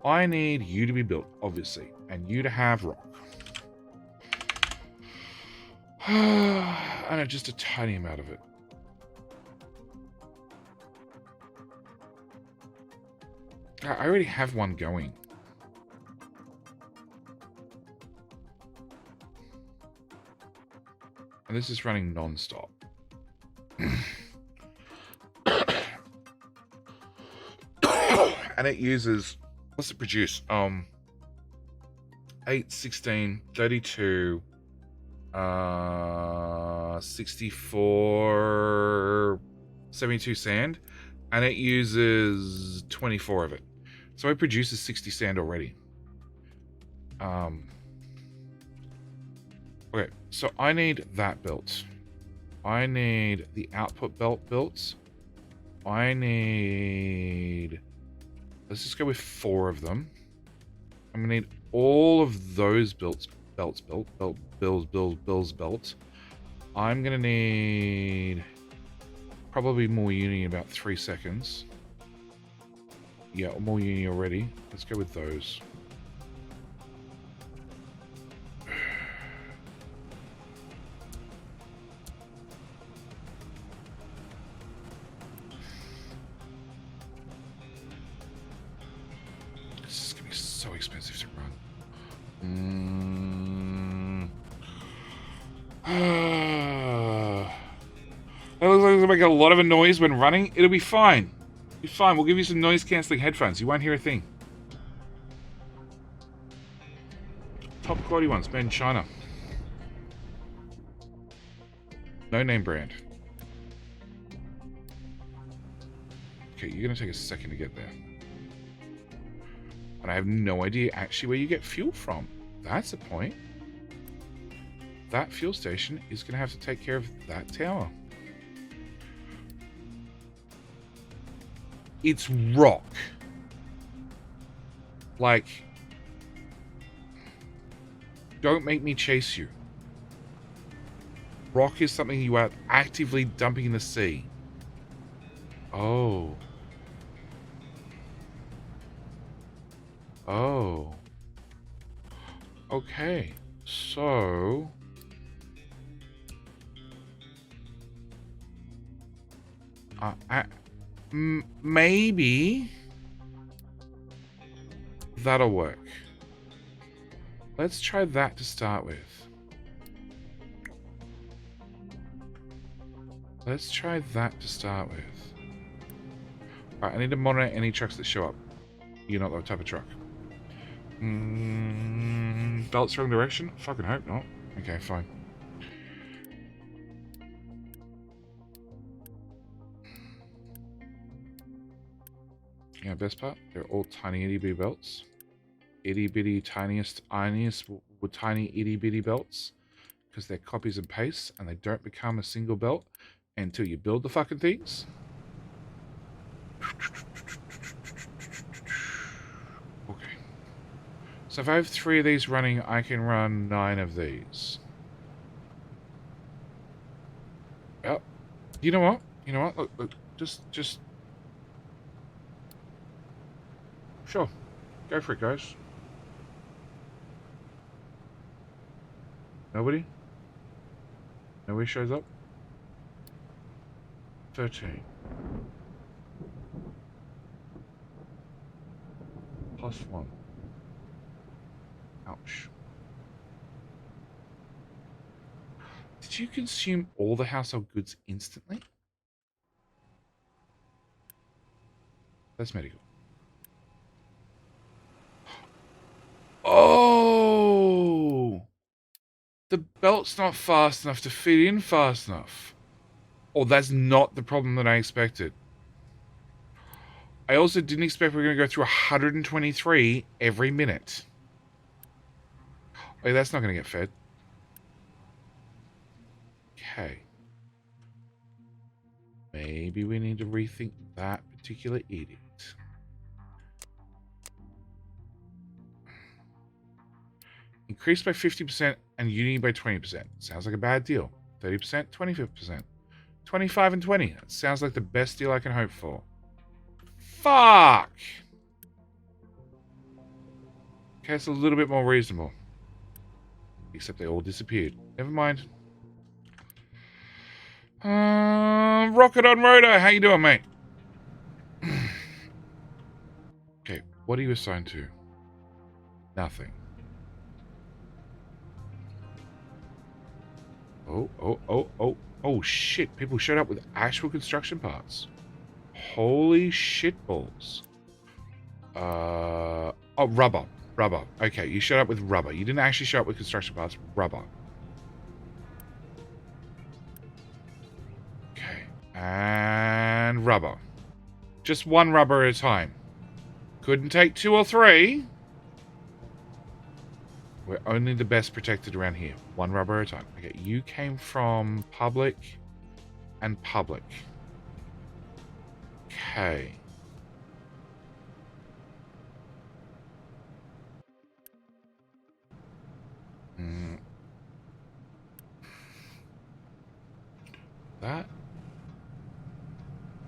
I need you to be built, obviously, and you to have rock. I know, just a tiny amount of it. I already have one going. And this is running non-stop. And it uses, what's it produce? 8, 16, 32, 64, 72 sand. And it uses 24 of it. So it produces 60 sand already. Okay, so I need that built. I need the output belt built. I need... Let's just go with 4 of them. I'm gonna need all of those belts built. I'm gonna need probably more uni in about 3 seconds. Yeah, more uni already. Let's go with those. This is gonna be so expensive to run. Mm. That looks like it's gonna make a lot of a noise when running. It'll be fine. Be fine. We'll give you some noise cancelling headphones. You won't hear a thing. Top quality ones, made in China. No name brand. Okay, you're gonna take a second to get there. And I have no idea actually where you get fuel from. That's the point. That fuel station is gonna have to take care of that tower. It's rock. Like, don't make me chase you. Rock is something you are actively dumping in the sea. Oh. Oh. Okay. So... maybe... that'll work. Let's try that to start with. Let's try that to start with. Alright, I need to monitor any trucks that show up. You're not that type of truck. Belt's wrong direction? Fucking hope not. Okay, fine. Yeah, best part, they're all tiny itty bitty belts. Itty bitty tiniest with tiny itty bitty belts. Because they're copies and pastes and they don't become a single belt until you build the fucking things. Okay. So if I have 3 of these running, I can run 9 of these. Yep. You know what? You know what? Look, just... Sure. Go for it, guys. Nobody? Nobody shows up? 13. +1. Ouch. Did you consume all the household goods instantly? That's medical. Oh! The belt's not fast enough to fit in fast enough. Oh, that's not the problem that I expected. I also didn't expect we were going to go through 123 every minute. Oh, that's not going to get fed. Okay. Maybe we need to rethink that particular edict. Increased by 50% and Unity by 20%. Sounds like a bad deal. 30%, 25%. 25 and 20. That sounds like the best deal I can hope for. Fuck! Okay, it's a little bit more reasonable. Except they all disappeared. Never mind. Rocket on Rotor, how you doing, mate? Okay, what are you assigned to? Nothing. Oh, shit. People showed up with actual construction parts. Holy shitballs. Oh, rubber. Rubber. Okay, you showed up with rubber. You didn't actually show up with construction parts. Rubber. Okay. And rubber. Just one rubber at a time. Couldn't take 2 or 3. We're only the best protected around here. One rubber at a time. Okay, you came from public and public. Okay. That?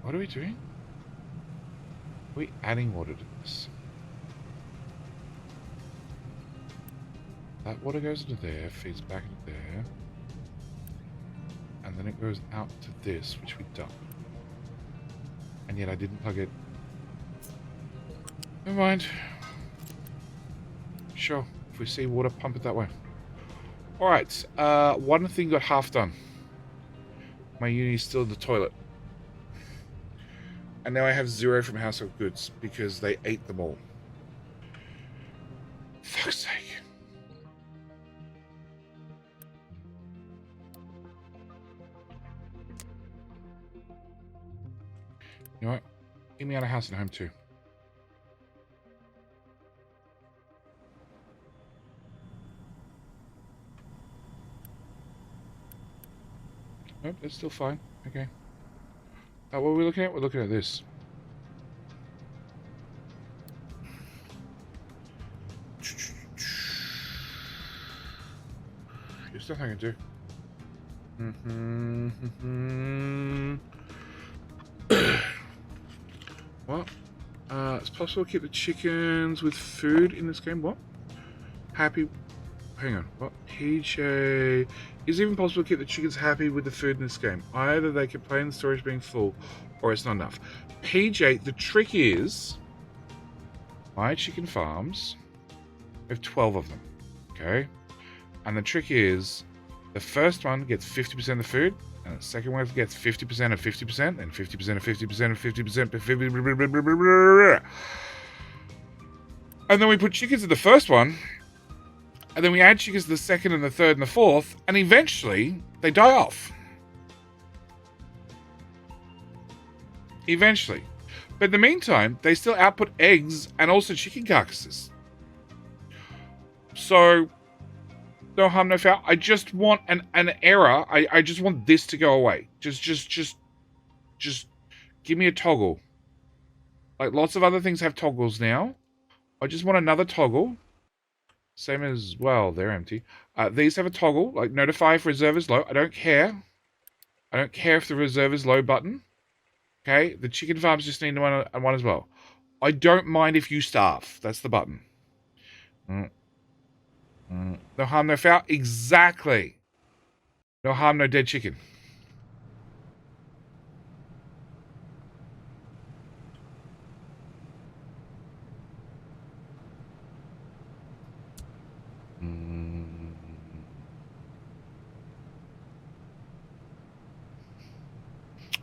What are we doing? Are we adding water to this? That water goes into there, feeds back into there. And then it goes out to this, which we dump. And yet I didn't plug it. Never mind. Sure, If we see water, pump it that way. Alright, one thing got half done. My uni's still in the toilet. And now I have 0 from household goods because they ate them all. Fuck's sake. You know what? Get me out of house and home too. Nope, that's still fine. Okay. What are we looking at? We're looking at this. There's nothing I can do. What? It's possible to keep the chickens with food in this game. What? Happy. Hang on. What? PJ. Is it even possible to keep the chickens happy with the food in this game? Either they complain the storage being full or it's not enough. PJ, the trick is my chicken farms, I have 12 of them. Okay? And the trick is the first one gets 50% of the food, and the second one gets 50% of 50%, and 50% of 50% of 50%. And then we put chickens in the first one, and then we add chickens to the second and the third and the fourth, and eventually they die off. Eventually. But in the meantime, they still output eggs and also chicken carcasses. So, no harm, no foul. I just want an error. I just want this to go away. Just give me a toggle. Like lots of other things have toggles now. I just want another toggle. Same as, well, they're empty. These have a toggle, like notify if reserve is low. I don't care. I don't care if the reserve is low button. Okay, the chicken farms just need one as well. I don't mind if you starve. That's the button. No harm, no foul. Exactly. No harm, no dead chicken.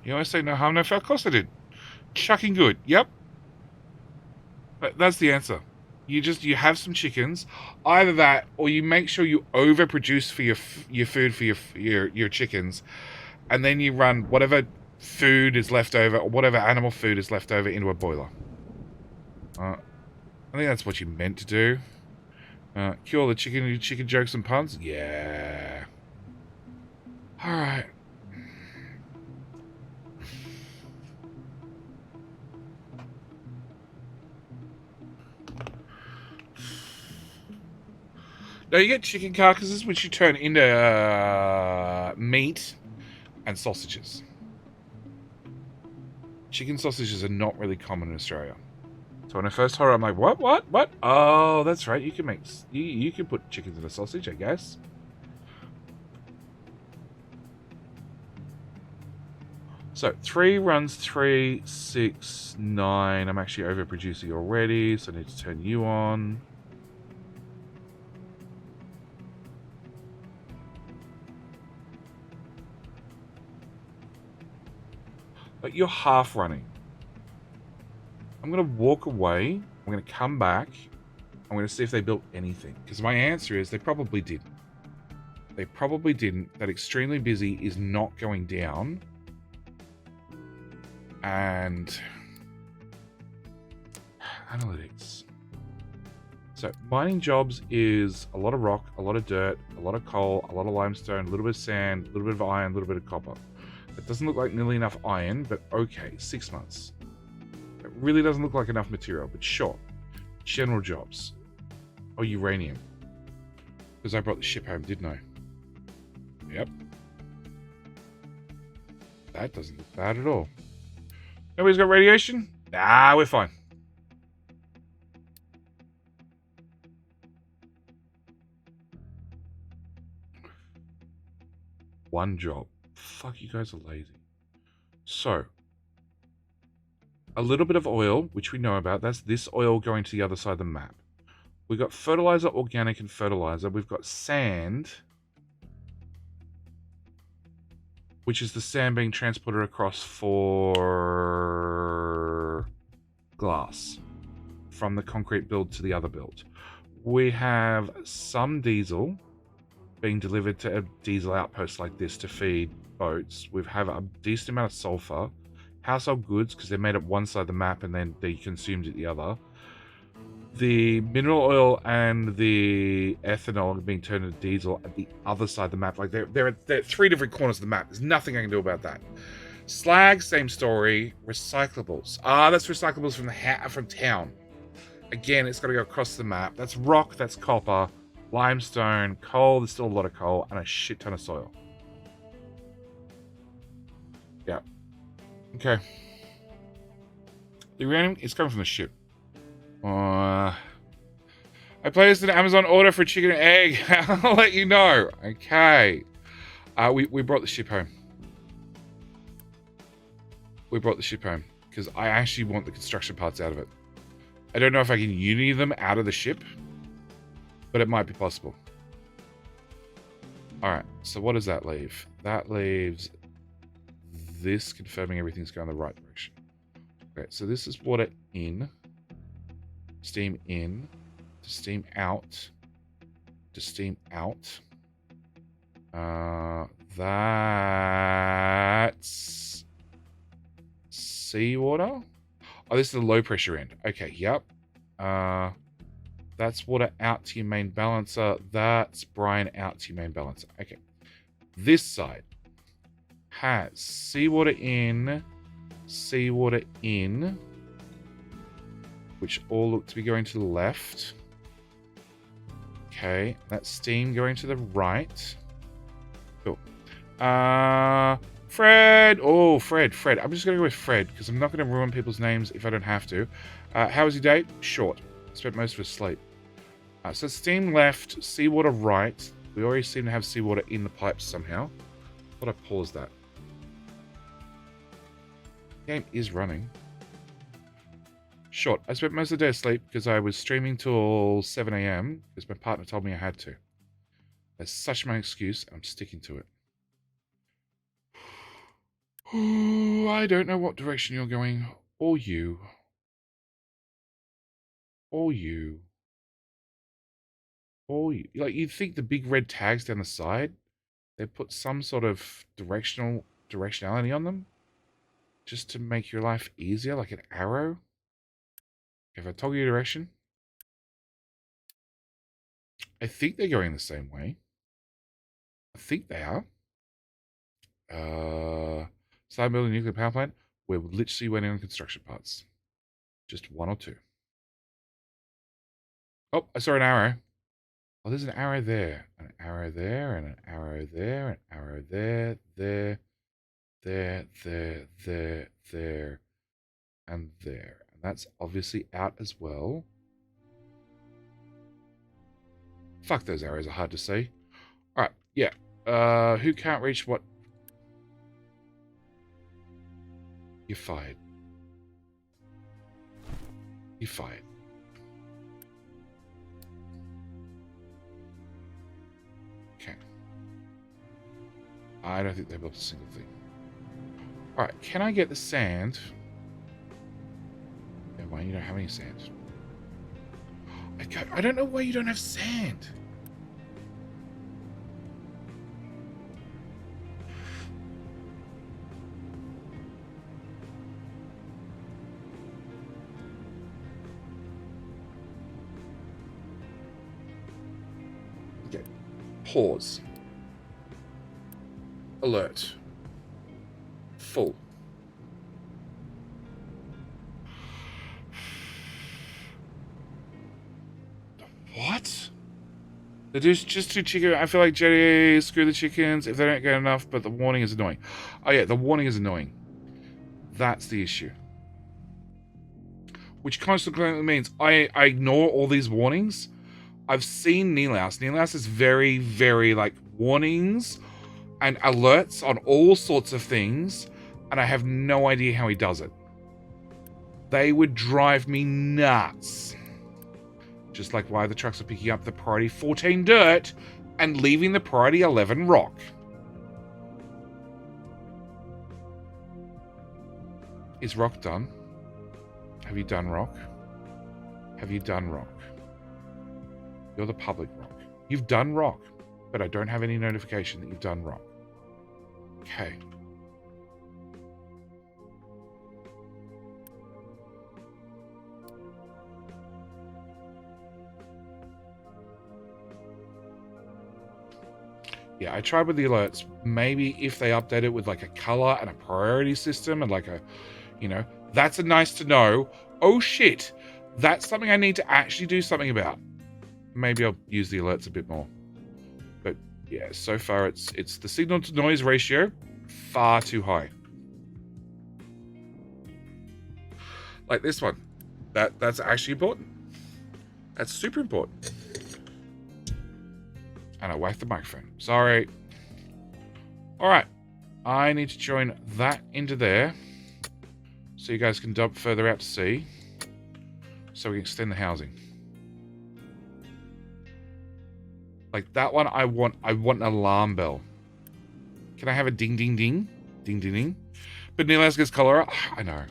You always say no harm, no foul. Of course I did. Chucking good. Yep. That's the answer. You have some chickens, either that or you make sure you overproduce for your food for your chickens, and then you run whatever food is left over or whatever animal food is left over into a boiler. I think that's what you meant to do. Cure all the chicken jokes and puns. Yeah. All right. Now you get chicken carcasses, which you turn into meat and sausages. Chicken sausages are not really common in Australia. So when I first heard it, I'm like, what? Oh, that's right. You can make you can put chickens in a sausage, I guess. So 3 runs 3, 6, 9. I'm actually overproducing already, so I need to turn you on. But you're half running. I'm going to walk away. I'm going to come back. I'm going to see if they built anything. Because my answer is they probably didn't. They probably didn't. That extremely busy is not going down. And analytics. So mining jobs is a lot of rock, a lot of dirt, a lot of coal, a lot of limestone, a little bit of sand, a little bit of iron, a little bit of copper. It doesn't look like nearly enough iron, but okay, 6 months. It really doesn't look like enough material, but sure. General jobs. Oh, uranium. Because I brought the ship home, didn't I? Yep. That doesn't look bad at all. Nobody's got radiation? Nah, we're fine. One job. Fuck, you guys are lazy. So, a little bit of oil, which we know about. That's this oil going to the other side of the map. We've got fertilizer, organic, and fertilizer. We've got sand, which is the sand being transported across for glass from the concrete build to the other build. We have some diesel being delivered to a diesel outpost like this to feed boats. We have a decent amount of sulfur. Household goods, because they're made at one side of the map and then they consumed at the other. The mineral oil and the ethanol are being turned into diesel at the other side of the map. Like they're at 3 different corners of the map. There's nothing I can do about that. Slag, same story. Recyclables. That's recyclables from town. Again, it's got to go across the map. That's rock, that's copper, limestone, coal. There's still a lot of coal, and a shit ton of soil. Yeah. Okay. The uranium is coming from the ship. I placed an Amazon order for chicken and egg. I'll let you know. Okay. We brought the ship home. We brought the ship home because I actually want the construction parts out of it. I don't know if I can Unity them out of the ship, but it might be possible. Alright, so what does that leave? That leaves this, confirming everything's going the right direction. Okay, so this is water in, steam in, to steam out, to steam out. That's seawater. Oh, this is the low pressure end. Okay, yep. That's water out to your main balancer. That's brine out to your main balancer. Okay. This side has seawater in, which all look to be going to the left. Okay, that's steam going to the right. Cool. Fred! Oh, Fred. I'm just going to go with Fred, because I'm not going to ruin people's names if I don't have to. How was your day? Short. Spent most of it asleep. So steam left, seawater right. We already seem to have seawater in the pipes somehow. Thought I paused that. Game is running. Short. I spent most of the day asleep because I was streaming till 7 a.m. because my partner told me I had to. That's such my excuse. I'm sticking to it. Ooh, I don't know what direction you're going. Or you. Or you. Or you. Like, you'd think the big red tags down the side, they put some sort of directionality on them. Just to make your life easier, like an arrow. If I toggle your direction. I think they're going the same way. I think they are. Start building a nuclear power plant. We're literally waiting on construction parts. Just 1 or 2. Oh, I saw an arrow. Oh, there's an arrow there. An arrow there, and an arrow there, an arrow there, there, and there. And that's obviously out as well. Fuck, those arrows are hard to see. Alright, yeah. Who can't reach what? You're fired. You're fired. Okay. I don't think they built a single thing. Alright, can I get the sand? Yeah, why you don't have any sand? I don't know why you don't have sand. Okay. Pause. Alert. Full. What? They just do chicken. I feel like Jetty screw the chickens if they don't get enough, but the warning is annoying. Oh yeah, the warning is annoying. That's the issue. Which consequently means I ignore all these warnings. I've seen Nilaus. Nilaus is very, very like warnings and alerts on all sorts of things, and I have no idea how he does it. They would drive me nuts. Just like why the trucks are picking up the priority 14 dirt and leaving the priority 11 rock. Is rock done? Have you done rock? Have you done rock? You're the public rock. You've done rock, but I don't have any notification that you've done rock. Okay. Yeah, I tried with the alerts. Maybe if they update it with like a color and a priority system and like a, you know, that's a nice to know. Oh shit, that's something I need to actually do something about. Maybe I'll use the alerts a bit more. But yeah, so far it's the signal to noise ratio far too high. Like this one. That's actually important. That's super important. And I whacked the microphone. Sorry. All right. I need to join that into there so you guys can dump further out to sea so we can extend the housing. Like that one, I want an alarm bell. Can I have a ding, ding, ding? Ding, ding, ding. But Neelas gets cholera. I know.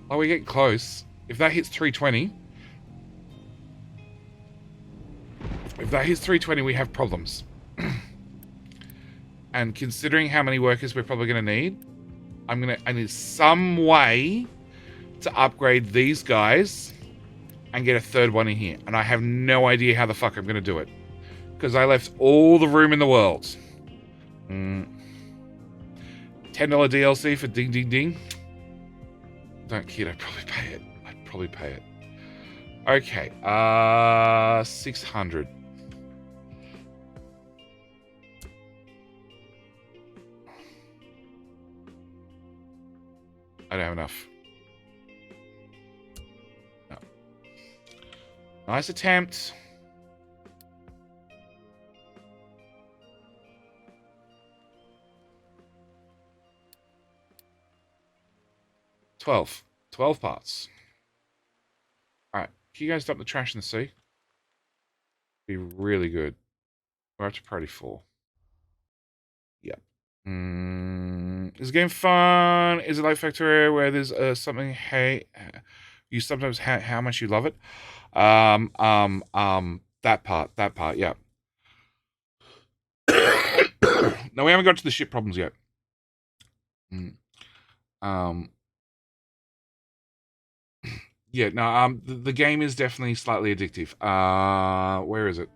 Oh, we get close. If that hits 320... If that hits 320, we have problems. And considering how many workers we're probably going to need, I need some way to upgrade these guys and get a third one in here. And I have no idea how the fuck I'm going to do it. Because I left all the room in the world. $10 DLC for Ding Ding Ding. Don't kid, I'd probably pay it. Okay, 600. I don't have enough. No. Nice attempt. $12 parts. Alright, can you guys dump the trash in the sea? Be really good. We're up to priority 4. Yep. Is the game fun? Is it like Factorio where there's something, hey, you sometimes how much you love it? That part, yeah. No, we haven't got to the ship problems yet. Yeah, no, the game is definitely slightly addictive. Where is it?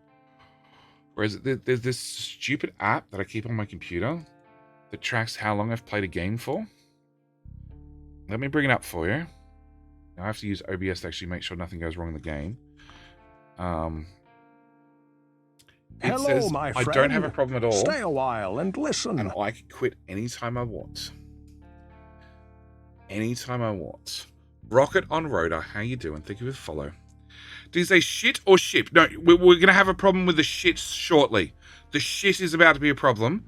There's this stupid app that I keep on my computer that tracks how long I've played a game for. Let me bring it up for you. Now I have to use OBS to actually make sure nothing goes wrong in the game. It says my friend. I don't have a problem at all. Stay a while and listen. And I can quit anytime I want. Anytime I want. Rocket on Rhoda, how you doing? Thank you for the follow. Did you say shit or ship? No, we're going to have a problem with the shits shortly. The shit is about to be a problem.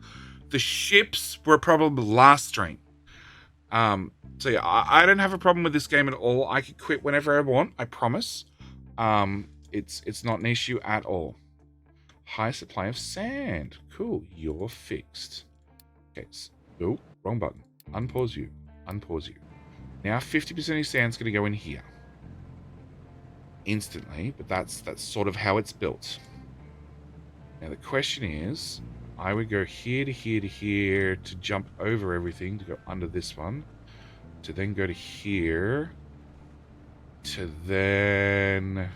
The ships were a problem last stream. So yeah, I don't have a problem with this game at all. I can quit whenever I want, I promise. It's not an issue at all. High supply of sand. Cool, you're fixed. Okay, oh, wrong button. Unpause you. Unpause you. Now 50% of your sand's going to go in here. Instantly, but that's sort of how it's built. Now the question is, I would go here to here to here to jump over everything to go under this one, to then go to here, to then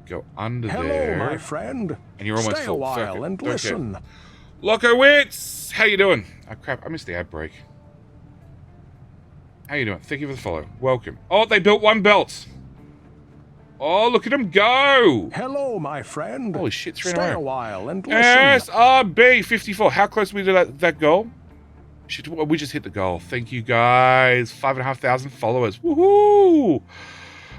go under there. Hello, my friend. And you're almost Stay full. a while and listen. Lockowitz, how you doing? Oh crap, I missed the ad break. How you doing? Thank you for the follow. Welcome. Oh, they built one belt. Oh, look at them go! Hello, my friend. Holy shit, 3 in a Stay row. a while and listen. SRB54. How close are we to that goal? Shit, we just hit the goal. Thank you, guys. 5,500 followers. Woohoo!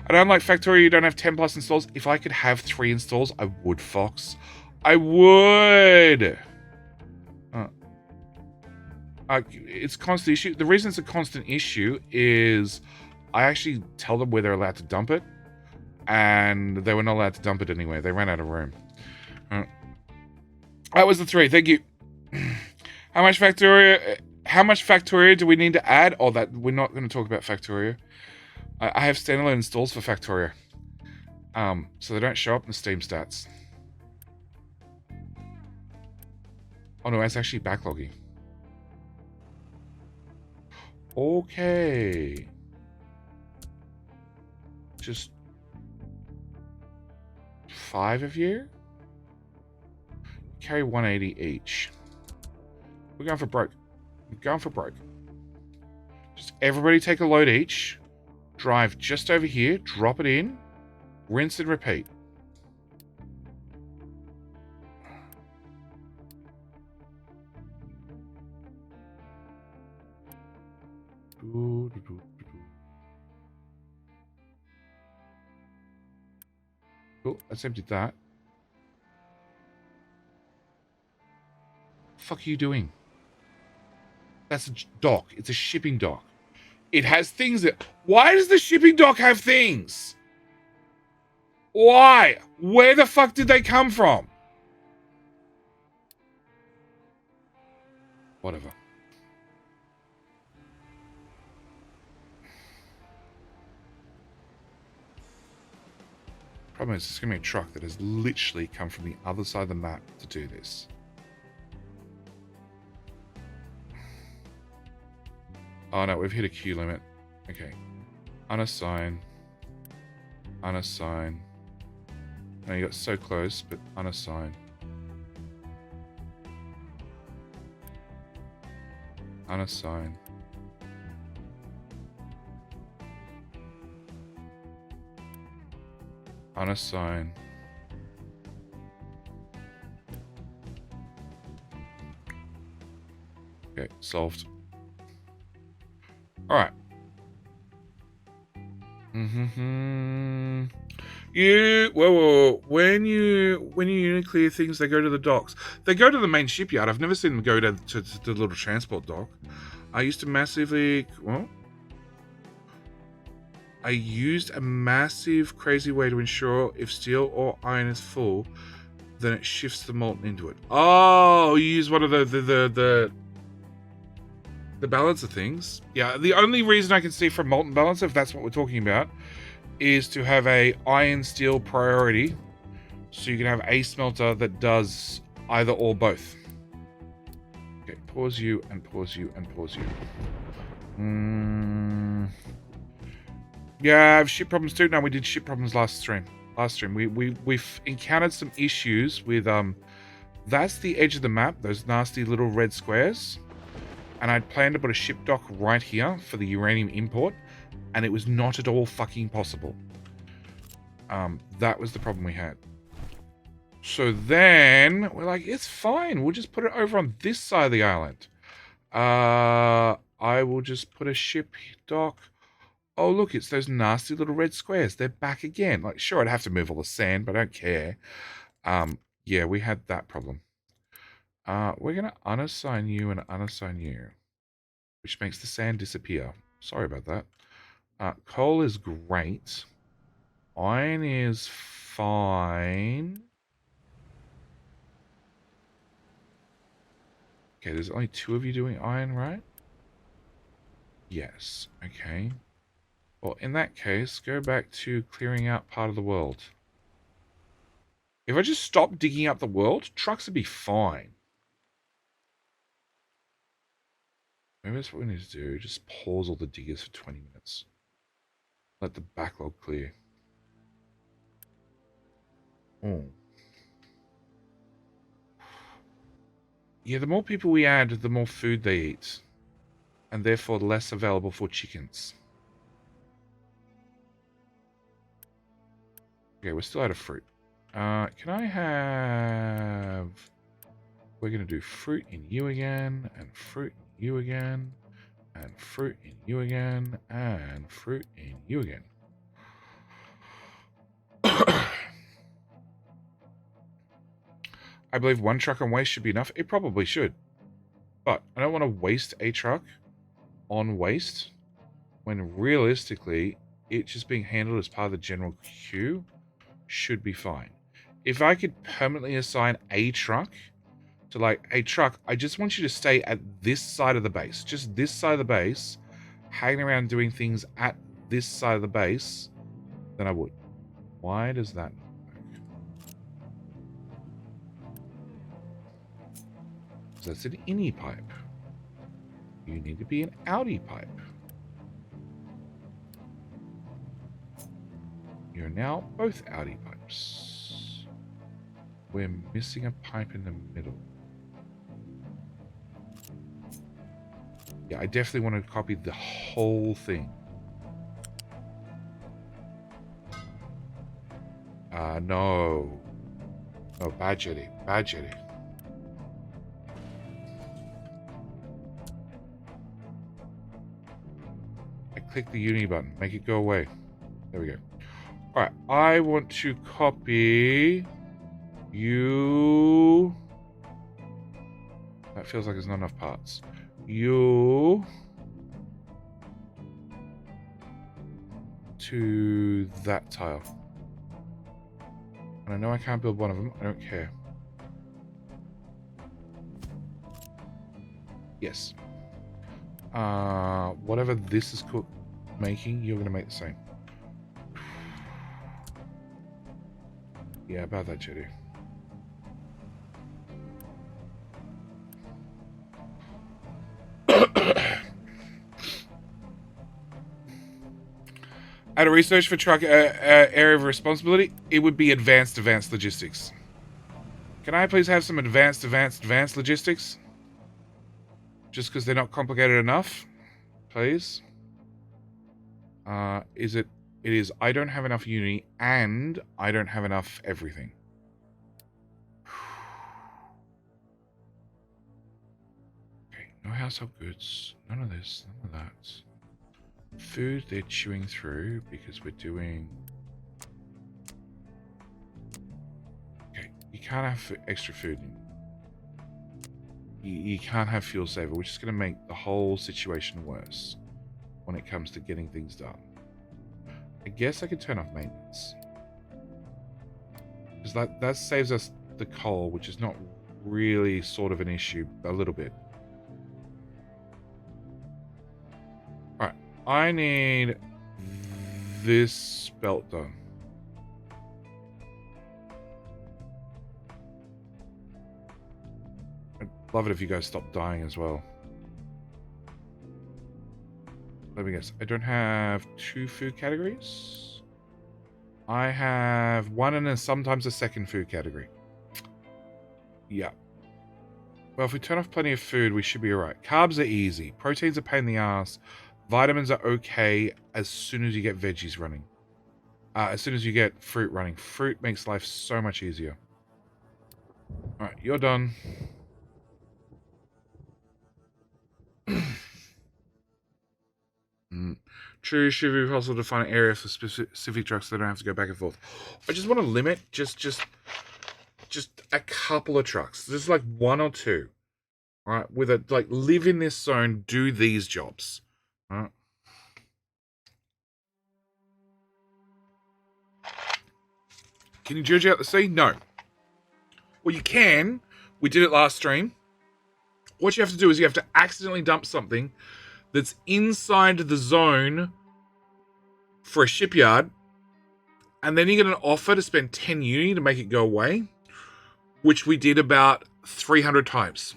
And unlike Factorio, you don't have 10 plus installs. If I could have 3 installs, I would, Fox. I would! It's a constant issue. The reason it's a constant issue is I actually tell them where they're allowed to dump it, and they were not allowed to dump it anywhere. They ran out of room. That was the 3. Thank you. How much Factorio do we need to add? Oh, that we're not going to talk about Factorio. I have standalone installs for Factorio. So they don't show up in the Steam stats. Oh no, it's actually backlogging. Okay. Just 5 of you? Carry 180 each. We're going for broke. We're going for broke. Just everybody take a load each. Drive just over here. Drop it in. Rinse and repeat. Cool, let's empty that. What the fuck are you doing? That's a dock. It's a shipping dock. It has things that... Why does the shipping dock have things? Why? Where the fuck did they come from? Whatever. Problem is, it's going to be a truck that has literally come from the other side of the map to do this. Oh no, we've hit a queue limit. Okay. Unassign. Unassign. No, you got so close, but unassign. Unassign. Unassign. Okay, solved. All right. Whoa. When you unit clear things, they go to the docks. They go to the main shipyard. I've never seen them go to the little transport dock. I used a massive crazy way to ensure if steel or iron is full, then it shifts the molten into it. Oh, you use one of the balancer things. Yeah, the only reason I can see for molten balancer, if that's what we're talking about, is to have a iron steel priority, so you can have a smelter that does either or both. Okay, pause you and pause you and pause you. Yeah, I have ship problems too. No, we did ship problems last stream. We've encountered some issues with that's the edge of the map, those nasty little red squares. And I'd planned to put a ship dock right here for the uranium import, and it was not at all fucking possible. That was the problem we had. So then we're like, it's fine. We'll just put it over on this side of the island. I will just put a ship dock. Oh, look, it's those nasty little red squares. They're back again. Like, sure, I'd have to move all the sand, but I don't care. Yeah, we had that problem. We're going to unassign you and unassign you, which makes the sand disappear. Sorry about that. Coal is great. Iron is fine. Okay, there's only 2 of you doing iron, right? Yes. Okay. Well, in that case, go back to clearing out part of the world. If I just stop digging up the world, trucks would be fine. Maybe that's what we need to do. Just pause all the diggers for 20 minutes. Let the backlog clear. Oh. Yeah, the more people we add, the more food they eat. And therefore less available for chickens. Okay, we're still out of fruit. Can I have... We're going to do fruit in you again, and fruit in you again, and fruit in you again, and fruit in you again. I believe 1 truck on waste should be enough. It probably should. But I don't want to waste a truck on waste. when realistically, it just being handled as part of the general queue should be fine. If I could permanently assign a truck to like, hey truck, I just want you to stay at this side of the base, just this side of the base, hanging around doing things at this side of the base, then I would. Why does that not work? So that's an innie pipe. You need to be an outie pipe. You're now both outie pipes. We're missing a pipe in the middle. Yeah, I definitely want to copy the whole thing. No. No, bad jetty. Bad jetty. I click the uni button. Make it go away. There we go. Alright, I want to copy you. That feels like there's not enough parts. You to that tile. And I know I can't build one of them. I don't care. Yes. Whatever this is making, you're going to make the same. Yeah, about that, Jetty. At a research for truck area of responsibility, it would be advanced logistics. Can I please have some advanced logistics? Just because they're not complicated enough, please. It is I don't have enough uni and I don't have enough everything. Okay, no household goods, none of this, none of that. Food they're chewing through because we're doing... Okay, you can't have extra food. You can't have fuel saver, which is going to make the whole situation worse when it comes to getting things done. I guess I could turn off maintenance. Because that saves us the coal, which is not really sort of an issue, a little bit. Alright, I need this belt done. I'd love it if you guys stopped dying as well. Let me guess. I don't have 2 food categories. I have 1 and then sometimes a second food category. Yeah. Well, if we turn off plenty of food, we should be alright. Carbs are easy. Proteins are pain in the ass. Vitamins are okay as soon as you get veggies running. As soon as you get fruit running. Fruit makes life so much easier. Alright, you're done. True, should be possible to find an area for specific trucks so they don't have to go back and forth. I just want to limit just a couple of trucks. Just like 1 or 2. Alright, with a like live in this zone, do these jobs. Alright. Can you judge out the sea? No. Well, you can. We did it last stream. What you have to do is you have to accidentally dump something that's inside the zone for a shipyard, and then you get an offer to spend 10 uni to make it go away, which we did about 300 times.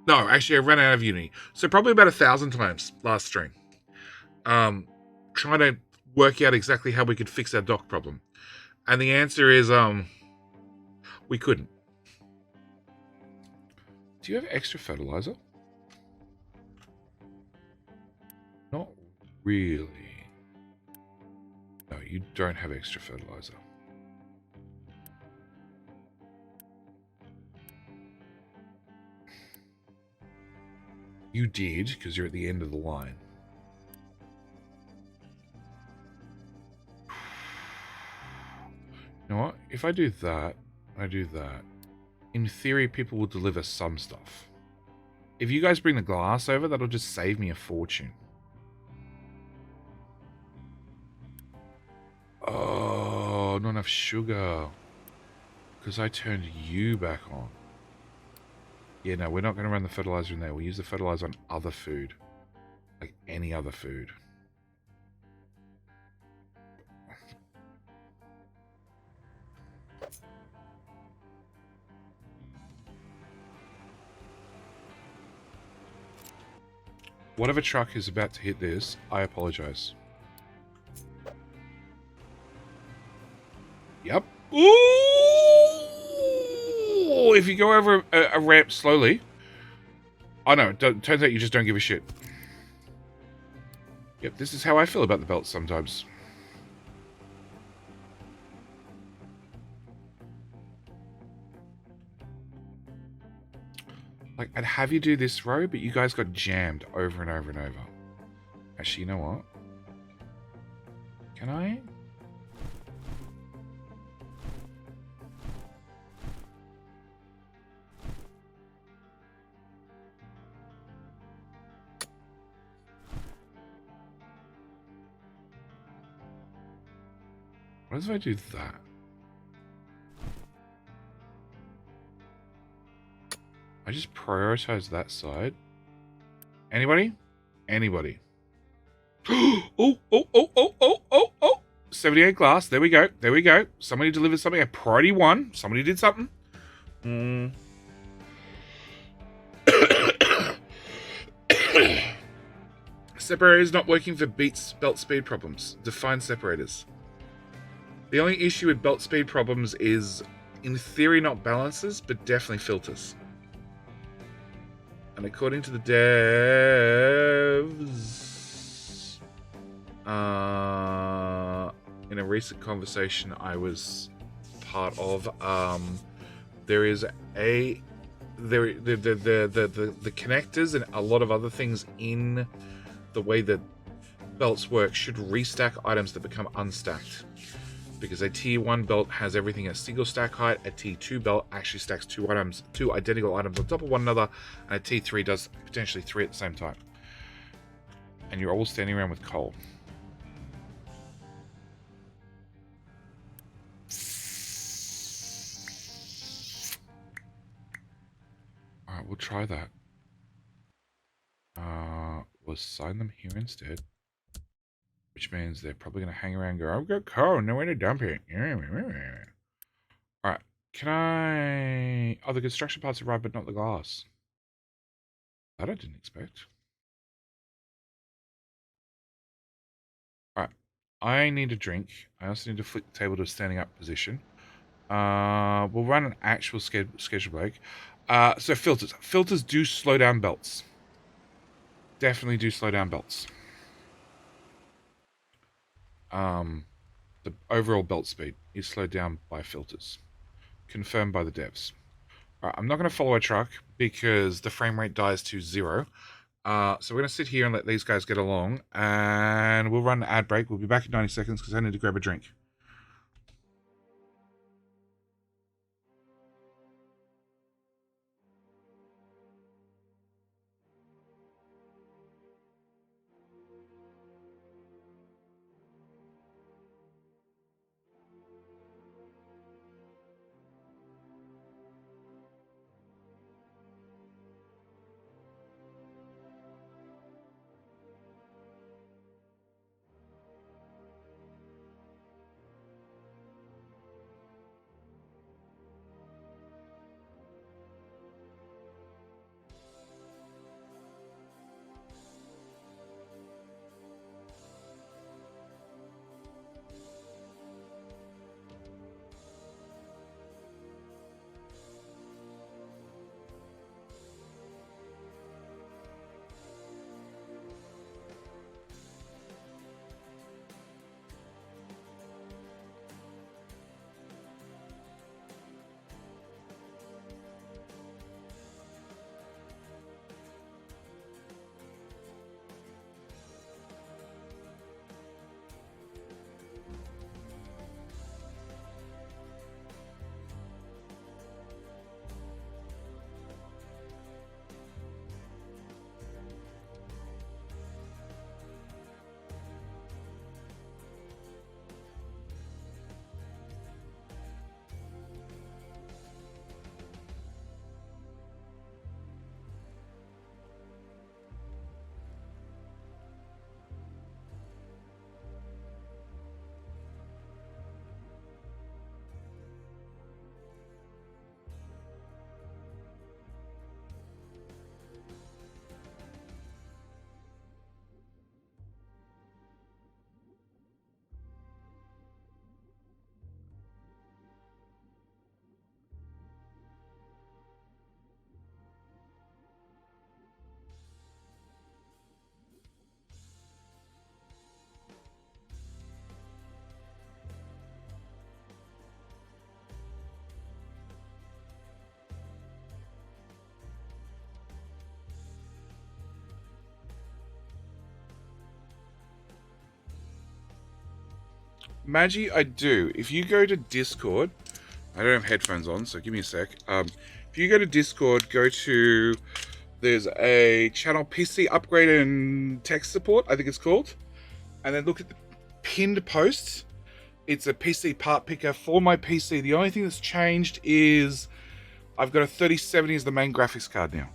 No, actually I ran out of uni, so probably about 1,000 times last stream. Trying to work out exactly how we could fix our dock problem, and the answer is we couldn't. Do you have extra fertilizer? Not really. No, you don't have extra fertilizer. You did, because you're at the end of the line. You know what? If I do that, in theory, people will deliver some stuff. If you guys bring the glass over, that'll just save me a fortune. enough sugar. Because I turned you back on. Yeah, no, we're not going to run the fertilizer in there. We'll use the fertilizer on other food. Like any other food. Whatever truck is about to hit this, I apologize. Yep. Ooh! If you go over a ramp slowly... Oh no, turns out you just don't give a shit. Yep, this is how I feel about the belts sometimes. Like, I'd have you do this row, but you guys got jammed over and over and over. Actually, you know what? Can I? What if I do that? I just prioritize that side. Anybody? Anybody? Oh, oh, oh, oh, oh, oh, oh. 78 glass. There we go. There we go. Somebody delivered something. A priority 1. Somebody did something. Separator is not working for Beats belt speed problems. Define separators. The only issue with belt speed problems is, in theory, not balances, but definitely filters. And according to the devs, in a recent conversation I was part of, there is the connectors and a lot of other things in the way that belts work should restack items that become unstacked. Because a tier 1 belt has everything at single stack height, a tier 2 belt actually stacks two identical items on top of one another, and a tier 3 does potentially 3 at the same time. And you're all standing around with coal. Alright, we'll try that. We'll assign them here instead. Which means they're probably going to hang around and go, I've got coal, nowhere to dump it. Alright, can I... Oh, the construction parts arrived, but not the glass. That I didn't expect. Alright, I need a drink. I also need to flip the table to a standing up position. We'll run an actual schedule break. So filters. Filters do slow down belts. Definitely do slow down belts. The overall belt speed is slowed down by filters. Confirmed by the devs. Alright, I'm not going to follow a truck because the frame rate dies to 0. So we're going to sit here and let these guys get along, and we'll run an ad break. We'll be back in 90 seconds because I need to grab a drink. Magi, I do. If you go to Discord, I don't have headphones on, so give me a sec. If you go to Discord, go to, there's a channel PC upgrade and tech support, I think it's called. And then look at the pinned post. It's a PC part picker for my PC. The only thing that's changed is I've got a 3070 as the main graphics card now.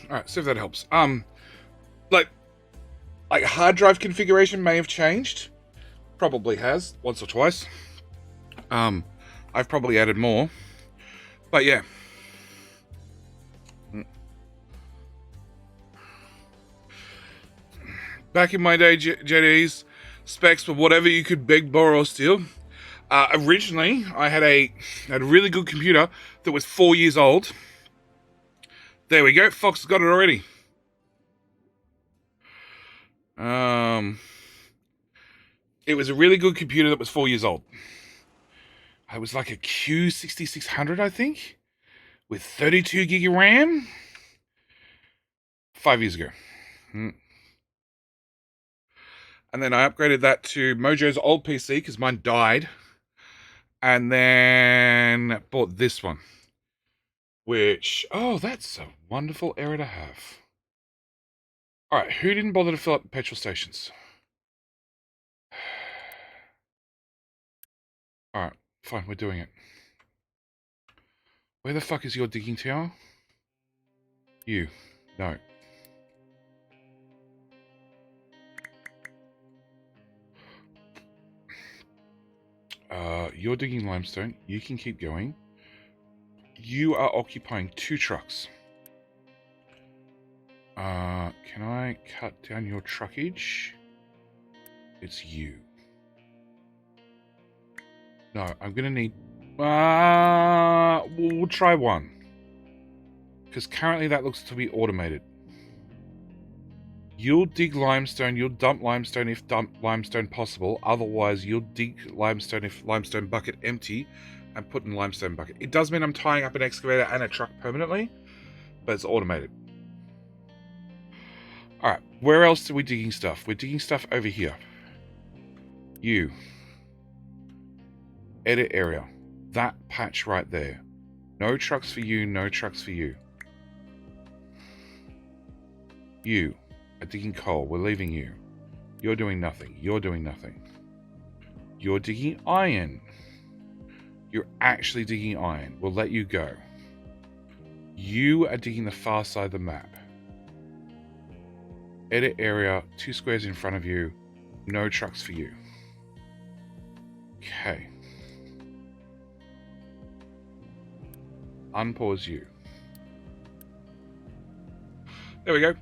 All right, see if that helps. Like hard drive configuration may have changed. Probably has once or twice. I've probably added more, but yeah. Back in my day, JDs, specs were whatever you could beg, borrow, or steal. Originally, I had a really good computer that was 4 years old. There we go. Fox has got it already. It was a really good computer that was 4 years old. It was like a Q6600, I think, with 32 gig of RAM. 5 years ago. And then I upgraded that to Mojo's old PC because mine died. And then bought this one. Which, oh, that's a wonderful error to have. Alright, who didn't bother to fill up the petrol stations? Alright, fine, we're doing it. Where the fuck is your digging tower? You. No. You're digging limestone. You can keep going. You are occupying 2 trucks. Can I cut down your truckage? It's you. No, I'm gonna need... we'll try 1. Because currently that looks to be automated. You'll dig limestone, you'll dump limestone if dump limestone possible. Otherwise, you'll dig limestone if limestone bucket empty and put in limestone bucket. It does mean I'm tying up an excavator and a truck permanently, but it's automated. Alright, where else are we digging stuff? We're digging stuff over here. You. Edit area. That patch right there. No trucks for you, no trucks for you. You are digging coal. We're leaving you. You're doing nothing. You're doing nothing. You're digging iron. You're actually digging iron. We'll let you go. You are digging the far side of the map. Edit area, 2 squares in front of you. No trucks for you. Okay. Unpause you. There we go.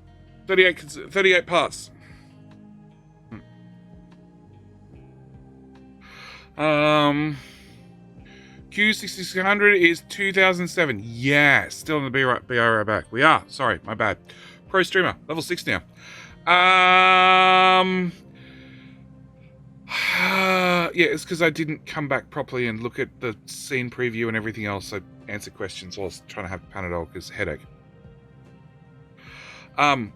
38 parts. Q6600 is 2007. Yeah, still in the BR back. We are. Sorry, my bad. Pro streamer, level 6 now. Yeah, it's because I didn't come back properly and look at the scene preview and everything else. I answered questions while I was trying to have Panadol because headache. I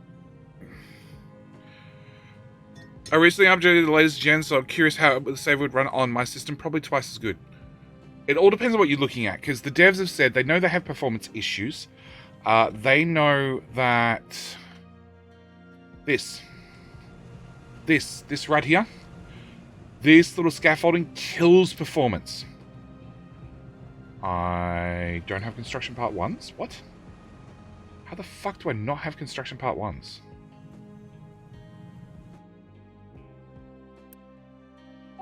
recently updated the latest gen, so I'm curious how the save would run on my system. Probably twice as good. It all depends on what you're looking at, because the devs have said they know they have performance issues. They know that this right here, this little scaffolding kills performance. I don't have construction part 1s. What? How the fuck do I not have construction part 1s?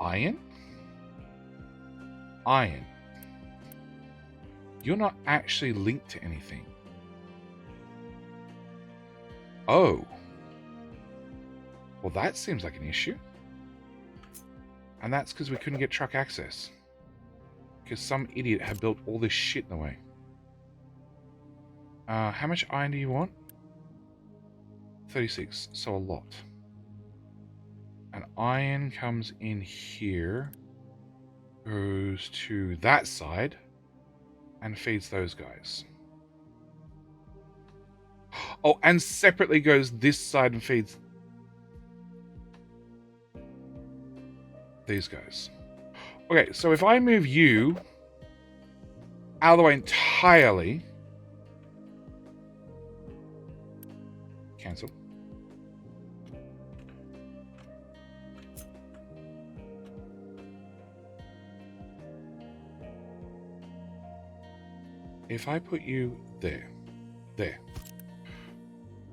Iron? Iron. You're not actually linked to anything. Oh. Well, that seems like an issue. And that's because we couldn't get truck access. Because some idiot had built all this shit in the way. How much iron do you want? 36, so a lot. And iron comes in here, goes to that side, and feeds those guys. Oh, and separately goes this side and feeds these guys. Okay, so if I move you out of the way entirely, cancel. If I put you there.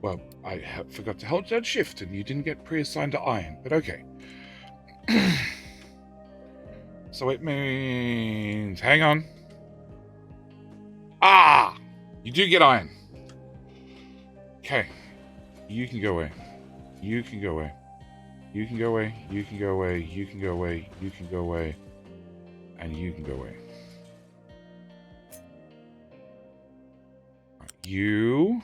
Well, I forgot to hold down shift and you didn't get pre-assigned to iron, but okay. So it means... Hang on. Ah! You do get iron. Okay. You can go away. You can go away. You can go away. You can go away. You can go away. You can go away. And you can go away. You...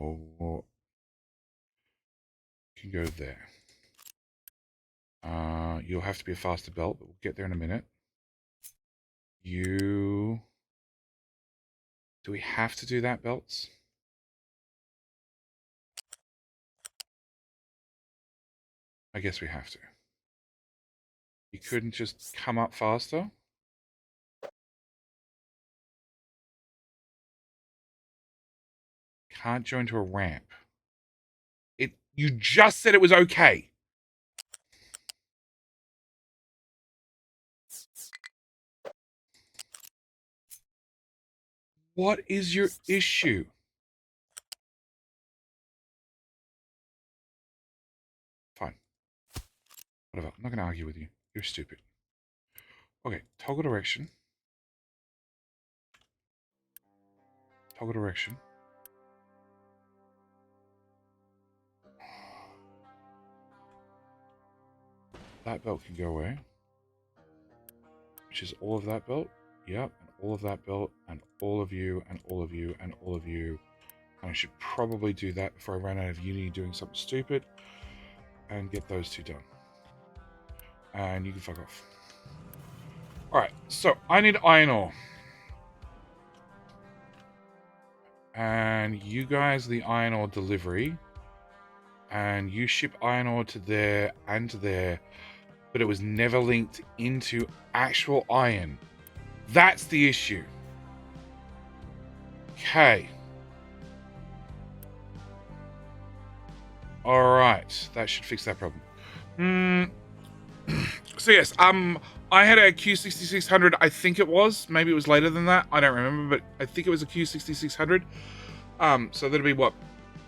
Oh, you can go there. You'll have to be a faster belt, but we'll get there in a minute. You... Do we have to do that, belts? I guess we have to. You couldn't just come up faster? Can't join to a ramp. You just said it was okay. What is your issue? Fine. Whatever. I'm not going to argue with you. You're stupid. Okay. Toggle direction. Toggle direction. That belt can go away. Which is all of that belt. Yep. And all of that belt. And all of you. And all of you. And all of you. And I should probably do that before I run out of uni doing something stupid. And get those two done. And you can fuck off. Alright. So, I need iron ore. And you guys the iron ore delivery. And you ship iron ore to there and to there. But it was never linked into actual iron. That's the issue. Okay. Alright. That should fix that problem. So yes, I had a Q6600, I think it was. Maybe it was later than that. I don't remember, but I think it was a Q6600. So that'd be what,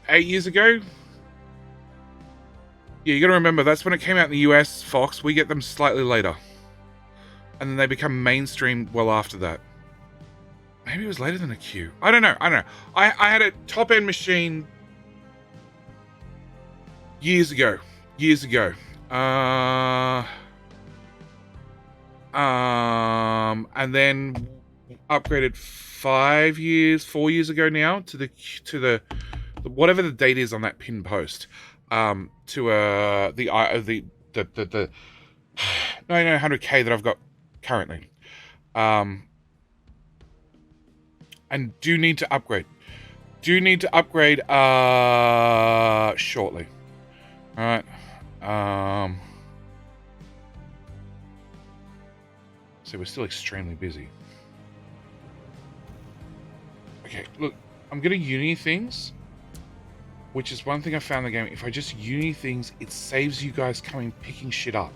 8 years ago? Yeah, you gotta remember, that's when it came out in the US, Fox. We get them slightly later. And then they become mainstream well after that. Maybe it was later than a Q. I don't know. I had a top-end machine years ago. And then upgraded 4 years ago now to the whatever the date is on that pin post. To the 9900K that I've got currently. And do need to upgrade. Shortly. Alright. So we're still extremely busy. Okay, look, I'm gonna uni things, which is one thing I found in the game. If I just uni things, it saves you guys coming picking shit up.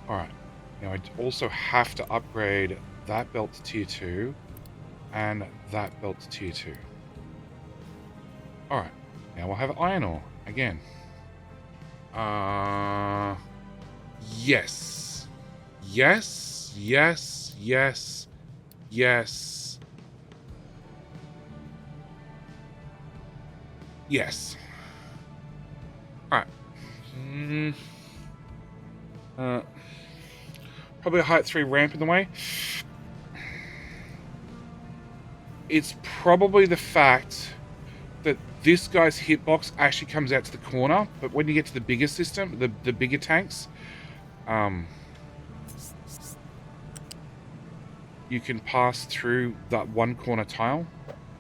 Alright, now I also have to upgrade that belt to tier 2 and that belt to tier 2. Alright, now we'll have iron ore again. Yes. Yes. Yes. Yes. Yes. Yes. Alright. Probably a height 3 ramp in the way. It's probably the fact that this guy's hitbox actually comes out to the corner, but when you get to the bigger system, the bigger tanks, you can pass through that one corner tile.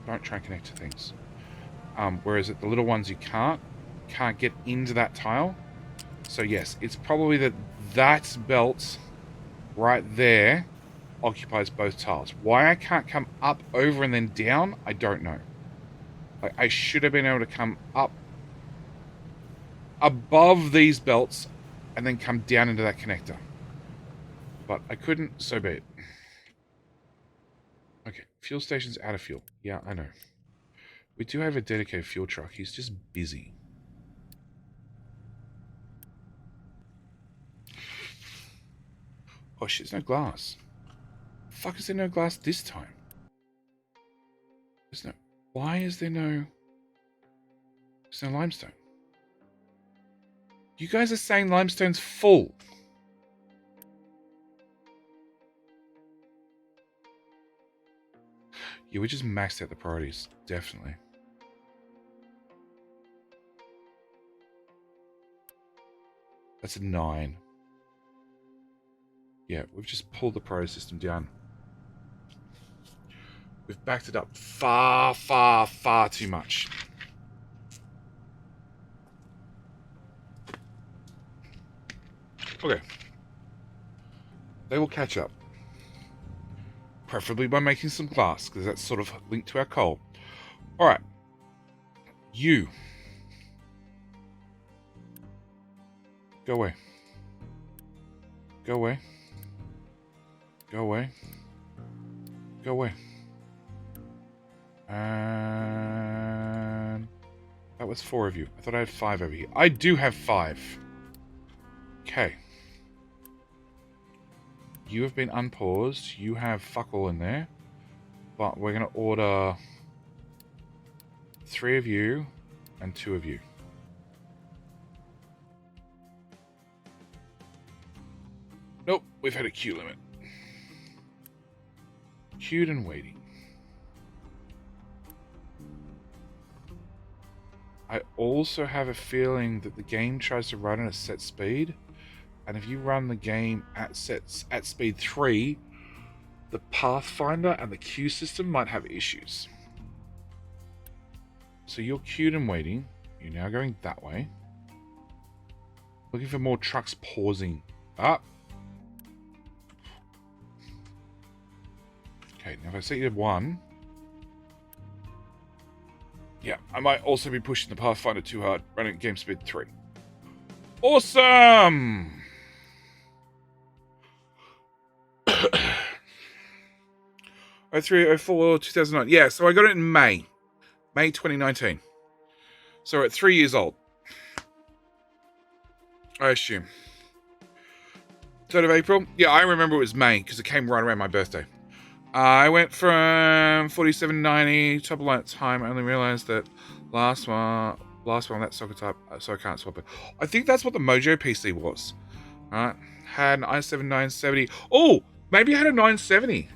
Don't try and connect to things. Whereas at the little ones you can't get into that tile. So yes, it's probably that belt right there occupies both tiles. Why I can't come up, over, and then down, I don't know. Like, I should have been able to come up above these belts and then come down into that connector. But I couldn't, so be it. Okay, fuel station's out of fuel. Yeah, I know. We do have a dedicated fuel truck. He's just busy. Oh shit, there's no glass. Fuck, is there no glass this time? There's no... Why is there no... There's no limestone? You guys are saying limestone's full. Yeah, we just maxed out the priorities. Definitely. That's a 9. Yeah, we've just pulled the priority system down. We've backed it up far, far, far too much. Okay. They will catch up. Preferably by making some glass, because that's sort of linked to our coal. Alright. You. Go away. Go away. Go away. Go away. And... That was 4 of you. I thought I had 5 over here. I do have 5. Okay. You have been unpaused. You have fuck all in there. But we're going to order 3 of you and 2 of you. Nope, we've had a queue limit. Queued and waiting. I also have a feeling that the game tries to run at a set speed. And if you run the game at speed 3, the Pathfinder and the queue system might have issues. So you're queued and waiting. You're now going that way. Looking for more trucks pausing. Ah. Okay, now if I set you to 1... Yeah, I might also be pushing the Pathfinder too hard, running at game speed 3. Awesome! 03, 04, 2009. Yeah, so I got it in May 2019. So we're at 3 years old, I assume. 3rd of April? Yeah, I remember it was May because it came right around my birthday. I went from 4790 top line at time. I only realized that last one that socket type, so I can't swap it. I think that's what the Mojo PC was. Alright, had an i7 970. Oh, maybe I had a 970.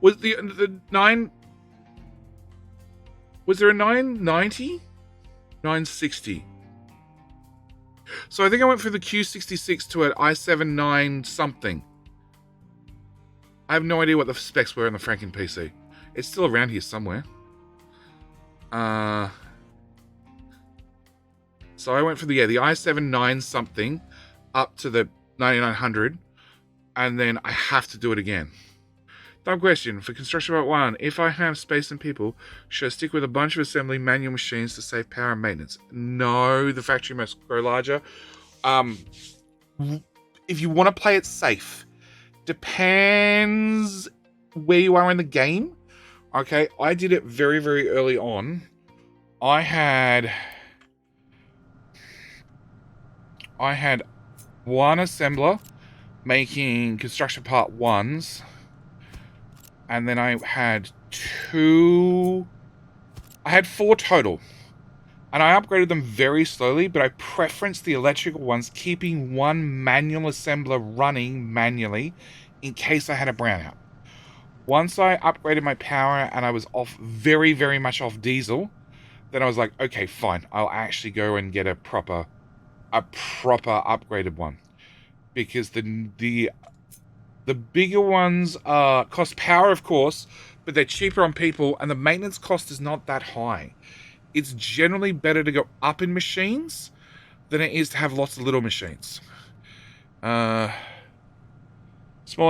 Was the 9? Was there a 990? 960. So I think I went from the Q66 to an i7 9 something. I have no idea what the specs were on the Franken PC. It's still around here somewhere. So I went from the i7 9 something up to the 9900, and then I have to do it again. Dumb question. For Construction Part 1, if I have space and people, should I stick with a bunch of assembly manual machines to save power and maintenance? No, the factory must grow larger. If you want to play it safe, depends where you are in the game. Okay, I did it very, very early on. I had one assembler making Construction Part 1s. And then I had 4 total And I upgraded them very slowly, but I preferenced the electrical ones, keeping one manual assembler running manually in case I had a brownout. Once I upgraded my power and I was off very, very much off diesel, then I was like, okay, fine. I'll actually go and get a proper upgraded one. Because the bigger ones cost power, of course, but they're cheaper on people, and the maintenance cost is not that high. It's generally better to go up in machines than it is to have lots of little machines. Small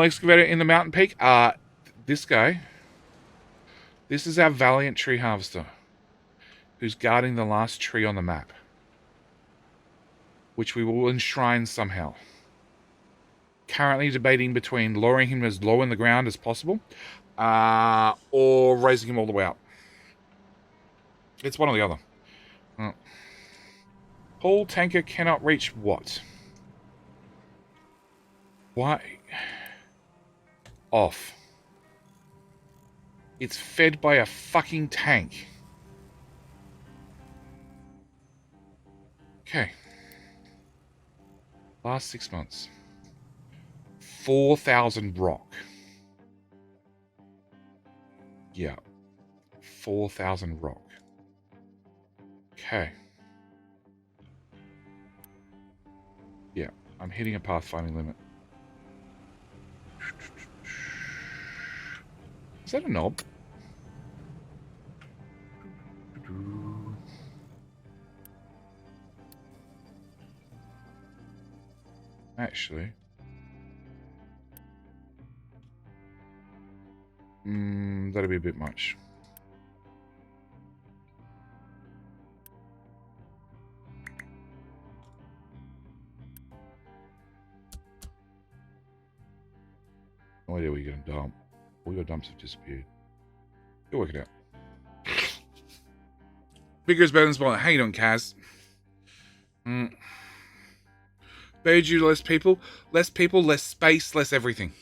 excavator in the mountain peak. This guy. This is our Valiant tree harvester, who's guarding the last tree on the map, which we will enshrine somehow. Currently debating between lowering him as low in the ground as possible, or raising him all the way up. It's one or the other. Hull tanker cannot reach what? Why? Off. It's fed by a fucking tank. Okay. Last 6 months. 4,000 rock. Yeah. 4,000 rock. Okay. Yeah, I'm hitting a pathfinding limit. Is that a knob? Actually. That'd be a bit much. No idea where you're going to dump. All your dumps have disappeared. You'll work it out. Bigger is better than smaller. How you doing, Kaz? Better due to less people, less space, less everything.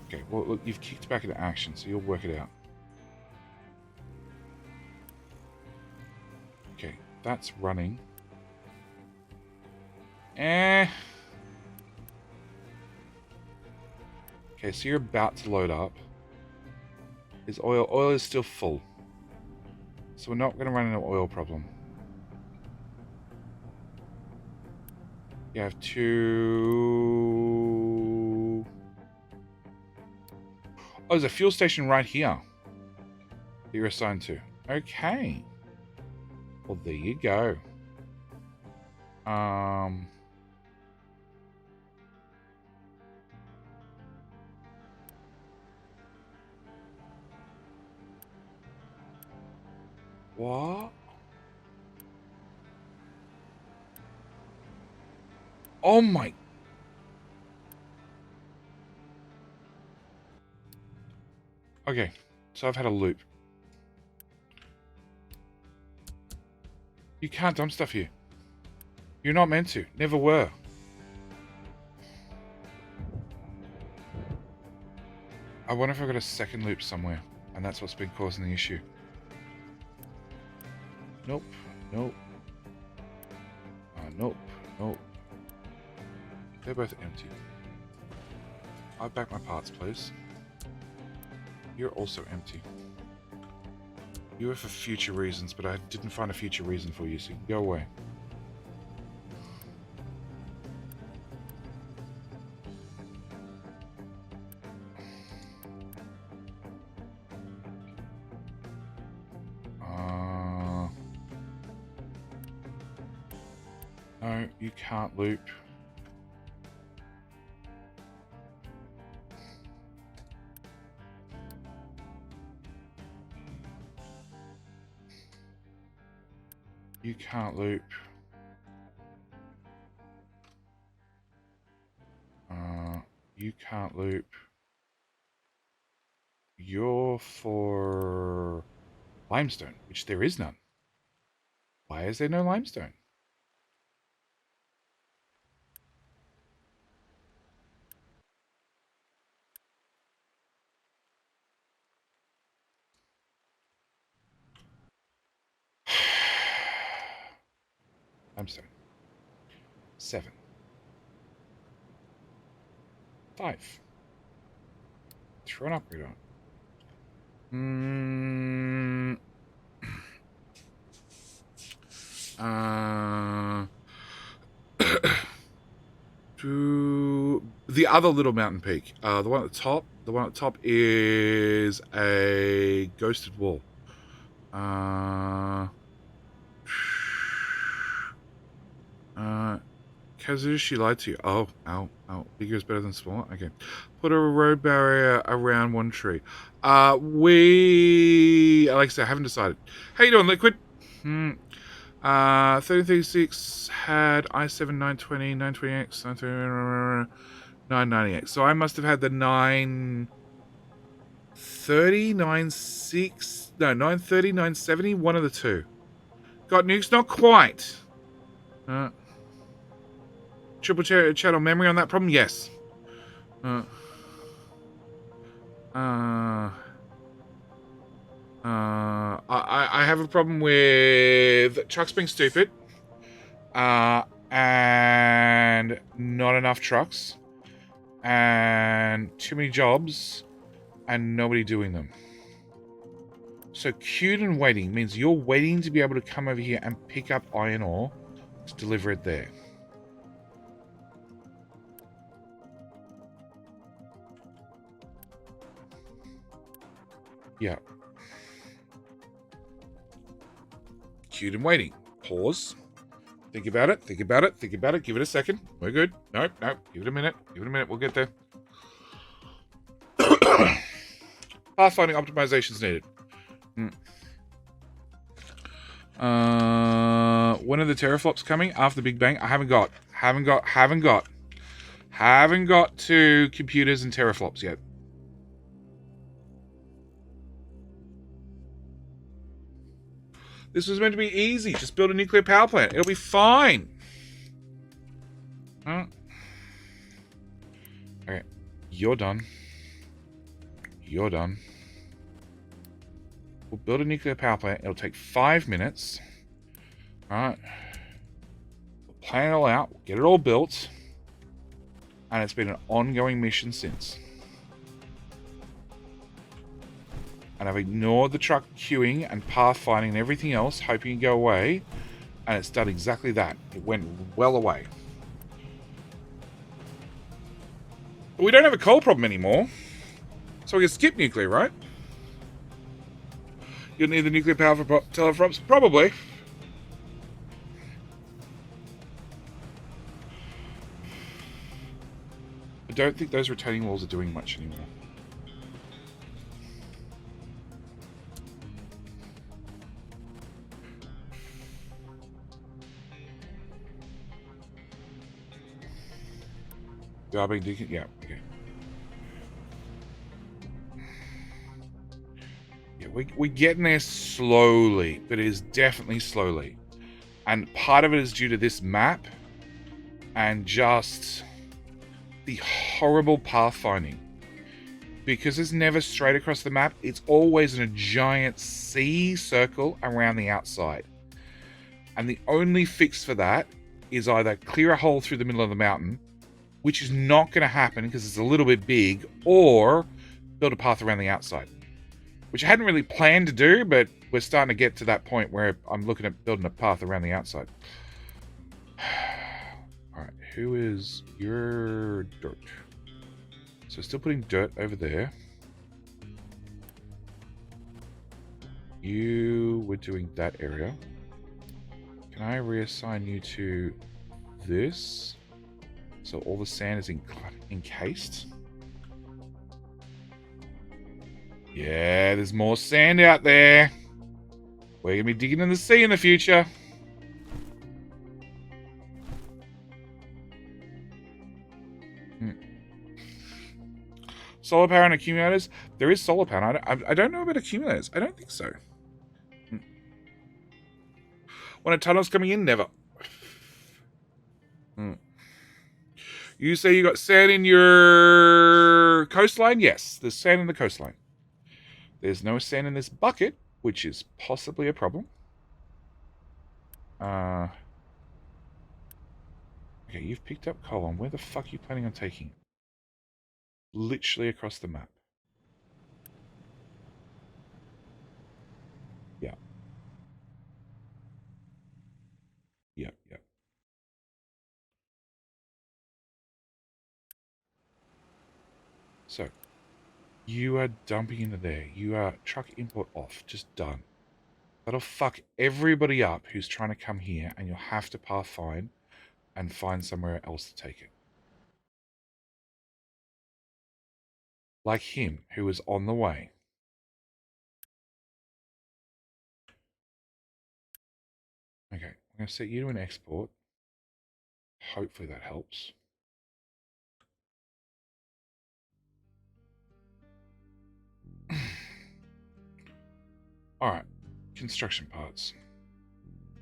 Okay, well, look, you've kicked back into action, so you'll work it out. Okay, that's running. Okay, so you're about to load up. Is oil? Oil is still full. So we're not going to run into an oil problem. You have two... Oh, there's a fuel station right here that you're assigned to. Okay. Well, there you go. What? Oh my... Okay, so I've had a loop. You can't dump stuff here. You're not meant to. Never were. I wonder if I've got a second loop somewhere, and that's what's been causing the issue. Nope. Nope. Nope. Nope. They're both empty. I'll back my parts, please. You're also empty. You were for future reasons, but I didn't find a future reason for you, so you can go away. No, you can't loop. You can't loop. You can't loop. You're for limestone, which there is none. Why is there no limestone? Limestone. 7. 5. Throw an upgrade on. To the other little mountain peak. The one at the top. The one at the top is a ghosted wall. Kazu, she lied to you. Oh. Bigger is better than small. Okay. Put a road barrier around one tree. Like I said, I haven't decided. How you doing, Liquid? 1336 had i7 920, 920X, 990X. So I must have had the 930, 96, no, 930, 970, one of the two. Got nukes? Not quite. Triple channel memory on that problem? Yes. I have a problem with trucks being stupid, and not enough trucks, and too many jobs, and nobody doing them. So queued and waiting means you're waiting to be able to come over here and pick up iron ore to deliver it there. Yeah. Queued and waiting. Pause. Think about it. Think about it. Think about it. Give it a second. We're good. Nope. Give it a minute. Give it a minute. We'll get there. Pathfinding optimizations needed. When are the teraflops coming? After the Big Bang? I haven't got to computers and teraflops yet. This was meant to be easy. Just build a nuclear power plant. It'll be fine. Okay. You're done. You're done. We'll build a nuclear power plant. It'll take 5 minutes. Alright. We'll plan it all out. We'll get it all built. And it's been an ongoing mission since. And I've ignored the truck queuing and pathfinding and everything else, hoping it'd go away. And it's done exactly that. It went well away. But we don't have a coal problem anymore. So we can skip nuclear, right? You'll need the nuclear power for teraflops? Probably. I don't think those retaining walls are doing much anymore. Darby Deacon? Yeah, okay. Yeah, we're getting there slowly, but it is definitely slowly. And part of it is due to this map and just the horrible pathfinding. Because it's never straight across the map, it's always in a giant C circle around the outside. And the only fix for that is either clear a hole through the middle of the mountain, which is not going to happen because it's a little bit big, or build a path around the outside. Which I hadn't really planned to do, but we're starting to get to that point where I'm looking at building a path around the outside. Alright, who is your dirt? So still putting dirt over there. You were doing that area. Can I reassign you to this? So all the sand is encased. Yeah, there's more sand out there. We're going to be digging in the sea in the future. Solar power and accumulators. There is solar power. I don't know about accumulators. I don't think so. When a tunnel's coming in, never. You say you got sand in your coastline? Yes, there's sand in the coastline. There's no sand in this bucket, which is possibly a problem. Okay, you've picked up coal on. Where the fuck are you planning on taking it? Literally across the map. Yeah. Yep, yep. So, you are dumping into there. You are truck import off. Just done. That'll fuck everybody up who's trying to come here, and you'll have to pathfind and find somewhere else to take it. Like him, who was on the way. Okay, I'm going to set you to an export. Hopefully that helps. Alright, construction parts.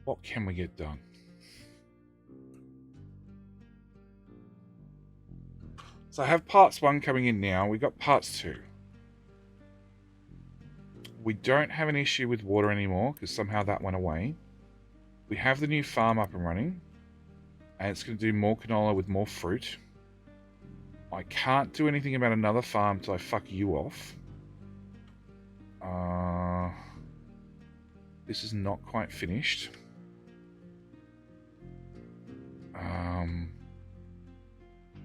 What can we get done? So I have parts 1 coming in now. We've got parts 2. We don't have an issue with water anymore because somehow that went away. We have the new farm up and running. And it's going to do more canola with more fruit. I can't do anything about another farm till I fuck you off. This is not quite finished.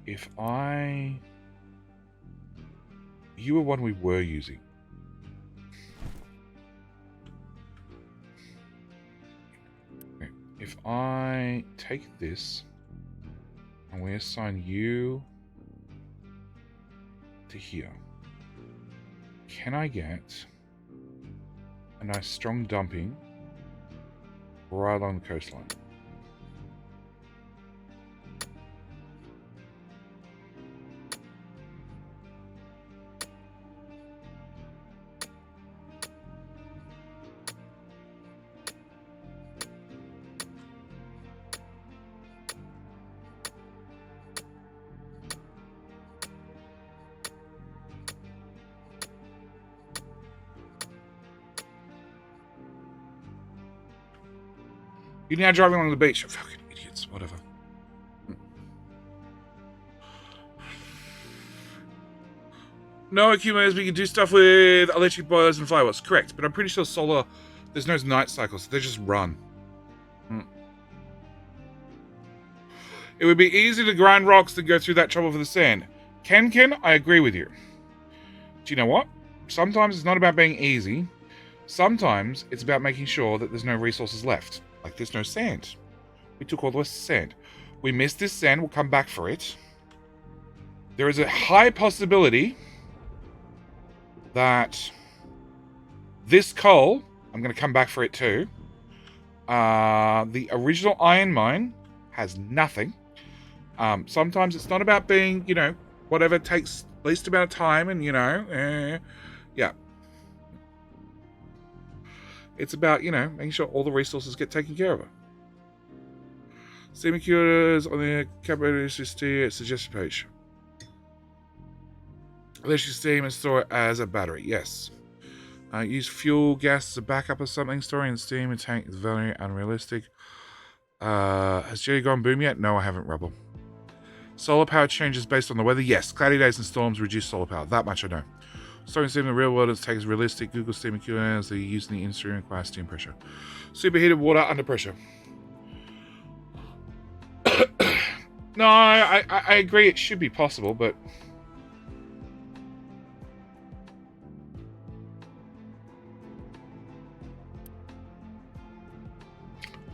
If I... You were one we were using. Okay. If I take this and we assign you to here, can I get a nice strong dumping right along the coastline? You're now driving along the beach. Fucking idiots, whatever. No accumulators, we can do stuff with electric boilers and firewalls. Correct, but I'm pretty sure solar, there's no night cycles, so they just run. It would be easy to grind rocks than go through that trouble for the sand. Ken, I agree with you. Do you know what? Sometimes it's not about being easy. Sometimes it's about making sure that there's no resources left. Like there's no sand. We took all the sand. We missed this sand, we'll come back for it. There is a high possibility that this coal, I'm going to come back for it too. The original iron mine has nothing. Sometimes it's not about being, whatever takes least amount of time and, yeah. It's about, making sure all the resources get taken care of. Steam accumulators on the capacity suggested page. Electric steam and store it as a battery. Yes. Use fuel gas as a backup or something. Storing in steam and tank is very unrealistic. Has Jetty gone boom yet? No, I haven't, Rebel. Solar power changes based on the weather. Yes. Cloudy days and storms reduce solar power. That much I know. Storing steam in the real world is takes realistic. Google steam accumulators are used in the industry and require steam pressure. Superheated water under pressure. No, I agree it should be possible, but...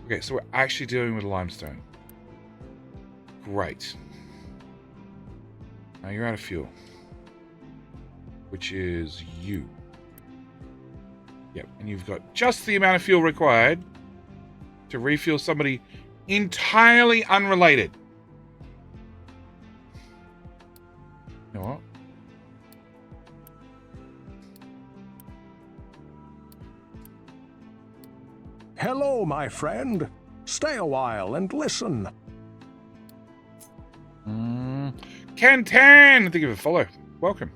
Okay, so we're actually dealing with limestone. Great. Now you're out of fuel. Which is you. Yep, and you've got just the amount of fuel required to refuel somebody entirely unrelated. You know what? Hello, my friend. Stay a while and listen. Ken Tan! Thank you for the follow. Welcome.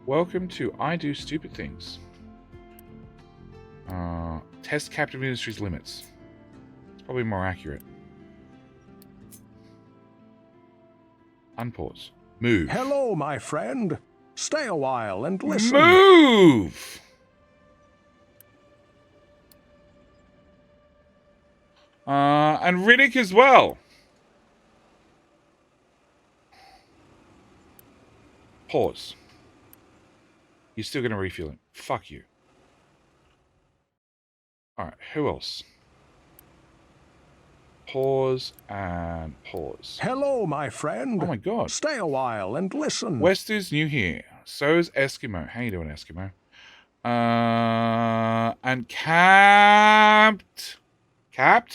Welcome to I Do Stupid Things. Test Captive Industries limits. It's probably more accurate. Unpause. Move. Hello, my friend. Stay a while and listen. Move! And Riddick as well. Pause. You're still going to refuel him. Fuck you. Alright, who else? Pause and pause. Hello, my friend. Oh my god. Stay a while and listen. West is new here. So is Eskimo. How you doing, Eskimo? And Capped. Thank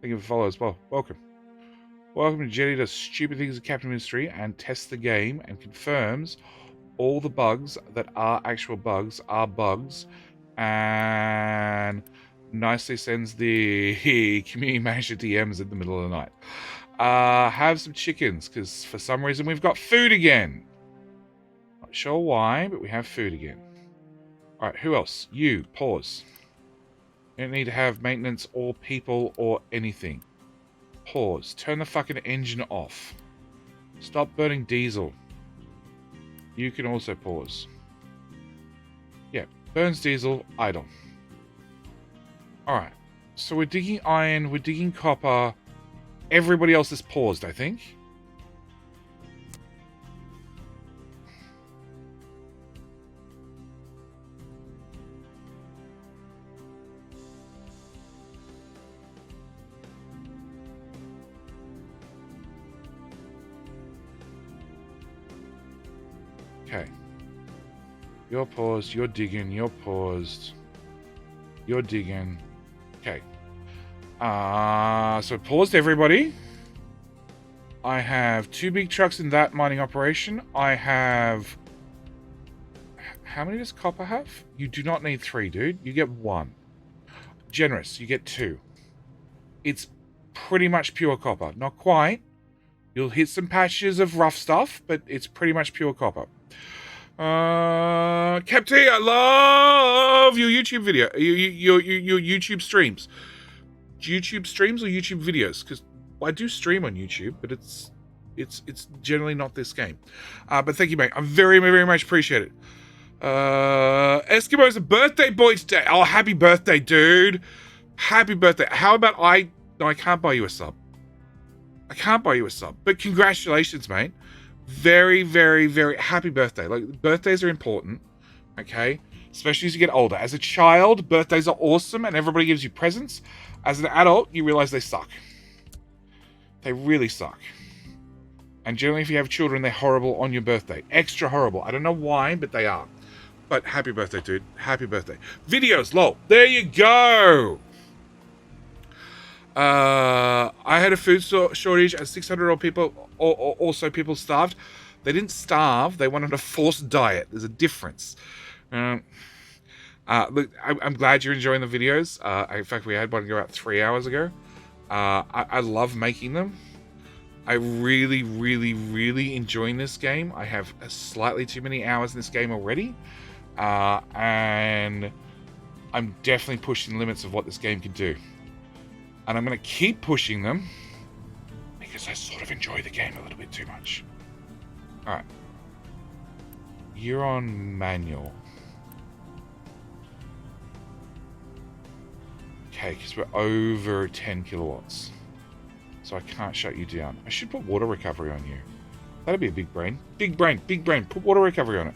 you for follow as well. Welcome. Welcome to Jetty does stupid things at Captain Mystery and tests the game and confirms all the bugs that are actual bugs are bugs, and nicely sends the community manager DMs in the middle of the night. Have some chickens, because for some reason we've got food again. Not sure why, but we have food again. Alright, who else? You, pause. You don't need to have maintenance or people or anything. Pause. Turn the fucking engine off. Stop burning diesel. You can also pause. Yeah, burns diesel, idle. Alright, so we're digging iron, we're digging copper. Everybody else is paused, I think. Okay. You're paused, you're digging, you're paused. You're digging. Okay. So paused everybody. I have 2 big trucks in that mining operation. I have... How many does copper have? You do not need 3, dude. You get 1. Generous, you get 2. It's pretty much pure copper. Not quite. You'll hit some patches of rough stuff, but it's pretty much pure copper. Capty, I love your YouTube video, your YouTube streams. YouTube streams or YouTube videos? Because I do stream on YouTube, but it's generally not this game. But thank you, mate. I very, very much appreciate it. Eskimo's a birthday boy today. Oh, happy birthday, dude. Happy birthday. How about No, I can't buy you a sub. I can't buy you a sub. But congratulations, mate. Very, very, very happy birthday. Like, birthdays are important, okay? Especially as you get older. As a child, birthdays are awesome and everybody gives you presents. As an adult, you realize they suck. They really suck. And generally, if you have children, they're horrible on your birthday. Extra horrible. I don't know why, but they are. But happy birthday, dude. Happy birthday. Videos, lol. There you go. I had a food shortage and 600 old people, also people starved. They didn't starve. They went on a forced diet. There's a difference. Look, I'm glad you're enjoying the videos. In fact, we had one go out 3 hours ago. I love making them. I really, really, really enjoying this game. I have slightly too many hours in this game already. And I'm definitely pushing the limits of what this game can do. And I'm going to keep pushing them because I sort of enjoy the game a little bit too much. Alright. You're on manual. Okay, because we're over 10 kilowatts. So I can't shut you down. I should put water recovery on you. That'd be a big brain. Big brain, big brain. Put water recovery on it.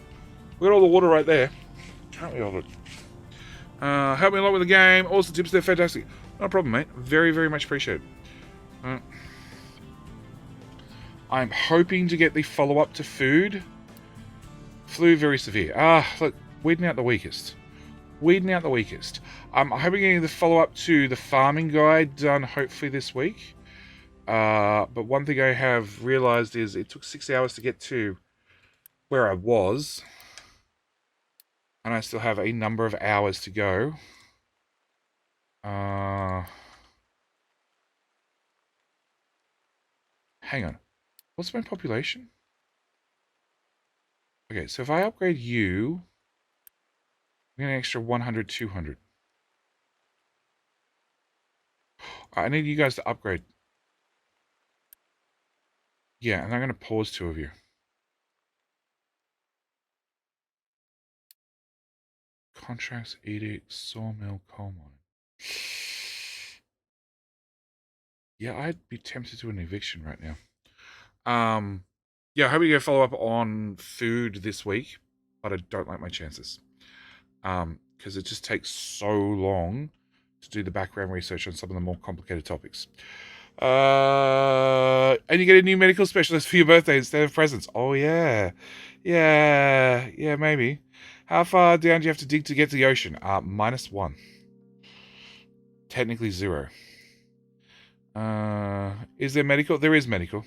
We got all the water right there. Can't we hold it? Help me a lot with the game. Also, tips, they're fantastic. No problem, mate. Very, very much appreciated. I'm hoping to get the follow-up to food. Flu very severe. Look, weeding out the weakest. Weeding out the weakest. I'm hoping getting the follow-up to the farming guide done hopefully this week. But one thing I have realized is it took 6 hours to get to where I was. And I still have a number of hours to go. Hang on. What's my population? Okay, so if I upgrade you, I'm getting an extra 100, 200. I need you guys to upgrade. Yeah, and I'm going to pause 2 of you. Contracts, edict, sawmill, coal mine. Yeah, I'd be tempted to an eviction right now. Yeah, I hope we go follow up on food this week, but I don't like my chances. Because it just takes so long to do the background research on some of the more complicated topics. And you get a new medical specialist for your birthday instead of presents. Oh, yeah. Yeah, maybe. How far down do you have to dig to get to the ocean? -1. Technically 0. Is there medical? There is medical.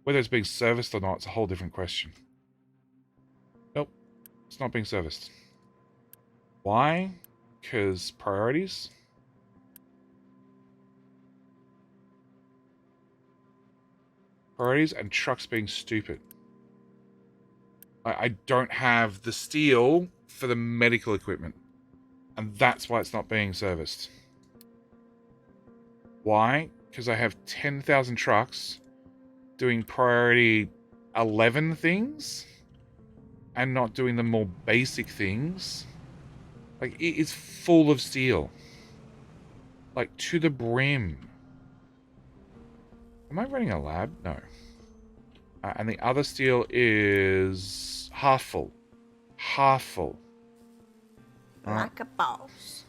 Whether it's being serviced or not, it's a whole different question. Nope. It's not being serviced. Why? Because priorities. Priorities and trucks being stupid. I don't have the steel for the medical equipment. And that's why it's not being serviced. Why? Because I have 10,000 trucks doing priority 11 things and not doing the more basic things. Like, it is full of steel. Like, to the brim. Am I running a lab? No. And the other steel is half full. Half full. Like a boss.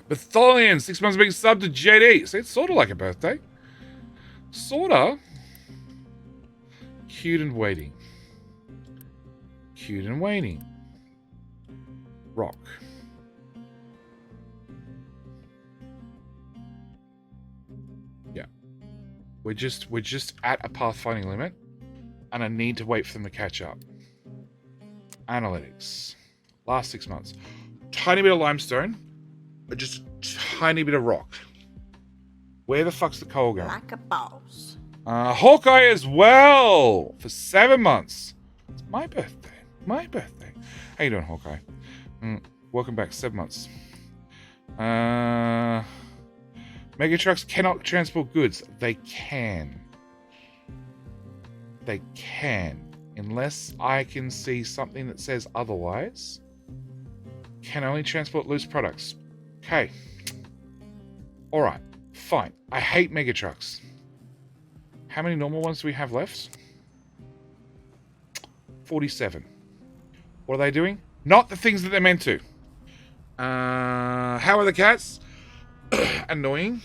Betholian, 6 months being subbed to JD. So it's sort of like a birthday. Sorta. Cute and waiting. Cute and waiting. Rock. Yeah. We're just at a pathfinding limit, and I need to wait for them to catch up. Analytics. Last 6 months. Tiny bit of limestone, but just a tiny bit of rock. Where the fuck's the coal going? Like a boss. Hawkeye as well for 7 months. It's my birthday. My birthday. How you doing, Hawkeye? Welcome back. 7 months. Mega trucks cannot transport goods. They can. They can. Unless I can see something that says otherwise. Can only transport loose products. Okay. Alright. Fine. I hate mega trucks. How many normal ones do we have left? 47. What are they doing? Not the things that they're meant to. How are the cats? Annoying.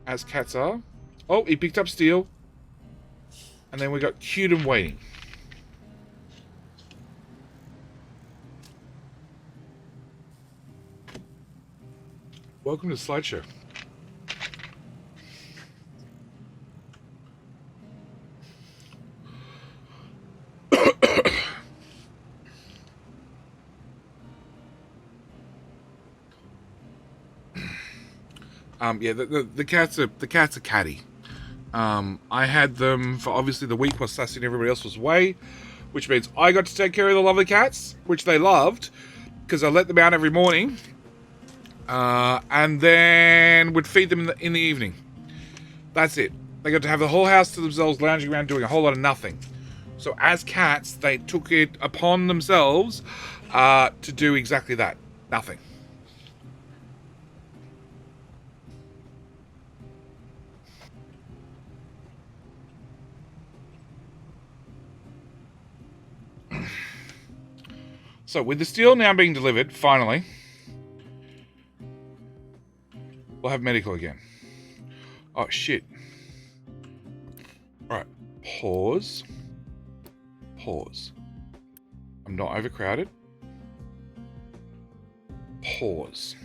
As cats are. Oh, he picked up steel. And then we got cute and waiting. Welcome to the slideshow. Yeah, the cats are catty. I had them for obviously the week while Sassy and everybody else was away, which means I got to take care of the lovely cats, which they loved, because I let them out every morning, and then would feed them in the evening. That's it. They got to have the whole house to themselves, lounging around doing a whole lot of nothing. So as cats, they took it upon themselves to do exactly that. Nothing. So with the steel now being delivered, finally, we'll have medical again. Oh, shit. Alright. Pause. Pause. I'm not overcrowded. Pause.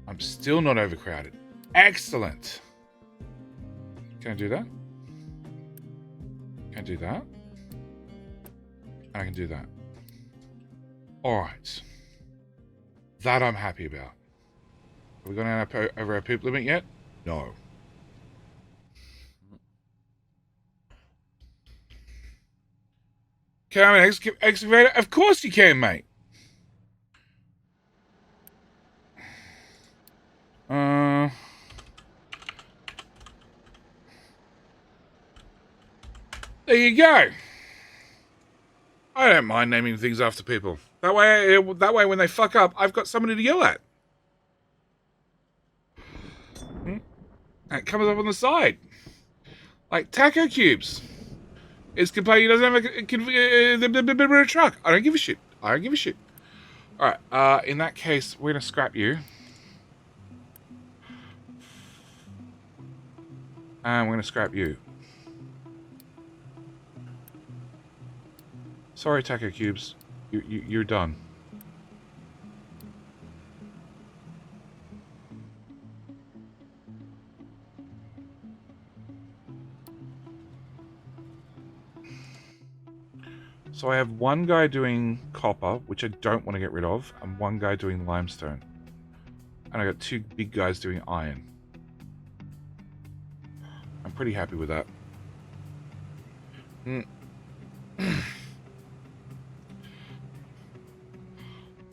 I'm still not overcrowded. Excellent. Can I do that? Can I do that? And I can do that. Alright. That I'm happy about. Have we gone over our poop limit yet? No. Can I have an excavator? Of course you can, mate. There you go. I don't mind naming things after people. That way, when they fuck up, I've got somebody to yell at. It comes up on the side. Like Taco Cubes is complaining he doesn't have a truck. I don't give a shit. I don't give a shit. Alright, in that case, we're going to scrap you. And we're going to scrap you. Sorry, Taco Cubes. You're done. So I have one guy doing copper, which I don't want to get rid of, and one guy doing limestone. And I got two big guys doing iron. I'm pretty happy with that.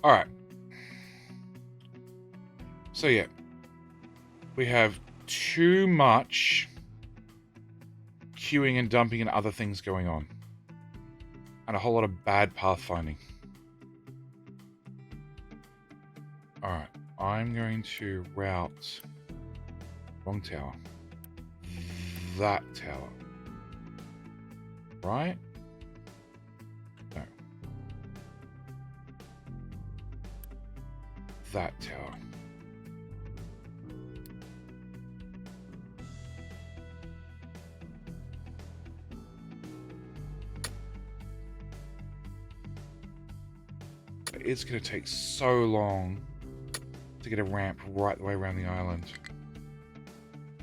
Alright. So yeah. We have too much queuing and dumping and other things going on. And a whole lot of bad pathfinding. Alright, I'm going to route wrong tower. That tower. Right? No. That tower. It's going to take so long to get a ramp right the way around the island.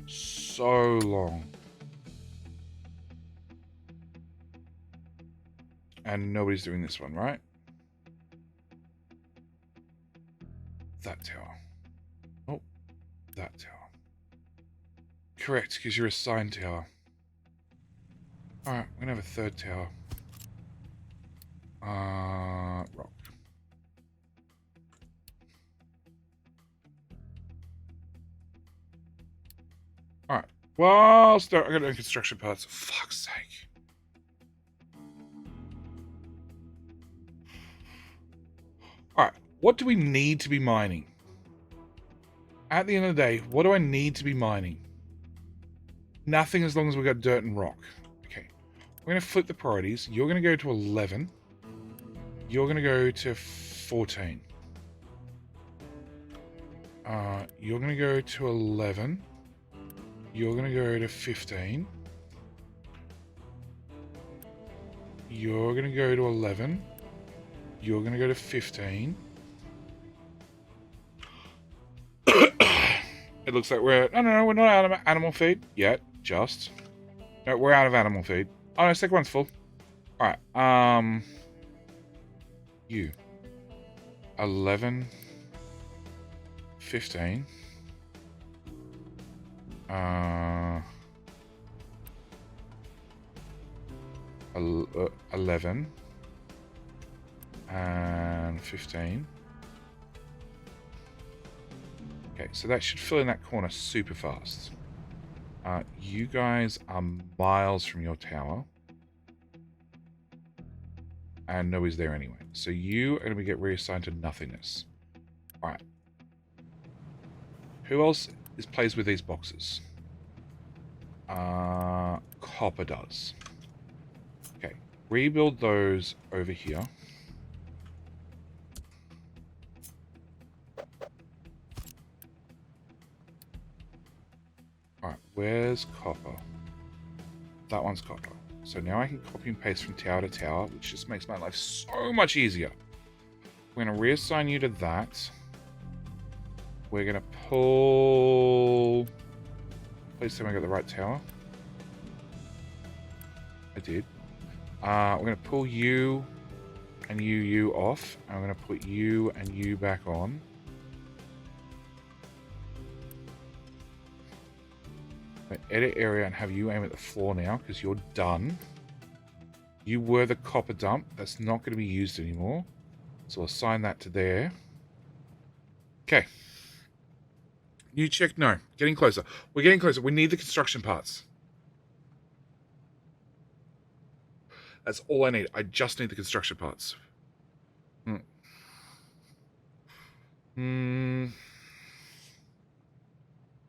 So long. And nobody's doing this one, right? That tower. Oh, that tower. Correct, because you're a assigned tower. Alright, we're going to have a third tower. Rock. Alright. Well, start. I got no construction parts. For fuck's sake. Alright. What do we need to be mining? At the end of the day, what do I need to be mining? Nothing as long as we've got dirt and rock. Okay. We're going to flip the priorities. You're going to go to 11. You're going to go to 14. You're going to go to 11. You're going to go to 15. You're going to go to 11. You're going to go to 15. It looks like we're... No, we're not out of animal feed yet. Just. No, we're out of animal feed. Oh, no, second one's full. Alright, you. 11. 15. 11 and 15. Okay, so that should fill in that corner super fast. You guys are miles from your tower. And nobody's there anyway. So you are going to get reassigned to nothingness. Alright. Who else plays with these boxes? Copper does. Okay. Rebuild those over here. Alright, where's copper? That one's copper. So now I can copy and paste from tower to tower, which just makes my life so much easier. We're going to reassign you to that. We're going to pull... Please tell me I got the right tower. I did. We're going to pull you and you off. I'm going to put you and you back on. Edit area and have you aim at the floor now because you're done. You were the copper dump. That's not going to be used anymore. So I'll assign that to there. Okay. New check. No. Getting closer. We're getting closer. We need the construction parts. That's all I need. I just need the construction parts.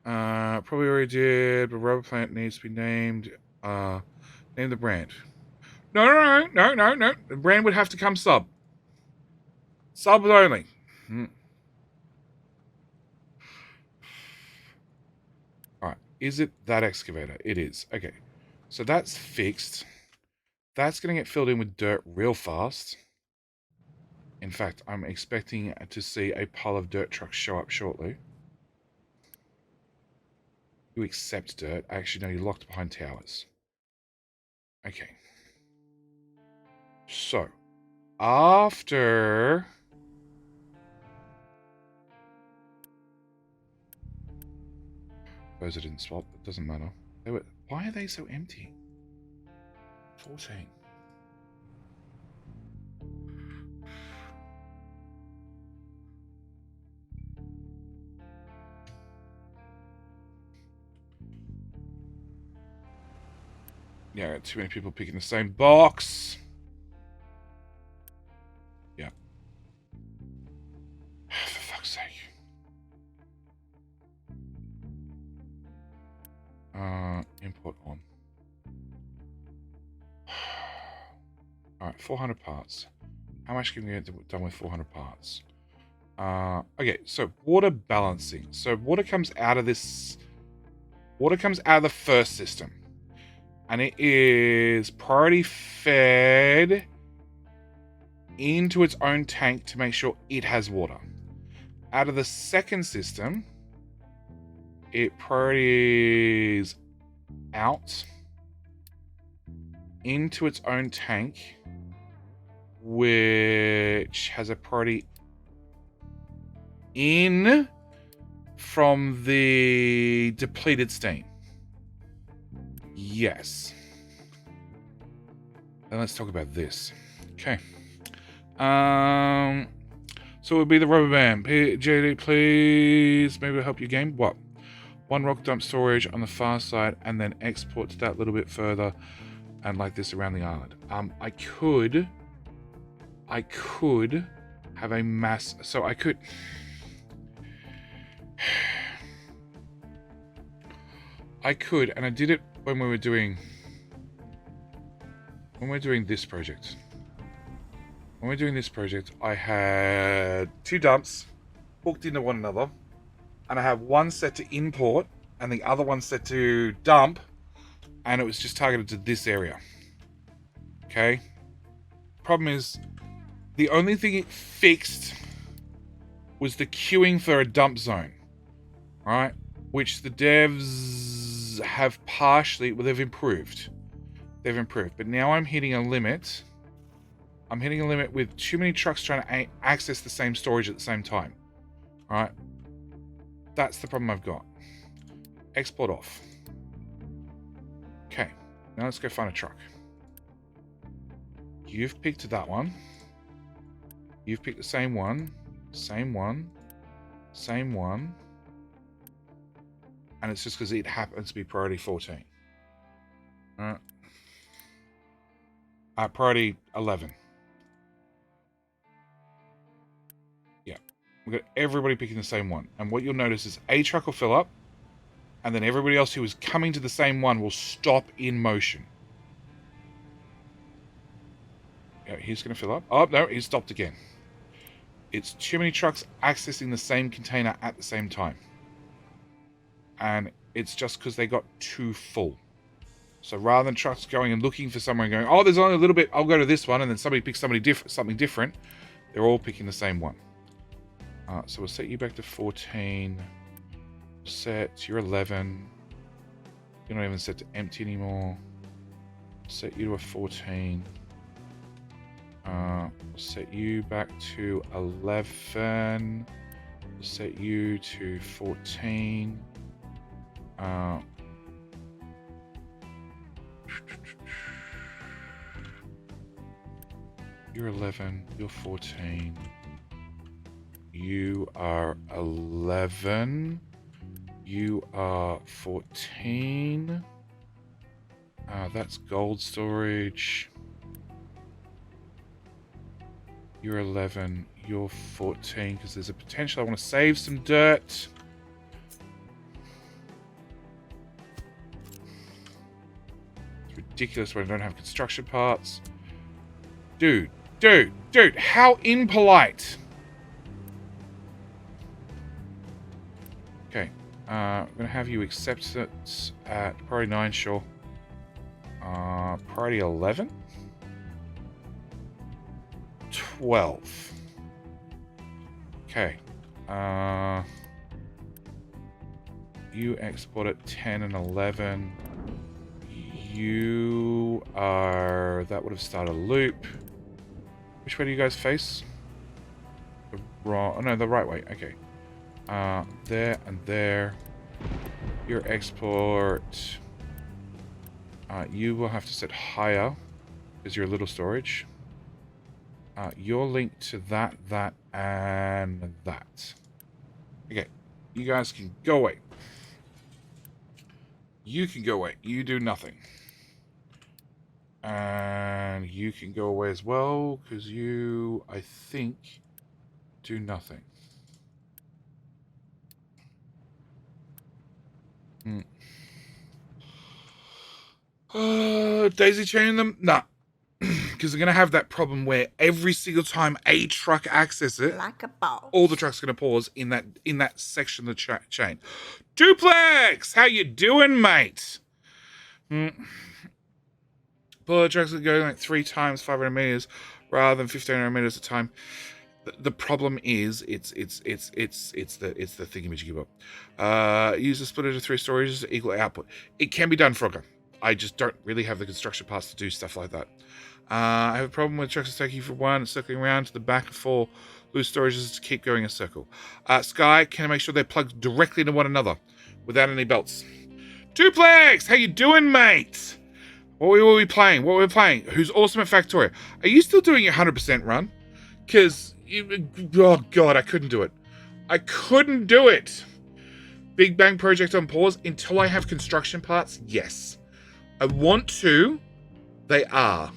Probably already did, but rubber plant needs to be named. Name the brand. No. The brand would have to come sub. Sub only. Alright, is it that excavator? It is. Okay, so that's fixed. That's going to get filled in with dirt real fast. In fact, I'm expecting to see a pile of dirt trucks show up shortly. You accept dirt. Actually, no, you're locked behind towers. Okay. So, after... Those I didn't swap. It doesn't matter. Why are they so empty? 14. Yeah, too many people picking the same box. Yeah. For fuck's sake. Import on. Alright, 400 parts. How much can we get done with 400 parts? Okay, so water balancing. So water comes out of this... Water comes out of the first system. And it is priority fed into its own tank to make sure it has water. Out of the second system, it priorities out into its own tank, which has a priority in from the depleted steam. Yes. Then let's talk about this. Okay. So it would be the rubber band. JD, please. Maybe it'll help your game. What? One rock dump storage on the far side, and then export to that little bit further, and like this around the island. I could have a mass. So I could. And I did it when we're doing this project. When we're doing this project, I had 2 dumps hooked into one another, and I have one set to import and the other one set to dump, and it was just targeted to this area. Okay. Problem is, the only thing it fixed was the queuing for a dump zone, right? Which the devs have partially, well, they've improved. But now I'm hitting a limit. I'm hitting a limit with too many trucks trying to access the same storage at the same time. All right. That's the problem I've got. Export off. Okay. Now let's go find a truck. You've picked that one. You've picked the same one. Same one. And it's just because it happens to be priority 14. Alright. Priority 11. Yeah. We've got everybody picking the same one. And what you'll notice is a truck will fill up, and then everybody else who is coming to the same one will stop in motion. Yeah, he's going to fill up. Oh, no, he stopped again. It's too many trucks accessing the same container at the same time. And it's just because they got too full. So rather than trucks going and looking for somewhere and going, oh, there's only a little bit, I'll go to this one, and then somebody picks something different, they're all picking the same one. So we'll set you back to 14. Set, you're 11. You're not even set to empty anymore. Set you to a 14. We'll set you back to 11. We'll set you to 14. You're 11. You're 14. You are 11. You are 14. That's gold storage. You're 11. You're 14, because there's a potential I want to save some dirt. It's ridiculous when I don't have construction parts. Dude, how impolite. Okay, I'm going to have you accept it at priority 9, sure. Priority 11? 12. Okay. You export at 10 and 11. You are... That would have started a loop. Which way do you guys face? The wrong... Oh, no, the right way. Okay. There and there. Your export... you will have to set higher as your little storage. You're linked to that, and that. Okay. You guys can go away. You can go away. You do nothing. And you can go away as well, because you, I think, do nothing. Daisy chaining them? Nah. Because they're going to have that problem where every single time a truck accesses it, Like a boss. all the trucks are going to pause in that section of the chain. Duplex! How you doing, mate? Bullet trucks are going like 3 times 500 meters rather than 1500 meters at a time. The problem is it's the thingamajig you give up. Use a splitter to 3 storages to equal output. It can be done, Frogger. I just don't really have the construction parts to do stuff like that. I have a problem with trucks taking you for 1 and circling around to the back of 4 loose storages to keep going a circle. Sky, can I make sure they're plugged directly into one another without any belts? Duplex, how you doing, mate? What were we playing? Who's awesome at Factoria? Are you still doing your 100% run? Because, oh god, I couldn't do it. I couldn't do it. Big Bang Project on pause until I have construction parts? Yes. I want to. They are.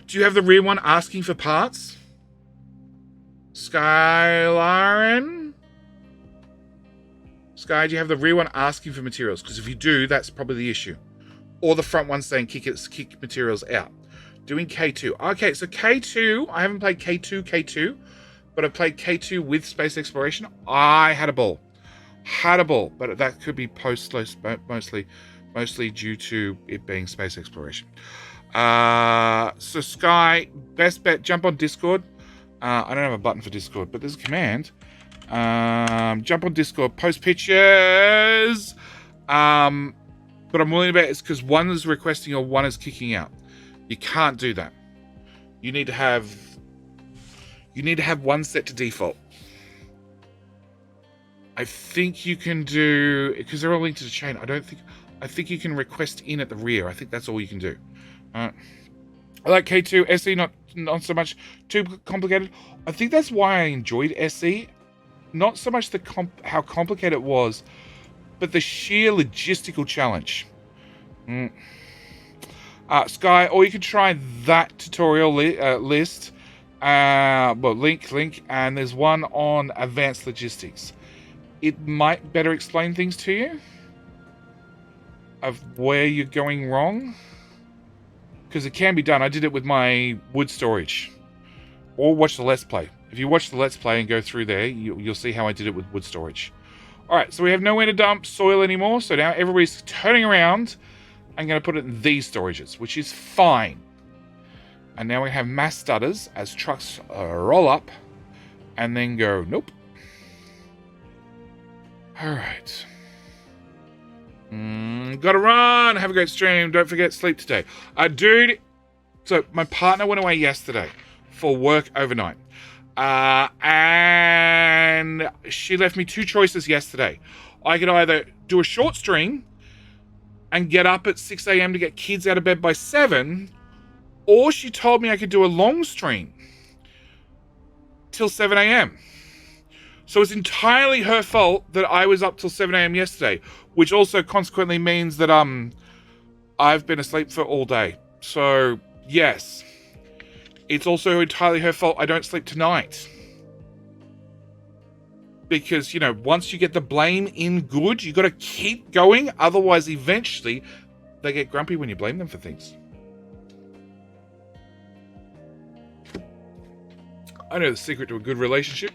Do you have the rear one asking for parts? Skylaren? Sky, do you have the rear one asking for materials? Because if you do, that's probably the issue. Or the front one saying kick materials out. Doing K2. Okay, so K2, I haven't played K2, but I played K2 with space exploration. I had a ball. But that could be mostly due to it being space exploration. So Sky, best bet, jump on Discord. I don't have a button for Discord, but there's a command. Jump on Discord, post pictures. But I'm willing to bet it's because one is requesting or one is kicking out. You can't do that. You need to have one set to default. I think you can do, because they're all linked to the chain. I think you can request in at the rear. I think that's all you can do. I like K2. SE not so much too complicated. I think that's why I enjoyed SE. Not so much how complicated it was, but the sheer logistical challenge. Sky, or you could try that tutorial list. Link, and there's one on advanced logistics. It might better explain things to you of where you're going wrong. Because it can be done. I did it with my wood storage. Or watch the Let's Play. If you watch the Let's Play and go through there, you'll see how I did it with wood storage. Alright, so we have nowhere to dump soil anymore. So now everybody's turning around. I'm going to put it in these storages, which is fine. And now we have mass stutters as trucks roll up and then go, nope. Alright. Gotta run. Have a great stream. Don't forget, sleep today. Dude, so my partner went away yesterday for work overnight. And she left me 2 choices yesterday. I could either do a short stream and get up at 6 a.m. to get kids out of bed by 7, or she told me I could do a long stream till 7 a.m. So it's entirely her fault that I was up till 7 a.m. yesterday, which also consequently means that I've been asleep for all day. So yes, it's also entirely her fault I don't sleep tonight. Because, you know, once you get the blame in good, you got to keep going. Otherwise, eventually, they get grumpy when you blame them for things. I know the secret to a good relationship.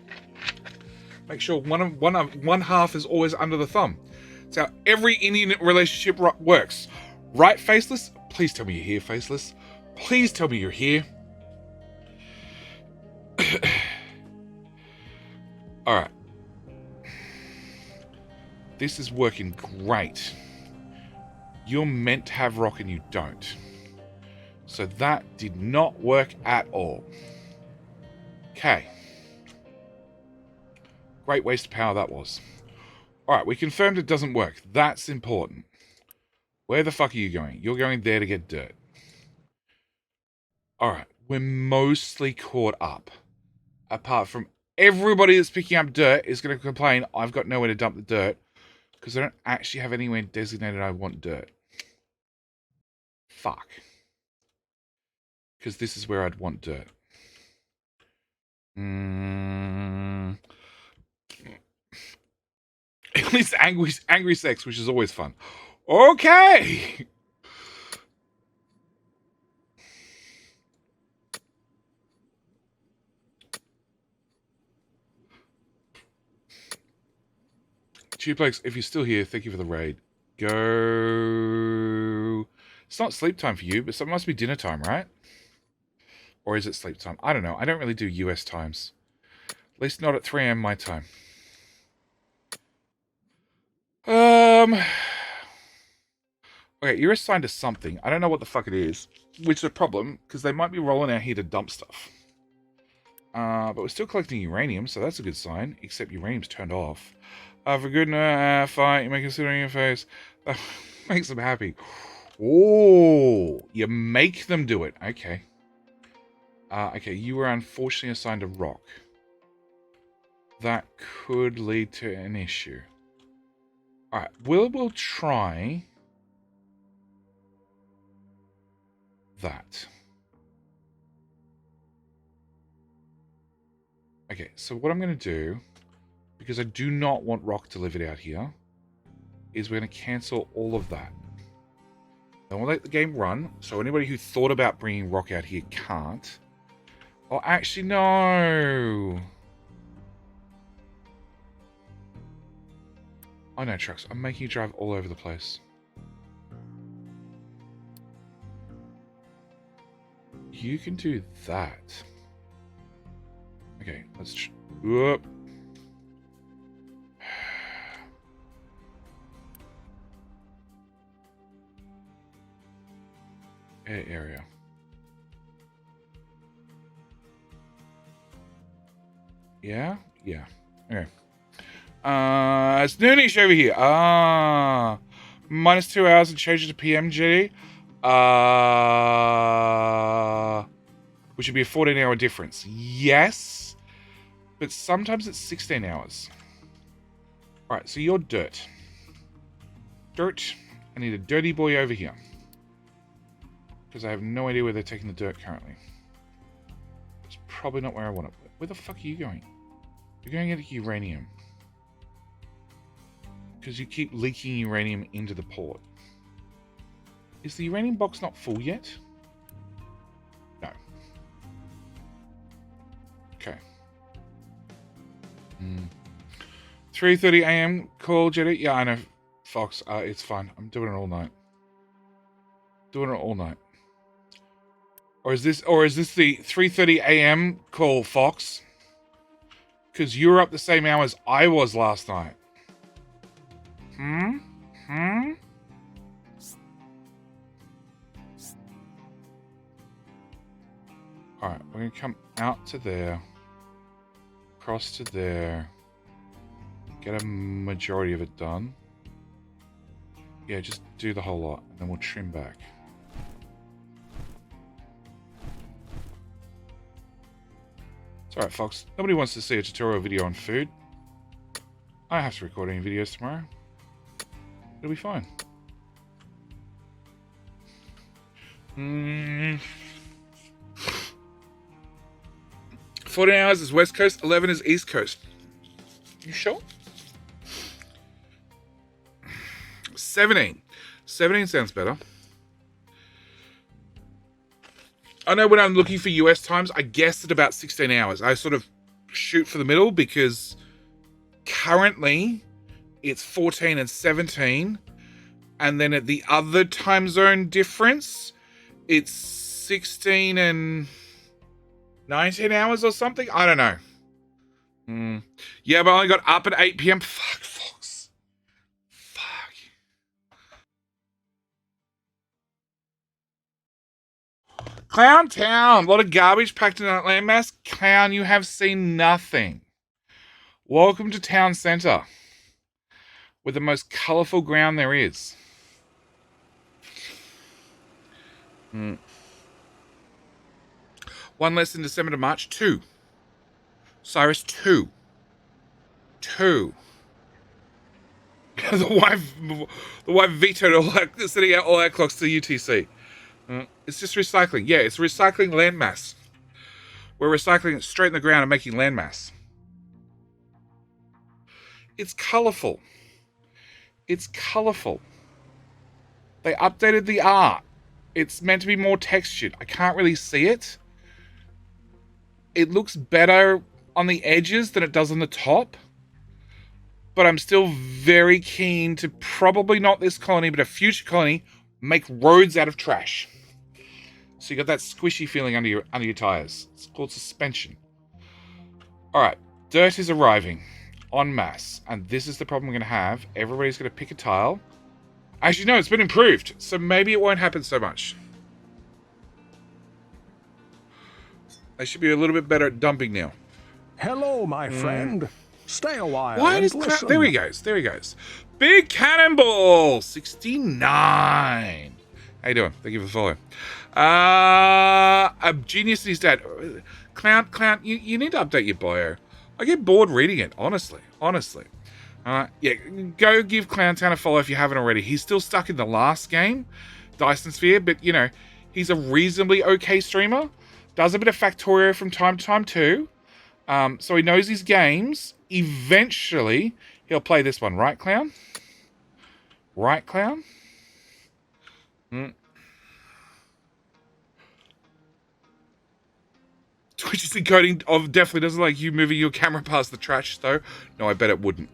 Make sure one half is always under the thumb. It's how every Indian relationship works. Right, Faceless? Please tell me you're here, Faceless. Please tell me you're here. Alright. This is working great. You're meant to have rock and you don't. So that did not work at all. Okay. Great waste of power that was. Alright, we confirmed it doesn't work. That's important. Where the fuck are you going? You're going there to get dirt. Alright, we're mostly caught up. Apart from everybody that's picking up dirt is going to complain, I've got nowhere to dump the dirt. Because I don't actually have anywhere designated I want dirt. Fuck. Because this is where I'd want dirt. At least angry sex, which is always fun. Okay! Tuplex, if you're still here, thank you for the raid. Go... It's not sleep time for you, but it must be dinner time, right? Or is it sleep time? I don't know. I don't really do US times. At least not at 3 a.m. my time. Okay, you're assigned to something. I don't know what the fuck it is. Which is a problem, because they might be rolling out here to dump stuff. But we're still collecting uranium, so that's a good sign. Except uranium's turned off. For good fight, you may consider your face. That makes them happy. Oh, you make them do it. Okay. Okay, you were unfortunately assigned a rock. That could lead to an issue. Alright, we'll try that. Okay, so what I'm going to do, because I do not want rock delivered out here, is we're going to cancel all of that. I want to let the game run, so anybody who thought about bringing rock out here can't. Oh, actually, no! Oh no, trucks. I'm making you drive all over the place. You can do that. Okay, let's... Whoop. Area. Yeah? Yeah. Okay. It's noonish over here. Minus 2 hours and change it to PM, GD. Which would be a 14-hour difference. Yes. But sometimes it's 16 hours. Alright, so you're dirt. Dirt. I need a dirty boy over here. Because I have no idea where they're taking the dirt currently. It's probably not where I want it. Where the fuck are you going? You're going to get uranium. Because you keep leaking uranium into the port. Is the uranium box not full yet? No. Okay. 3:30 a.m. call, Jetty. Yeah, I know, Fox. It's fine. I'm doing it all night. Doing it all night. Or is this the 3:30 a.m. call, Fox? Because you were up the same hours I was last night. Alright, we're going to come out to there. Across to there. Get a majority of it done. Yeah, just do the whole lot. And then we'll trim back. It's alright, Fox. Nobody wants to see a tutorial video on food. I have to record any videos tomorrow. It'll be fine. 14 hours is West Coast, 11 is East Coast. You sure? 17. 17 sounds better. I know when I'm looking for US times, I guessed at about 16 hours. I sort of shoot for the middle because currently it's 14 and 17. And then at the other time zone difference, it's 16 and 19 hours or something. I don't know. Yeah, but I only got up at 8 p.m. Fuck, Fox. Fuck. Clown Town. A lot of garbage packed in that landmass. Clown, you have seen nothing. Welcome to Town Centre, with the most colourful ground there is. One less in December to March. 2. Cyrus, 2. 2. the wife vetoed all that, setting out all our clocks to UTC. It's just recycling. Yeah, it's recycling landmass. We're recycling it straight in the ground and making landmass. It's colourful. It's colourful. They updated the art. It's meant to be more textured. I can't really see it. It looks better on the edges than it does on the top. But I'm still very keen to, probably not this colony, but a future colony, make roads out of trash. So you got that squishy feeling under your tires. It's called suspension. Alright, dirt is arriving en masse. And this is the problem we're going to have. Everybody's going to pick a tile. Actually, no, it's been improved. So maybe it won't happen so much. They should be a little bit better at dumping now. Hello, my friend. Stay a while Why and does listen. there he goes. There he goes. Big Cannonball 69. How you doing? Thank you for the follow. A genius and his dad. Clown, you need to update your bio. I get bored reading it, honestly. Yeah, go give Clowntown a follow if you haven't already. He's still stuck in the last game, Dyson Sphere, but, you know, he's a reasonably okay streamer. Does a bit of Factorio from time to time, too. So he knows his games. Eventually, he'll play this one. Right, Clown? Right, Clown? Twitch's encoding definitely doesn't like you moving your camera past the trash, though. No, I bet it wouldn't.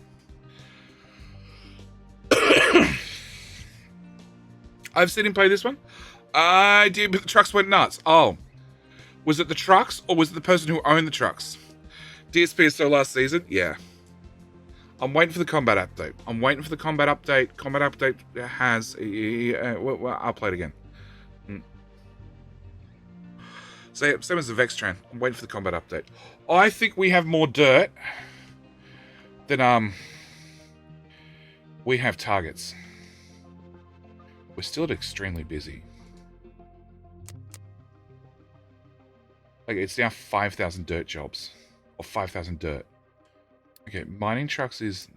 I've seen him play this one. I did, but the trucks went nuts. Oh. Was it the trucks, or was it the person who owned the trucks? DSP is so last season? Yeah. I'm waiting for the combat update. Combat update has... well, I'll play it again. Same as the Vextran. I'm waiting for the combat update. I think we have more dirt than we have targets. We're still extremely busy. Like, it's now 5,000 dirt jobs. Or 5,000 dirt. Okay, mining trucks is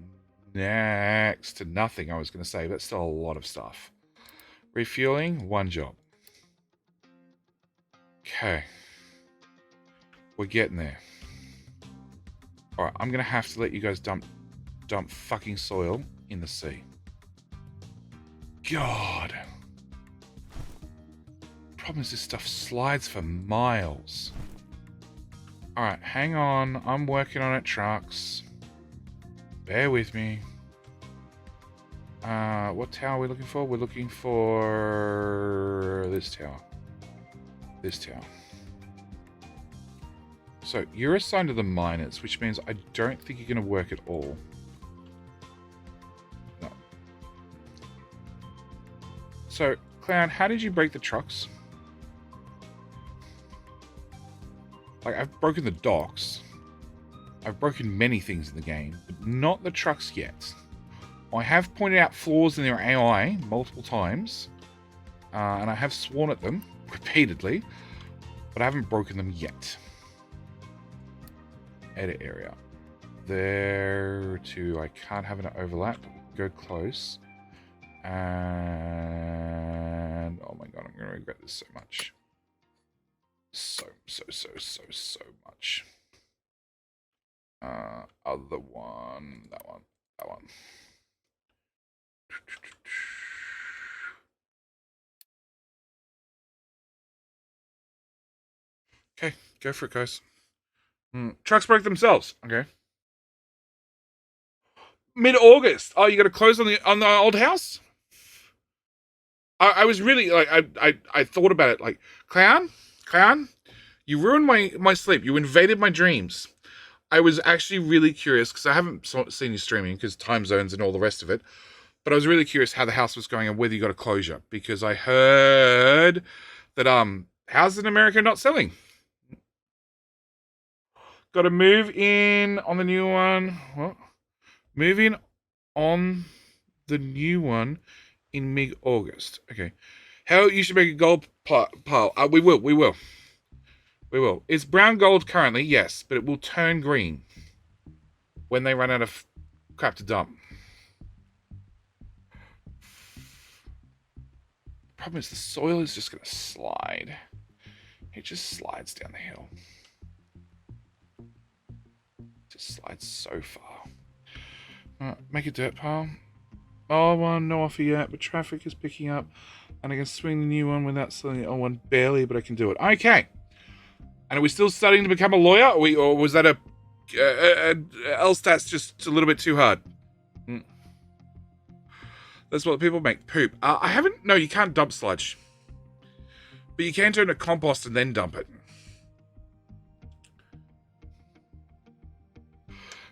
next to nothing, I was going to say. But still a lot of stuff. Refueling, 1 job. Okay. We're getting there. Alright, I'm going to have to let you guys dump fucking soil in the sea. God. Problem is this stuff slides for miles. Alright, hang on. I'm working on it, trucks. Bear with me. What tower are we looking for? We're looking for this tower. This tower. So, you're assigned to the miners, which means I don't think you're going to work at all. No. So, Clown, how did you break the trucks? Like, I've broken the docks. I've broken many things in the game, but not the trucks yet. I have pointed out flaws in their AI multiple times, and I have sworn at them repeatedly, but I haven't broken them yet. Edit area. there to... I can't have an overlap. Go close. And... oh my god, I'm going to regret this so much. So much. Other one. That one. That one. Okay, go for it, guys. Trucks break themselves. Okay. Mid-August. Oh, you got to close on the old house? I was really like I thought about it like clown, you ruined my sleep. You invaded my dreams. I was actually really curious because I haven't seen you streaming because time zones and all the rest of it. But I was really curious how the house was going and whether you got a closure because I heard that houses in America are not selling. Got to move in on the new one. What? Move in on the new one in mid-August. Okay. How you should make a gold pile. We will. It's brown gold currently, yes, but it will turn green when they run out of crap to dump. The problem is the soil is just going to slide. It just slides down the hill. Just slides so far. Make a dirt pile. Oh, one, no offer yet, but traffic is picking up. And I can swing the new one without selling the old one. Barely, but I can do it. Okay. And are we still studying to become a lawyer? Or was that a LSTAT's just a little bit too hard? That's what people make. Poop. I haven't... No, you can't dump sludge. But you can turn it to compost and then dump it.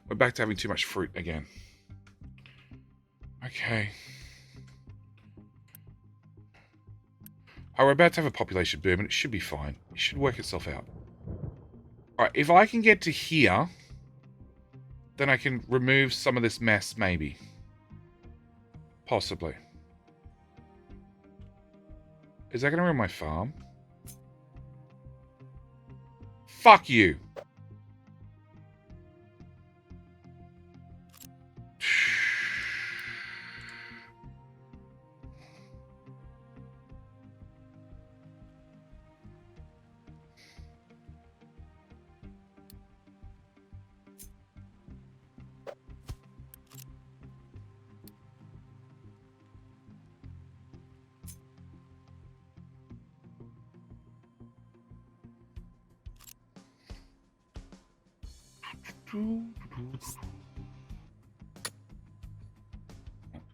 We're back to having too much fruit again. Okay. Oh, we're about to have a population boom, and it should be fine. It should work itself out. Alright, if I can get to here, then I can remove some of this mess, maybe. Possibly. Is that going to ruin my farm? Fuck you!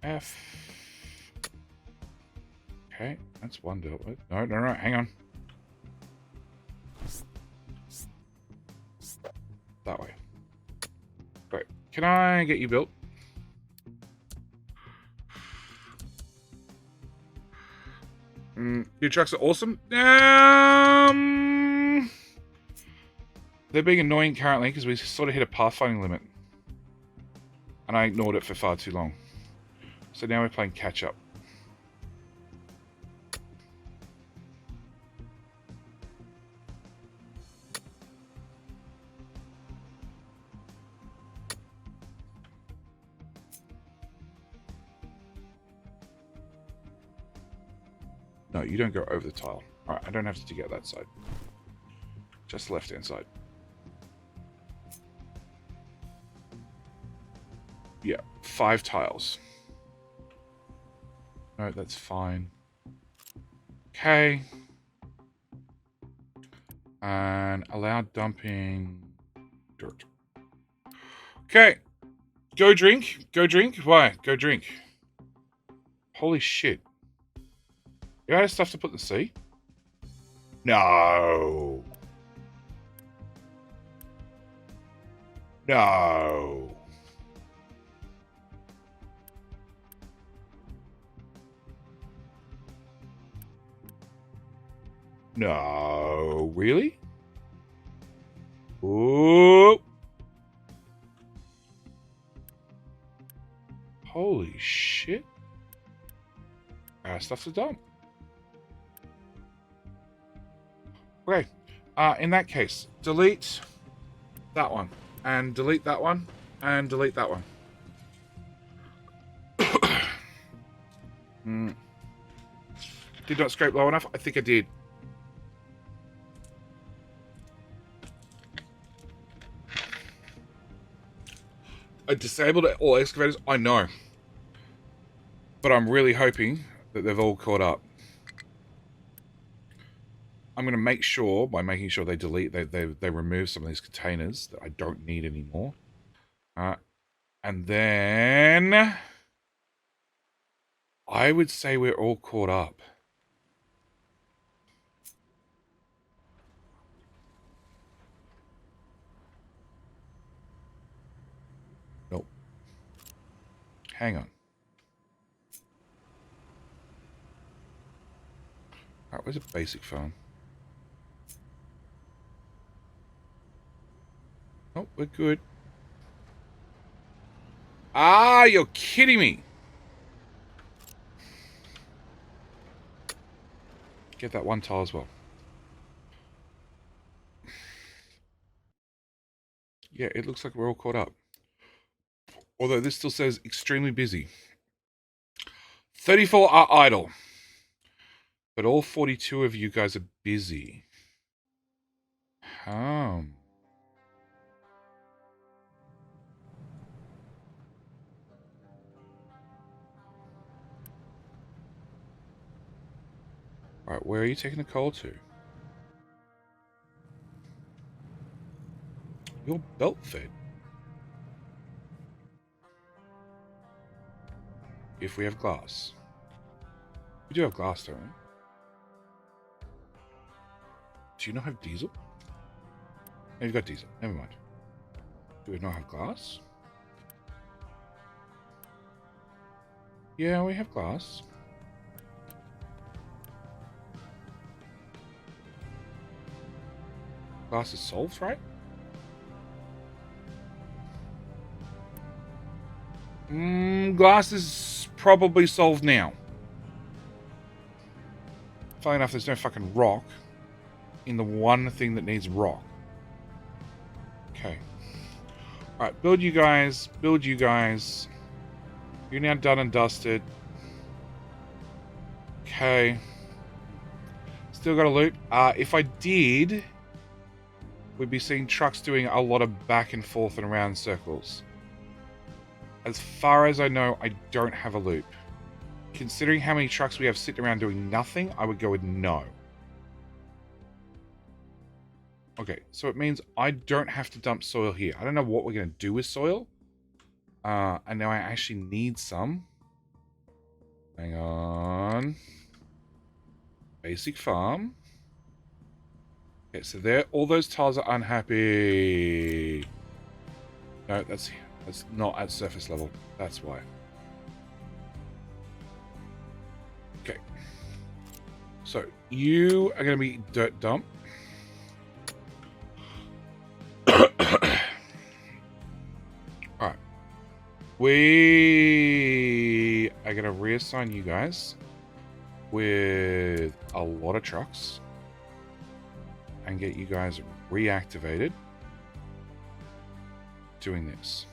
F. Okay, that's one dealt with. No, hang on. That way. Great. Can I get you built? Your trucks are awesome. They're being annoying currently because we sort of hit a pathfinding limit. And I ignored it for far too long. So now we're playing catch up. No, you don't go over the tile. Alright, I don't have to get that side. Just the left-hand side. Yeah, 5 tiles. No, that's fine. Okay. And allow dumping dirt. Okay. Go drink. Go drink. Why? Go drink. Holy shit. You out of stuff to put in the sea? No. No. No, really? Ooh. Holy shit. Stuff to dump. Okay. In that case, delete that one. And delete that one. And delete that one. Did not scrape low enough? I think I did. I disabled all excavators? I know. But I'm really hoping that they've all caught up. I'm going to make sure, by making sure they delete, they remove some of these containers that I don't need anymore. And then I would say we're all caught up. Nope. Hang on. Alright, where's a basic farm? Oh, we're good. Ah, you're kidding me. Get that one tile as well. Yeah, it looks like we're all caught up. Although this still says extremely busy. 34 are idle. But all 42 of you guys are busy. Alright, where are you taking the coal to? You're belt fed. If we have glass. We do have glass, don't we? Do you not have diesel? No, you've got diesel. Never mind. Do we not have glass? Yeah, we have glass. Glass is solved, right? Glass is probably solved now. Funny enough, there's no fucking rock in the one thing that needs rock. Okay. Alright, build you guys. Build you guys. You're now done and dusted. Okay. Still got a loop. If I did, we'd be seeing trucks doing a lot of back and forth and around circles. As far as I know, I don't have a loop. Considering how many trucks we have sitting around doing nothing, I would go with no. Okay, so it means I don't have to dump soil here. I don't know what we're going to do with soil. And now I actually need some. Hang on. Basic farm. Okay, so there, all those tiles are unhappy. No, that's not at surface level. That's why. Okay. So you are going to be dirt dump. Alright. We are going to reassign you guys with a lot of trucks and get you guys reactivated doing this.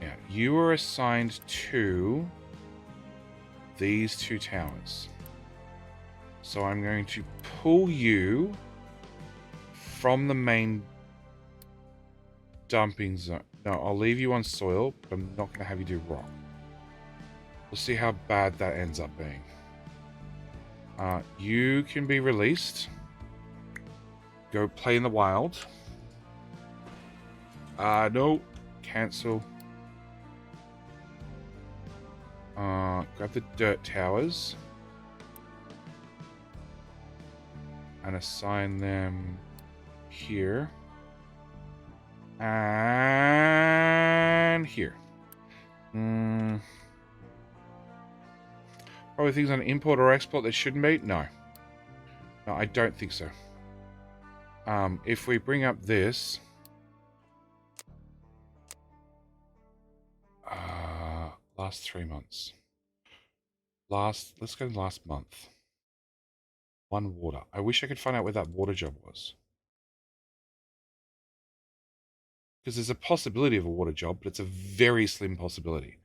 Now, you are assigned to these two towers. So I'm going to pull you from the main dumping zone. No, I'll leave you on soil, but I'm not going to have you do rock. We'll see how bad that ends up being. You can be released. Go play in the wild. No. Cancel. Grab the dirt towers. And assign them here. And here. Probably things on import or export that shouldn't be? No. No, I don't think so. If we bring up this... last 3 months. Let's go to last month. 1 water. I wish I could find out where that water job was. because there's a possibility of a water job, but it's a very slim possibility.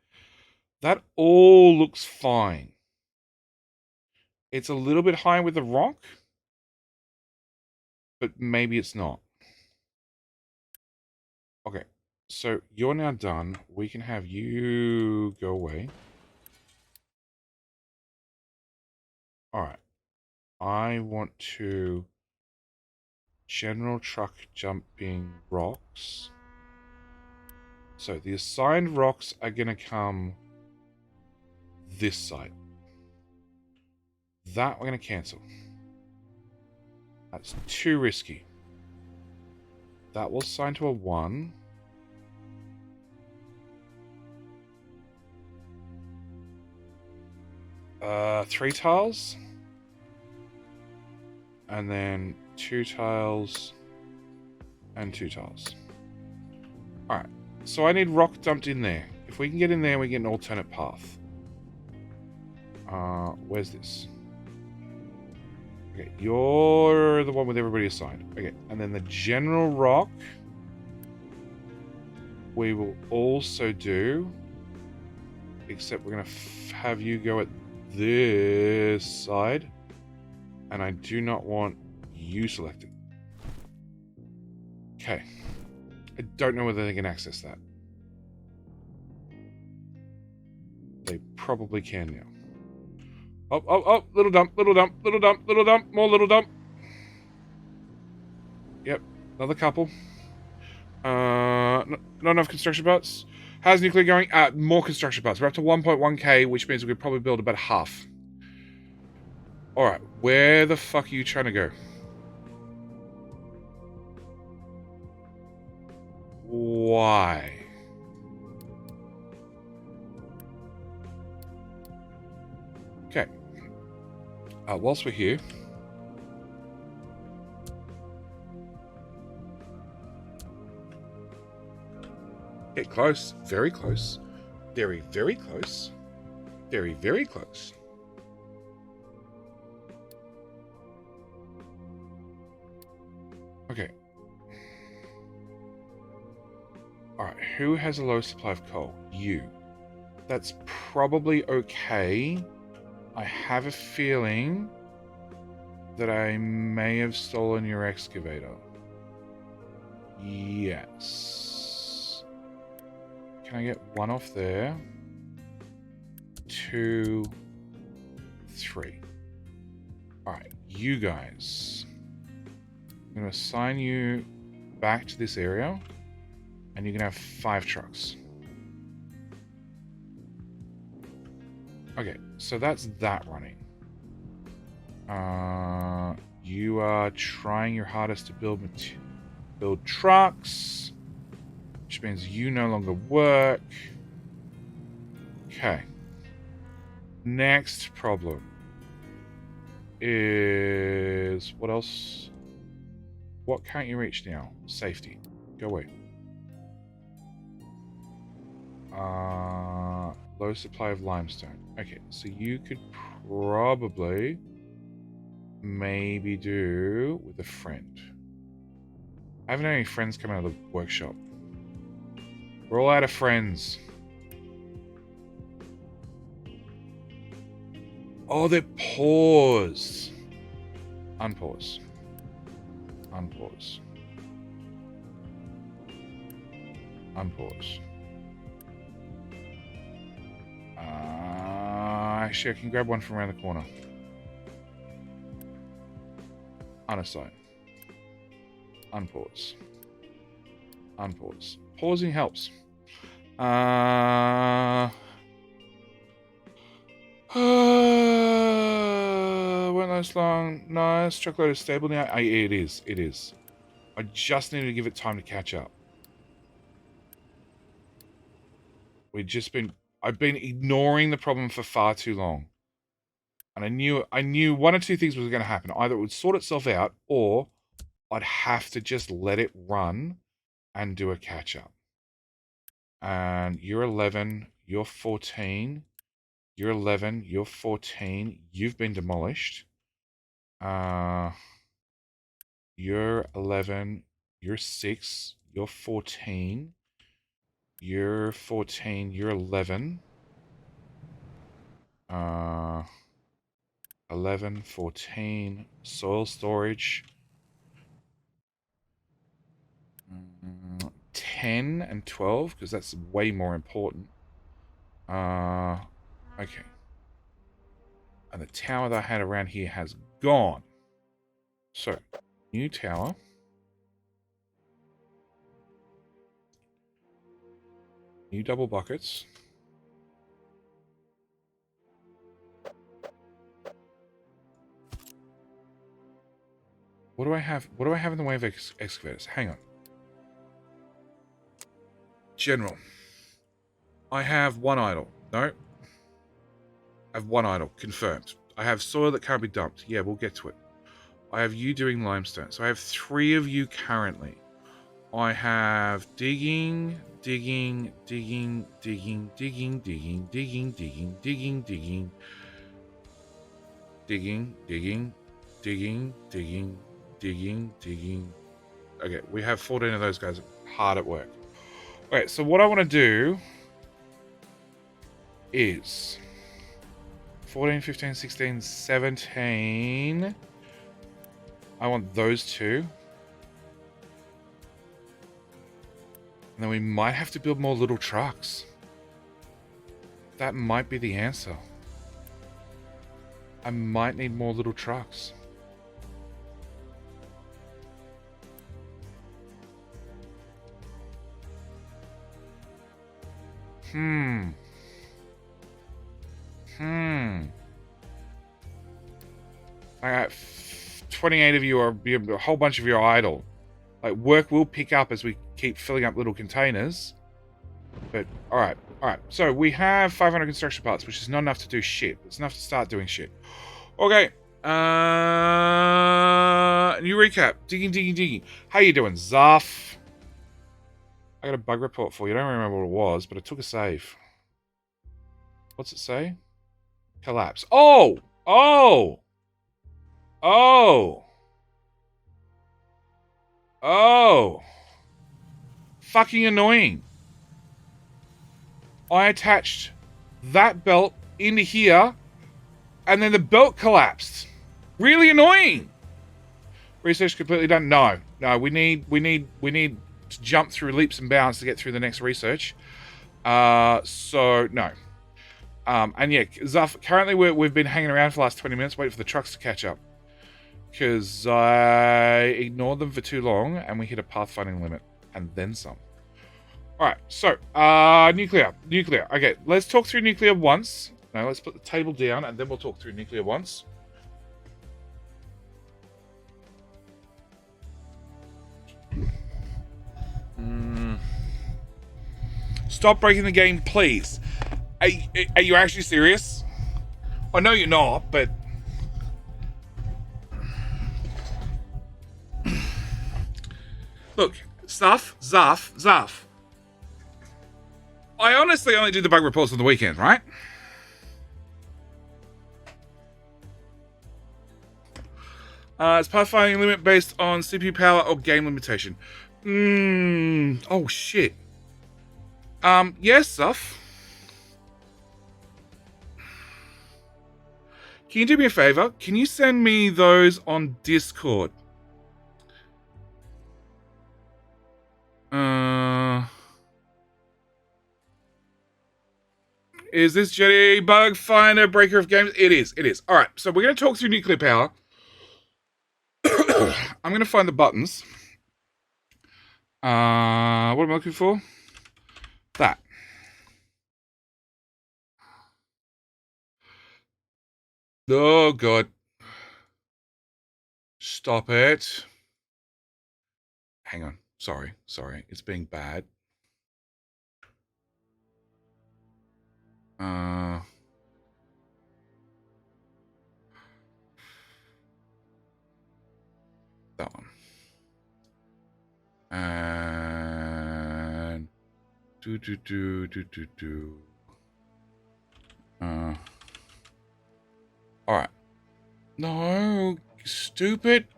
That all looks fine. It's a little bit high with the rock, but maybe it's not. Okay, so you're now done. We can have you go away. All right. I want to general truck jumping rocks. So the assigned rocks are going to come this side. That we're going to cancel. That's too risky. That will assign to a 1. Three tiles. And then 2 tiles. And 2 tiles. Alright. So I need rock dumped in there. If we can get in there, we get an alternate path. Where's this? Okay, you're the one with everybody assigned. Okay, and then the general rock we will also do, except we're going to have you go at this side, and I do not want you selected. Okay, I don't know whether they can access that. They probably can now. Oh, little dump, little dump, little dump, little dump, more little dump. Yep, another couple. Not enough construction parts. How's nuclear going? More construction parts. We're up to 1.1k, which means we could probably build about half. Alright, where the fuck are you trying to go? Why? Okay. Whilst we're here, get close, very close, very, very close, very, very close. Okay. Alright, who has a low supply of coal? You. That's probably okay. I have a feeling that I may have stolen your excavator. Yes. Can I get 1 off there? 2, 3. Alright, you guys. I'm going to assign you back to this area, and you can have 5 trucks. Okay, so that's that running. You are trying your hardest to build trucks, which means you no longer work. Okay. Next problem is what else? What can't you reach now? Safety. Go away. Low supply of limestone. Okay, so you could probably maybe do with a friend. I haven't had any friends come out of the workshop. We're all out of friends. Oh, they're paused. Unpause. Unpause. Unpause. Actually, I can grab one from around the corner. Unassign. Unpause. Unpause. Pausing helps. Won't last long. Nice. Truckload is stable now. It is. It is. I just need to give it time to catch up. I've been ignoring the problem for far too long. And I knew 1 or 2 things was going to happen. Either it would sort itself out, or I'd have to just let it run and do a catch up. And you're 11, you're 14, you're 11, you're 14, you've been demolished. You're 11, you're 6, You're 14. You're 14. You're 11. 11, 14. Soil storage. 10 and 12, because that's way more important. Okay. And the tower that I had around here has gone. So, new tower. New double buckets. What do I have? What do I have in the way of excavators? Hang on. General. I have one idle. No. I have one idle. Confirmed. I have soil that can't be dumped. Yeah, we'll get to it. I have you doing limestone. So I have 3 of you currently. I have digging, digging, digging, digging, digging, digging, digging, digging, digging, digging, digging, digging, digging, digging, digging, digging. Okay, we have 14 of those guys hard at work. Okay, so what I want to do is 14, 15, 16, 17. I want those 2. And then we might have to build more little trucks. That might be the answer. I might need more little trucks. I got 28 of you, or a whole bunch of you are idle. Like, work will pick up as we keep filling up little containers. But, alright. So, we have 500 construction parts, which is not enough to do shit. It's enough to start doing shit. Okay. New recap. Digging. How you doing, Zaf? I got a bug report for you. I don't remember what it was, but I took a save. What's it say? Collapse. Oh! Fucking annoying. I attached that belt into here, and then the belt collapsed. Really annoying. Research completely done? No, we need to jump through leaps and bounds to get through the next research. So no. And yeah, Zaf, currently we've been hanging around for the last 20 minutes waiting for the trucks to catch up. Because I ignored them for too long and we hit a pathfinding limit. And then some. Alright, so, nuclear. Okay, let's talk through nuclear once. No, let's put the table down and then we'll talk through nuclear once. Stop breaking the game, please. Are you actually serious? I know you're not, but... Look, Zaf. I honestly only do the bug reports on the weekend, right? It's pathfinding limit based on CPU power or game limitation. Oh shit. Yes, Zaf. Can you do me a favor? Can you send me those on Discord? Is this Jetty Bug Finder Breaker of Games? It is. Alright, so we're going to talk through nuclear power. I'm going to find the buttons. What am I looking for? That. Oh, God. Stop it. Hang on. Sorry. It's being bad. That one. And do. Alright. No, stupid.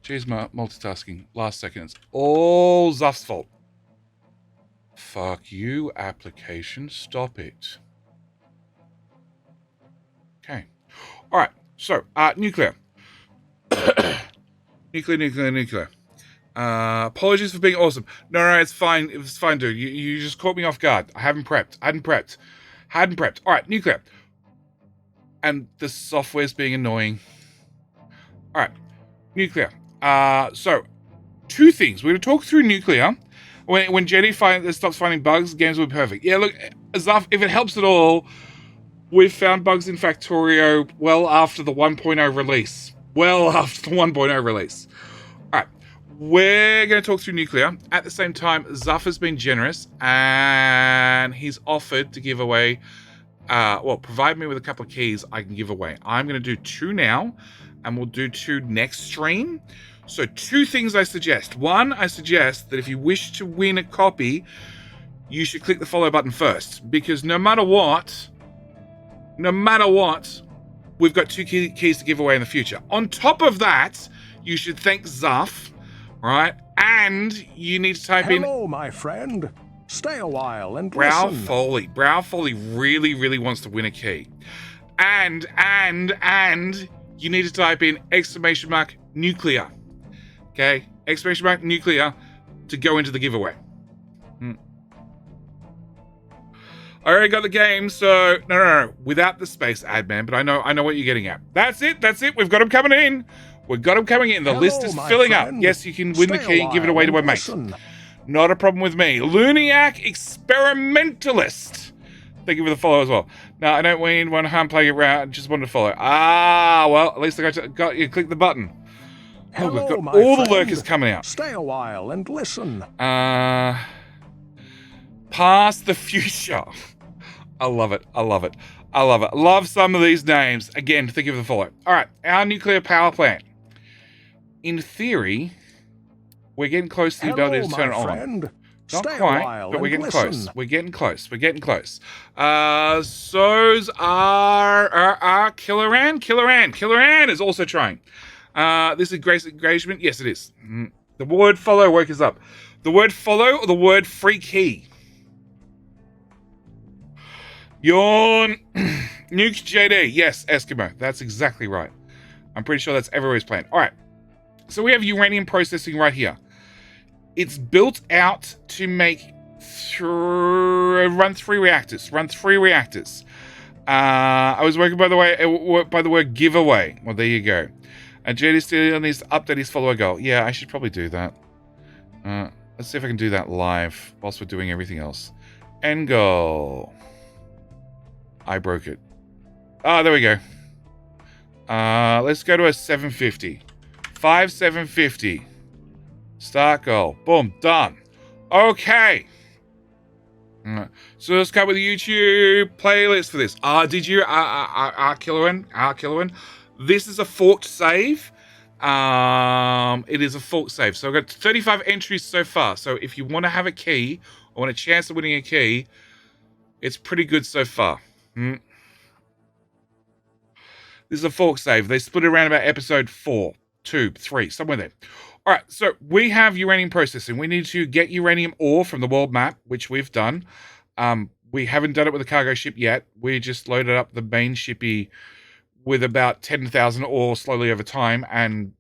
Jeez, multitasking. Last second. It's all Zuff's fault. Fuck you, application. Stop it. Okay. All right. So, nuclear. Nuclear. Apologies for being awesome. No, it's fine. It was fine, dude. You just caught me off guard. I hadn't prepped. All right, nuclear. And the software's being annoying. All right, nuclear. So, two things. We're going to talk through nuclear. When Jenny stops finding bugs, games will be perfect. Yeah, look, Zuff, if it helps at all, we've found bugs in Factorio well after the 1.0 release. All right, we're going to talk through nuclear. At the same time, Zuff has been generous, and he's offered to give away, provide me with a couple of keys I can give away. I'm going to do 2 now, and we'll do 2 next stream. So 2 things I suggest. 1, I suggest that if you wish to win a copy, you should click the follow button first. Because no matter what, we've got 2 keys to give away in the future. On top of that, you should thank Zuff, right? And you need to type in... Hello, my friend. Stay a while and Brow listen. Foley. Brow Foley really, really wants to win a key. And you need to type in !nuclear. Okay? !nuclear to go into the giveaway. I already got the game, so no. Without the space, Adman, but I know what you're getting at. That's it. We've got them coming in. The Hello, list is my filling up. friend. Yes, you can win the Stay a key and give it away to while a mate. listen. Not a problem with me. Luniac Experimentalist. Thank you for the follow as well. No, I don't win one harm playing around. Just wanted to follow. Well, at least I got you. Click the button. Hello, we've got my all the friend. lurkers coming out. Stay a while and listen. Past the future. I love it. Love some of these names. Again, thank you for the follow. All right, our nuclear power plant. In theory, we're getting close to the ability to turn it on. Friend. Not Stay quite, a while but we're and getting listen. close. We're getting close. So's our Killeran is also trying. This is Grace engagement. Yes, it is. The word follow woke us up. The word follow or the word free key? Yawn. Nuke JD. Yes, Eskimo. That's exactly right. I'm pretty sure that's everywhere's plan. All right. So we have uranium processing right here. It's built out to make run 3 reactors. I was working by the word giveaway. Well, there you go. And JD still needs to update his follower goal. Yeah, I should probably do that. Let's see if I can do that live whilst we're doing everything else. End goal. I broke it. There we go. Let's go to a 750. 750. Start goal. Boom. Done. Okay. So let's go with the YouTube playlist for this. Did you? Killeran. This is a forked save. It is a forked save. So I've got 35 entries so far. So if you want to have a key, or want a chance of winning a key, it's pretty good so far. This is a fork save. They split it around about episode 4, 2, 3, somewhere there. All right, so we have uranium processing. We need to get uranium ore from the world map, which we've done. We haven't done it with a cargo ship yet. We just loaded up the main shippy with about 10,000 ore slowly over time and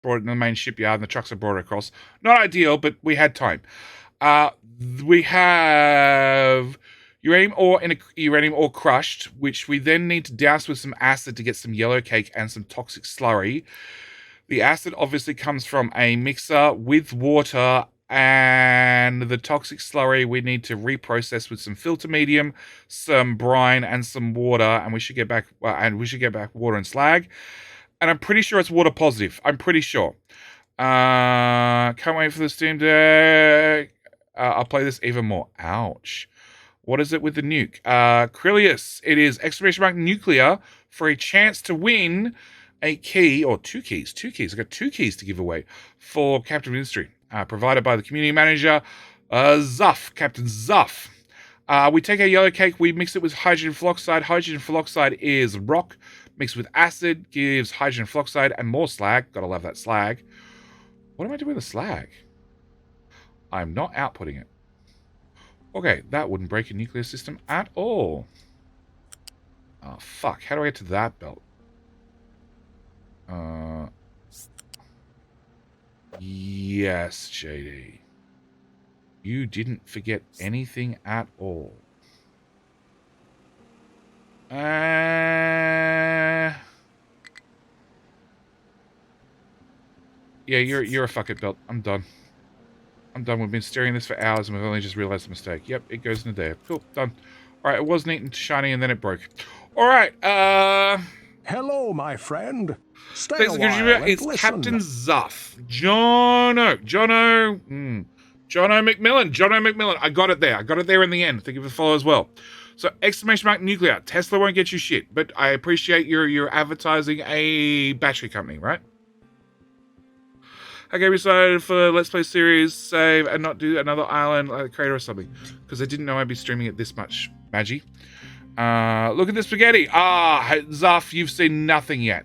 brought it in the main shipyard, and the trucks are brought it across. Not ideal, but we had time. We have uranium ore in a uranium ore crushed, which we then need to douse with some acid to get some yellow cake and some toxic slurry. The acid obviously comes from a mixer with water, and the toxic slurry we need to reprocess with some filter medium, some brine, and some water, and we should get back water and slag. And I'm pretty sure it's water positive. I'm pretty sure. Can't wait for the Steam Deck. I'll play this even more. Ouch. What is it with the nuke? Krillius. It is !nuclear for a chance to win a key, or 2 keys. 2 keys. I've got 2 keys to give away for Captain of Industry. Provided by the community manager, Zuff. Captain Zuff. We take our yellow cake, we mix it with hydrogen peroxide. Hydrogen peroxide is rock mixed with acid, gives hydrogen peroxide and more slag. Gotta love that slag. What am I doing with the slag? I'm not outputting it. Okay, that wouldn't break a nuclear system at all. Oh, fuck. How do I get to that belt? Yes, JD. You didn't forget anything at all. Yeah, you're a fuck it belt. I'm done. I'm done. We've been staring at this for hours and we've only just realized the mistake. Yep, it goes into there. Cool, done. Alright, it was neat and shiny and then it broke. Alright, Hello, my friend. Stay thanks a for while contributing. and It's listen. Captain Zuff. Jono McMillan. I got it there. I got it there in the end. Thank you for the follow as well. So, exclamation mark nuclear. Tesla won't get you shit, but I appreciate you're advertising a battery company, right? I gave you decided for Let's Play series, save, and not do another island like Crater or something. Because I didn't know I'd be streaming it this much. Maggie. Look at the spaghetti. Zuff, you've seen nothing yet.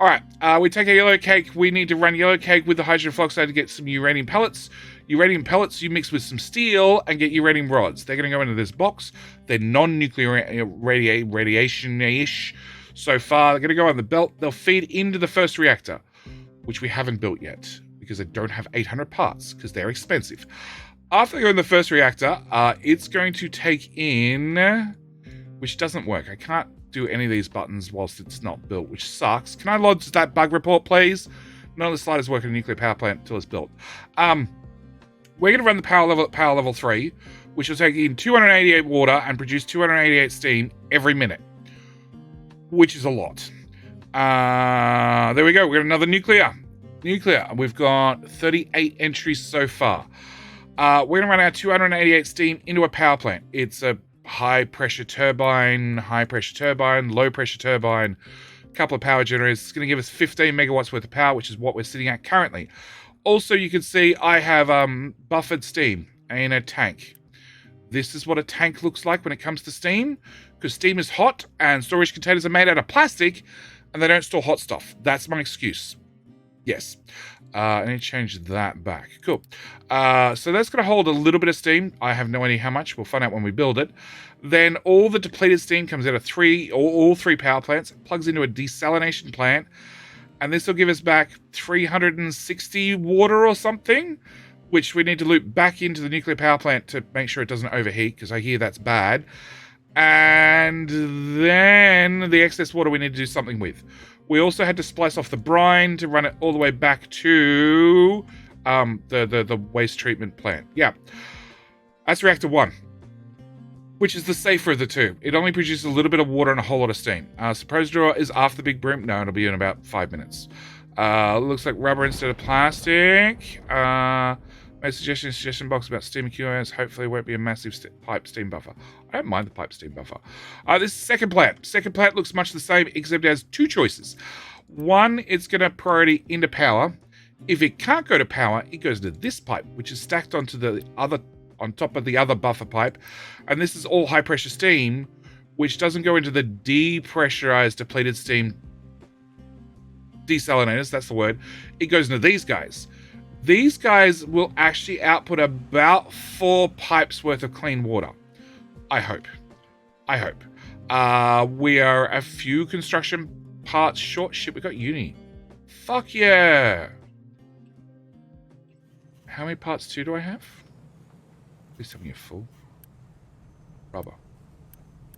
Alright, we take a yellow cake. We need to run yellow cake with the hydrogen peroxide to get some uranium pellets. Uranium pellets you mix with some steel and get uranium rods. They're going to go into this box. They're non-nuclear radiation-ish so far. They're going to go on the belt. They'll feed into the first reactor, which we haven't built yet because they don't have 800 parts because they're expensive. After they go in the first reactor, it's going to take in, which doesn't work. I can't do any of these buttons whilst it's not built, which sucks. Can I lodge that bug report, please? None of the sliders work in a nuclear power plant until it's built. We're going to run the power level at power level 3, which will take in 288 water and produce 288 steam every minute, which is a lot. There we go. We've got another nuclear. We've got 38 entries so far. We're going to run our 288 steam into a power plant. It's a high pressure turbine, low pressure turbine, a couple of power generators. It's going to give us 15 megawatts worth of power, which is what we're sitting at currently. Also, you can see I have buffered steam in a tank. This is what a tank looks like when it comes to steam, because steam is hot and storage containers are made out of plastic and they don't store hot stuff. That's my excuse. Yes. I need to change that back. Cool. So that's going to hold a little bit of steam. I have no idea how much. We'll find out when we build it. Then all the depleted steam comes out of all three power plants, plugs into a desalination plant, and this will give us back 360 water or something, which we need to loop back into the nuclear power plant to make sure it doesn't overheat, because I hear that's bad. And then the excess water we need to do something with. We also had to splice off the brine to run it all the way back to the waste treatment plant. Yeah. That's reactor 1, which is the safer of the two. It only produces a little bit of water and a whole lot of steam. Suppose drawer is after the big broom. No, it'll be in about 5 minutes. Looks like rubber instead of plastic. Made suggestion box about steam accumulators. Hopefully it won't be a massive pipe steam buffer. I don't mind the pipe steam buffer. This is second plant. Second plant looks much the same, except it has two choices. One, it's going to priority into power. If it can't go to power, it goes to this pipe, which is stacked onto the other, on top of the other buffer pipe. And this is all high pressure steam, which doesn't go into the depressurized depleted steam desalinators. That's the word. It goes into these guys. These guys will actually output about 4 pipes worth of clean water. I hope. We are a few construction parts short. Shit, we got uni. Fuck yeah. How many parts 2 do I have? Please tell me you're full. Rubber.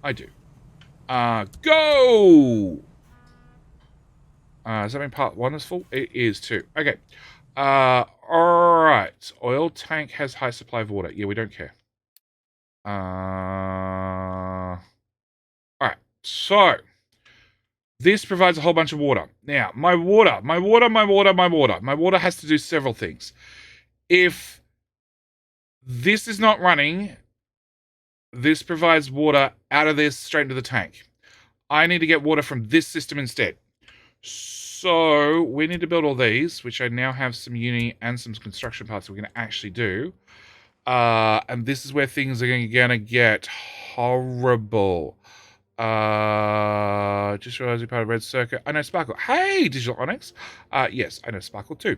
I do. Go! Does that mean part 1 is full? It is too. Okay. Alright. Oil tank has high supply of water. Yeah, we don't care. Alright. So, this provides a whole bunch of water. Now, my water has to do several things. If this is not running, this provides water out of this straight into the tank. I need to get water from this system instead. So we need to build all these, which I now have some uni and some construction parts we're going to actually do. And this is where things are going to get horrible. Just realized you're part of Red Circuit. I know Sparkle. Hey, Digital Onyx. Yes, I know Sparkle too.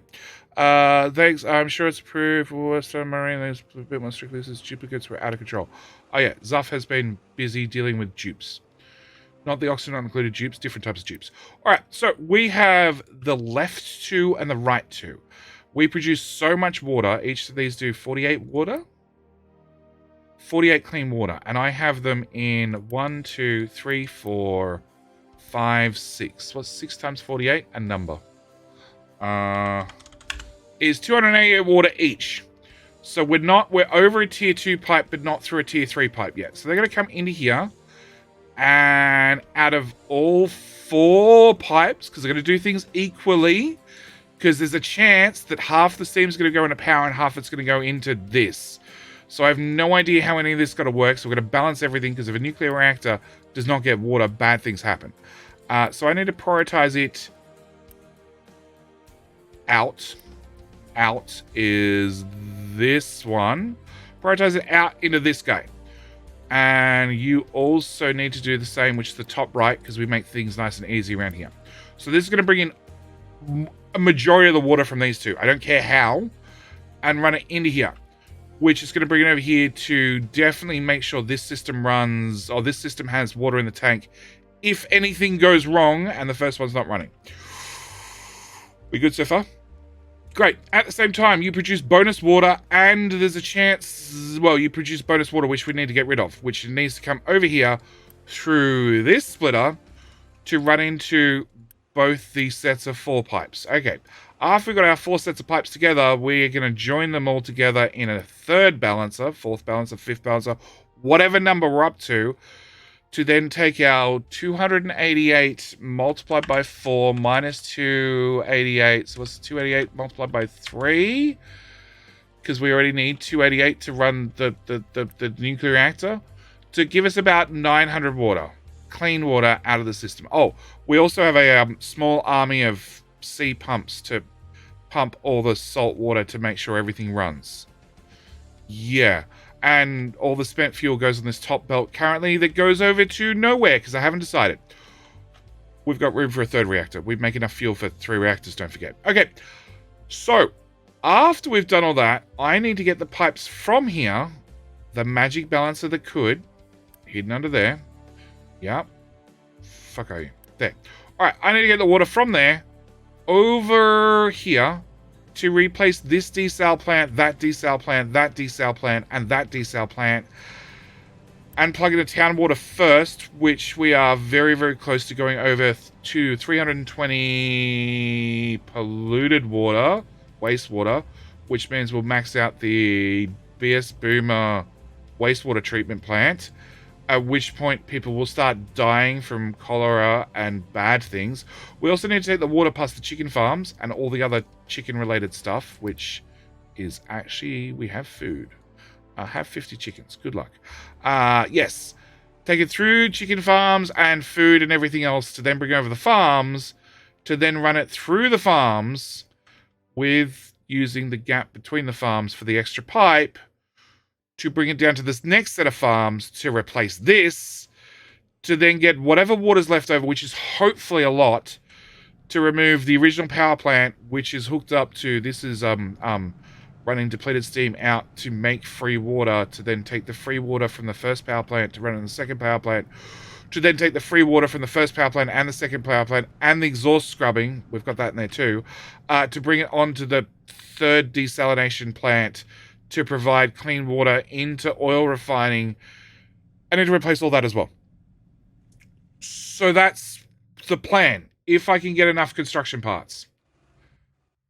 Thanks. I'm sure it's approved for Western Marine. There's a bit more strictly. This duplicates were out of control. Oh yeah, Zuff has been busy dealing with dupes. Not the oxygen not included dupes, different types of dupes. All right, so we have the left two and the right two. We produce so much water. Each of these do 48 water. 48 clean water. And I have them in 1, 2, 3, 4, 5, 6. What's 6 times 48? A number. Is 288 water each. So we're over a tier 2 pipe, but not through a tier 3 pipe yet. So they're going to come into here. And out of all 4 pipes, because they're going to do things equally, because there's a chance that half the steam's going to go into power and half it's going to go into this. So I have no idea how any of this is going to work. So we're going to balance everything, because if a nuclear reactor does not get water, bad things happen. So I need to prioritize it out. Out is this one. Prioritize it out into this guy. And you also need to do the same, which is the top right, because we make things nice and easy around here. So this is going to bring in a majority of the water from these two. I don't care how. And run it into here, which is going to bring it over here to definitely make sure this system runs, or this system has water in the tank if anything goes wrong and the first one's not running. We good so far? Great. At the same time, you produce bonus water, and there's a chance, well, you produce bonus water, which we need to get rid of, which needs to come over here through this splitter to run into both these sets of 4 pipes. Okay. After we've got our 4 sets of pipes together, we're going to join them all together in a 3rd balancer, 4th balancer, 5th balancer, whatever number we're up to then take our 288 multiplied by 4 minus 288. So what's 288 multiplied by 3? Because we already need 288 to run the nuclear reactor, to give us about 900 water, clean water out of the system. Oh, we also have a small army of sea pumps to pump all the salt water to make sure everything runs. Yeah. And all the spent fuel goes on this top belt currently that goes over to nowhere, because I haven't decided. We've got room for a 3rd reactor. We make enough fuel for 3 reactors, don't forget. Okay, so after we've done all that, I need to get the pipes from here, the magic balancer that could, hidden under there. Yep. Fuck are you? There. All right, I need to get the water from there over here to replace this desal plant, that desal plant, that desal plant, and that desal plant, and plug into town water first, which we are very, very close to going over to 320 polluted water, wastewater, which means we'll max out the BS Boomer wastewater treatment plant, at which point people will start dying from cholera and bad things. We also need to take the water past the chicken farms and all the other chicken-related stuff, which is actually, we have food. I have 50 chickens. Good luck. Yes. Take it through chicken farms and food and everything else to then bring over the farms, to then run it through the farms with using the gap between the farms for the extra pipe, to bring it down to this next set of farms to replace this, to then get whatever water's left over, which is hopefully a lot, to remove the original power plant, which is hooked up to, this is running depleted steam out to make free water, to then take the free water from the first power plant to run in the second power plant, to then take the free water from the first power plant and the second power plant and the exhaust scrubbing, we've got that in there too, to bring it onto the 3rd desalination plant, to provide clean water into oil refining. I need to replace all that as well. So that's the plan, if I can get enough construction parts.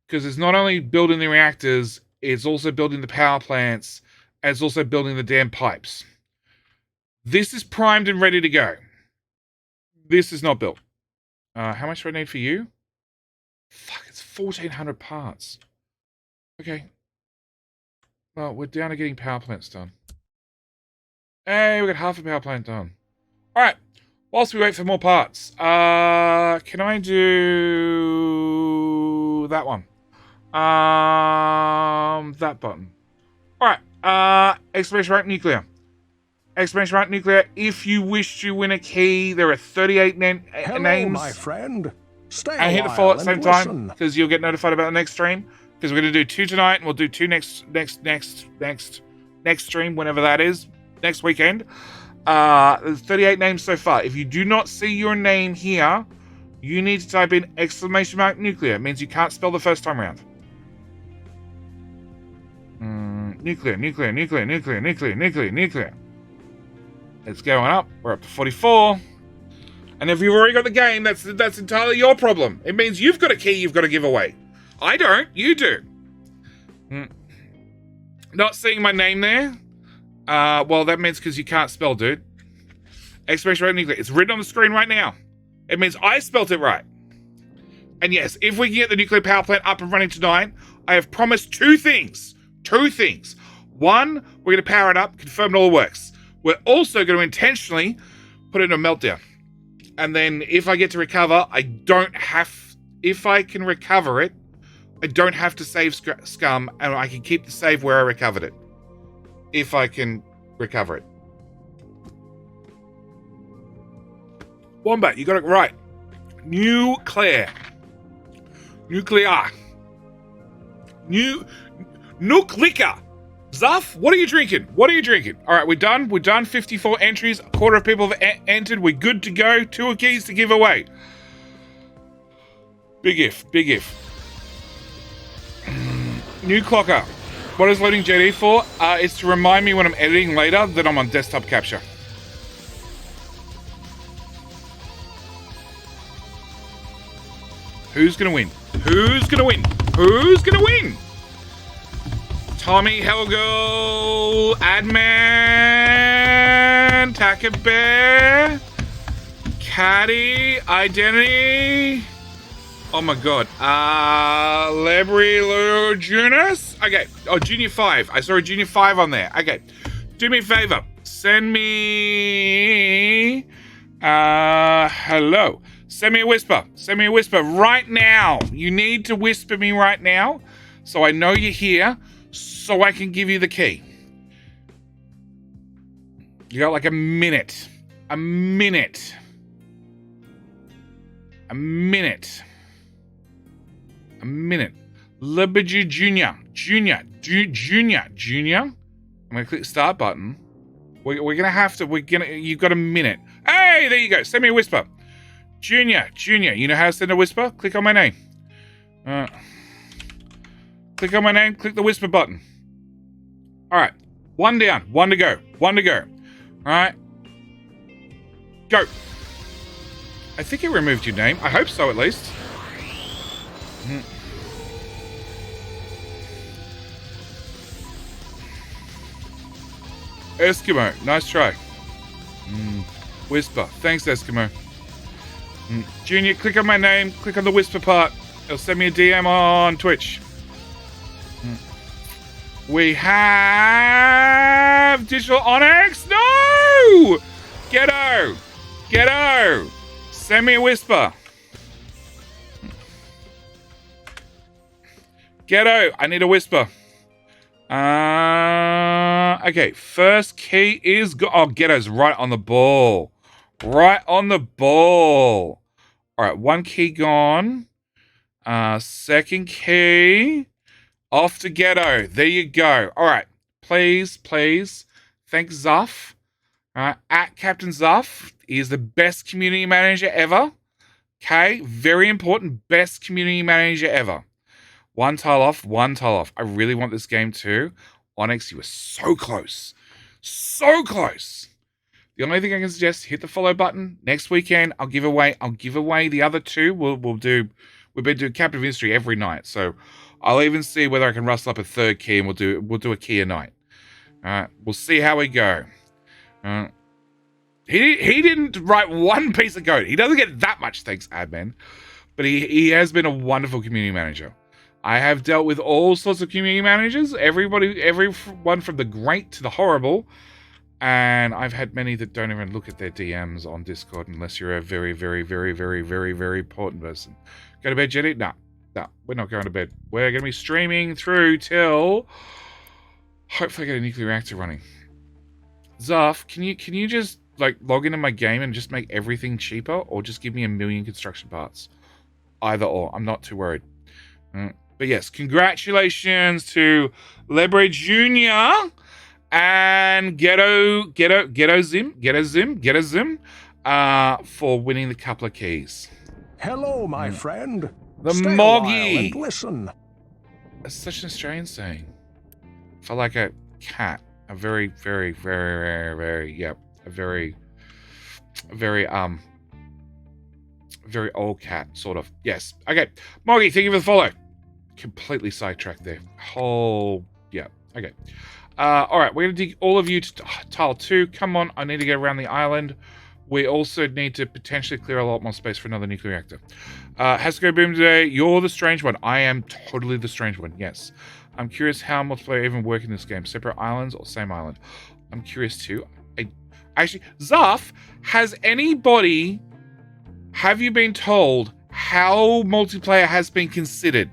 Because it's not only building the reactors, it's also building the power plants, and it's also building the damn pipes. This is primed and ready to go. This is not built. How much do I need for you? Fuck, it's 1,400 parts. Okay. Well, we're down to getting power plants done. Hey, we got half a power plant done. Alright, whilst we wait for more parts, can I do that one? That button. Alright, exclamation mark nuclear. Exclamation mark nuclear. If you wish to win a key, there are 38 Hello, names. my friend. Stay And a hit the follow while at the same and time listen. because you'll get notified about the next stream. Because we're going to do 2 tonight and we'll do 2 next stream, whenever that is, next weekend. There's 38 names so far. If you do not see your name here, you need to type in exclamation mark nuclear. It means you can't spell the first time around. Nuclear. It's going up. We're up to 44. And if you've already got the game, that's entirely your problem. It means you've got a key you've got to give away. I don't. You do. Not seeing my name there. Well, that means because you can't spell, dude. Exclamation mark nuclear. It's written on the screen right now. It means I spelt it right. And yes, if we can get the nuclear power plant up and running tonight, I have promised 2 things. 2 things. 1, we're going to power it up, confirm it all works. We're also going to intentionally put it in a meltdown. And then if I get to recover, if I can recover it, I don't have to save scum, and I can keep the save where I recovered it. If I can recover it. Wombat, you got it right. Nuclear. Zuff, what are you drinking? All right, we're done. 54 entries. A quarter of people have entered. We're good to go. 2 keys to give away. Big if. New clocker. What is loading JD for? It's to remind me when I'm editing later that I'm on desktop capture. Who's gonna win? Tommy, Helgo, Adman, Taka Bear, Caddy, Identity. Oh my god. Lebri Junis? Okay. Oh, Junior 5. I saw a Junior 5 on there. Okay. Do me a favor. Send me... hello. Send me a whisper. Right now. You need to whisper me right now so I know you're here so I can give you the key. You got like a minute. Liberty Junior. I'm gonna click start button. We're gonna have to. You've got a minute. Hey, there you go. Send me a whisper. Junior. You know how to send a whisper? Click on my name. Click on my name. Click the whisper button. All right. 1 down. 1 to go. All right. Go. I think it removed your name. I hope so, at least. Eskimo, nice try. Whisper, thanks Eskimo. Junior, click on my name, click on the whisper part. It'll send me a DM on Twitch. We have Digital Onyx. No! Ghetto. Send me a whisper. Ghetto, I need a whisper. Okay, first key is... Oh, Ghetto's right on the ball. All right, 1 key gone. Second key. Off to Ghetto. There you go. All right, please. Thanks, Zuff. At Captain Zuff. He is the best community manager ever. Okay, very important. Best community manager ever. 1 tile off. I really want this game too. Onyx, you were so close. The only thing I can suggest, hit the follow button. Next weekend, I'll give away the other 2. We've been doing Captive Industry every night. So I'll even see whether I can rustle up a 3rd key and we'll do a key a night. We'll see how we go. He didn't write 1 piece of code. He doesn't get that much, thanks, admin. But he has been a wonderful community manager. I have dealt with all sorts of community managers, everyone from the great to the horrible, and I've had many that don't even look at their DMs on Discord unless you're a very, very, very, very, very, very important person. Go to bed, Jetty? No, we're not going to bed. We're going to be streaming through till hopefully I get a nuclear reactor running. Zarf, can you just like log into my game and just make everything cheaper, or just give me 1,000,000 construction parts? Either or, I'm not too worried. But yes, congratulations to Lebre Jr. and Ghetto Zim for winning the couple of keys. Hello, my friend. The Stay a while Moggy. and listen. That's such an Australian saying. For like a cat. A very, very, very, very, very, yep. A very, very old cat, sort of. Yes. Okay. Moggy, thank you for the follow. Completely sidetracked there. Yeah. Okay. All right. We're going to dig all of you to tile 2. Come on. I need to get around the island. We also need to potentially clear a lot more space for another nuclear reactor. Has to go boom today. You're the strange one. I am totally the strange one. Yes. I'm curious how multiplayer even work in this game. Separate islands or same island? I'm curious too. Actually, Zarf, have you been told how multiplayer has been considered?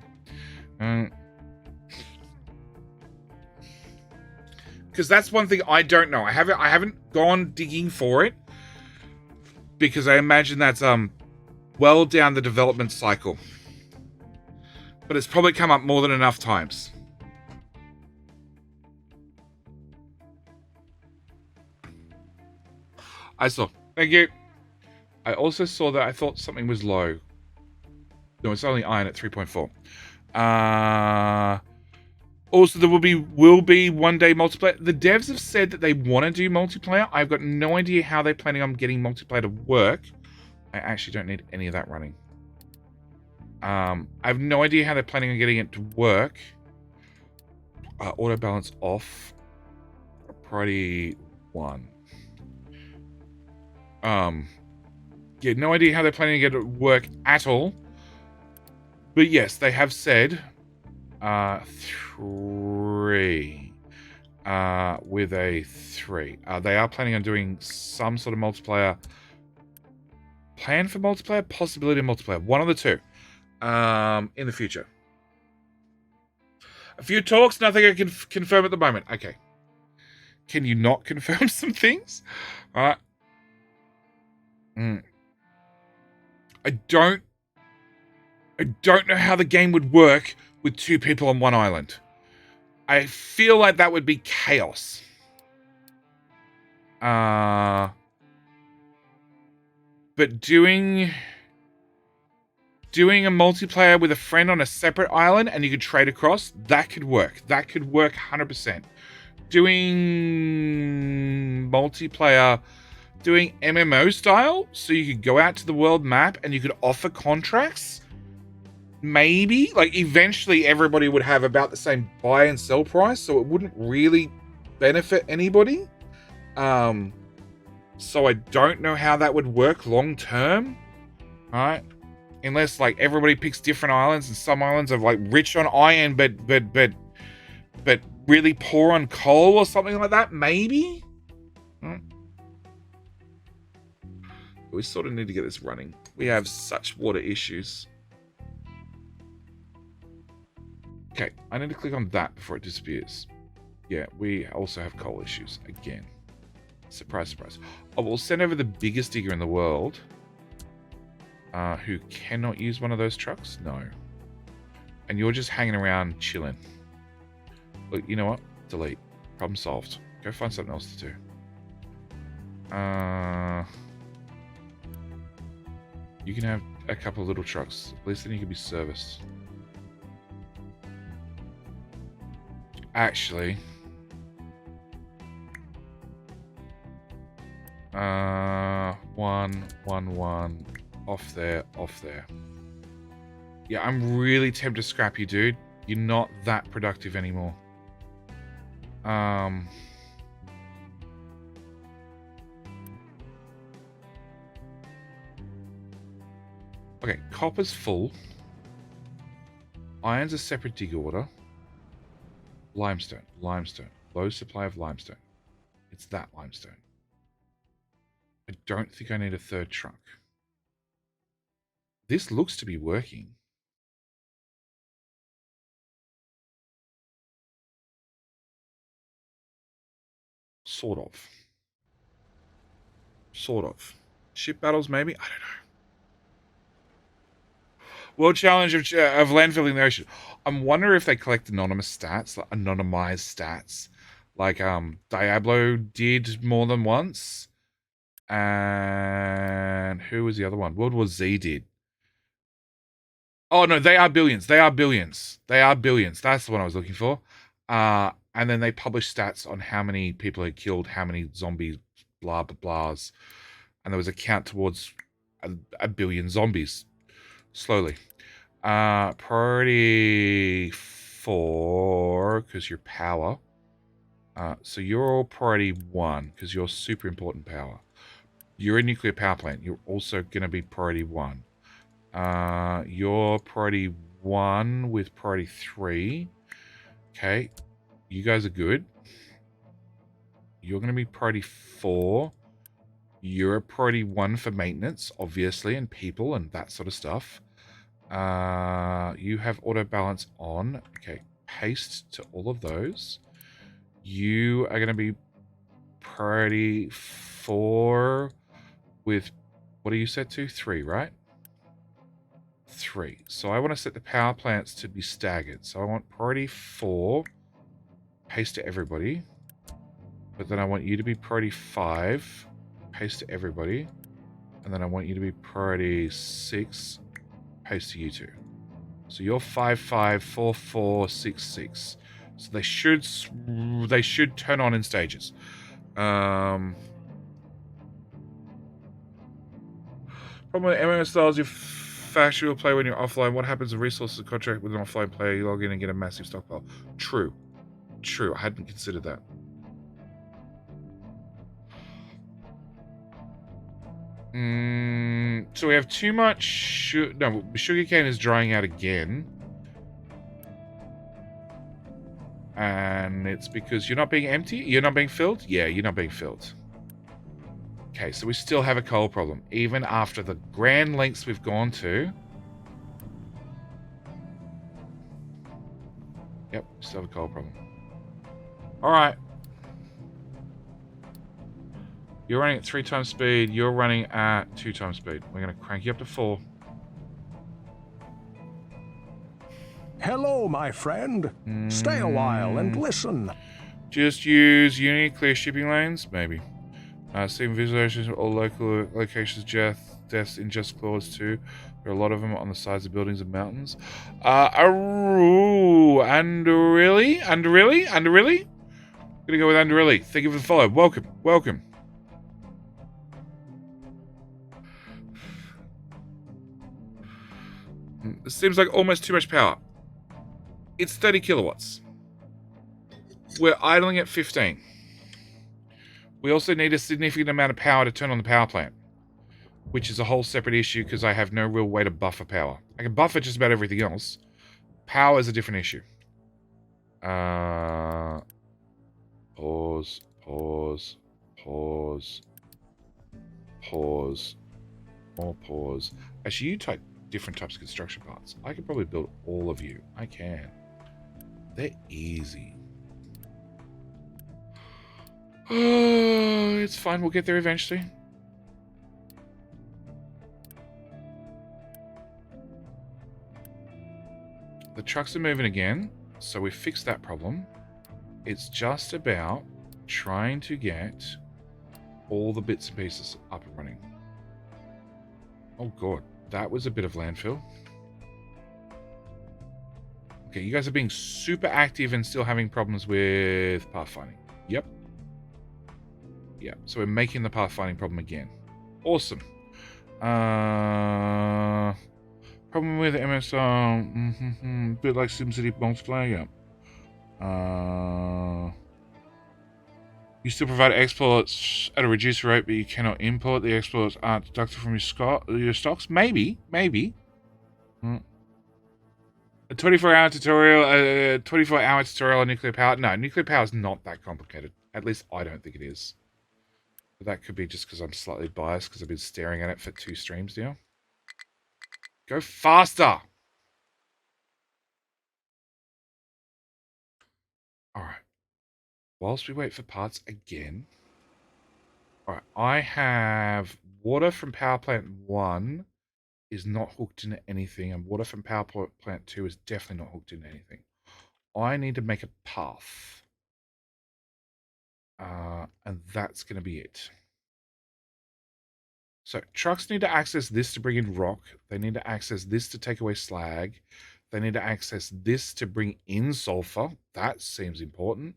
Because that's one thing I don't know. I haven't gone digging for it, because I imagine that's well down the development cycle. But it's probably come up more than enough times. I saw. Thank you. I also saw that I thought something was low. No, it's only iron at 3.4. Also, there will be one-day multiplayer. The devs have said that they want to do multiplayer. I've got no idea how they're planning on getting multiplayer to work. I actually don't need any of that running. I have no idea how they're planning on getting it to work. Auto balance off. Priority 1. Yeah, no idea how they're planning to get it to work at all. But yes, they have said 3 with a 3. They are planning on doing some sort of multiplayer. Plan for multiplayer? Possibility of multiplayer. One of the two. In the future. A few talks, nothing I can confirm at the moment. Okay. Can you not confirm some things? Alright. I don't know how the game would work with 2 people on one island. I feel like that would be chaos. But doing a multiplayer with a friend on a separate island and you could trade across, that could work. That could work 100%. Doing multiplayer, doing MMO style, so you could go out to the world map and you could offer contracts. Maybe, like, eventually everybody would have about the same buy and sell price, so it wouldn't really benefit anybody. So I don't know how that would work long term. Alright. Unless, like, everybody picks different islands, and some islands are, like, rich on iron, but really poor on coal or something like that. Maybe? We sort of need to get this running. We have such water issues. Okay, I need to click on that before it disappears. Yeah, we also have coal issues again. Surprise, surprise. Oh, we'll send over the biggest digger in the world. Who cannot use one of those trucks? No. And you're just hanging around chilling. Look, you know what? Delete. Problem solved. Go find something else to do. You can have a couple of little trucks. At least then you can be serviced. Actually, 1, 1, 1, off there, off there. Yeah, I'm really tempted to scrap you, dude. You're not that productive anymore. Okay, copper's full. Iron's a separate dig order. Limestone, limestone. Low supply of limestone. It's that limestone. I don't think I need a third truck. This looks to be working. Sort of. Sort of. Ship battles, maybe? I don't know. World Challenge of landfilling the ocean. I'm wondering if they collect anonymous stats, like anonymized stats. Like Diablo did more than once. And who was the other one? World War Z did. Oh no, they are billions. They are billions. They are billions. That's the one I was looking for. And then they published stats on how many people had killed, how many zombies, blah blah blahs, and there was a count towards a billion zombies. Slowly. Priority 4 because you're power. So you're all priority 1 because you're super important power. You're a nuclear power plant. You're also going to be priority 1. You're priority 1 with priority 3. Okay. You guys are good. You're going to be priority 4. You're a priority 1 for maintenance, obviously, and people and that sort of stuff. You have auto balance on. Okay. Paste to all of those. You are going to be priority 4 with, what are you set to? 3, right? 3. So I want to set the power plants to be staggered. So I want priority 4, paste to everybody. But then I want you to be priority 5, paste to everybody. And then I want you to be priority 6, paste to you two. So you're 5, 5, 4, 4, 6, 6. So they should turn on in stages. Problem with MMO styles, you factory will play when you're offline. What happens if resources contract with an offline player? You log in and get a massive stockpile. True. True. I hadn't considered that. So we have too much no, sugarcane is drying out again. And it's because you're not being empty? You're not being filled? Yeah, you're not being filled. Okay, so we still have a coal problem. Even after the grand lengths we've gone to. Yep, still have a coal problem. Alright. You're running at 3 times speed. You're running at 2 times speed. We're going to crank you up to 4. Hello, my friend. Stay a while and listen. Just use Unity, clear shipping lanes? Maybe. Seeing visualizations of all local locations, deaths in Just Clause 2. There are a lot of them on the sides of buildings and mountains. And really? I'm gonna go with Underilly. Thank you for the follow. Welcome. Welcome. It seems like almost too much power. It's 30 kilowatts. We're idling at 15. We also need a significant amount of power to turn on the power plant, which is a whole separate issue because I have no real way to buffer power. I can buffer just about everything else. Power is a different issue. Pause. More pause. Actually, you type different types of construction parts. I could probably build all of you. I can. They're easy. Oh, it's fine. We'll get there eventually. The trucks are moving again, so we fixed that problem. It's just about trying to get all the bits and pieces up and running. Oh god, that was a bit of landfill. Okay, you guys are being super active and still having problems with pathfinding. Yep. Yeah, so we're making the pathfinding problem again. Awesome. Problem with MSR, bit like SimCity multiplayer, yeah. You still provide exports at a reduced rate, but you cannot import. The exports aren't deducted from your stocks. Maybe. A 24-hour tutorial, 24-hour tutorial on nuclear power. No, nuclear power is not that complicated. At least I don't think it is. But that could be just because I'm slightly biased because I've been staring at it for 2 streams now. Go faster! Alright. Whilst we wait for parts again, All right, I have water from power plant 1 is not hooked into anything, and water from power plant 2 is definitely not hooked into anything. I need to make a path. And that's going to be it. So trucks need to access this to bring in rock. They need to access this to take away slag. They need to access this to bring in sulfur. That seems important.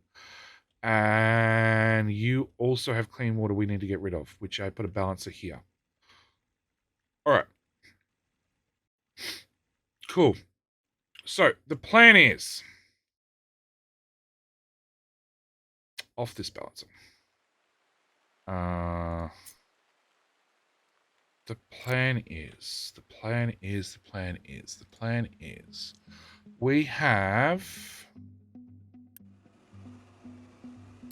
And you also have clean water we need to get rid of, which I put a balancer here. All right. Cool. So the plan is off this balancer. The plan is we have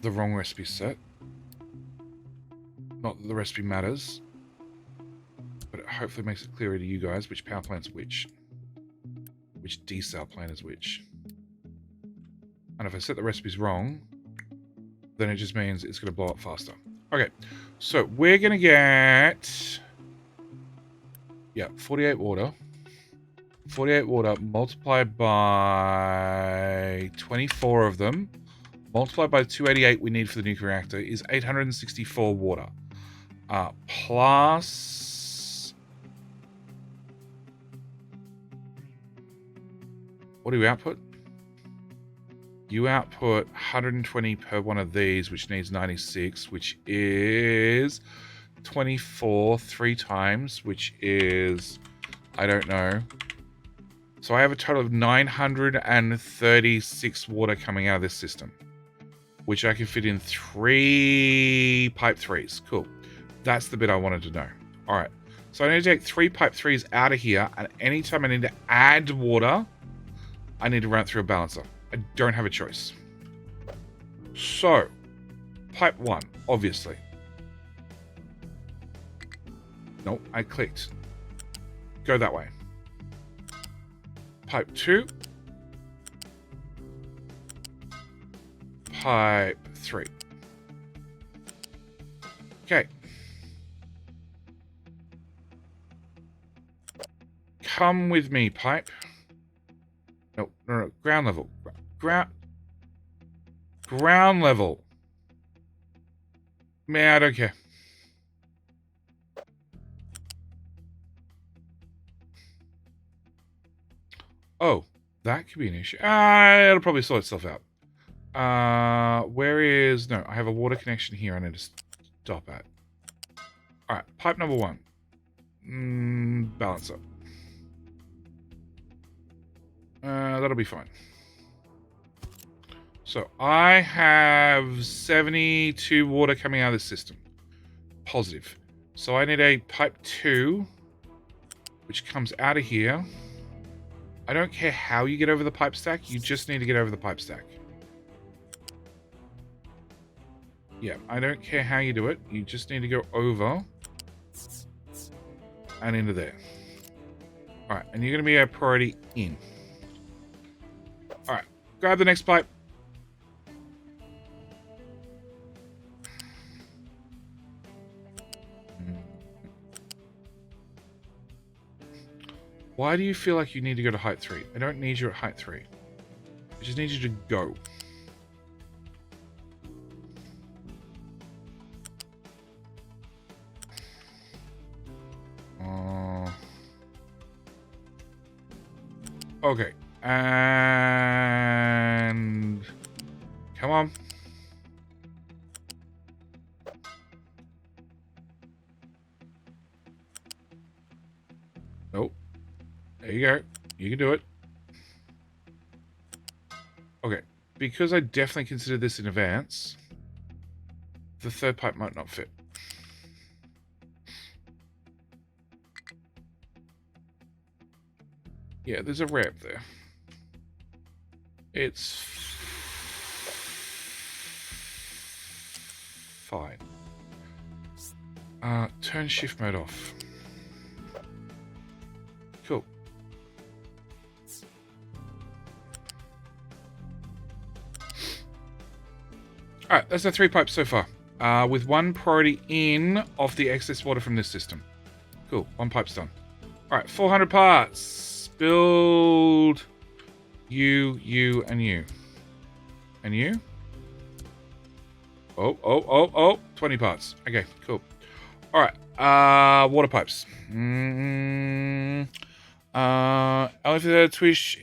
the wrong recipe set. Not that the recipe matters, but it hopefully makes it clearer to you guys which power plant's which desal plant is which. And if I set the recipes wrong, then it just means it's going to blow up faster. Okay, so we're going to get 48 water. 48 water multiplied by 24 of them, multiplied by 288 we need for the nuclear reactor, is 864 water. Plus... what do you output? You output 120 per one of these, which needs 96, which is 24 3 times, which is, I don't know. So I have a total of 936 water coming out of this system, which I can fit in 3 pipe 3s. Cool. That's the bit I wanted to know. All right. So I need to take 3 pipe 3s out of here, and anytime I need to add water, I need to run it through a balancer. I don't have a choice. So, pipe 1, obviously. Nope, I clicked. Go that way. Pipe 2. Pipe 3. Okay. Come with me, pipe. No, ground level. Ground level. Man, I don't care. Oh, that could be an issue. It'll probably sort itself out. Where is... no, I have a water connection here I need to stop at. Alright, pipe number 1. Balancer. That'll be fine. So I have 72 water coming out of this system. Positive. So I need a pipe 2, which comes out of here. I don't care how you get over the pipe stack. You just need to get over the pipe stack. Yeah, I don't care how you do it. You just need to go over and into there. All right, and you're going to be a priority in. All right, grab the next pipe. Why do you feel like you need to go to height 3? I don't need you at height 3. I just need you to go. Okay. And... come on. Nope. There you go. You can do it. Okay. Because I definitely considered this in advance, the third pipe might not fit. Yeah, there's a ramp there. It's fine. Turn shift mode off. Cool. Alright, that's the 3 pipes so far. with 1 priority in of the excess water from this system. Cool. 1 pipe's done. All right, 400 parts. Build you, and you. And you? Oh. 20 parts. Okay, cool. All right. Water pipes. Elevator Twitch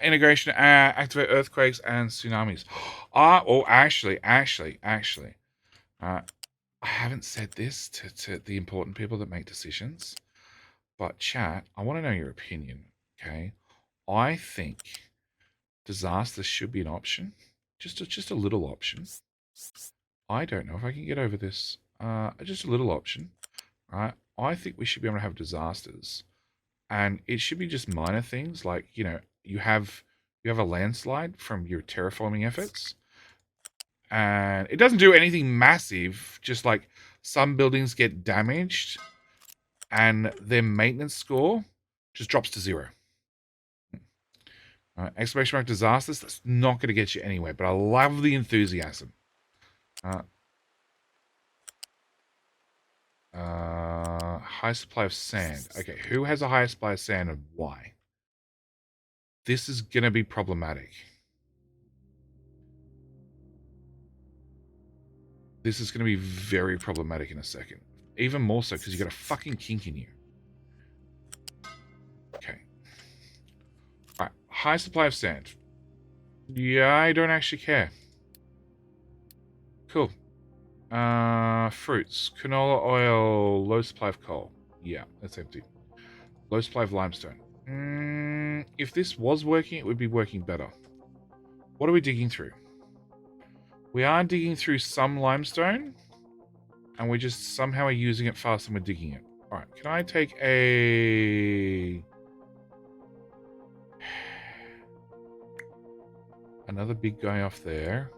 integration activate earthquakes and tsunamis. Actually. I haven't said this to the important people that make decisions, but chat, I want to know your opinion. Okay, I think disasters should be an option, just a little option. I don't know if I can get over this. Just a little option, right? I think we should be able to have disasters, and it should be just minor things like, you know, you have a landslide from your terraforming efforts, and it doesn't do anything massive. Just like some buildings get damaged, and their maintenance score just drops to 0. Exclamation mark disasters. That's not going to get you anywhere, but I love the enthusiasm. High supply of sand. Okay, who has a higher supply of sand and why? This is going to be problematic. This is going to be very problematic in a second. Even more so because you got a fucking kink in you. Okay. Alright, high supply of sand. Yeah, I don't actually care. Cool. Fruits. Canola oil. Low supply of coal. Yeah, that's empty. Low supply of limestone. If this was working, it would be working better. What are we digging through? We are digging through some limestone, and we just somehow are using it faster than we're digging it. Alright, can I take another big guy off there?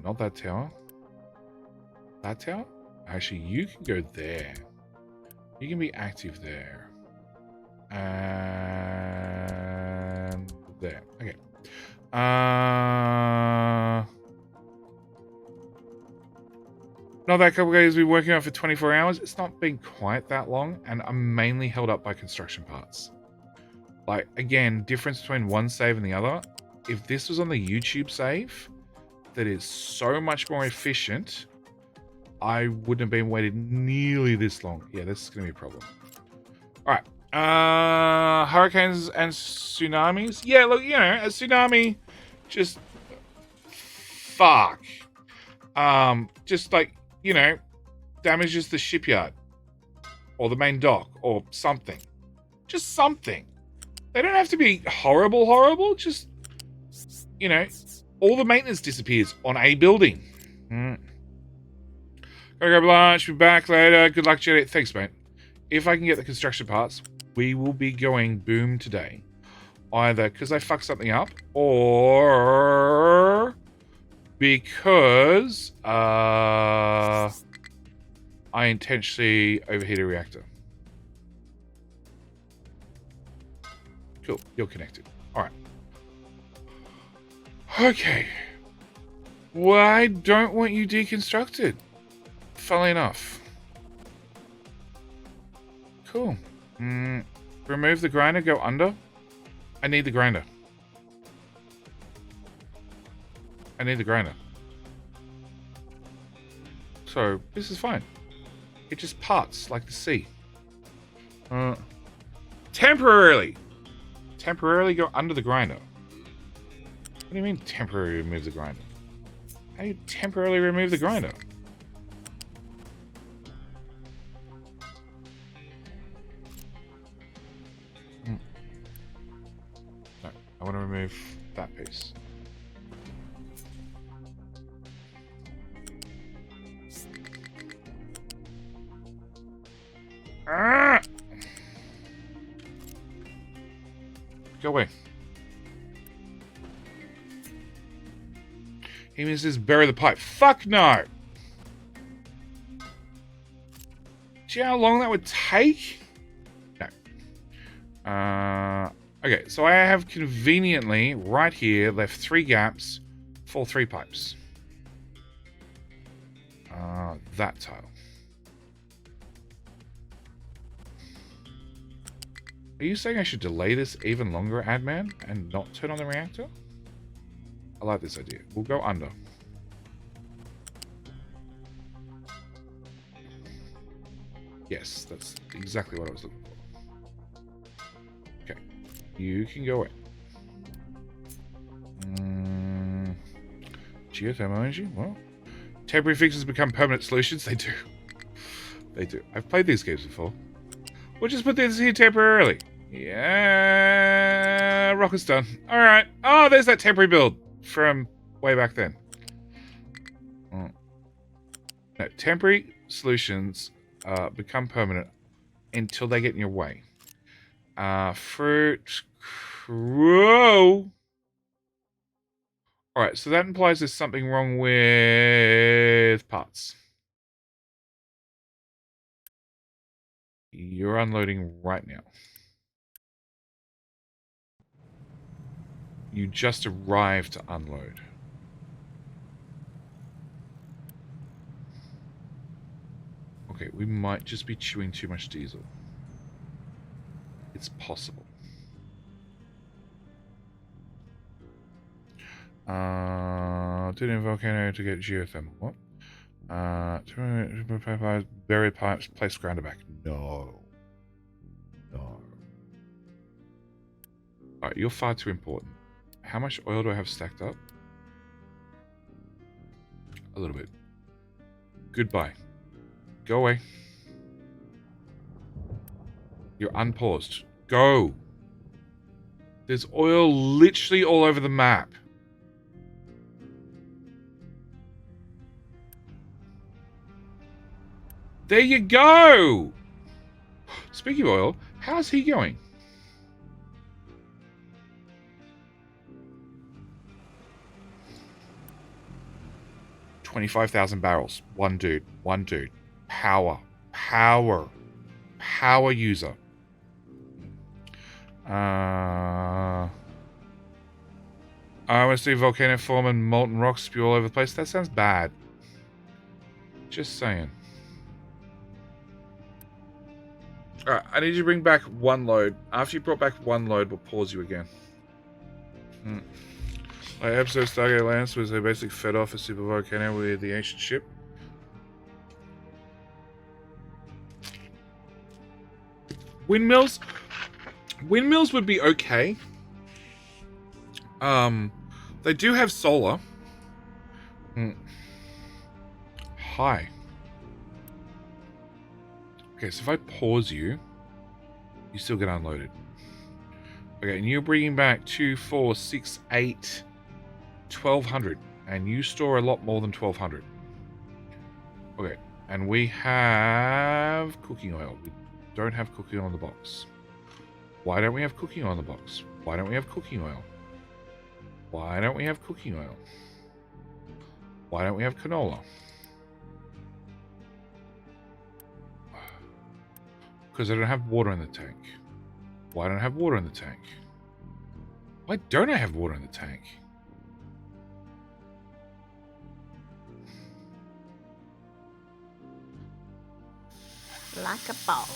Not that tower. That tower? Actually, you can go there. You can be active there. And there. Okay. Not that couple guys we've been working on for 24 hours. It's not been quite that long, and I'm mainly held up by construction parts. Like, again, difference between one save and the other. If this was on the YouTube save, that is so much more efficient, I wouldn't have been waited nearly this long. Yeah, this is going to be a problem. All right. Hurricanes and tsunamis. Yeah, look, you know, a tsunami, just fuck. Just like, you know, damages the shipyard or the main dock or something. Just something. They don't have to be horrible. Just, you know, all the maintenance disappears on a building. Gotta grab lunch, be back later. Good luck, Jetty. Thanks, mate. If I can get the construction parts, we will be going boom today. Either because I fucked something up, or because I intentionally overheat a reactor. Cool, you're connected. Alright. Okay. Well, I don't want you deconstructed. Funnily enough. Cool. Remove the grinder, go under. I need the grinder. I need the grinder. So, this is fine. It just parts like the sea. Temporarily go under the grinder. What do you mean temporarily remove the grinder? How do you temporarily remove the grinder? No, I want to remove that piece. Ah! Go away. He means just bury the pipe. Fuck no! Do you know how long that would take? No. Okay, so I have conveniently, right here, left 3 gaps for 3 pipes. that tile. Are you saying I should delay this even longer, Adman, and not turn on the reactor? I like this idea. We'll go under. Yes, that's exactly what I was looking for. Okay, you can go in. Geothermal energy? Well, temporary fixes become permanent solutions. They do. They do. I've played these games before. We'll just put this here temporarily. Yeah, rocket's done. All right. Oh, there's that temporary build from way back then. No, temporary solutions become permanent until they get in your way. Fruit. Whoa. All right, so that implies there's something wrong with parts. You're unloading right now. You just arrived to unload. Okay, we might just be chewing too much diesel. It's possible. Didn't a volcano to get geothermal. What? Buried pipes, place grinder back. No. No. Alright, you're far too important. How much oil do I have stacked up? A little bit. Goodbye. Go away. You're unpaused. Go. There's oil literally all over the map. There you go! Speaking of oil, how's he going? $25,000 barrels. One dude. One dude. Power. Power. Power user. I want to see volcano form and molten rocks spew all over the place. That sounds bad. Just saying. Alright, I need you to bring back one load. After you brought back one load, we'll pause you again. Like episode Stargate Atlantis was they basically fed off a super volcano with the ancient ship. Windmills? Windmills would be okay. They do have solar. Hi. Okay, so if I pause you, you still get unloaded. Okay, and you're bringing back 2, 4, 6, 8, 1,200. And you store a lot more than 1,200. Okay, and we have cooking oil. We don't have cooking oil in the box. Why don't we have cooking oil in the box? Why don't we have cooking oil? Why don't we have cooking oil? Why don't we have canola? Because I don't have water in the tank. Why don't I have water in the tank? Why don't I have water in the tank? Like a boss.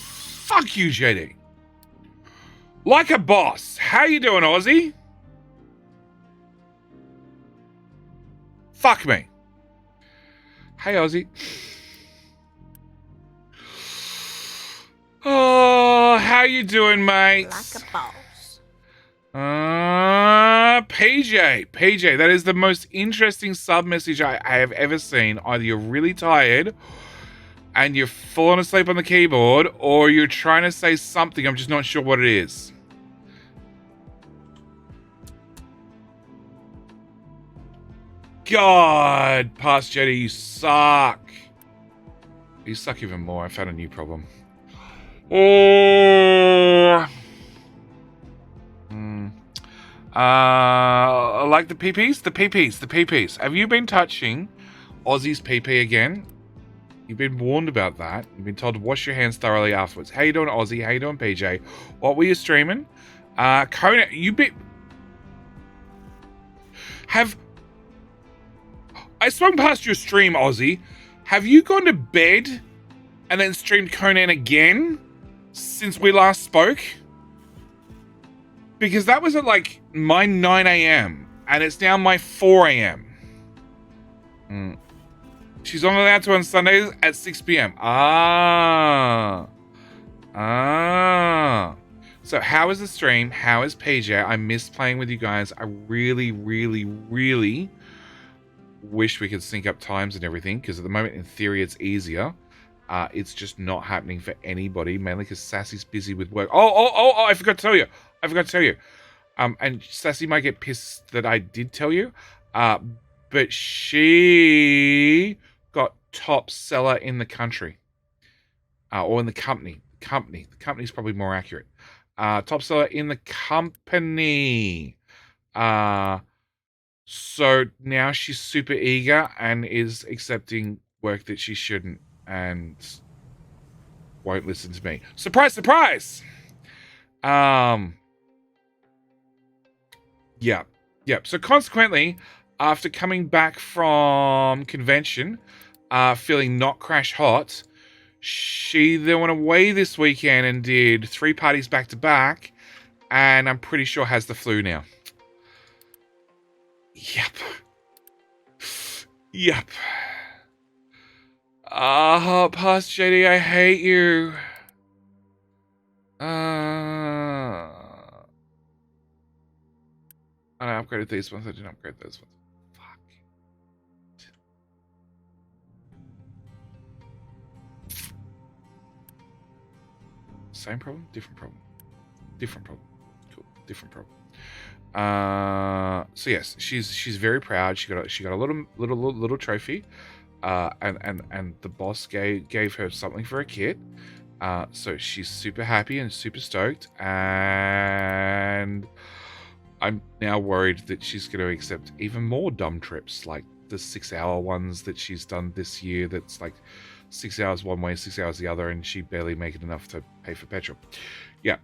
Fuck you, JD. Like a boss. How you doing, Aussie? Fuck me. Hey, Aussie. Oh, how you doing, mate? Like a boss. PJ, that is the most interesting sub message I have ever seen. Either you're really tired and you're falling asleep on the keyboard, or you're trying to say something. I'm just not sure what it is. God, Past Jetty, you suck. You suck even more. I found a new problem. Oh. Like the PPs? The PPs. Have you been touching Aussie's PP again? You've been warned about that. You've been told to wash your hands thoroughly afterwards. How you doing, Aussie? How you doing, PJ? What were you streaming? Conan, I swung past your stream, Aussie. have you gone to bed and then streamed Conan again since we last spoke? Because that was at like my 9 a.m. and it's now my 4 a.m. She's only allowed to on Sundays at 6 p.m. So how is the stream? How is PJ? I miss playing with you guys. I really, really, really wish we could sync up times and everything, because at the moment, in theory, it's easier. It's just not happening for anybody, mainly because Sassy's busy with work. Oh, I forgot to tell you. And Sassy might get pissed that I did tell you. But she got top seller in the country. Or in the company. The company's probably more accurate. Top seller in the company. So now she's super eager and is accepting work that she shouldn't and won't listen to me. Surprise, surprise! Yeah. So consequently, after coming back from convention, feeling not crash hot, she then went away this weekend and did 3 parties back to back, and I'm pretty sure has the flu now. Yep. Past JD, I hate you. I upgraded these ones. I didn't upgrade those ones. Fuck. Same problem? Different problem. Cool. Different problem. So yes, she's very proud. She got a little trophy. And the boss gave her something for a kit. So she's super happy and super stoked, and I'm now worried that she's going to accept even more dumb trips, like the 6-hour ones that she's done this year. That's like 6 hours one way, 6 hours the other, and she barely make it enough to pay for petrol. Yeah.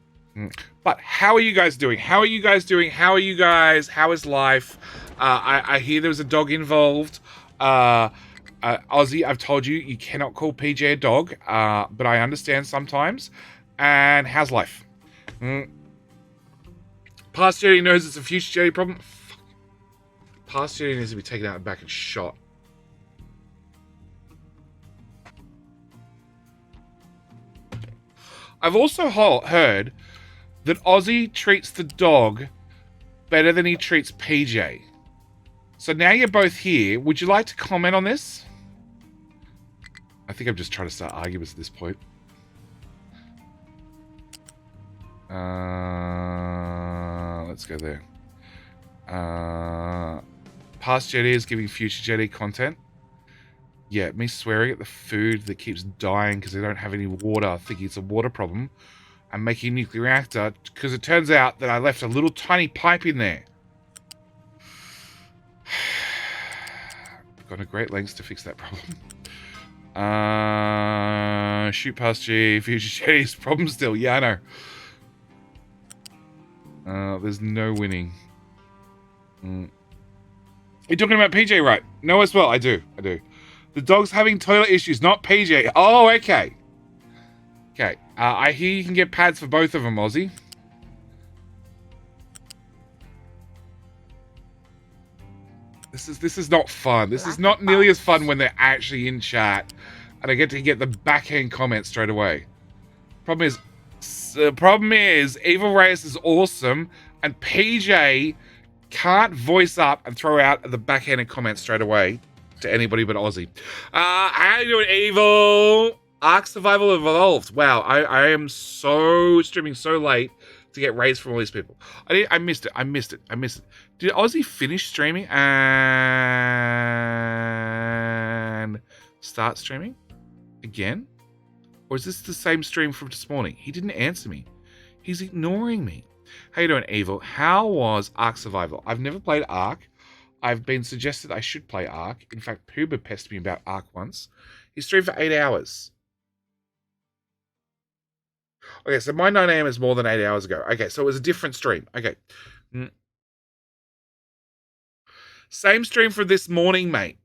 But how are you guys doing? How is life? I hear there was a dog involved. Ozzy, I've told you cannot call PJ a dog, but I understand sometimes. And how's life? Past Jetty knows it's a future Jetty problem. Fuck. Past Jetty needs to be taken out back and shot. I've also heard that Ozzy treats the dog better than he treats PJ. So now you're both here. Would you like to comment on this? I think I'm just trying to start arguments at this point. Let's go there. Past Jetty is giving future Jetty content. Yeah, me swearing at the food that keeps dying because they don't have any water, thinking it's a water problem. I'm making a nuclear reactor because it turns out that I left a little tiny pipe in there. I've gone to great lengths to fix that problem. Shoot past G, future Jetty's problem still. Yeah, I know. There's no winning. You're talking about PJ, right? No, as well. I do. The dog's having toilet issues, not PJ. Oh, okay. Okay. I hear you can get pads for both of them, Ozzy. This is not fun. This is not nearly as fun when they're actually in chat, and I get to get the backhand comments straight away. Problem is, Evil Reyes is awesome, and PJ can't voice up and throw out the backhanded comments straight away to anybody but Ozzy. How you doing, Evil? Ark Survival Evolved. Wow, I am streaming so late to get raised from all these people. I missed it. Did Ozzy finish streaming and start streaming again? Or is this the same stream from this morning? He didn't answer me. He's ignoring me. How you doing, Evil? How was Ark Survival? I've never played Ark. I've been suggested I should play Ark. In fact, Pooba pestered me about Ark once. He streamed for 8 hours. Okay, so my 9 a.m. is more than 8 hours ago. Okay, so it was a different stream. Okay. Same stream for this morning, mate.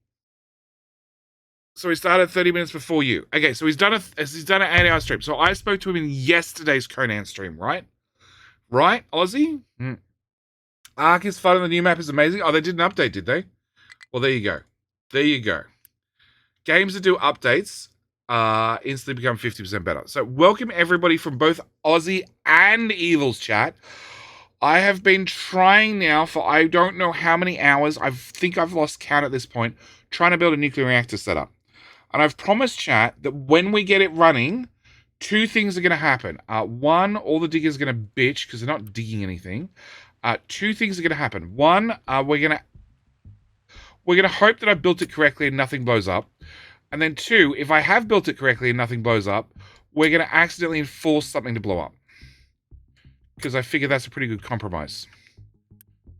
So he started 30 minutes before you. Okay, so he's done an 8-hour stream. So I spoke to him in yesterday's Conan stream, right? Right, Aussie? Ark is fun and the new map is amazing. Oh, they did an update, did they? Well, there you go. There you go. Games that do updates instantly become 50% better. So welcome everybody from both Aussie and Evil's chat. I have been trying now for I don't know how many hours. I think I've lost count at this point, trying to build a nuclear reactor setup. And I've promised chat that when we get it running, two things are going to happen. One, all the diggers are going to bitch because they're not digging anything. Two things are going to happen. One, we're going to hope that I built it correctly and nothing blows up. And then two, if I have built it correctly and nothing blows up, we're going to accidentally enforce something to blow up. Because I figure that's a pretty good compromise.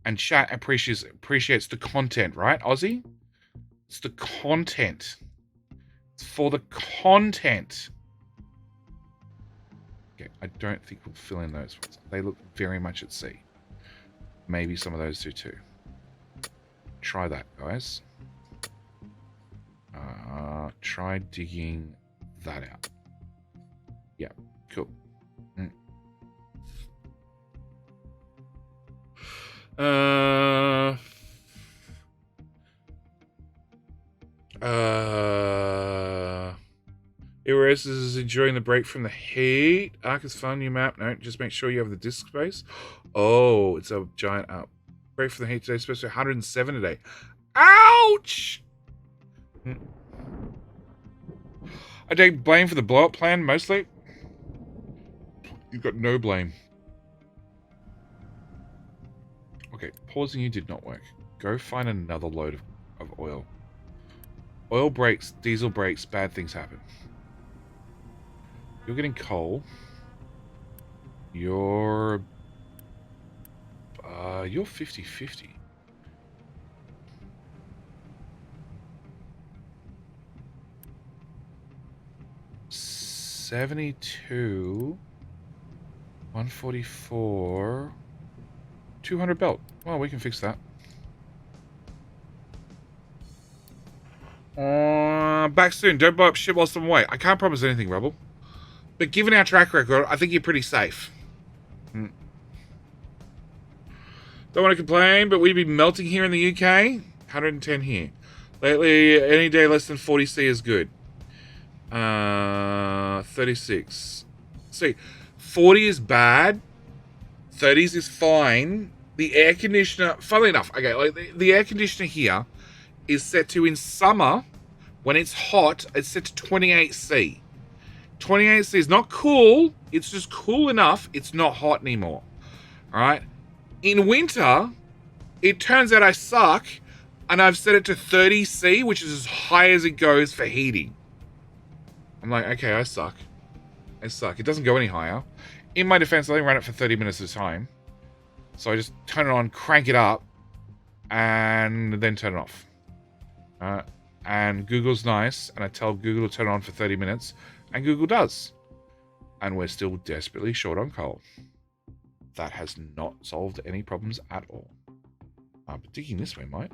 And chat appreciates the content, right, Aussie? It's the content. It's for the content. Okay, I don't think we'll fill in those ones. They look very much at sea. Maybe some of those do too. Try that, guys. Try digging that out. Yeah, cool. Iris is enjoying the break from the heat. Ark is fun, new map. No, just make sure you have the disk space. Oh, it's a giant up. Break from the heat today, supposed to be 107 today. Ouch! I take blame for the blow-up plan, mostly. You've got no blame. Okay, pausing you did not work. Go find another load of oil. Oil breaks, diesel breaks, bad things happen. You're getting coal. You're 50-50. $72, 144, 200 belt. Well, we can fix that. Back soon. Don't blow up shit whilst I'm away. I can't promise anything, Rebel. But given our track record, I think you're pretty safe. Don't want to complain, but we'd be melting here in the UK. 110 here. Lately, any day less than 40C is good. 36. See, 40 is bad. 30s is fine. The air conditioner, funnily enough, okay, like the air conditioner here is set to, in summer, when it's hot, it's set to 28C. 28C is not cool. It's just cool enough. It's not hot anymore. All right. In winter, it turns out I suck, and I've set it to 30C, which is as high as it goes for heating. I'm like, okay, I suck. I suck. It doesn't go any higher. In my defense, I only run it for 30 minutes at a time. So I just turn it on, crank it up, and then turn it off. And Google's nice, and I tell Google to turn it on for 30 minutes, and Google does. And we're still desperately short on coal. That has not solved any problems at all. But digging this way might.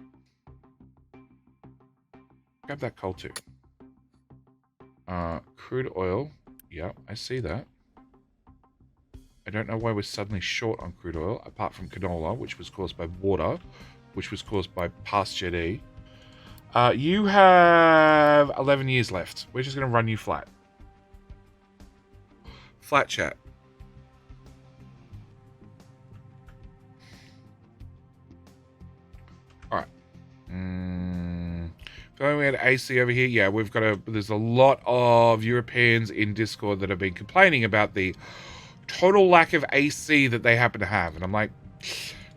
Grab that coal too. Crude oil. Yeah, I see that. I don't know why we're suddenly short on crude oil, apart from canola, which was caused by water, which was caused by past Jet E. You have 11 years left. We're just going to run you flat. Flat chat. Alright. If only we had AC over here. Yeah, there's a lot of Europeans in Discord that have been complaining about the total lack of AC that they happen to have. And I'm like,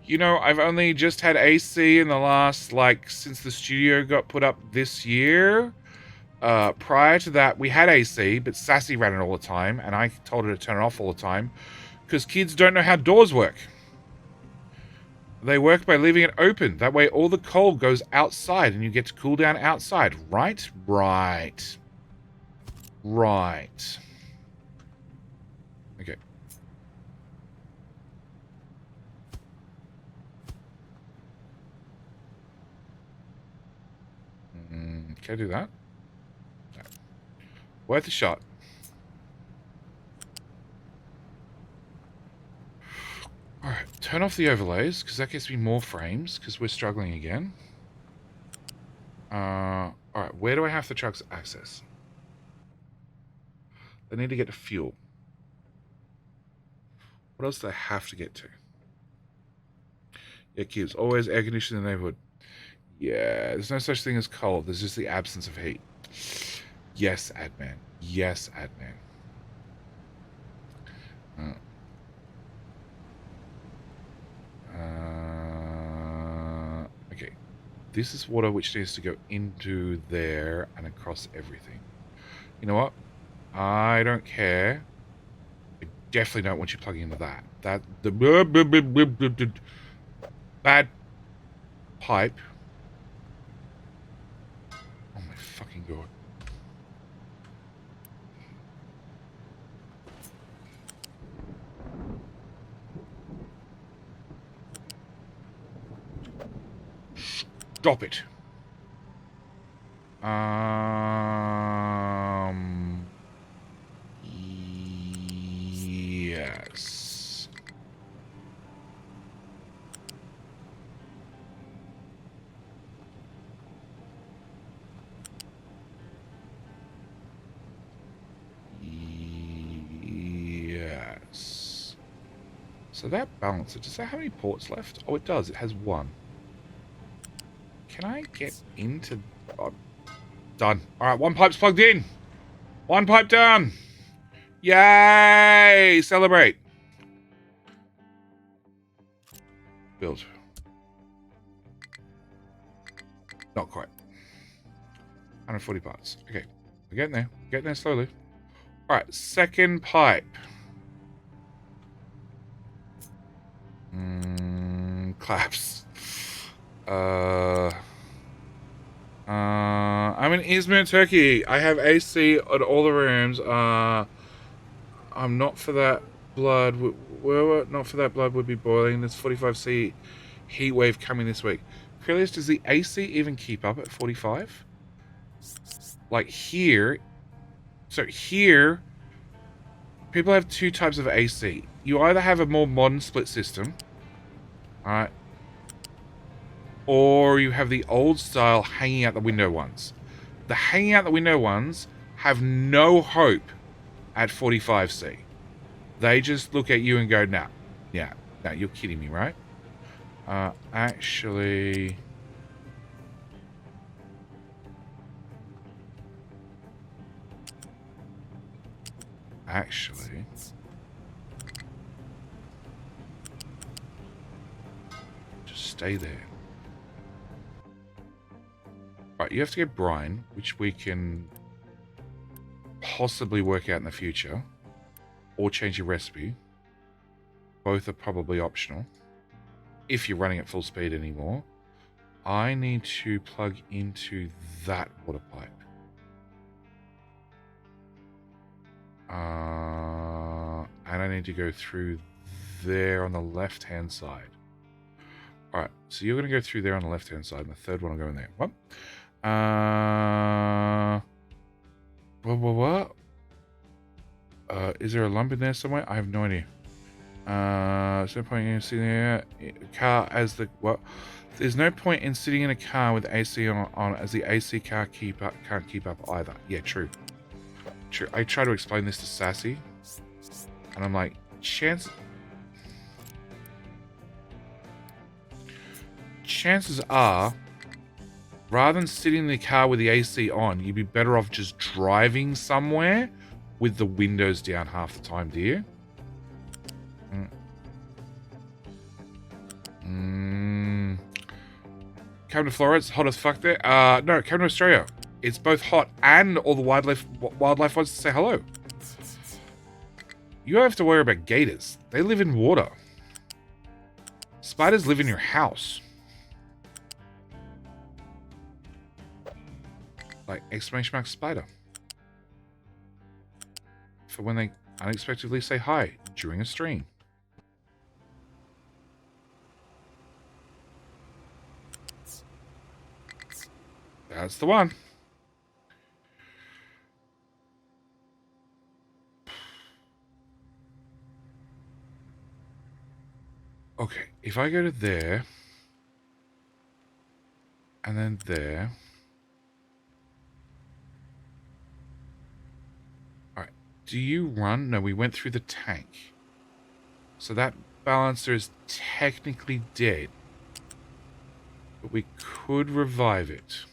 you know, I've only just had AC in the last, since the studio got put up this year. Prior to that, we had AC, but Sassy ran it all the time, and I told her to turn it off all the time, because kids don't know how doors work. They work by leaving it open. That way all the cold goes outside, and you get to cool down outside. Right? Right. Right. Okay. Can I do that? Worth a shot. Alright, turn off the overlays, because that gets me more frames, because we're struggling again. Alright, where do I have the trucks access? They need to get to fuel. What else do they have to get to? Yeah, kids, always air conditioning in the neighborhood. Yeah, there's no such thing as cold. There's just the absence of heat. Yes, Adman. Yes, Adman. Okay. This is water which needs to go into there and across everything. You know what? I don't care. I definitely don't want you plugging into that. The bad pipe. Oh my fucking god. Stop it. Yes. Yes. So that balancer, does that have any ports left? Oh, it does. It has one. Can I get into... Oh, done. Alright, one pipe's plugged in. One pipe done. Yay! Celebrate. Build. Not quite. 140 parts. Okay. We're getting there. We're getting there slowly. Alright, second pipe. Claps. I'm in Izmir, Turkey. I have AC at all the rooms. I'm not for that blood. Not for that blood would be boiling. There's 45C heat wave coming this week. Curious, does the AC even keep up at 45? Like here. So here, people have two types of AC. You either have a more modern split system. Alright. Or you have the old style hanging out the window ones. The hanging out the window ones have no hope at 45C. They just look at you and go, nah. Yeah. Nah, you're kidding me, right? Actually... Just stay there. Right, you have to get brine, which we can possibly work out in the future. Or change your recipe. Both are probably optional. If you're running at full speed anymore. I need to plug into that water pipe. And I need to go through there on the left-hand side. Alright, so you're going to go through there on the left-hand side, and the third one will go in there. What? What? Is there a lump in there somewhere? I have no idea. There's no point in sitting in a car as the... What? There's no point in sitting in a car with AC on as the AC car can't keep up either. Yeah, true. True. I try to explain this to Sassy, and I'm like, chances are, rather than sitting in the car with the AC on, you'd be better off just driving somewhere with the windows down half the time, dear. Come to Florida, it's hot as fuck there. No, come to Australia. It's both hot and all the wildlife wants to say hello. You don't have to worry about gators. They live in water. Spiders live in your house. Like exclamation mark spider. For when they unexpectedly say hi during a stream. That's the one. Okay, if I go to there, and then there. Alright, do you run? No, we went through the tank. So that balancer is technically dead. But we could revive it.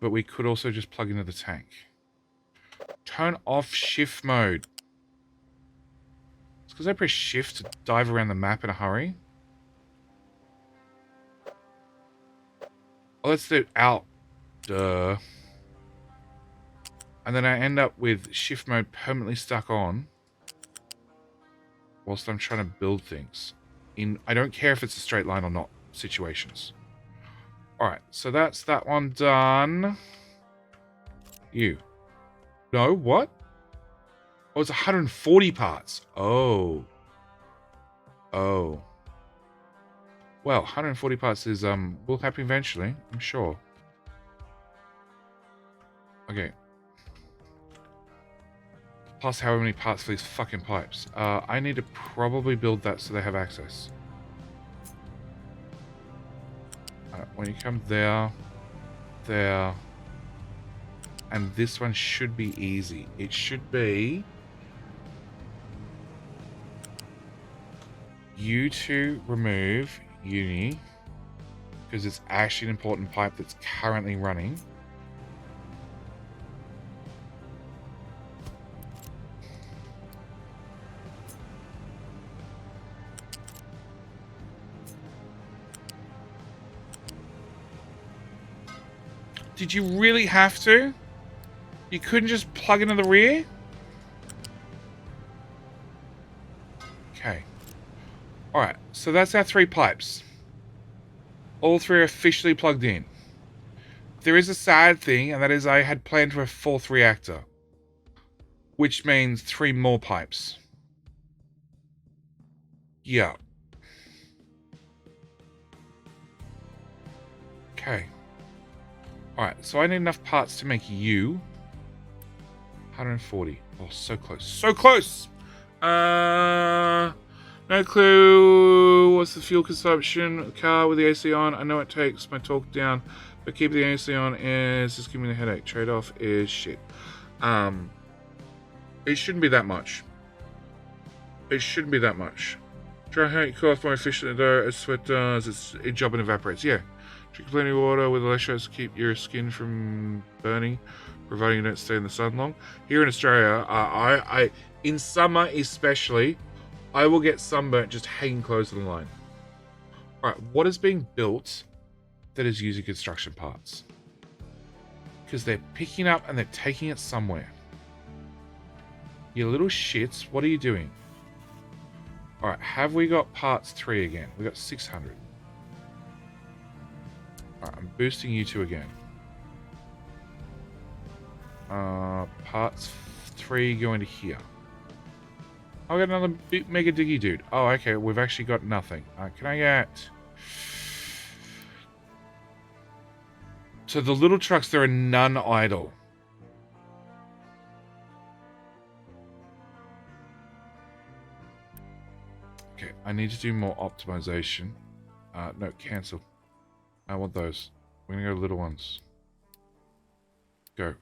But we could also just plug into the tank. Turn off shift mode. It's because I press shift to dive around the map in a hurry. Oh, let's do it out. Duh. And then I end up with shift mode permanently stuck on. Whilst I'm trying to build things. I don't care if it's a straight line or not situations. Alright, so that's that one done. You. No, what? Oh, it's 140 parts. Oh. Oh. Well, 140 parts is, will happen eventually, I'm sure. Okay. Plus however many parts for these fucking pipes. I need to probably build that so they have access. When you come there, there, and this one should be easy. It should be you to remove uni because it's actually an important pipe that's currently running. Did you really have to? You couldn't just plug into the rear? Okay. Alright, so that's our 3 pipes. All 3 are officially plugged in. There is a sad thing, and that is I had planned for a 4th reactor. Which means 3 more pipes. Yeah. Okay. Alright, so I need enough parts to make you. 140. Oh, so close. So close! No clue what's the fuel consumption. Car with the AC on. I know it takes my torque down, but keeping the AC on is just giving me a headache. Trade-off is shit. It shouldn't be that much. It shouldn't be that much. Try how you cool off more efficiently though, as sweat does. Its job and evaporates. Yeah. Drink plenty of water with electrolytes to keep your skin from burning, providing you don't stay in the sun long. Here in Australia, I in summer especially, I will get sunburnt just hanging close to the line. Alright, what is being built that is using construction parts? Because they're picking up and they're taking it somewhere. You little shits, what are you doing? Alright, have we got parts 3 again? We got 600. Alright, I'm boosting you 2 again. Parts 3 going to here. I'll get another big mega diggy dude. Oh, okay, we've actually got nothing. Can I get... So the little trucks, there are none idle. Okay, I need to do more optimization. No, cancel. I want those. We're gonna go little ones. Go.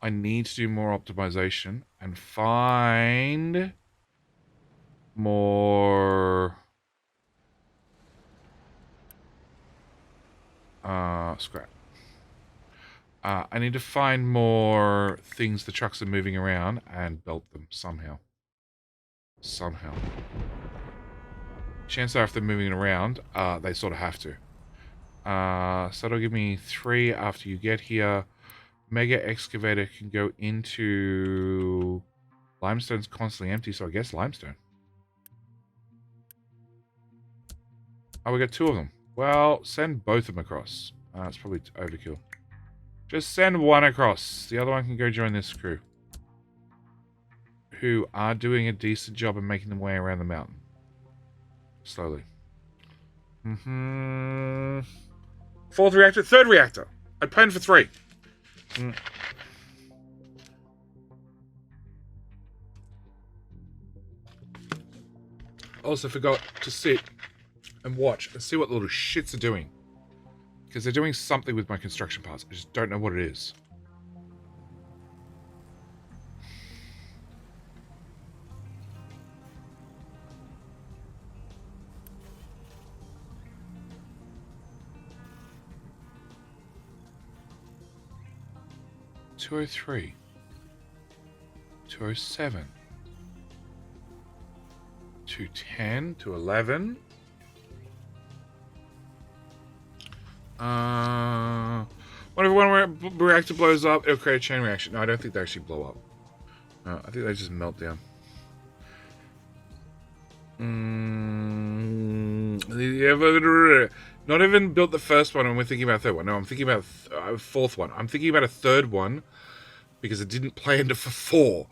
I need to do more optimization and find more scrap. I need to find more things the trucks are moving around and belt them somehow. Somehow. Chances are if they're moving around, they sort of have to. So that'll give me 3 after you get here. Mega excavator can go into... Limestone's constantly empty, so I guess limestone. Oh, we got 2 of them. Well, send both of them across. It's probably overkill. Just send one across. The other one can go join this crew. Who are doing a decent job of making their way around the mountain. Slowly. 4th reactor, 3rd reactor. I planned for 3. also forgot to sit and watch and see what the little shits are doing. Because they're doing something with my construction parts. I just don't know what it is. $203. $207. $210. $211. Whenever one reactor blows up, it'll create a chain reaction. No, I don't think they actually blow up. No, I think they just melt down. Not even built the first one and we're thinking about a third one. No, I'm thinking about a fourth one. I'm thinking about a third one because I didn't plan for 4.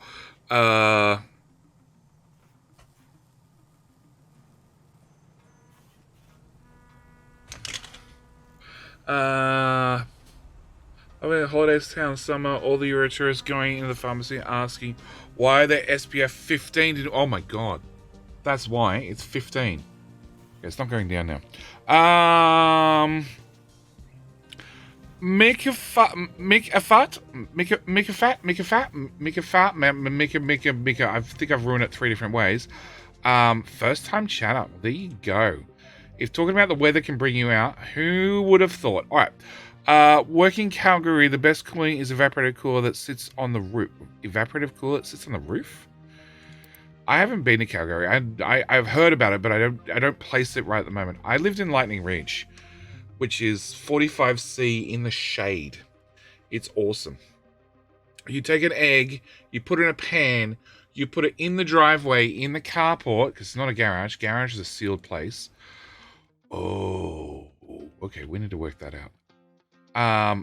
I'm in holidays town summer, all the Euro tourists going into the pharmacy asking why they're SPF 15. Oh my god. That's why. It's 15. Okay, it's not going down now. Make a fat. I think I've ruined it 3 different ways. First time chatter. There you go. If talking about the weather can bring you out, who would have thought? All right. Working Calgary, the best cooling is evaporative cooler that sits on the roof. Evaporative cooler that sits on the roof? I haven't been to Calgary. I've heard about it, but I don't place it right at the moment. I lived in Lightning Ridge, which is 45C in the shade. It's awesome. You take an egg, you put it in a pan, you put it in the driveway, in the carport, because it's not a garage. Garage is a sealed place. Oh, okay, we need to work that out.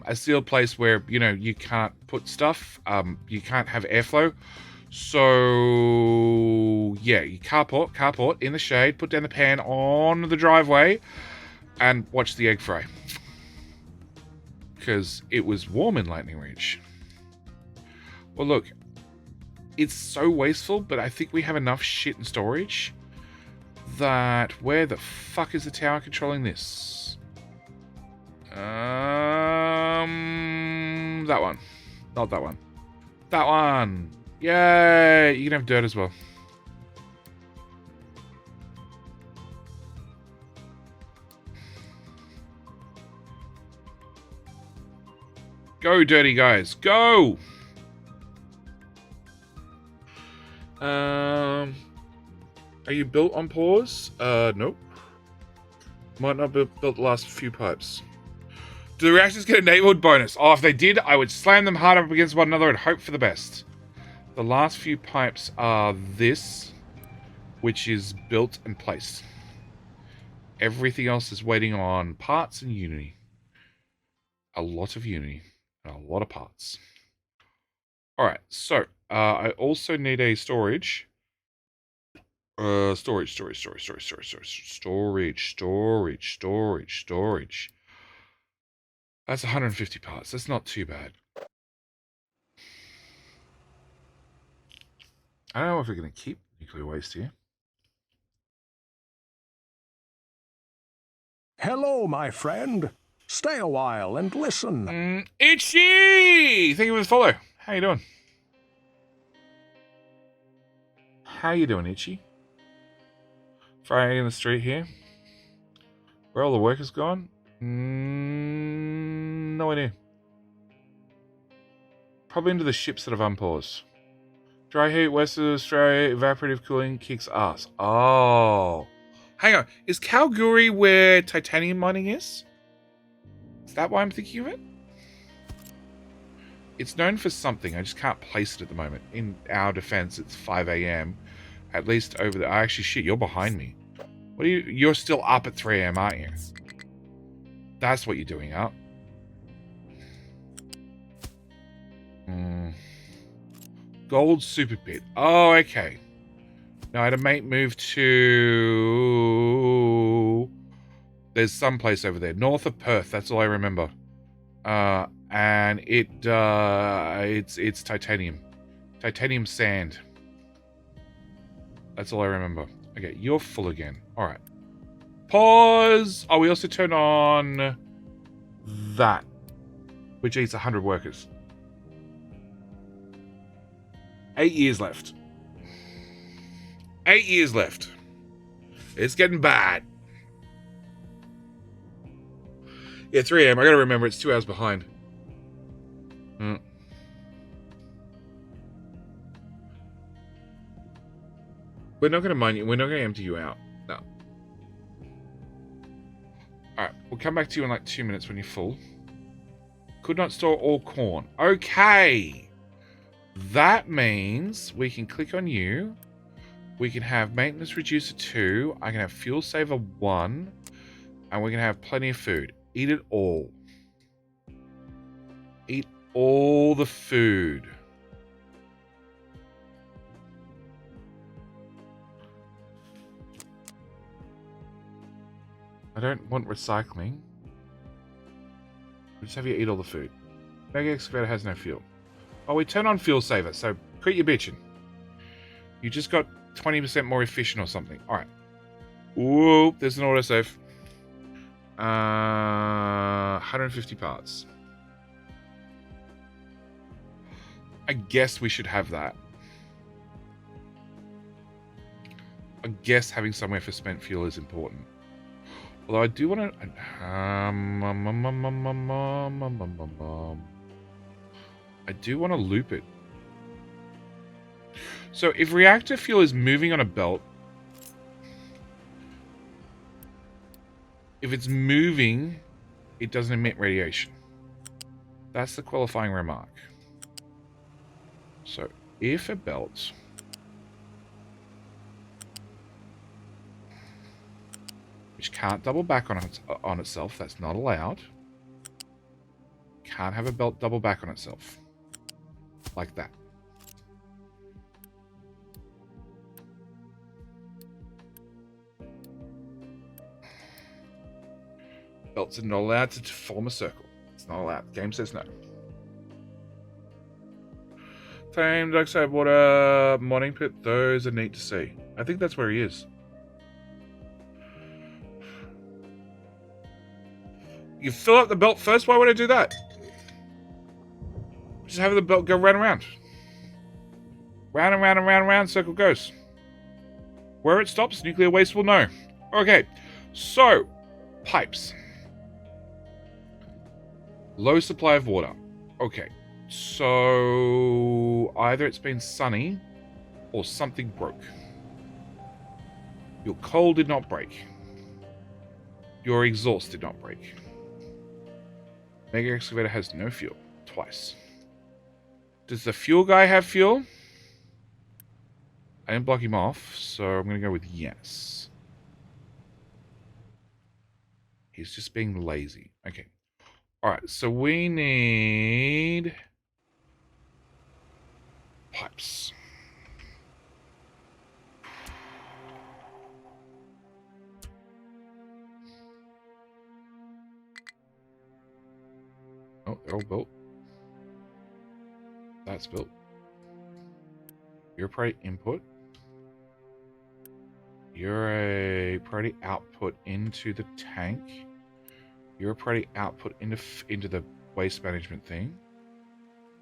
A sealed place where, you can't put stuff, you can't have airflow. So, yeah, you carport in the shade, put down the pan on the driveway, and watch the egg fry. Because it was warm in Lightning Ridge. Well, look, it's so wasteful, but I think we have enough shit in storage that where the fuck is the tower controlling this? That one. Not that one. That one. Yay! You can have dirt as well. Go, dirty guys. Go! Are you built on pause? Nope. Might not be built the last few pipes. Do the reactors get a neighborhood bonus? Oh, if they did, I would slam them hard up against one another and hope for the best. The last few pipes are this, which is built and placed. Everything else is waiting on parts and Unity. A lot of Unity and a lot of parts. Alright, so I also need a storage. Storage. That's 150 parts. That's not too bad. I don't know if we're going to keep nuclear waste here. Hello, my friend. Stay a while and listen. Itchy! Thank you for the follow. How you doing? How you doing, Itchy? Friday in the street here. Where all the workers gone? No idea. Probably into the ships that have unpaused. Dry heat, Western Australia, evaporative cooling kicks ass. Oh. Hang on. Is Kalgoorlie where titanium mining is? Is that why I'm thinking of it? It's known for something. I just can't place it at the moment. In our defense, it's 5 a.m. At least over there. Actually, shit, you're behind me. What are you? You're still up at 3 a.m., aren't you? That's what you're doing up. Gold super pit. Oh, okay. Now I had a mate move to... There's some place over there. North of Perth. That's all I remember. And it's titanium. Titanium sand. That's all I remember. Okay, you're full again. All right. Pause. Oh, we also turn on that, which eats 100 workers. 8 years left. 8 years left. It's getting bad. Yeah, 3 a.m. I gotta remember it's 2 hours behind. We're not gonna mine you. We're not gonna empty you out. No. Alright, we'll come back to you in like 2 minutes when you're full. Could not store all corn. Okay. That means we can click on you. We can have maintenance reducer 2. I can have fuel saver 1. And we can have plenty of food. Eat it all. Eat all the food. I don't want recycling. We'll just have you eat all the food. Mega Excavator has no fuel. Oh, we turn on fuel saver, so quit your bitching. You just got 20% more efficient or something. Alright. Ooh, there's an autosave. 150 parts. I guess we should have that. I guess having somewhere for spent fuel is important. Although I do want to... I do want to loop it. So if reactor fuel is moving on a belt... If it's moving, it doesn't emit radiation. That's the qualifying remark. So if a belt... which can't double back on itself. That's not allowed. Can't have a belt double back on itself. Like that. Belts are not allowed to form a circle. It's not allowed. The game says no. Tame, Darkside Water, Morning Pit, those are neat to see. I think that's where he is. You fill up the belt first? Why would I do that? Just have the belt go round and round. Round and round and round and round, circle goes. Where it stops, nuclear waste will know. Okay, so, pipes. Low supply of water. Okay, so either it's been sunny or something broke. Your coal did not break. Your exhaust did not break. Mega Excavator has no fuel. Twice. Does the fuel guy have fuel? I didn't block him off, so I'm going to go with yes. He's just being lazy. Okay. Alright, so we need... pipes. Oh, they're all built. That's built. You're a priority input. You're a priority output into the tank. You're a priority output into the waste management thing.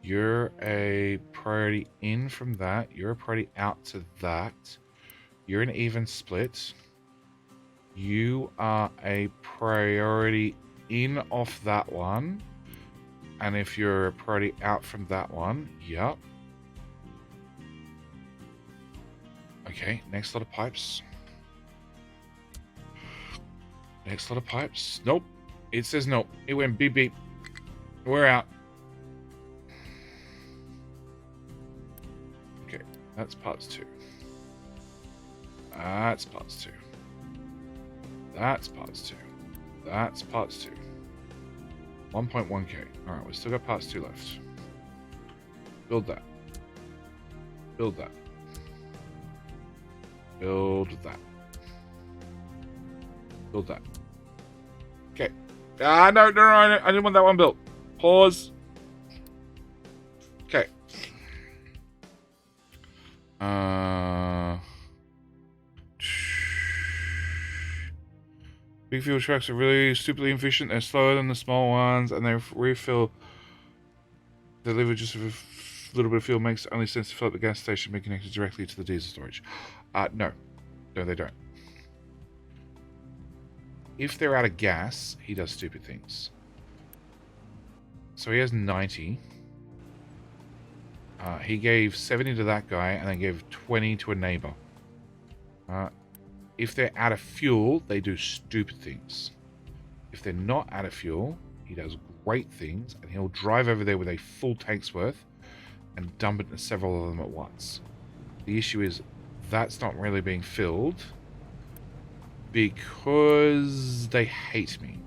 You're a priority in from that. You're a priority out to that. You're an even split. You are a priority in off that one. And if you're a priority out from that one, yep. Okay, next lot of pipes. Next lot of pipes. Nope. It says nope. It went beep beep. We're out. Okay, that's parts 2. That's parts 2. That's parts 2. That's parts 2. 1.1k. Alright, we've still got parts 2 left. Build that. Build that. Build that. Build that. Okay. Ah, no, I didn't want that one built. Pause. Okay. Big fuel trucks are really stupidly efficient. They're slower than the small ones, and they refill. Deliver just a little bit of fuel. Makes only sense to fill up the gas station, be connected directly to the diesel storage. No, they don't. If they're out of gas, he does stupid things. So he has 90. He gave 70 to that guy, and then gave 20 to a neighbor. If they're out of fuel, they do stupid things. If they're not out of fuel, he does great things, and he'll drive over there with a full tank's worth and dump it into several of them at once. The issue is that's not really being filled because they hate me.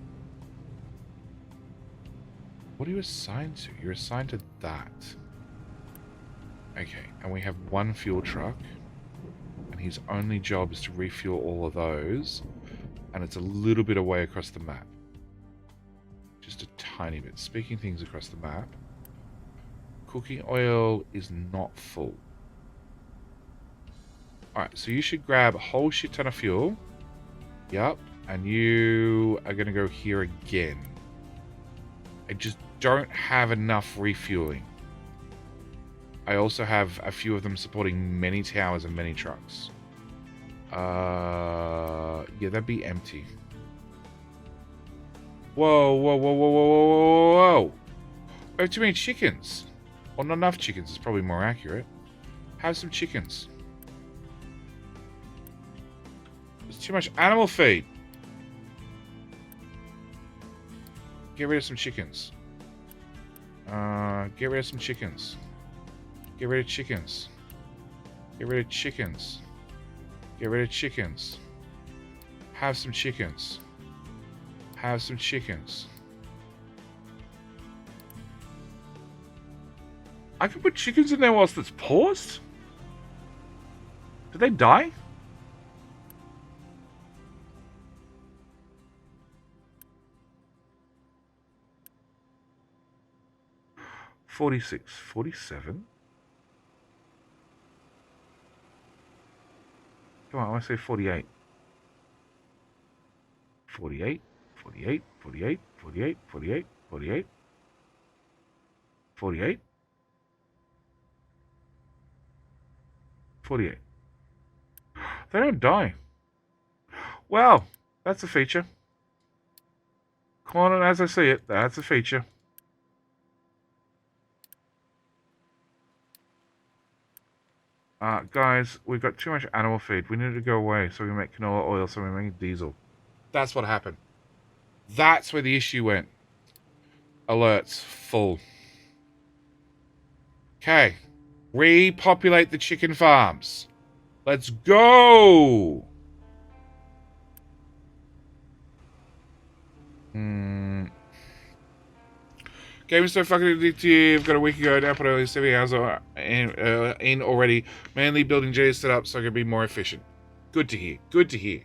What are you assigned to? You're assigned to that. Okay, and we have one fuel truck, and his only job is to refuel all of those, and it's a little bit away across the map. Just a tiny bit. Speaking things across the map, cooking oil is not full. Alright, so you should grab a whole shit ton of fuel. Yep, and you are going to go here again. I just don't have enough refueling. I also have a few of them supporting many towers and many trucks. Yeah, that'd be empty. Whoa, whoa, whoa, whoa, whoa, whoa, whoa. I have too many chickens. Well, not enough chickens is probably more accurate. Have some chickens. There's too much animal feed. Get rid of some chickens. Get rid of some chickens. Get rid of chickens. Get rid of chickens. Get rid of chickens. Have some chickens. Have some chickens. I can put chickens in there whilst it's paused? Did they die? $46, $47. Come on, I want to say 48. 48, 48, 48, 48, 48, 48, 48, 48. They don't die. Well, that's a feature. Calling it as I see it, that's a feature. Guys, we've got too much animal feed. We need to go away so we make canola oil, so we make diesel. That's what happened. That's where the issue went. Alerts full. Okay. Repopulate the chicken farms. Let's go! Game is so fucking addictive. Got a week ago now, put only 70 hours in already. Mainly building J's set up so I can be more efficient. Good to hear. Good to hear.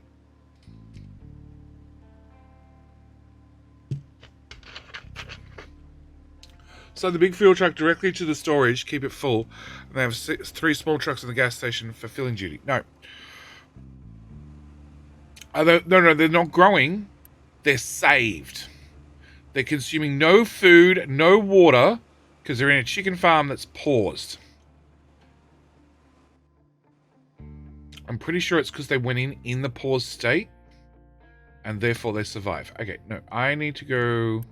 So the big fuel truck directly to the storage, keep it full. And they have 3 small trucks in the gas station for filling duty. No. No, they're not growing. They're saved. They're consuming no food, no water, because they're in a chicken farm that's paused. I'm pretty sure it's because they went in the paused state, and therefore they survive. Okay, no, I need to go...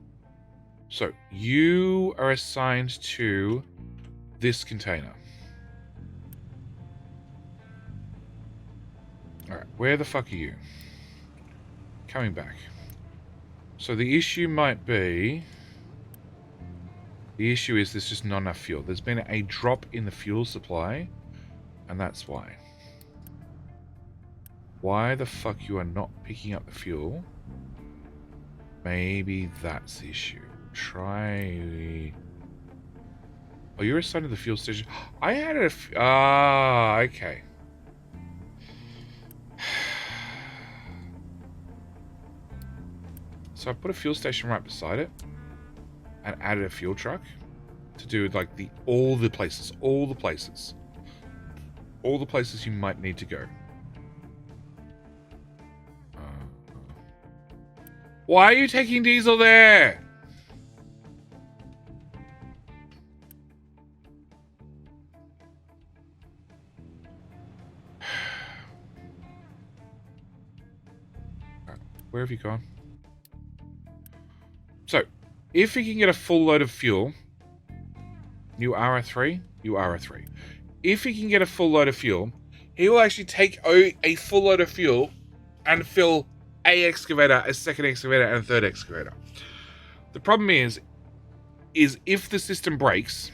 So, you are assigned to this container. Alright, where the fuck are you? Coming back. So the issue might be... The issue is there's just not enough fuel. There's been a drop in the fuel supply, and that's why. Why the fuck you are not picking up the fuel? Maybe that's the issue. Try... Oh, you're assigned to the fuel station. I had a... okay. So I put a fuel station right beside it and added a fuel truck to do like all the places you might need to go. Why are you taking diesel there? Where have you gone? So, if you can get a full load of fuel, you are a 3, you are a 3. If he can get a full load of fuel, he will actually take a full load of fuel and fill a excavator, a second excavator, and a third excavator. The problem is if the system breaks,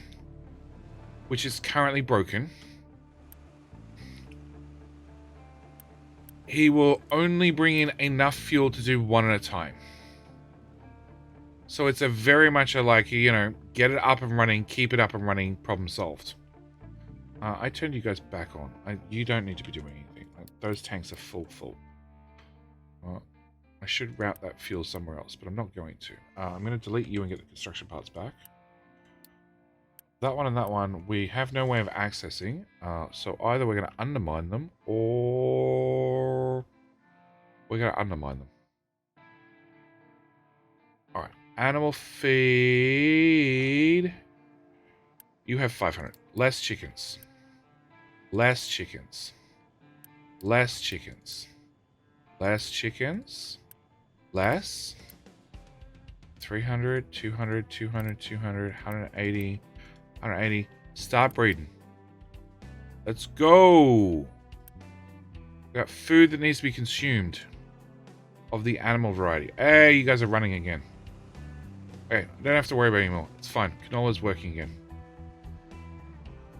which is currently broken, he will only bring in enough fuel to do one at a time. So it's a very much a like, you know, get it up and running, keep it up and running, problem solved. I turned you guys back on. You don't need to be doing anything. Those tanks are full. I should route that fuel somewhere else, but I'm not going to. I'm going to delete you and get the construction parts back. That one and that one, we have no way of accessing. So either we're going to undermine them, or we're going to undermine them. Alright. Animal feed. You have 500. Less chickens. Less chickens. Less chickens. Less chickens. Less. 300, 200, 200, 200, 180, 180. Start breeding. Let's go. We got food that needs to be consumed of the animal variety. Hey, you guys are running again. Okay, don't have to worry about it anymore. It's fine. Canola's working again.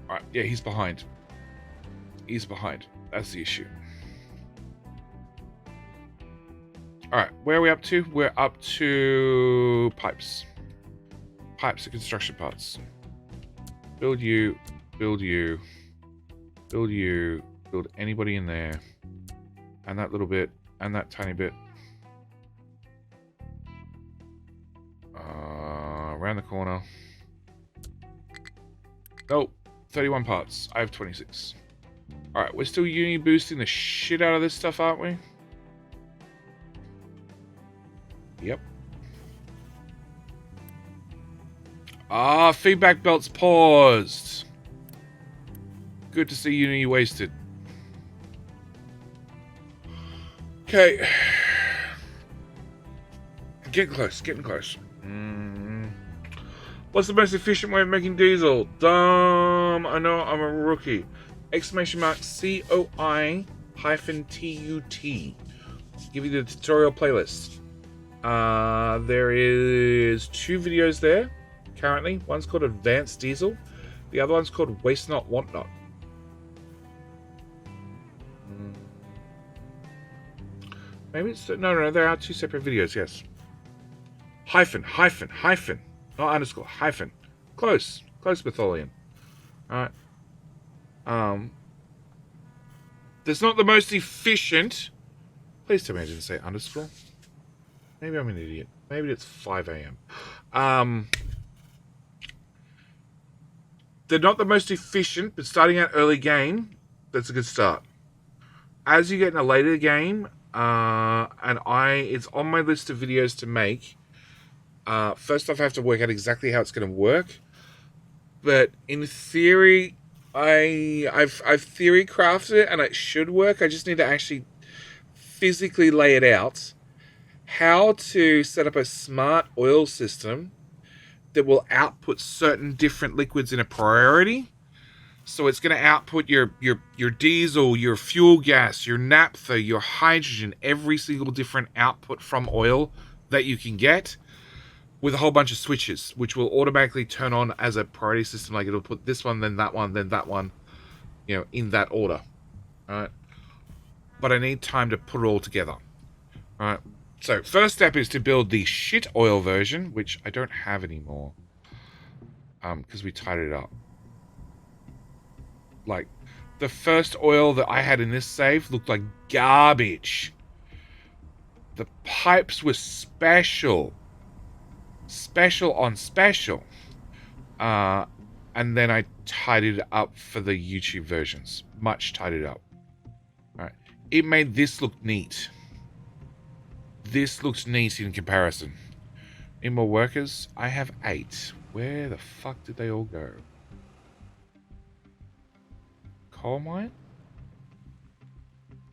Alright, yeah, he's behind. He's behind. That's the issue. Alright, where are we up to? We're up to pipes. Pipes are construction parts. Build you, build you, build you, build anybody in there. And that little bit, and that tiny bit. Around the corner. Nope. 31 parts. I have 26. Alright, we're still uni boosting the shit out of this stuff, aren't we? Yep. Feedback belts paused. Good to see uni wasted. Okay. Getting close, getting close. What's the most efficient way of making diesel? Dumb. I know I'm a rookie. Exclamation mark COI-TUT. Give you the tutorial playlist. There is 2 videos there currently. One's called Advanced Diesel. The other one's called Waste Not, Want Not. Maybe it's... No, there are 2 separate videos, yes. Hyphen. Not underscore, hyphen. Close, Metholian. Alright. That's not the most efficient. Please tell me I didn't say underscore. Maybe I'm an idiot. Maybe it's 5 a.m. They're not the most efficient, but starting out early game, that's a good start. As you get in a later game, it's on my list of videos to make. First off, I have to work out exactly how it's going to work. But in theory, I've theory crafted it, and it should work. I just need to actually physically lay it out. How to set up a smart oil system that will output certain different liquids in a priority. So it's going to output your diesel, your fuel gas, your naphtha, your hydrogen, every single different output from oil that you can get, with a whole bunch of switches, which will automatically turn on as a priority system. Like it'll put this one, then that one, then that one, you know, in that order. All right. But I need time to put it all together. All right. So first step is to build the shit oil version, which I don't have anymore. Because we tied it up. Like, the first oil that I had in this save looked like garbage. The pipes were special. Special on special. And then I tidied it up for the YouTube versions. Much tidied up. Alright. It made this look neat. This looks neat in comparison. Need more workers? I have 8. Where the fuck did they all go? Coal mine?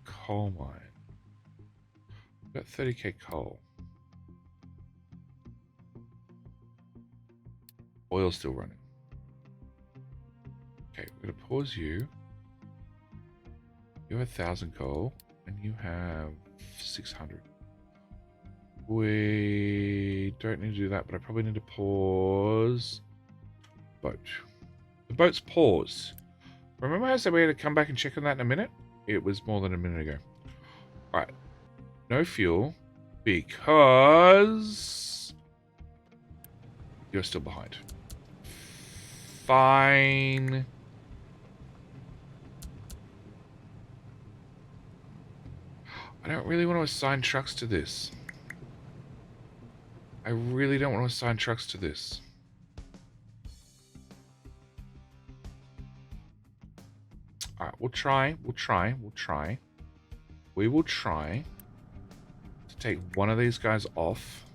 Coal mine. Got 30k coal. Oil's still running. Okay, we're gonna pause you. You have 1,000 coal, and you have 600. We don't need to do that, but I probably need to pause boat. The boat's paused. Remember how I said we had to come back and check on that in a minute? It was more than a minute ago. Alright. No fuel because you're still behind. Fine. I don't really want to assign trucks to this. I really don't want to assign trucks to this. Alright, we'll try. We will try to take one of these guys off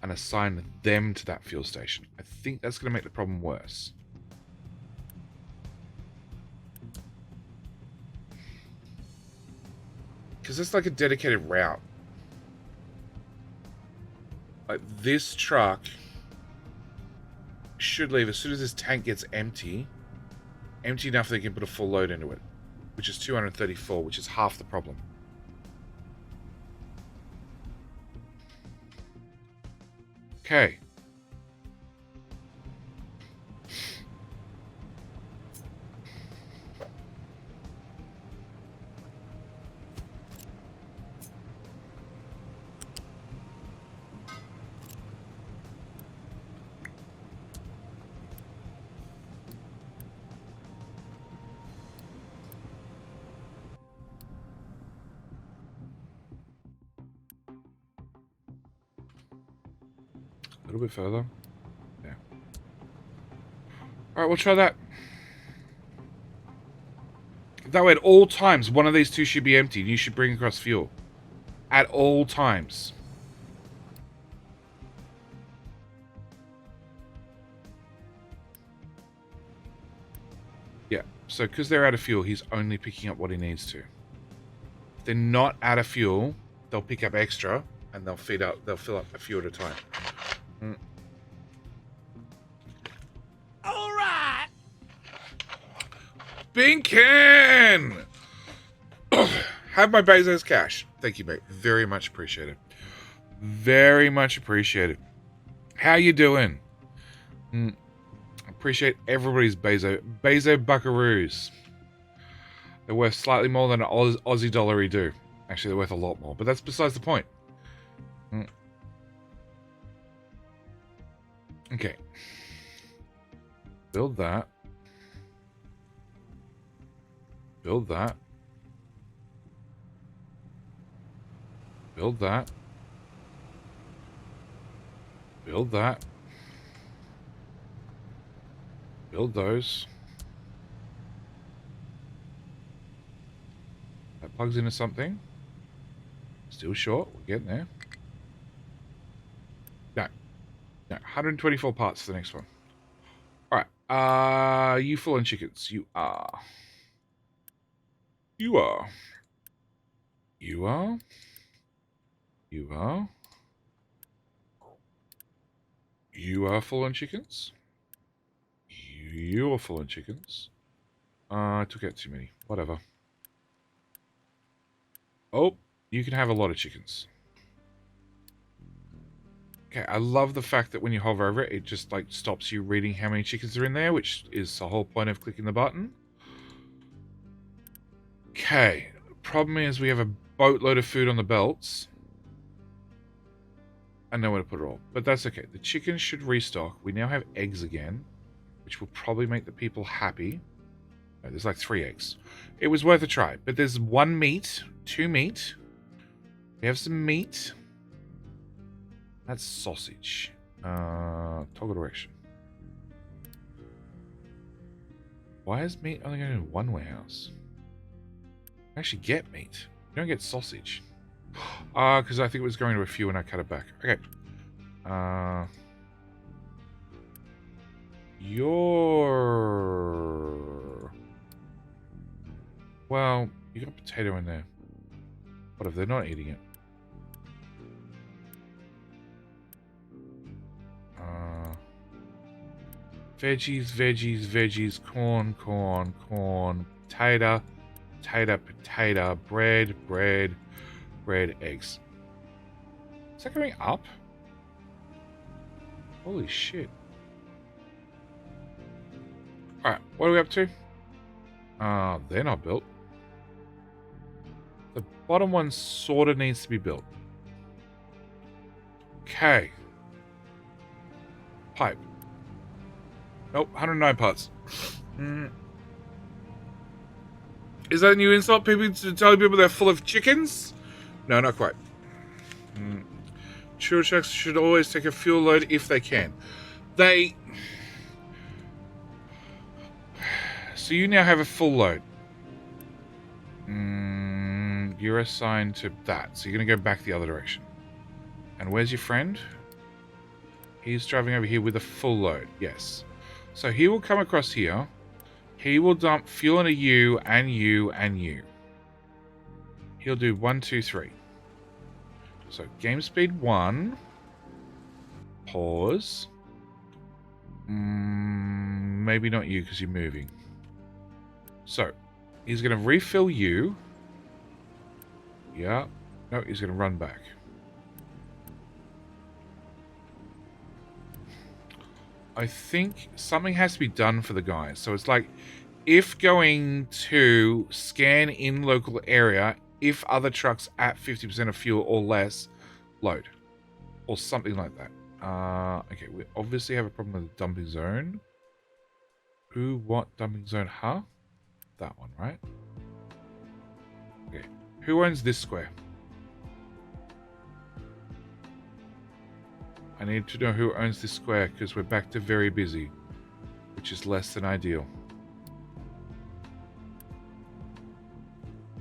and assign them to that fuel station. I think that's going to make the problem worse. Because it's like a dedicated route. Like, this truck should leave as soon as this tank gets empty. Empty enough they can put a full load into it. Which is 234, which is half the problem. Okay. A little bit further. Yeah. Alright, we'll try that. That way, at all times, one of these two should be empty, and you should bring across fuel. At all times. Yeah, so because they're out of fuel, he's only picking up what he needs to. If they're not out of fuel, they'll pick up extra, and they'll fill up a few at a time. All right. Binkin! Have my Bezos cash. Thank you, mate. Very much appreciated. Very much appreciated. How you doing? Appreciate everybody's Bezo buckaroos. They're worth slightly more than an Aussie dollar do. Actually, they're worth a lot more, but that's besides the point. Okay. Build that. Build that. Build that. Build that. Build those. That plugs into something. Still short. We're getting there. No. No. 124 parts for the next one. Alright. You full on chickens. You are. You are. You are. You are. You are full on chickens. You are full on chickens. I took out too many. Whatever. Oh, you can have a lot of chickens. Okay, I love the fact that when you hover over it, it just like stops you reading how many chickens are in there, which is the whole point of clicking the button. Okay, problem is we have a boatload of food on the belts. And nowhere to put it all. But that's okay. The chickens should restock. We now have eggs again, which will probably make the people happy. No, there's like 3 eggs. It was worth a try. But there's 1 meat, 2 meat. We have some meat. That's sausage. Toggle direction. Why is meat only going to 1 warehouse? You actually get meat. You don't get sausage. Because I think it was going to a few and I cut it back. Okay. Well, you got potato in there. What if they're not eating it? Veggies, veggies, veggies, corn, corn, corn, potato, potato, potato, bread, bread, bread, eggs. Is that going up? Holy shit. Alright, what are we up to? They're not built. The bottom one sort of needs to be built. Okay. Pipe. Nope, 109 parts. Is that a new insult? People to tell people they're full of chickens? No, not quite. Fuel trucks should always take a fuel load if they can. So you now have a full load. You're assigned to that, so you're going to go back the other direction. And where's your friend? He's driving over here with a full load, yes. So he will come across here. He will dump fuel into you and you and you. He'll do 1, 2, 3. So game speed 1. Pause. Maybe not you because you're moving. So he's going to refill you. Yeah. No, he's going to run back. I think something has to be done for the guys. So it's like, if going to scan in local area, if other trucks at 50% of fuel or less, load. Or something like that. Okay, we obviously have a problem with the dumping zone. Who, what dumping zone? Huh? That one, right? Okay. Who owns this square? I need to know who owns this square because we're back to very busy, which is less than ideal.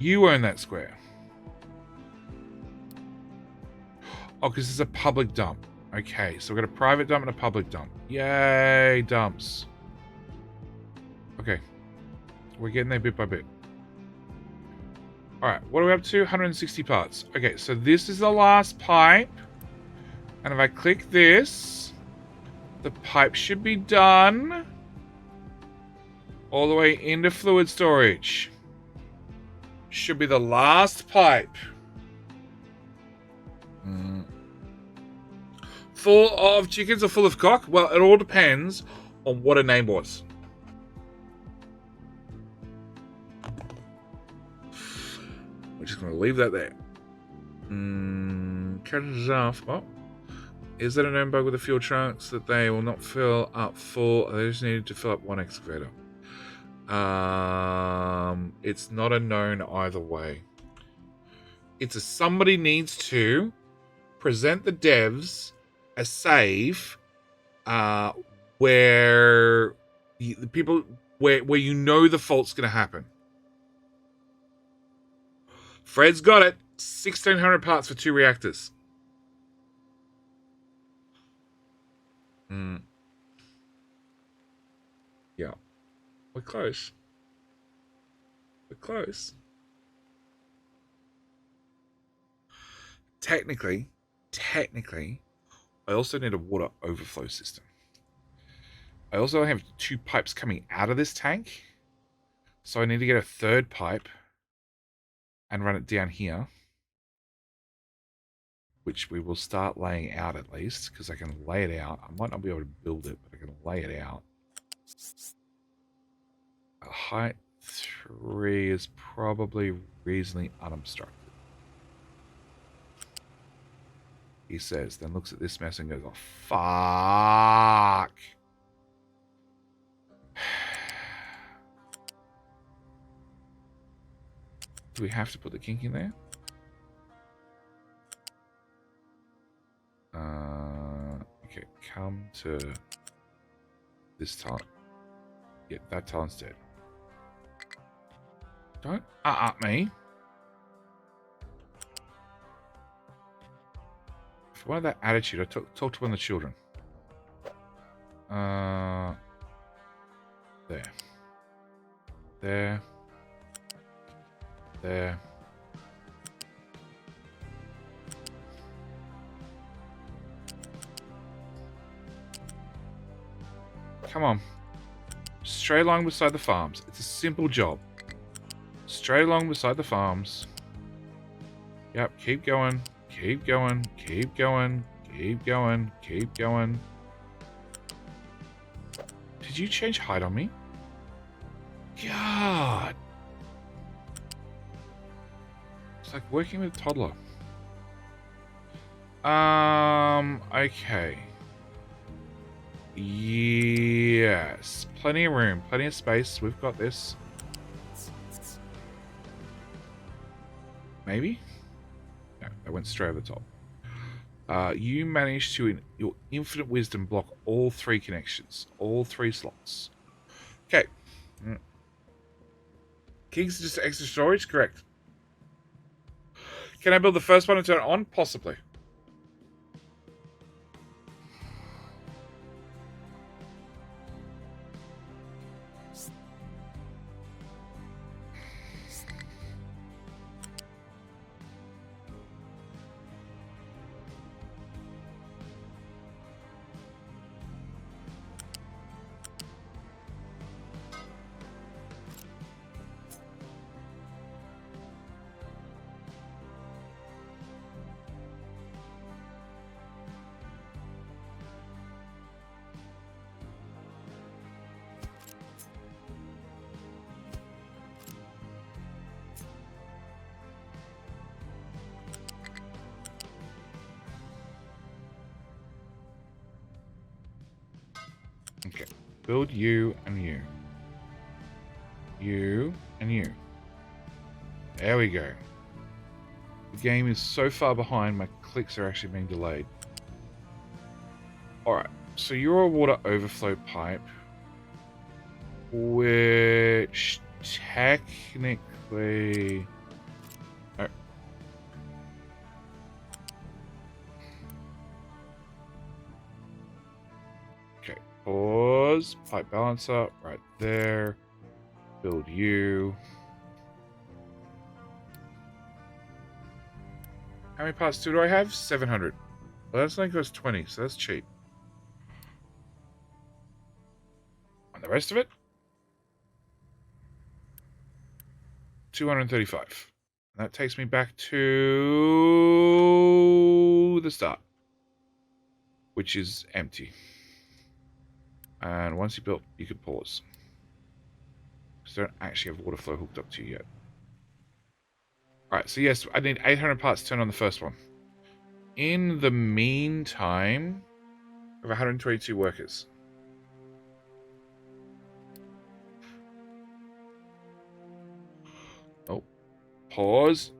You own that square. Oh, because it's a public dump. Okay, so we've got a private dump and a public dump. Yay, dumps. Okay. We're getting there bit by bit. Alright, what are we up to? 160 parts. Okay, so this is the last pipe. And if I click this, the pipe should be done all the way into fluid storage. Should be the last pipe. Full of chickens or full of cock? Well, it all depends on what her name was. We're just going to leave that there. Cut it off. Oh. Is that a known bug with the fuel trucks that they will not fill up full? They just needed to fill up one excavator. It's not a known either way. It's a somebody needs to present the devs a save where the people where you know the fault's going to happen. Fred's got it. 1,600 parts for 2 reactors. Yeah. We're close. We're close. Technically, I also need a water overflow system. I also have 2 pipes coming out of this tank. So I need to get a 3rd pipe and run it down here. Which we will start laying out at least, because I can lay it out. I might not be able to build it, but I can lay it out. A height 3 is probably reasonably unobstructed. He says, then looks at this mess and goes, oh, fuck. Do we have to put the kink in there? Okay, come to this tile. Yeah, that tile instead. Don't me. If I wanted that attitude, I talk to one of the children. There. There. There. Come on. Straight along beside the farms. It's a simple job. Straight along beside the farms. Yep, keep going. Keep going. Keep going. Keep going. Keep going. Did you change height on me? God. It's like working with a toddler. Okay. Yes. Plenty of room. Plenty of space. We've got this. Maybe? No, that went straight over the top. You managed to, in your infinite wisdom, block all 3 connections. All 3 slots. Okay. Kings just extra storage? Correct. Can I build the first one and turn it on? Possibly. Okay. Build you and you. You and you. There we go. The game is so far behind, my clicks are actually being delayed. Alright, so you're a water overflow pipe, which technically... Oh. Okay, pause, pipe balancer, right there, build you. How many parts do I have? 700. Well, that's only cost 20, so that's cheap. And the rest of it? 235. And that takes me back to the start, which is empty. And once you built, you could pause. Because they don't actually have water flow hooked up to you yet. Alright, so yes, I need 800 parts to turn on the first one. In the meantime, we have 122 workers. Oh, pause.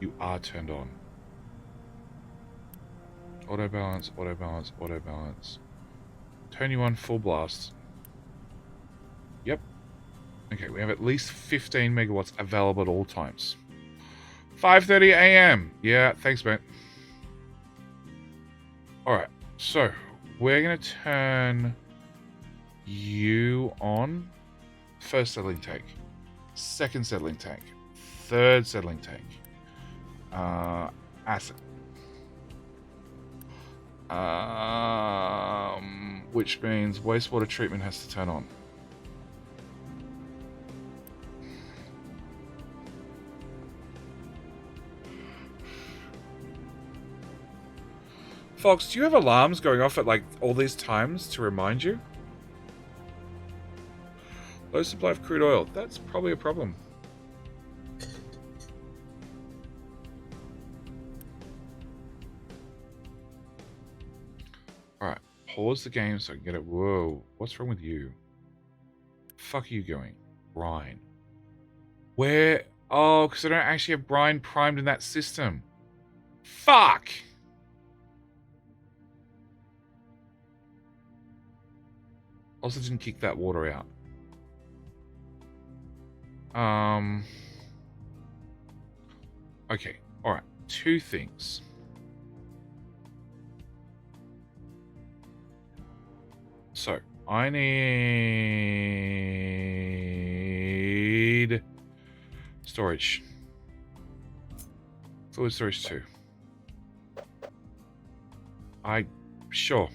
You are turned on. Auto balance, auto balance, auto balance. Turn you on full blast. Yep. Okay, we have at least 15 megawatts available at all times. 5:30 a.m. Yeah, thanks, mate. Alright, so we're going to turn you on. First settling tank. Second settling tank. Third settling tank. Acid. Which means wastewater treatment has to turn on. Fox, do you have alarms going off at like all these times to remind you? Low supply of crude oil. That's probably a problem. Alright, pause the game so I can get it. Whoa, what's wrong with you? Fuck are you going? Brine. Where? Oh, because I don't actually have brine primed in that system. Fuck! Also didn't kick that water out. Okay. All right. Two things. So I need storage. Fluid storage 2. Sure.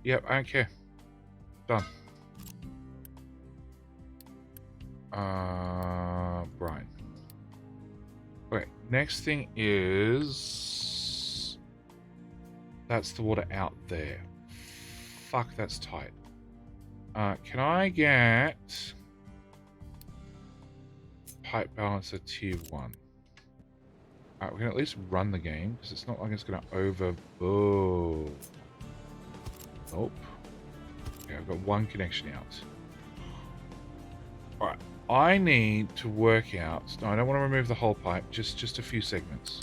Yep, I don't care. Done. Brian. Okay, next thing is... That's the water out there. Fuck, that's tight. Can I get... Pipe balancer tier 1? Alright, we can at least run the game, because it's not like it's going to over... Oh. Nope. Okay, I've got one connection out. Alright, I need to work out... No, I don't want to remove the whole pipe, just a few segments.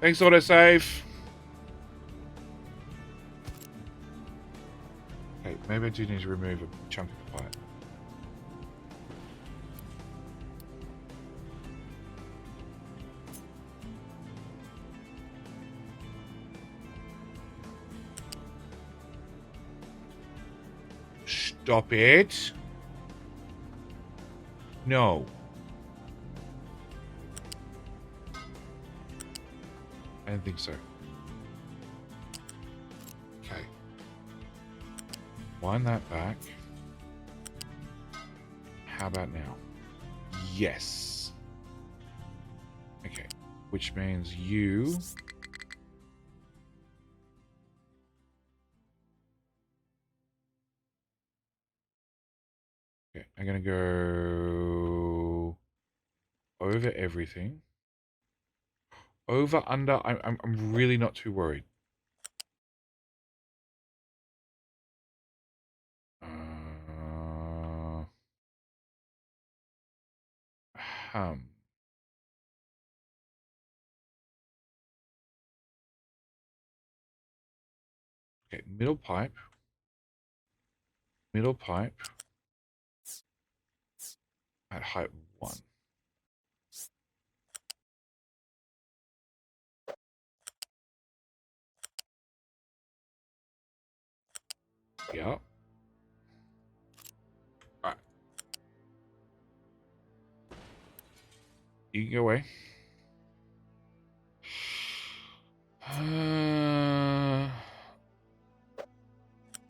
Thanks, autosave. Okay, maybe I do need to remove a chunk of the pipe. Stop it. No. I didn't think so. Okay. Wind that back. How about now? Yes. Okay. Which means you... Okay, I'm gonna go over everything. Over, under, I'm really not too worried. Hum. Okay, middle pipe. Middle pipe. At height 1. Yep. Alright. You can go away.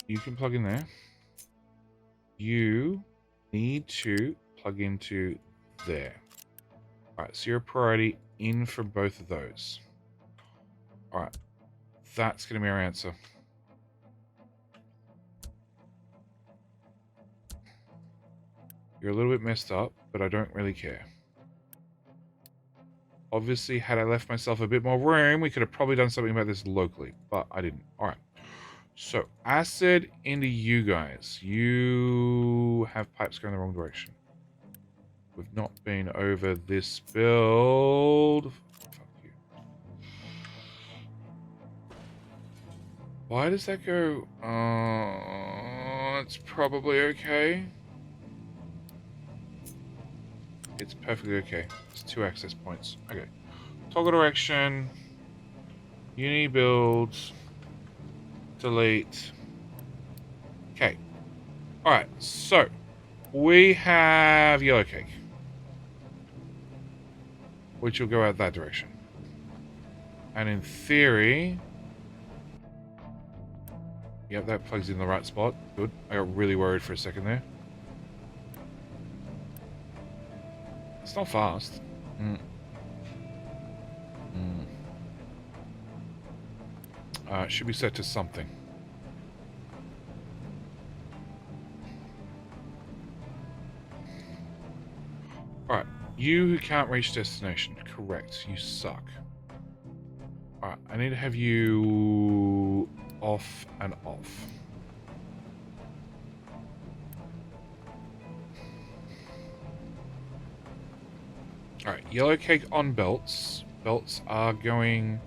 You can plug in there. You need to plug into there. Alright, so your priority in for both of those. Alright. That's going to be our answer. You're a little bit messed up, but I don't really care. Obviously, had I left myself a bit more room, we could have probably done something about this locally, but I didn't. Alright. So, acid into you guys. You have pipes going the wrong direction. We've not been over this build. Fuck you. Why does that go? It's probably okay. It's perfectly okay. It's 2 access points. Okay. Toggle direction. Uni builds. Delete. Okay. Alright, so we have yellow cake, which will go out that direction. And in theory... Yep, that plugs in the right spot. Good. I got really worried for a second there. It's not fast. Should be set to something. Alright, you who can't reach destination. Correct, you suck. Alright, I need to have you off and off. Alright, yellow cake on belts. Belts are going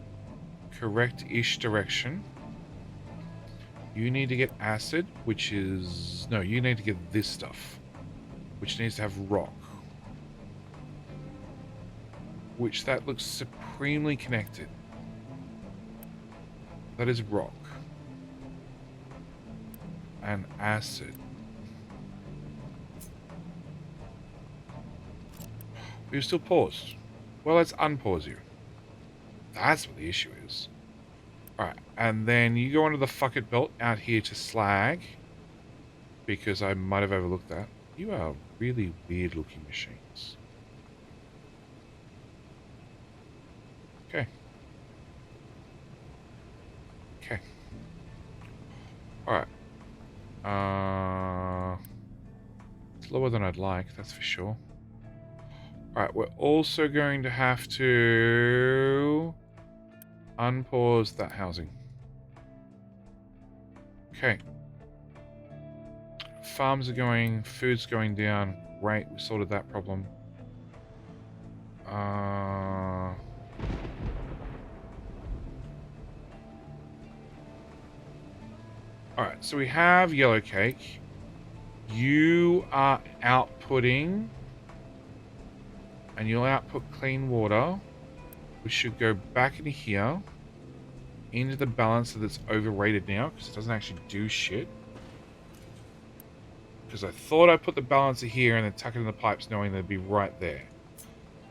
correct-ish direction. You need to get acid, which is... No, you need to get this stuff, which needs to have rock. Which that looks supremely connected. That is rock. And acid. You're still paused. Well, let's unpause you. That's what the issue is. Alright, and then you go onto the fuck it belt out here to slag. Because I might have overlooked that. You are really weird looking machines. Okay. Okay. Alright. It's lower than I'd like, that's for sure. Alright, we're also going to have to unpause that housing. Okay. Farms are going, food's going down. Great, we sorted that problem. Alright, so we have yellow cake. You are outputting, and you'll output clean water, which should go back into here, into the balancer that's overrated now, because it doesn't actually do shit. Because I thought I put the balancer here and then tuck it in the pipes knowing they'd be right there.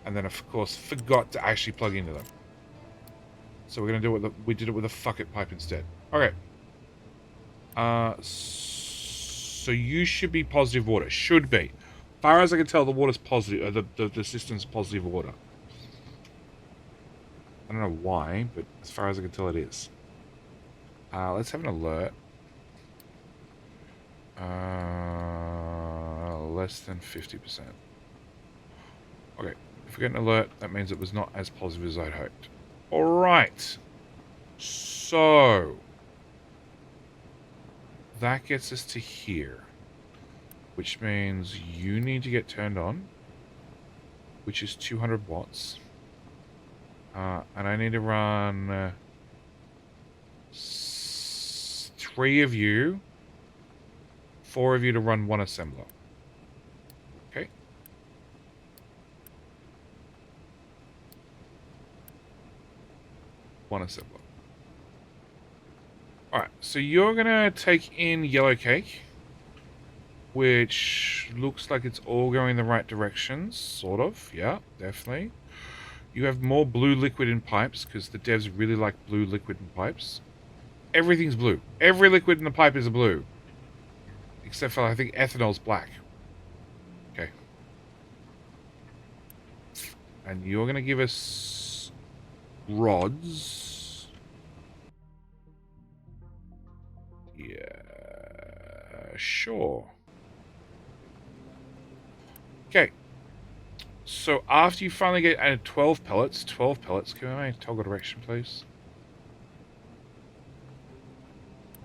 And then, of course, forgot to actually plug into them. So we're going to do it we did it with a fuck it pipe instead. Okay. So you should be positive water. Should be. As far as I can tell, the water's positive. The system's positive water. I don't know why, but as far as I can tell, it is. Let's have an alert. Less than 50%. Okay. If we get an alert, that means it was not as positive as I'd hoped. Alright. So... that gets us to here, which means you need to get turned on, which is 200 watts. And I need to run 3 of you, 4 of you to run 1 assembler. Okay. One assembler. Alright, so you're going to take in yellow cake, which looks like it's all going in the right directions, sort of. Yeah, definitely. You have more blue liquid in pipes, because the devs really like blue liquid in pipes. Everything's blue. Every liquid in the pipe is blue. Except for, I think, ethanol's black. Okay. And you're going to give us rods. Yeah, sure. Okay. So after you finally get 12 pellets, can I toggle direction, please?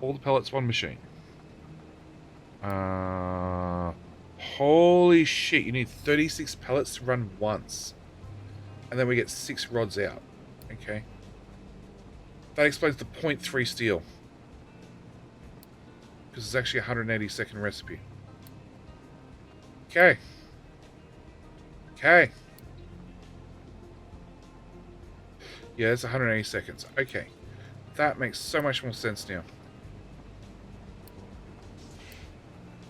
All the pellets, one machine. Holy shit, you need 36 pellets to run once. And then we get 6 rods out. Okay. That explains the 0.3 steel. Because it's actually a 180-second recipe. Okay. Okay. Yeah, it's 180 seconds. Okay. That makes so much more sense now.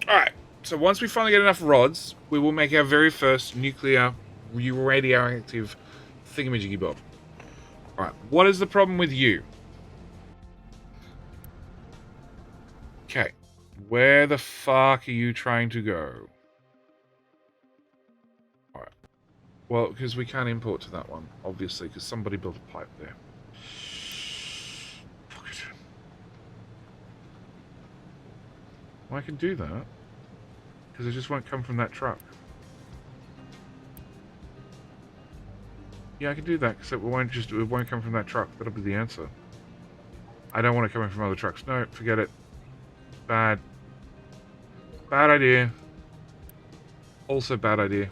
Alright. So once we finally get enough rods, we will make our very first nuclear radioactive thingamajiggy bob. Alright. What is the problem with you? Okay. Where the fuck are you trying to go? Alright. Well, because we can't import to that one, obviously, because somebody built a pipe there. Fuck it. Well, I can do that. Because it just won't come from that truck. Yeah, I can do that, because it won't come from that truck. That'll be the answer. I don't want it coming from other trucks. No, forget it. Bad. Bad idea. Also bad idea.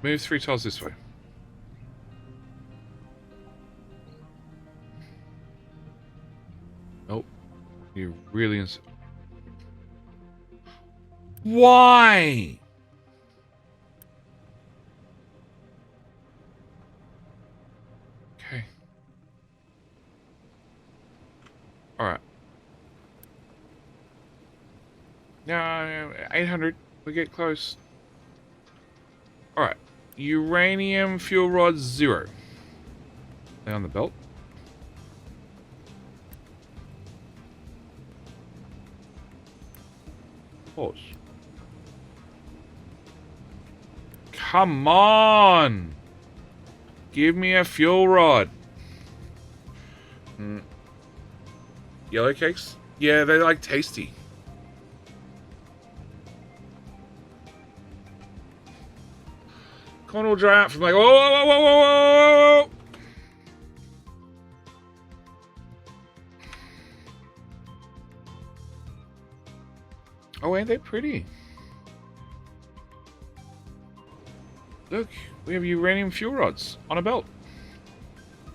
Move 3 tiles this way. Nope. You really... Why? Okay. Alright. No, 800. We get close. Alright. Uranium fuel rods 0. Lay on the belt. Pause. Come on! Give me a fuel rod. Yellow cakes? Yeah, they're like tasty. Corn will dry out from like, whoa, whoa, whoa, whoa, whoa, whoa. Oh, ain't they pretty? Look, we have uranium fuel rods on a belt.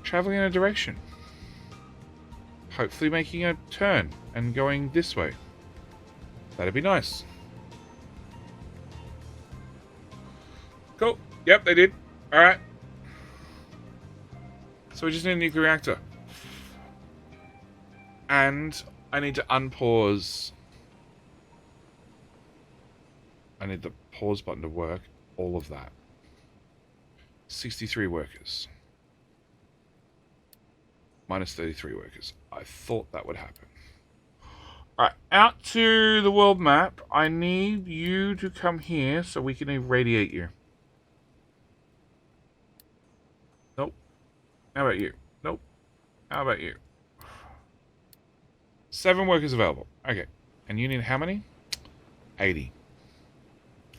Traveling in a direction. Hopefully making a turn and going this way. That'd be nice. Cool. Yep, they did. Alright. So we just need a nuclear reactor. And I need to unpause. I need the pause button to work. All of that. 63 workers. Minus 33 workers. I thought that would happen. Alright, out to the world map. I need you to come here so we can irradiate you. Nope. How about you? Nope. How about you? 7 workers available. Okay. And you need how many? 80.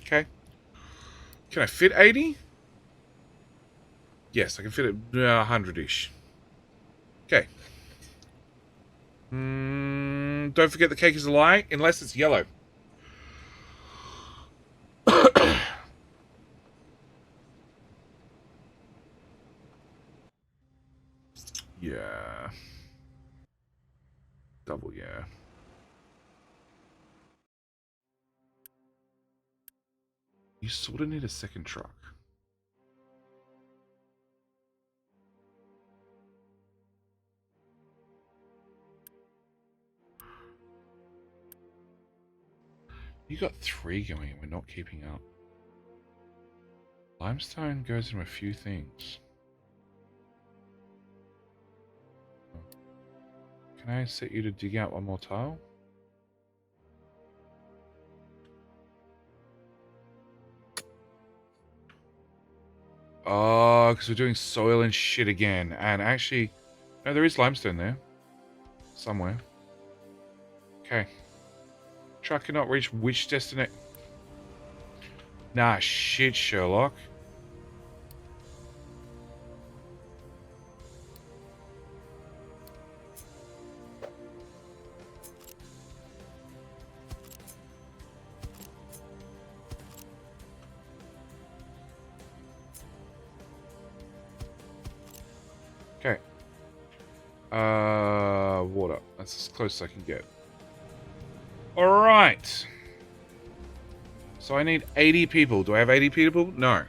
Okay. Can I fit 80? Yes, I can fit it 100-ish. Okay. Don't forget the cake is a lie, unless it's yellow. Yeah. Double, yeah. You sort of need a second truck. You got 3 going and we're not keeping up. Limestone goes in a few things. Can I set you to dig out 1 more tile? Oh, because we're doing soil and shit again. And actually, no, there is limestone there. Somewhere. Okay. Truck cannot reach which destination? Nah, shit, Sherlock. Okay. Water. That's as close as I can get. Alright. So I need 80 people. Do I have 80 people? No.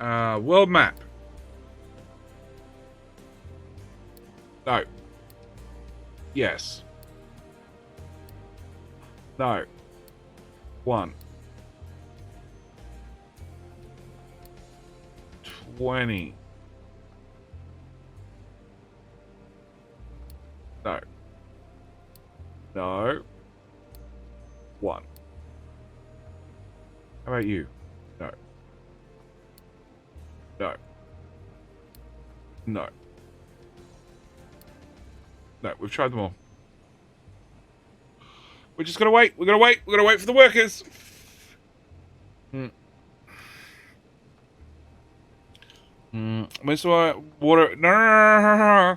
World map. No. Yes. No. 1. 20. No. No. 1. How about you? No. No. No. No, we've tried them all. We're just gonna wait. We're gonna wait. We're gonna wait for the workers. Where's the water? No.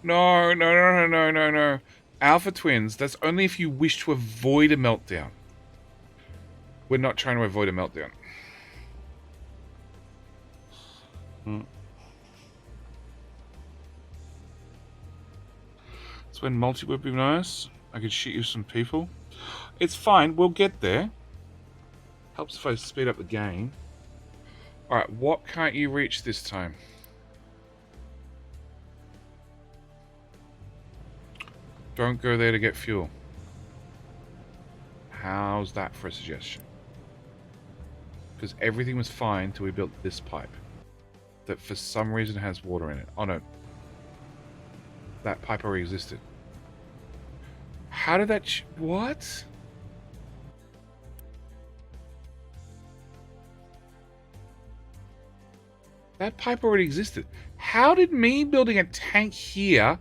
No, no, no, no, no, no. Alpha twins, that's only if you wish to avoid a meltdown. We're not trying to avoid a meltdown. So when multi would be nice. I could shoot you some people. It's fine. We'll get there. Helps if I speed up the game. Alright, what can't you reach this time? Don't go there to get fuel. How's that for a suggestion? Because everything was fine till we built this pipe. That for some reason has water in it. Oh no. That pipe already existed. How did that... what? That pipe already existed. How did me building a tank here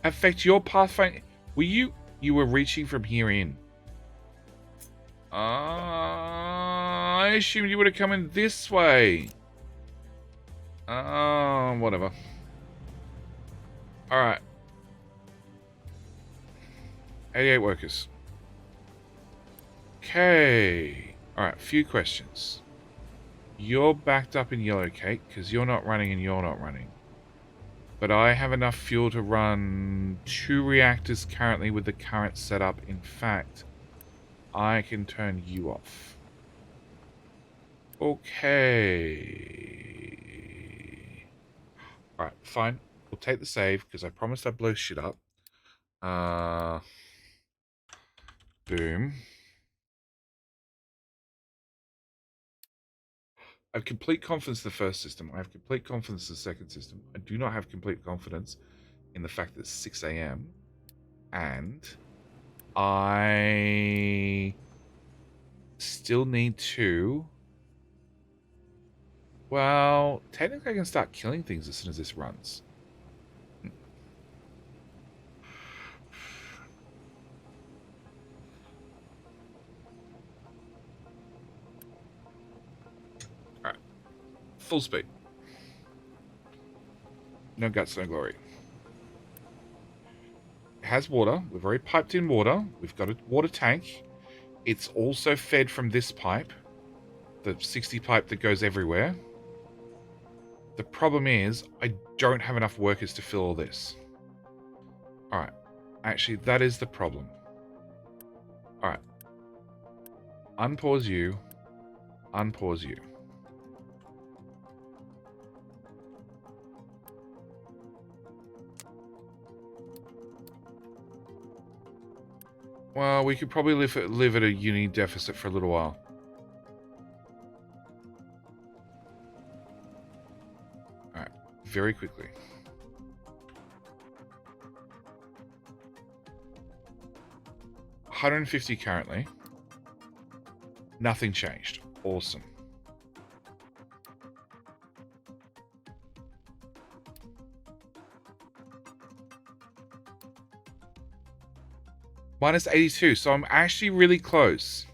affect your pathfinder? Were you were reaching from here in? I assumed you would have come in this way. Whatever. Alright. 88 workers. Okay. Alright, few questions. You're backed up in yellow cake because you're not running and you're not running. But I have enough fuel to run 2 reactors currently with the current setup. In fact, I can turn you off. Okay. Alright, fine. We'll take the save because I promised I'd blow shit up. Boom. I have complete confidence in the first system. I have complete confidence in the second system. I do not have complete confidence in the fact that it's 6 a.m. And I still need to... well, technically I can start killing things as soon as this runs. Alright. Full speed. No guts, no glory. It has water. We've already piped in water. We've got a water tank. It's also fed from this pipe. The 60 pipe that goes everywhere. The problem is, I don't have enough workers to fill all this. Alright. Actually, that is the problem. Alright. Unpause you. Unpause you. Well, we could probably live at a uni deficit for a little while. Alright, very quickly. $150 currently. Nothing changed. Awesome. Minus 82, so I'm actually really close.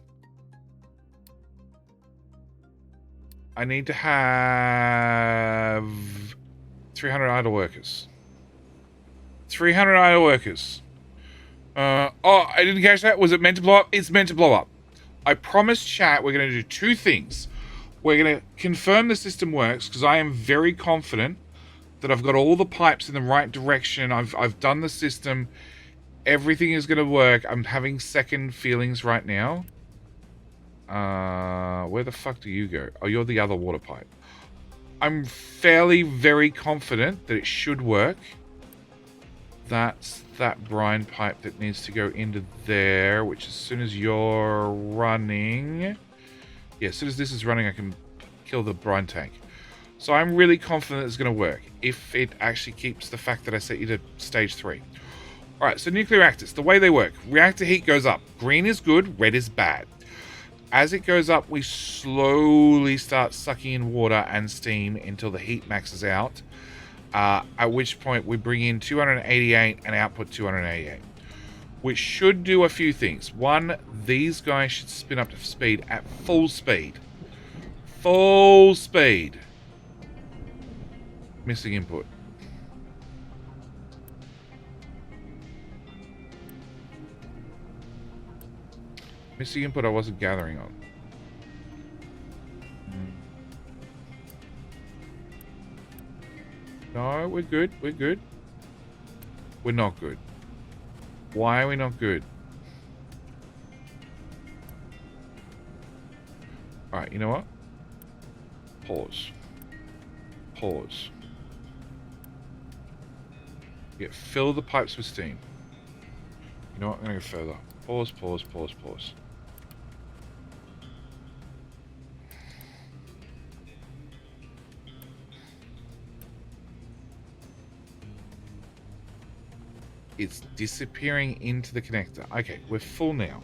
I need to have 300 idle workers. 300 idle workers. Oh, I didn't catch that. Was it meant to blow up? It's meant to blow up. I promised chat we're going to do 2 things. We're going to confirm the system works because I am very confident that I've got all the pipes in the right direction. I've done the system. Everything is going to work. I'm having second feelings right now. Where the fuck do you go? Oh, you're the other water pipe. I'm very confident that it should work. That's that brine pipe that needs to go into there, which as soon as you're running... yeah, as soon as this is running, I can kill the brine tank. So I'm really confident it's going to work. If it actually keeps the fact that I set you to stage 3. Alright, so nuclear reactors, the way they work. Reactor heat goes up. Green is good, red is bad. As it goes up, we slowly start sucking in water and steam until the heat maxes out. At which point we bring in 288 and output 288. Which should do a few things. One, these guys should spin up to speed at full speed. Full speed. Missing input. Missing input I wasn't gathering on. No, we're good. We're good. We're not good. Why are we not good? Alright, you know what? Pause. Pause. Yeah, fill the pipes with steam. You know what? I'm going to go further. Pause, pause, pause, pause. It's disappearing into the connector. Okay, we're full now.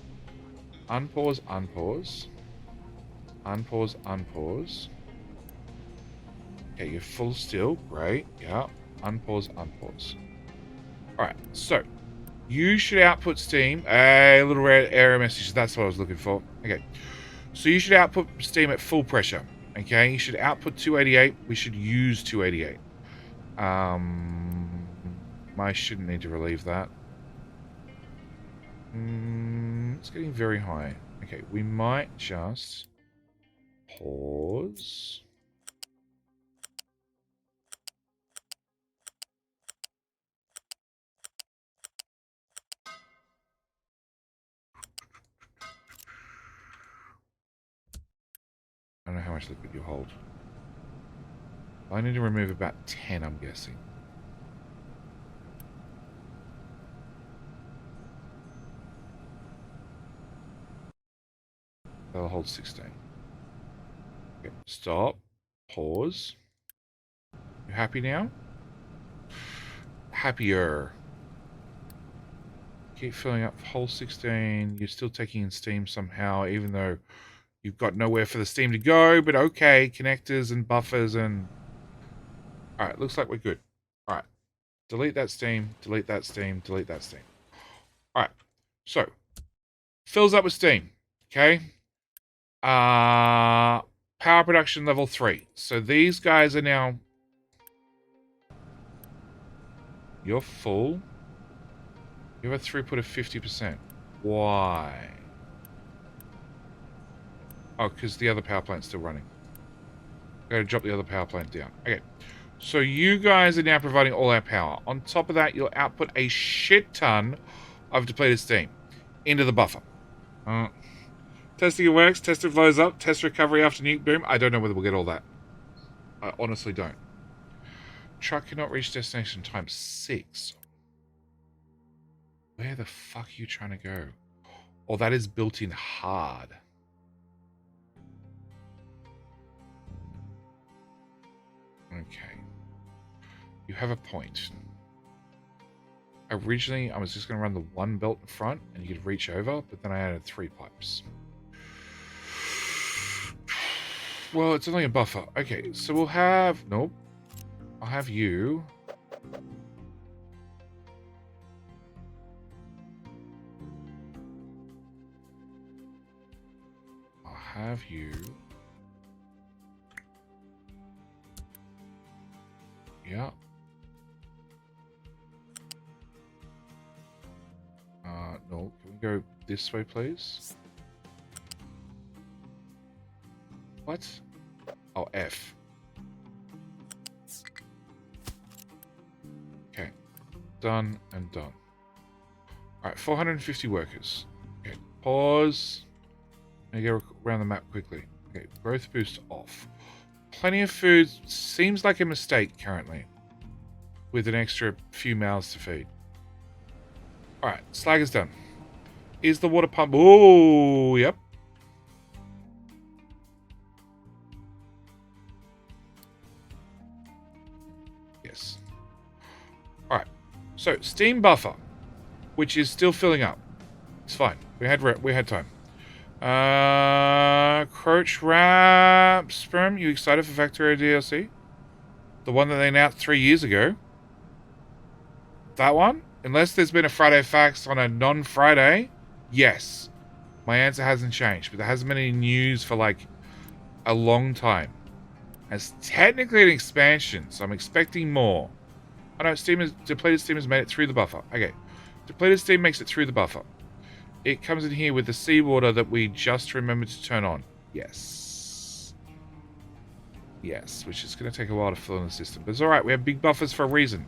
Unpause, unpause. Unpause, unpause. Okay, you're full still. Great. Yeah. Unpause, unpause. Alright, so you should output steam. A little error message. That's what I was looking for. Okay. So you should output steam at full pressure. Okay. You should output 288. We should use 288. I shouldn't need to relieve that. It's getting very high. Okay. We might just pause. I don't know how much liquid you hold. I need to remove about 10, I'm guessing. That'll hold 16. Okay, stop. Pause. You happy now? Happier. Keep filling up hole 16. You're still taking in steam somehow, even though you've got nowhere for the steam to go, but okay, connectors and buffers and... Alright, looks like we're good. Alright, delete that steam, delete that steam, delete that steam. Alright, so, fills up with steam, okay? Power production level 3. So these guys are now... You're full. You have a throughput of 50%. Why? Oh, because the other power plant's still running. Gotta drop the other power plant down. Okay. So you guys are now providing all our power. On top of that, you'll output a shit ton of depleted steam into the buffer. Testing it works. Test it blows up. Test recovery after nuke boom. I don't know whether we'll get all that. I honestly don't. Truck cannot reach destination time 6. Where the fuck are you trying to go? Oh, that is built in hard. Okay. You have a point. Originally, I was just going to run the one belt in front and you could reach over, but then I added 3 pipes. Well, it's only a buffer. Okay, so we'll have... Nope. I'll have you... Have you... Yeah. No. Can we go this way, please? What? Oh, F. Okay. Done and done. Alright, 450 workers. Okay, pause. Let me go around the map quickly. Okay, growth boost off. Plenty of food. Seems like a mistake currently. With an extra few mouths to feed. Alright, slag is done. Is the water pump... Oh, yep. Yes. Alright, so steam buffer. Which is still filling up. It's fine. We had time. Croach Rap Sperm, you excited for Factorio DLC? The one that they announced 3 years ago. That one? Unless there's been a Friday Facts on a non-Friday, yes. My answer hasn't changed, but there hasn't been any news for like a long time. It's technically an expansion, so I'm expecting more. Oh no, depleted steam has made it through the buffer. Okay. Depleted steam makes it through the buffer. It comes in here with the seawater that we just remembered to turn on. Yes. Yes, which is going to take a while to fill in the system. But it's alright, we have big buffers for a reason.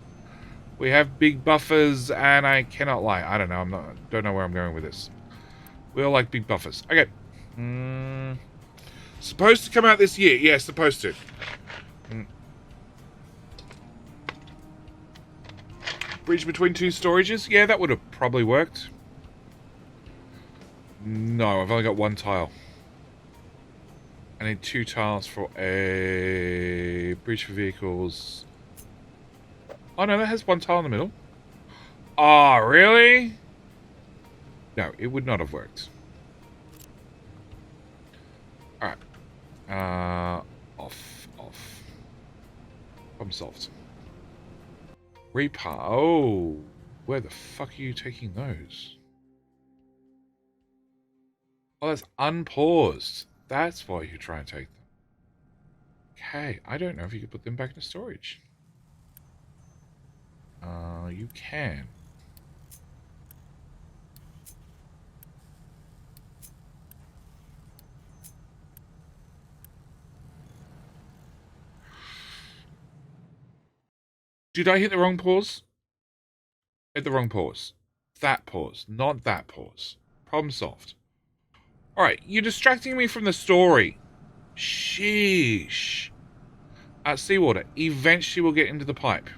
We have big buffers, and I cannot lie. I don't know, don't know where I'm going with this. We all like big buffers. Okay. Supposed to come out this year. Yeah, supposed to. Bridge between two storages? Yeah, that would have probably worked. No, I've only got one tile. I need 2 tiles for a bridge for vehicles. Oh no, that has 1 tile in the middle. Oh, really? No, it would not have worked. Alright. Off. Problem solved. Repower. Oh, where the fuck are you taking those? Oh, that's unpaused. That's why you try and take them. Okay, I don't know if you could put them back into storage. You can. Did I hit the wrong pause? Hit the wrong pause. That pause, not that pause. Problem solved. Alright, you're distracting me from the story. Sheesh. Seawater. Eventually we'll get into the pipe.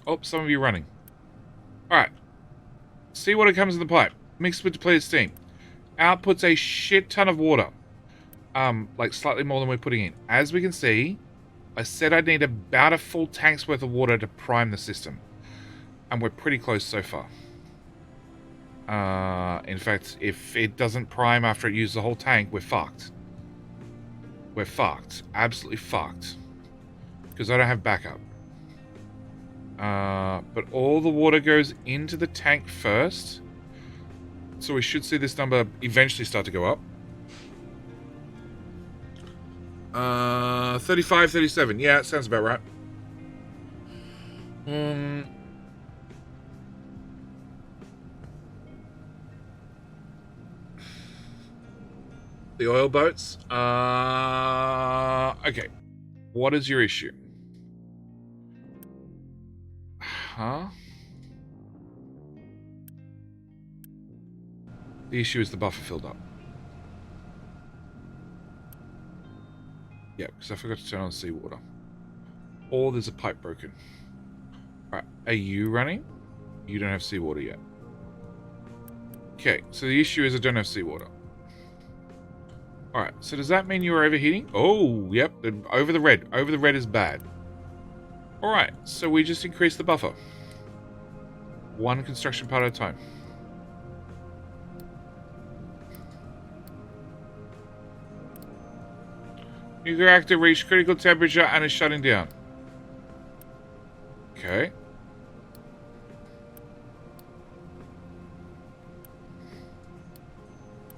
Oh, some of you running. Alright. Seawater comes in the pipe. Mixed with depleted steam. Outputs a shit ton of water. Like slightly more than we're putting in. As we can see, I said I'd need about a full tank's worth of water to prime the system. And we're pretty close so far. In fact, if it doesn't prime after it uses the whole tank, we're fucked. We're fucked. Absolutely fucked. Because I don't have backup. But all the water goes into the tank first. So we should see this number eventually start to go up. 35, 37. Yeah, it sounds about right. The oil boats. Okay. What is your issue? Huh? The issue is the buffer filled up. Yeah, because I forgot to turn on seawater. Or there's a pipe broken. Alright, are you running? You don't have seawater yet. Okay, so the issue is I don't have seawater. Alright, so does that mean you are overheating? Oh, yep, over the red. Over the red is bad. Alright, so we just increase the buffer. 1 construction part at a time. Nuclear reactor reached critical temperature and is shutting down. Okay.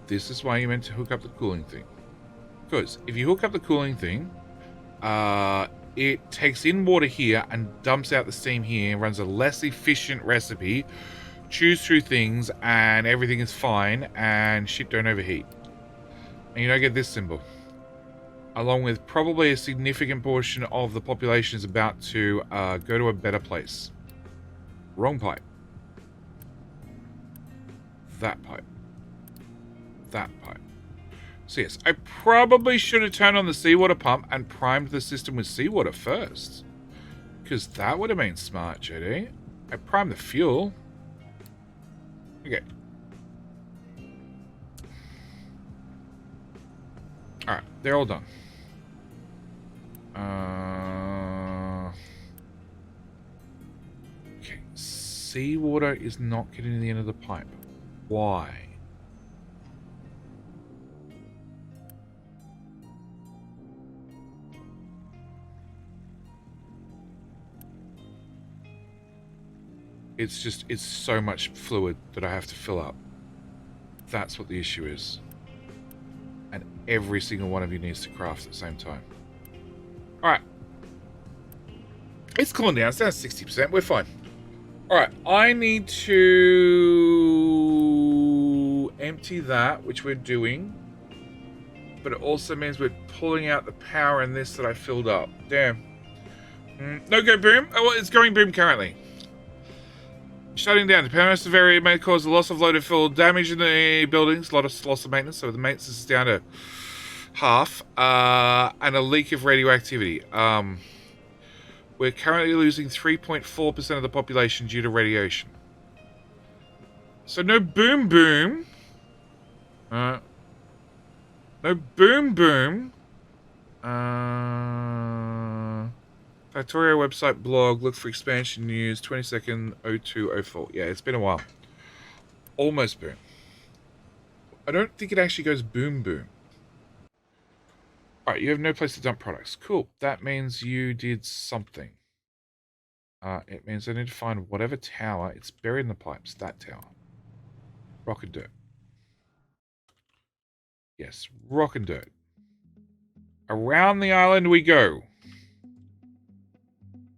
This is why you meant to hook up the cooling thing. Because if you hook up the cooling thing, it takes in water here and dumps out the steam here and runs a less efficient recipe, chews through things, and everything is fine, and shit don't overheat. And you don't get this symbol. Along with probably a significant portion of the population is about to go to a better place. Wrong pipe. That pipe. That pipe. So yes, I probably should have turned on the seawater pump and primed the system with seawater first. Because that would have been smart, JD. I primed the fuel. Okay. Alright, they're all done. Okay, seawater is not getting to the end of the pipe. Why? It's just, it's so much fluid that I have to fill up. That's what the issue is. And every single one of you needs to craft at the same time. Alright. It's cooling down. It's down to 60%. We're fine. Alright. I need to empty that, which we're doing. but it also means we're pulling out the power in this that I filled up. Damn. No go boom. Oh, well, it's going boom currently. Shutting down. Depending on severity, it may cause a loss of load of fuel, damage in the buildings, a lot of loss of maintenance, so the maintenance is down to half, and a leak of radioactivity. We're currently losing 3.4% of the population due to radiation. So no boom boom. No boom boom. Factorio website blog. Look for expansion news. 22nd 0204. Yeah, it's been a while. Almost boom. I don't think it actually goes boom boom. Alright, you have no place to dump products. Cool. That means you did something. It means I need to find whatever tower. It's buried in the pipes. That tower. Rock and dirt. Yes, rock and dirt. Around the island we go.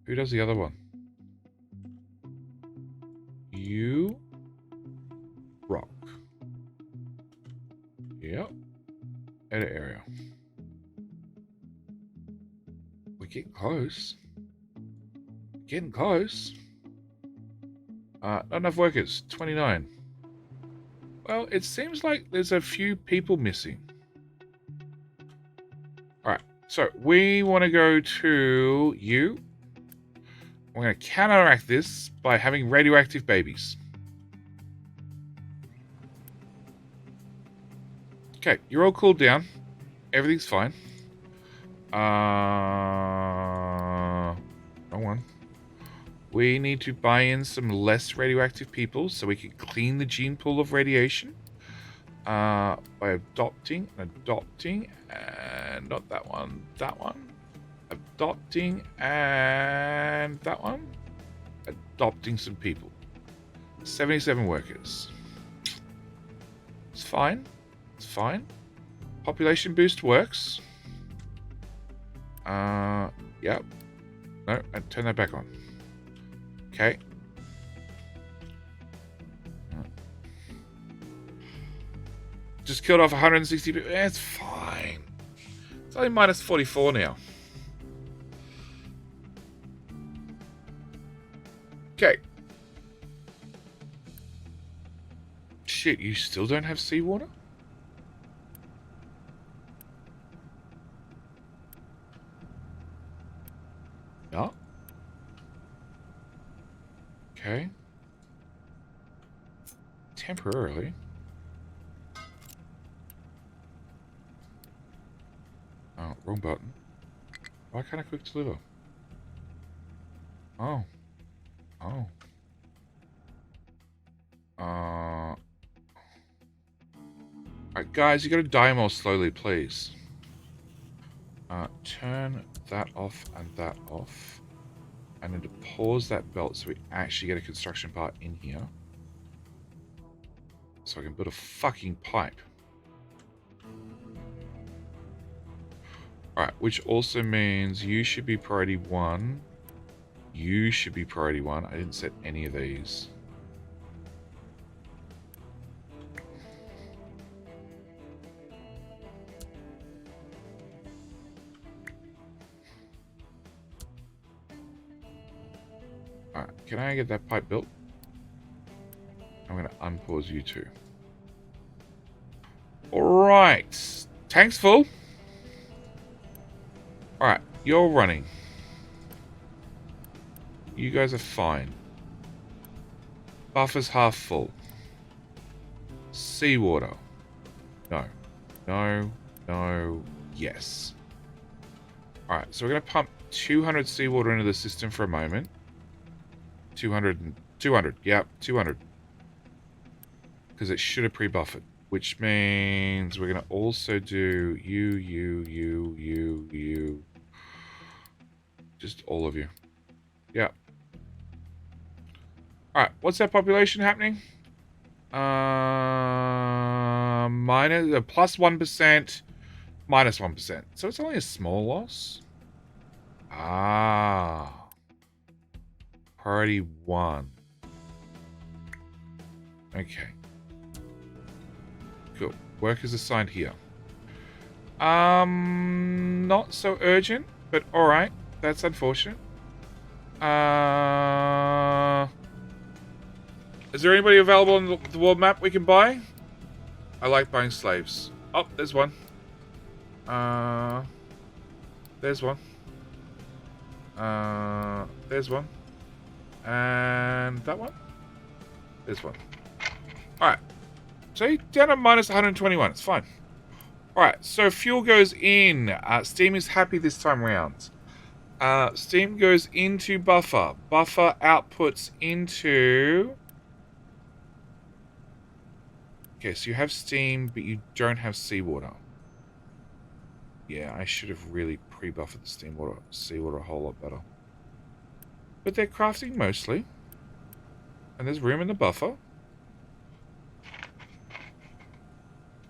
Who does the other one? You. Rock. Yep. Edit area. We're getting close. Getting close. Not enough workers. 29. Well, it seems like there's a few people missing. Alright, so we want to go to you. We're going to counteract this by having radioactive babies. Okay, you're all cooled down. Everything's fine. Wrong one. We need to buy in some less radioactive people so we can clean the gene pool of radiation by adopting, and not that one, adopting, and that one, adopting some people. 77 workers. It's fine. It's fine. Population boost works. Yep. No, and turn that back on. Okay. Just killed off 160 people. It's fine. It's only minus 44 now. Okay. Shit, you still don't have seawater? No. Okay. Temporarily. Oh, wrong button. Why can't I quick deliver? Oh. Oh. Alright, guys, you gotta die more slowly, please. Turn that off and that off. I need to pause that belt so we actually get a construction part in here. So I can put a fucking pipe. Alright, which also means you should be priority 1. You should be priority 1. I didn't set any of these. Alright, can I get that pipe built? I'm going to unpause you two. Alright. Tank's full. Alright, you're running. You guys are fine. Buffer's half full. Seawater. No. No. No. Yes. Alright, so we're going to pump 200 seawater into the system for a moment. 200. Yep, 200. Because it should have pre-buffered. Which means we're going to also do you. Just all of you. Yeah. Alright, what's that population happening? Plus 1%, minus 1%. So it's only a small loss. Ah. Priority 1. Okay. Cool. Workers assigned here. Not so urgent, but alright. That's unfortunate. Is there anybody available on the world map we can buy? I like buying slaves. Oh, there's one. There's one. There's one. And that one? There's one. Alright. See? Down to minus 121. It's fine. Alright, so fuel goes in. Steam is happy this time round. Steam goes into buffer. Buffer outputs into... Okay, so you have steam, but you don't have seawater. Yeah, I should have really pre-buffered the seawater a whole lot better. But they're crafting mostly. And there's room in the buffer.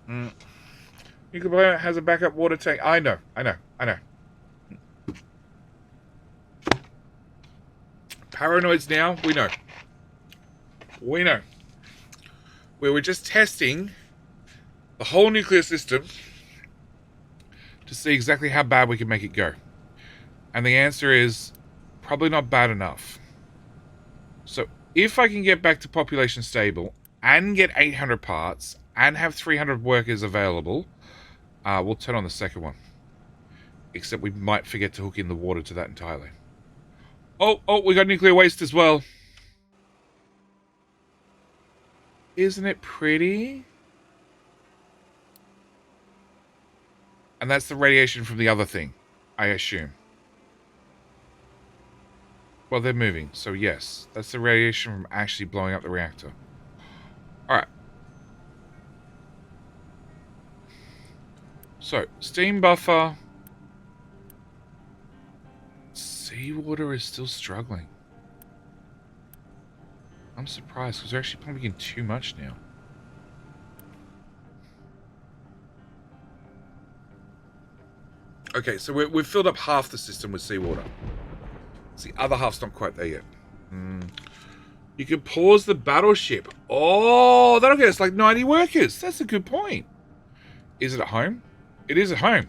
Nuclear plant has a backup water tank. I know. Paranoids now, we know. We were just testing the whole nuclear system to see exactly how bad we can make it go. And the answer is probably not bad enough. So if I can get back to population stable and get 800 parts and have 300 workers available, we'll turn on the second one. Except we might forget to hook in the water to that entirely. Oh, we got nuclear waste as well. Isn't it pretty? And that's the radiation from the other thing, I assume. Well, they're moving, so yes. That's the radiation from actually blowing up the reactor. Alright. So, steam buffer. Seawater is still struggling. I'm surprised, because they're actually pumping in too much now. Okay, so we've filled up half the system with seawater. The other half's not quite there yet. You can pause the battleship. Oh, that'll get us like 90 workers. That's a good point. Is it at home? It is at home.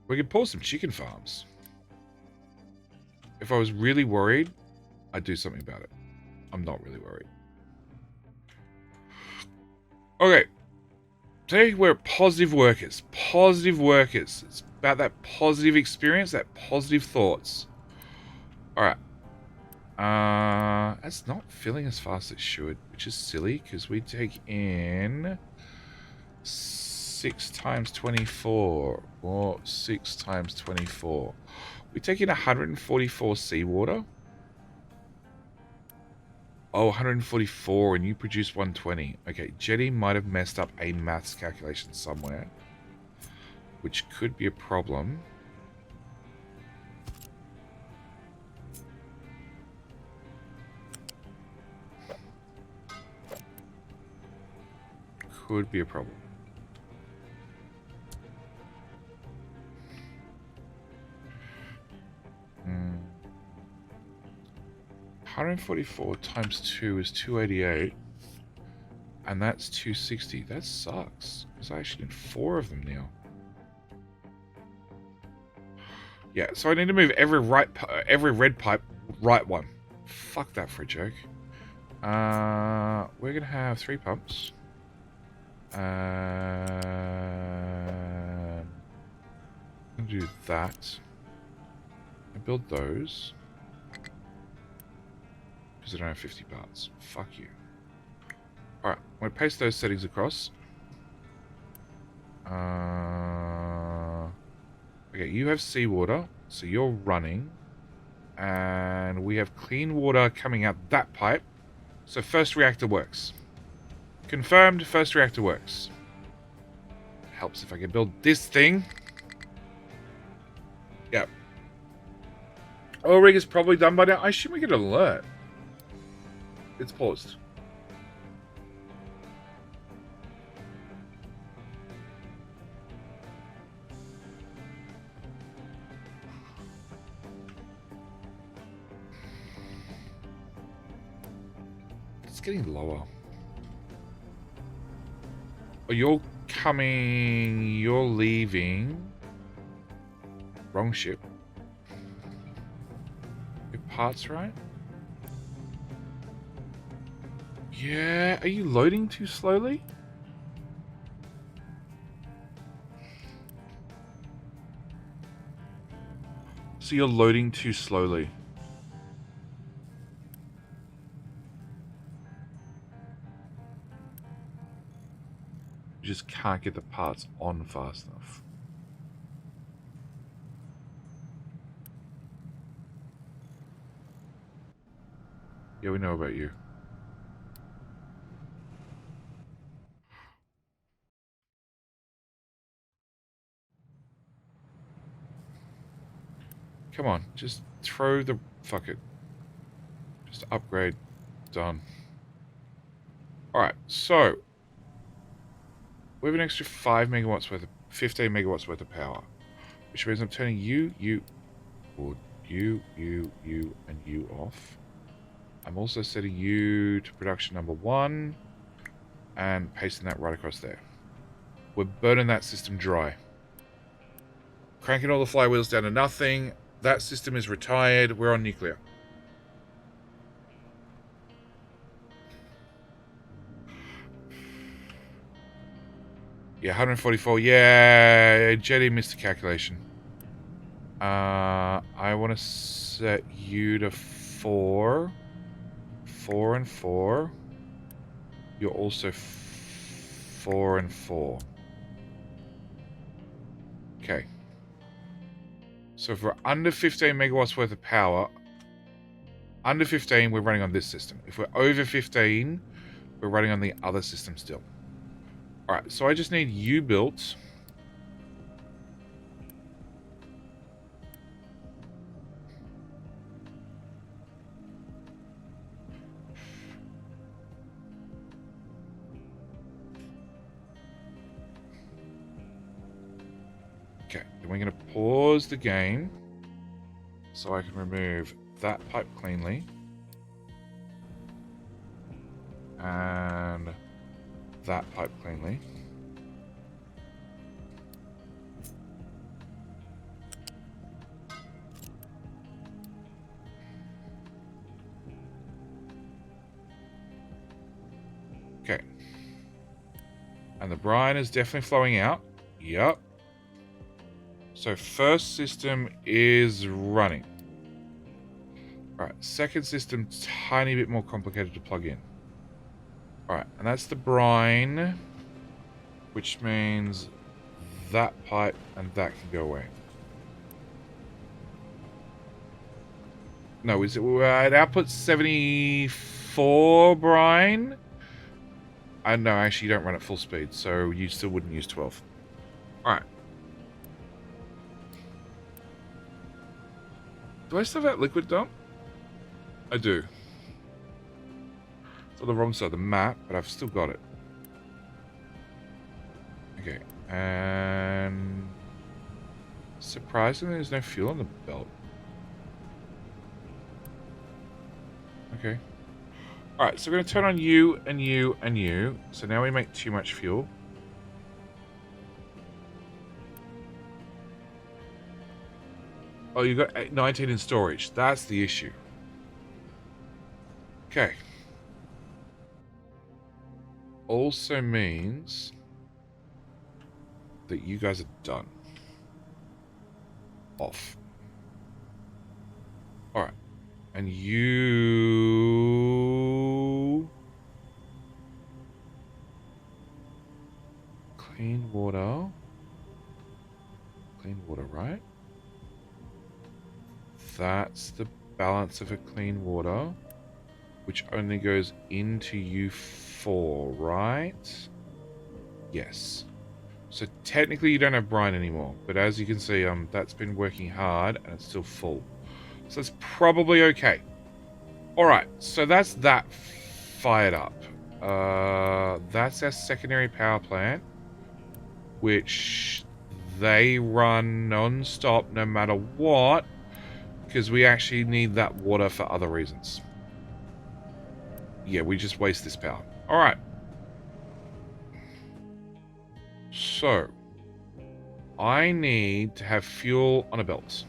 We could pause some chicken farms. If I was really worried, I'd do something about it. I'm not really worried. Okay. See, we're positive workers. Positive workers. It's about that positive experience, that positive thoughts. Alright. That's not filling as fast as it should, which is silly, because we take in 6 times 24, or 6 times 24. We take in 144 seawater. Oh, 144, and you produce 120. Okay, Jetty might have messed up a maths calculation somewhere, which could be a problem. Could be a problem. Hmm. 144 times 2 is 288. And that's 260. That sucks. Because I actually need 4 of them now. Yeah, so I need to move every red pipe right one. Fuck that for a joke. We're going to have 3 pumps. I'm going to do that. And build those. Because I don't have 50 parts. Fuck you. Alright, I'm going to paste those settings across. Okay, you have seawater, so you're running. And we have clean water coming out that pipe. So first reactor works. Confirmed, first reactor works. Helps if I can build this thing. Yep. Oil rig is probably done by now. I assume we get an alert. It's paused. It's getting lower. Oh, you're coming... You're leaving... Wrong ship. Your parts right? Yeah, are you loading too slowly? So you're loading too slowly. You just can't get the parts on fast enough. Yeah, we know about you. Come on, just throw the... Fuck it. Just upgrade. Done. Alright, so... we have an extra 5 megawatts worth of... 15 megawatts worth of power. Which means I'm turning you, and you off. I'm also setting you to production number 1. And pasting that right across there. We're burning that system dry. Cranking all the flywheels down to nothing. That system is retired. We're on nuclear. Yeah, 144. Yeah, Jetty missed the calculation. I want to set you to 4. 4 and 4. You're also 4 and 4. Okay. So if we're under 15 megawatts worth of power, under 15, we're running on this system. If we're over 15, we're running on the other system still. Alright, so I just need you built. Okay, then we're going to pause the game so I can remove that pipe cleanly. And that pipe cleanly. Okay. And the brine is definitely flowing out. Yep. So first system is running. Alright, second system, tiny bit more complicated to plug in. Alright, and that's the brine, which means that pipe and that can go away. No, is it, it outputs 74 brine? No, actually you don't run at full speed, so you still wouldn't use 12. Alright. Do I still have that liquid dump? I do. It's on the wrong side of the map, but I've still got it. Okay, and... surprisingly, there's no fuel on the belt. Okay. Alright, so we're going to turn on you, and you, and you. So now we make too much fuel. Oh, you got 19 in storage. That's the issue. Okay. Also means that you guys are done. Off. Alright. And you... clean water. Clean water, right? That's the balance of a clean water, which only goes into U4, right? Yes. So technically you don't have brine anymore, but as you can see, that's been working hard and it's still full. So it's probably okay. Alright, so that's that fired up. That's our secondary power plant, which they run non-stop no matter what, because we actually need that water for other reasons. Yeah, we just waste this power. Alright. So, I need to have fuel on a belt.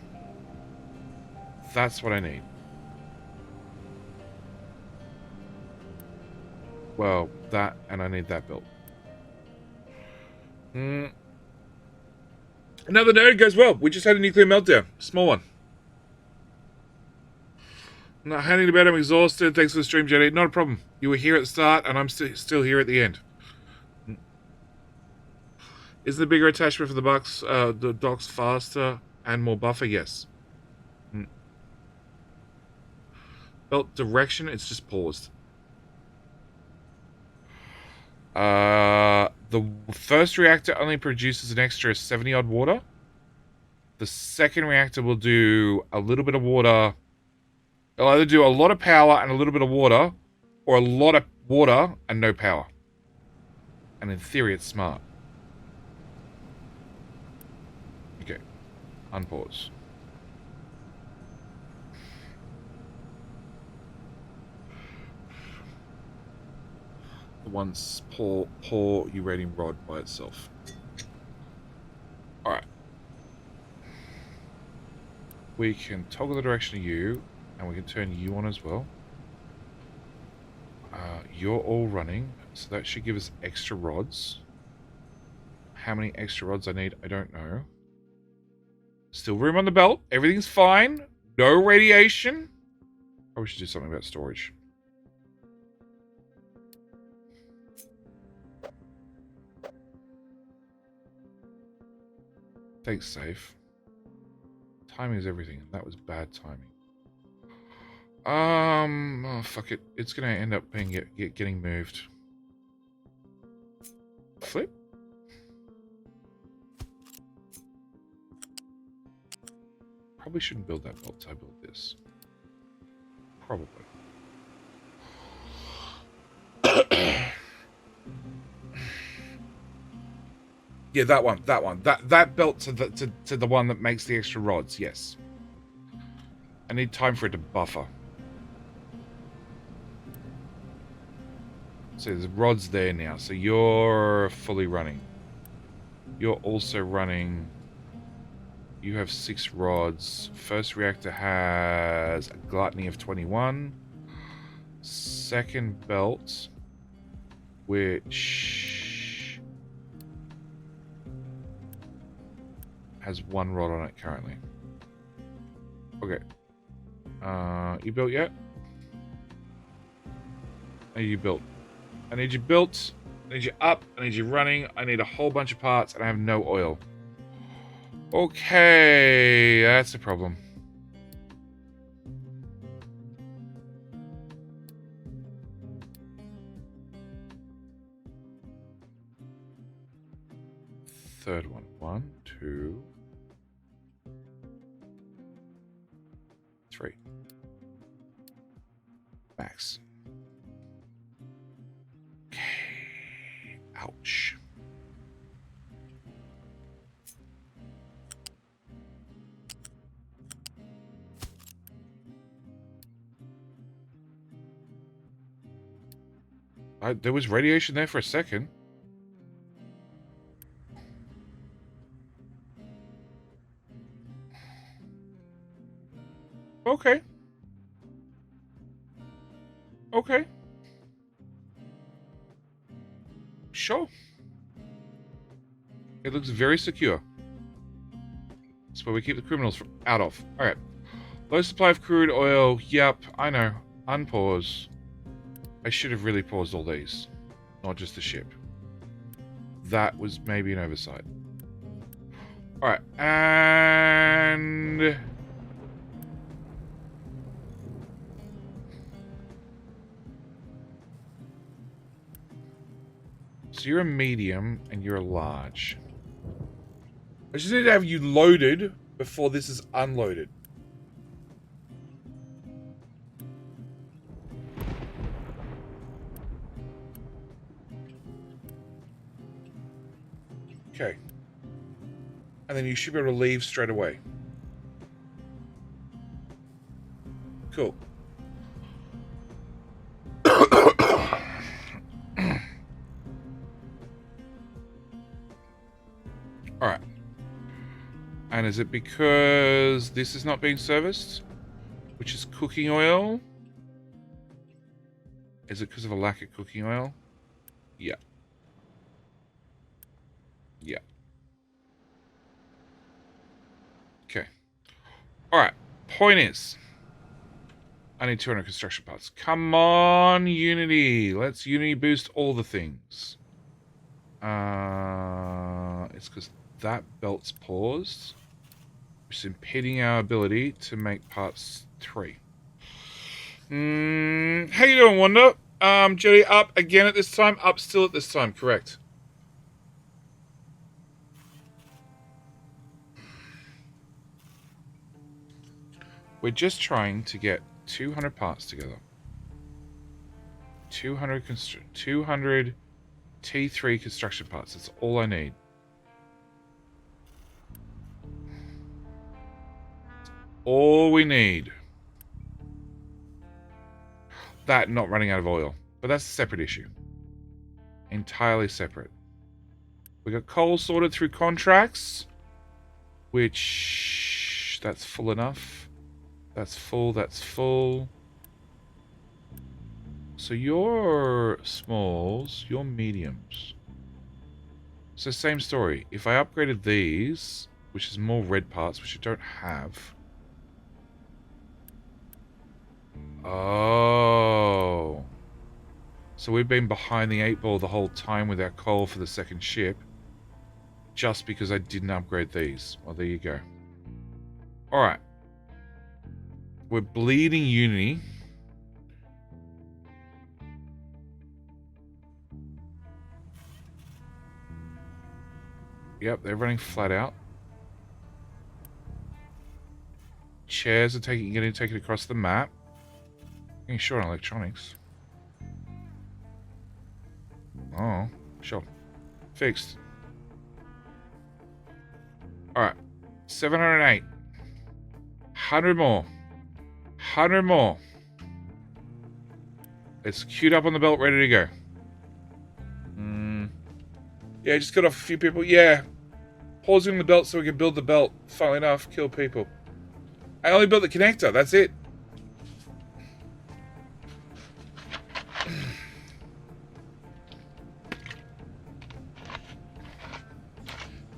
That's what I need. Well, that, and I need that belt. Another node goes well. We just had a nuclear meltdown. Small one. Not handing about. I'm exhausted. Thanks for the stream, Jenny. Not a problem. You were here at the start, and I'm still here at the end. Isn't the bigger attachment for the docks faster and more buffer? Yes. Belt direction, it's just paused. The first reactor only produces an extra 70 odd water. The second reactor will do a little bit of water. It'll either do a lot of power and a little bit of water, or a lot of water and no power. And in theory, it's smart. Okay. Unpause. The one's poor uranium rod by itself. Alright. We can toggle the direction of you, and we can turn you on as well. You're all running, so that should give us extra rods. How many extra rods I need, I don't know. Still room on the belt. Everything's fine. No radiation. Probably should do something about storage. Thanks, safe. Timing is everything. That was bad timing. Oh, fuck it. It's gonna end up being getting moved. Flip. Probably shouldn't build that belt. I built this. Probably. Yeah, that one. That belt to the one that makes the extra rods. Yes. I need time for it to buffer. So there's rods there now. So you're fully running. You're also running. You have 6 rods. First reactor has a gluttony of 21. Second belt, which has 1 rod on it currently. Okay. You built yet? I need you built. I need you built. I need you up. I need you running. I need a whole bunch of parts, and I have no oil. Okay, that's a problem. Third one. 1, 2, 3. Max. Okay. Ouch. There was radiation there for a second. Okay. Okay. Sure. It looks very secure. That's where we keep the criminals out of. Alright. Low supply of crude oil. Yep, I know. Unpause. I should have really paused all these. Not just the ship. That was maybe an oversight. Alright, and... so you're a medium, and you're a large. I just need to have you loaded before this is unloaded. Okay. And then you should be able to leave straight away. Cool. Alright. And is it because this is not being serviced? Which is cooking oil? Is it because of a lack of cooking oil? Yeah. Yeah. Okay. Alright. Point is, I need 200 construction parts. Come on, Unity. Let's Unity boost all the things. It's because that belt's paused, which is impeding our ability to make parts 3. How you doing, Wanda? Jetty up again at this time? Up still at this time, correct. We're just trying to get 200 parts together. 200 T3 construction parts. That's all I need. All we need. That not running out of oil. But that's a separate issue. Entirely separate. We got coal sorted through contracts. Which... that's full enough. That's full, that's full. So you're smalls, you're mediums. So same story. If I upgraded these, which is more red parts, which I don't have. Oh. So we've been behind the 8 ball the whole time with our coal for the second ship. Just because I didn't upgrade these. Well, there you go. Alright. We're bleeding Unity. Yep, they're running flat out. Chairs are getting taken across the map. Getting short on electronics. Oh, sure. Fixed. Alright. 708. 100 more. 100 more. It's queued up on the belt, ready to go. Yeah, just cut off a few people. Yeah. Pausing the belt so we can build the belt. Funnily enough, kill people. I only built the connector. That's it.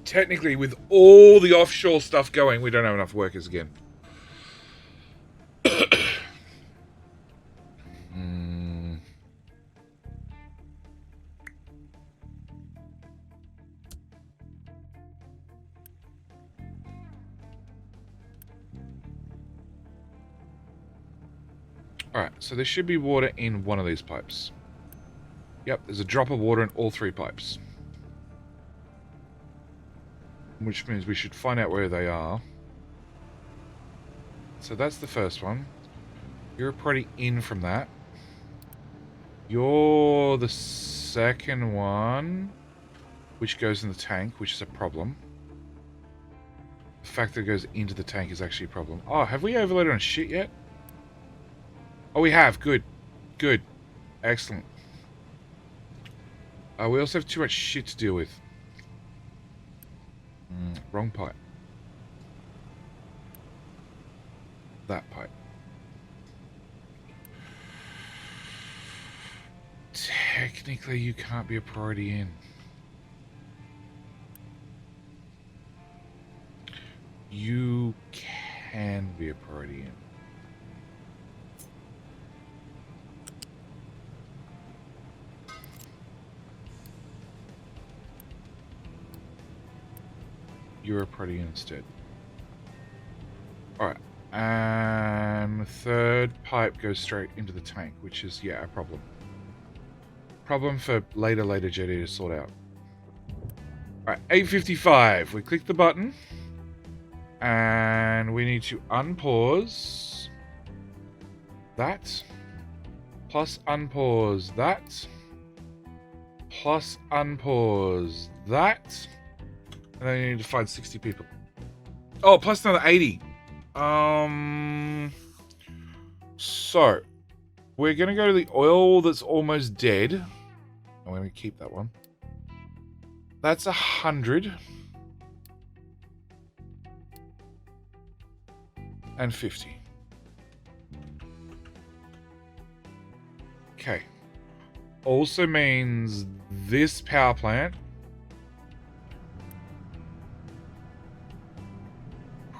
Technically, with all the offshore stuff going, we don't have enough workers again. Alright, so there should be water in one of these pipes. Yep, there's a drop of water in all 3 pipes. Which means we should find out where they are. So that's the first one. You're pretty in from that. You're the second one, which goes in the tank, which is a problem. The fact that it goes into the tank is actually a problem. Oh, have we overloaded on shit yet? Oh, we have. Good. Good. Excellent. We also have too much shit to deal with. Wrong pipe. That pipe. Technically, you can't be a priority in. You can be a priority in. You're a priority in instead. Alright. And the third pipe goes straight into the tank, which is, yeah, a problem. Problem for later Jetty to sort out. Alright, 8:55. We click the button. And we need to unpause that. Plus unpause that. Plus unpause that. And then you need to find 60 people. Oh, plus another 80. So, we're going to go to the oil that's almost dead. I'm going to keep that one. That's 100. and 50. Okay. Also means this power plant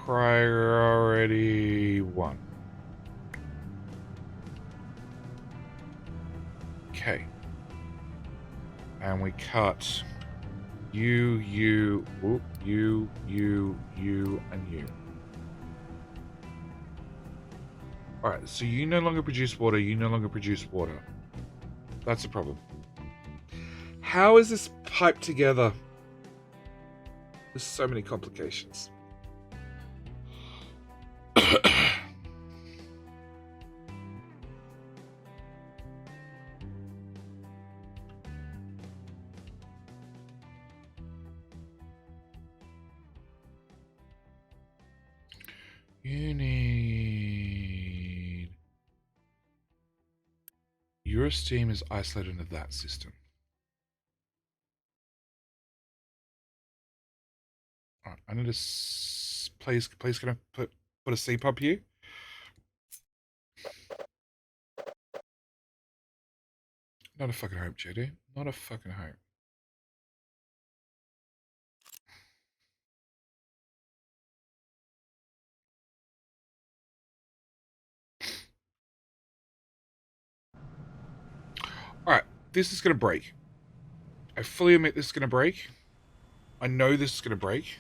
priority 1. Okay. And we cut you, and you. Alright, so you no longer produce water, you no longer produce water. That's a problem. How is this piped together? There's so many complications. You need... Your steam is isolated into that system. Alright, I need to... Please can I put a C pump here? Not a fucking hope, JD. Not a fucking hope. Alright, this is going to break. I fully admit this is going to break. I know this is going to break.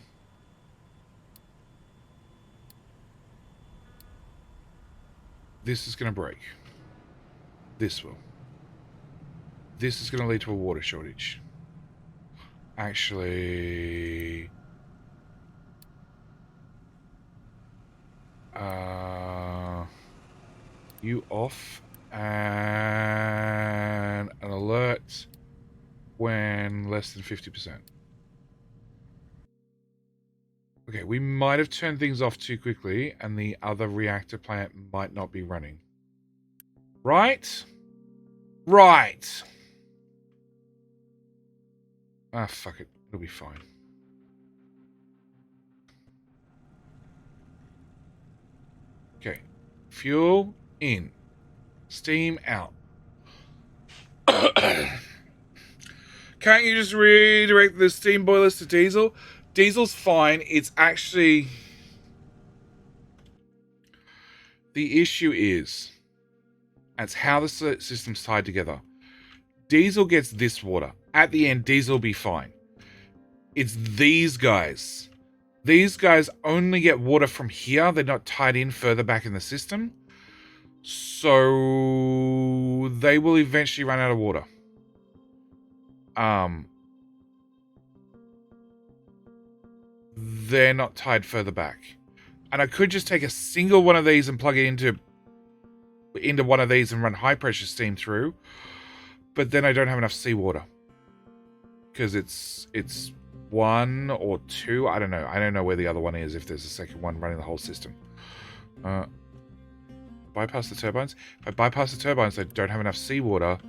This is going to break. This will. This is going to lead to a water shortage. Actually... you off and an alert when less than 50%. Okay, we might have turned things off too quickly and the other reactor plant might not be running. Right? Right. Ah, fuck it. It'll be fine. Okay. Fuel in. Steam out. Can't you just redirect the steam boilers to diesel? Diesel's fine. It's actually... The issue is... That's how the system's tied together. Diesel gets this water. At the end, diesel will be fine. It's these guys. These guys only get water from here. They're not tied in further back in the system. So they will eventually run out of water. They're not tied further back. And I could just take a single one of these and plug it into one of these and run high pressure steam through. But then I don't have enough seawater. Because it's 1 or 2. I don't know. I don't know where the other one is if there's a second one running the whole system. Bypass the turbines. If I bypass the turbines, I don't have enough seawater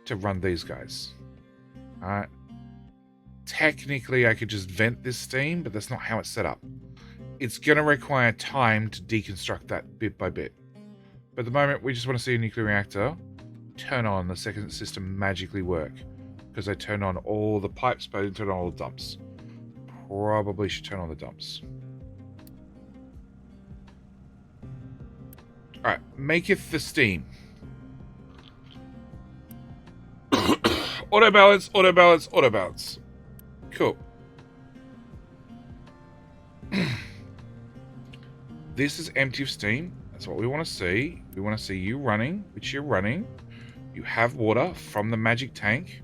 to run these guys. Alright. Technically, I could just vent this steam, but that's not how it's set up. It's going to require time to deconstruct that bit by bit. But at the moment, we just want to see a nuclear reactor turn on, the second system magically work. Because I turn on all the pipes, but I didn't turn on all the dumps. Probably should turn on the dumps. Alright, maketh the steam. Auto balance, auto balance, auto balance. Cool. This is empty of steam. That's what we want to see. We want to see you running, which you're running. You have water from the magic tank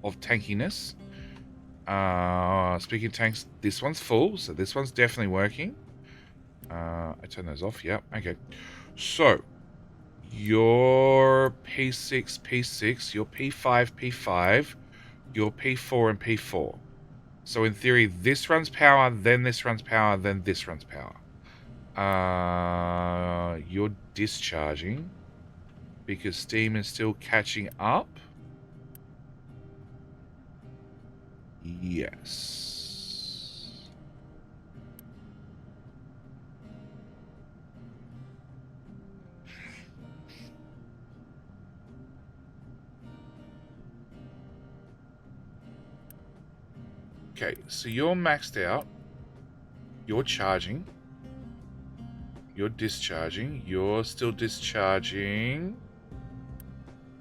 of tankiness. Speaking of tanks, this one's full, so this one's definitely working. I turn those off. Yep. Okay. So your P6, P6, your P5, P5, your P4 and P4. So in theory, this runs power, then this runs power, then this runs power. You're discharging because steam is still catching up. Yes. Okay, so you're maxed out. You're charging. You're discharging. You're still discharging.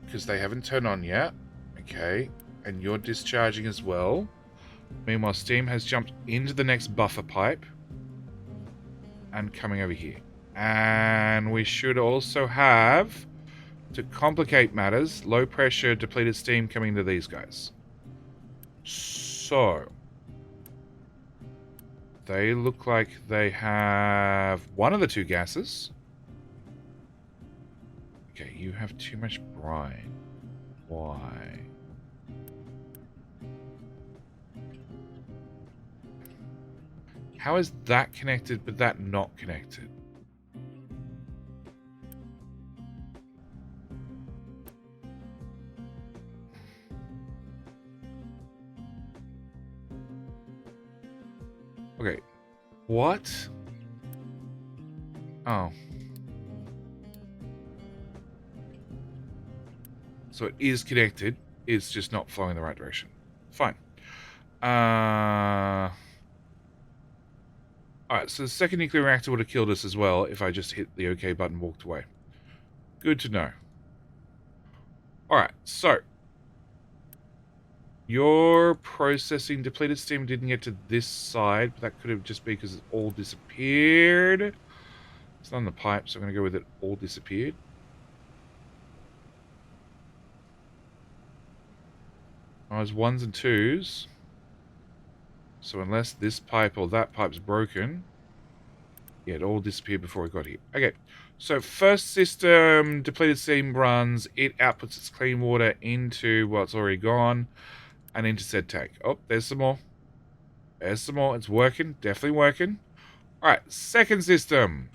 Because they haven't turned on yet. Okay. And you're discharging as well. Meanwhile, steam has jumped into the next buffer pipe. And coming over here. And we should also have, to complicate matters, low pressure depleted steam coming to these guys. So, they look like they have one of the two gases. Okay, you have too much brine. Why? How is that connected but that not connected? Okay. What? Oh. So it is connected. It's just not flowing in the right direction. Fine. Alright, so the second nuclear reactor would have killed us as well if I just hit the OK button and walked away. Good to know. Alright, so your processing depleted steam didn't get to this side, but that could have just been because it all disappeared. It's not on the pipe, so I'm going to go with it all disappeared. Oh, it's ones and twos. So unless this pipe or that pipe's broken, yeah, it all disappeared before it got here. Okay, so first system, depleted steam runs, it outputs its clean water into, well, it's already gone, and into said tank. Oh, there's some more. There's some more. It's working, definitely working. Alright, second system.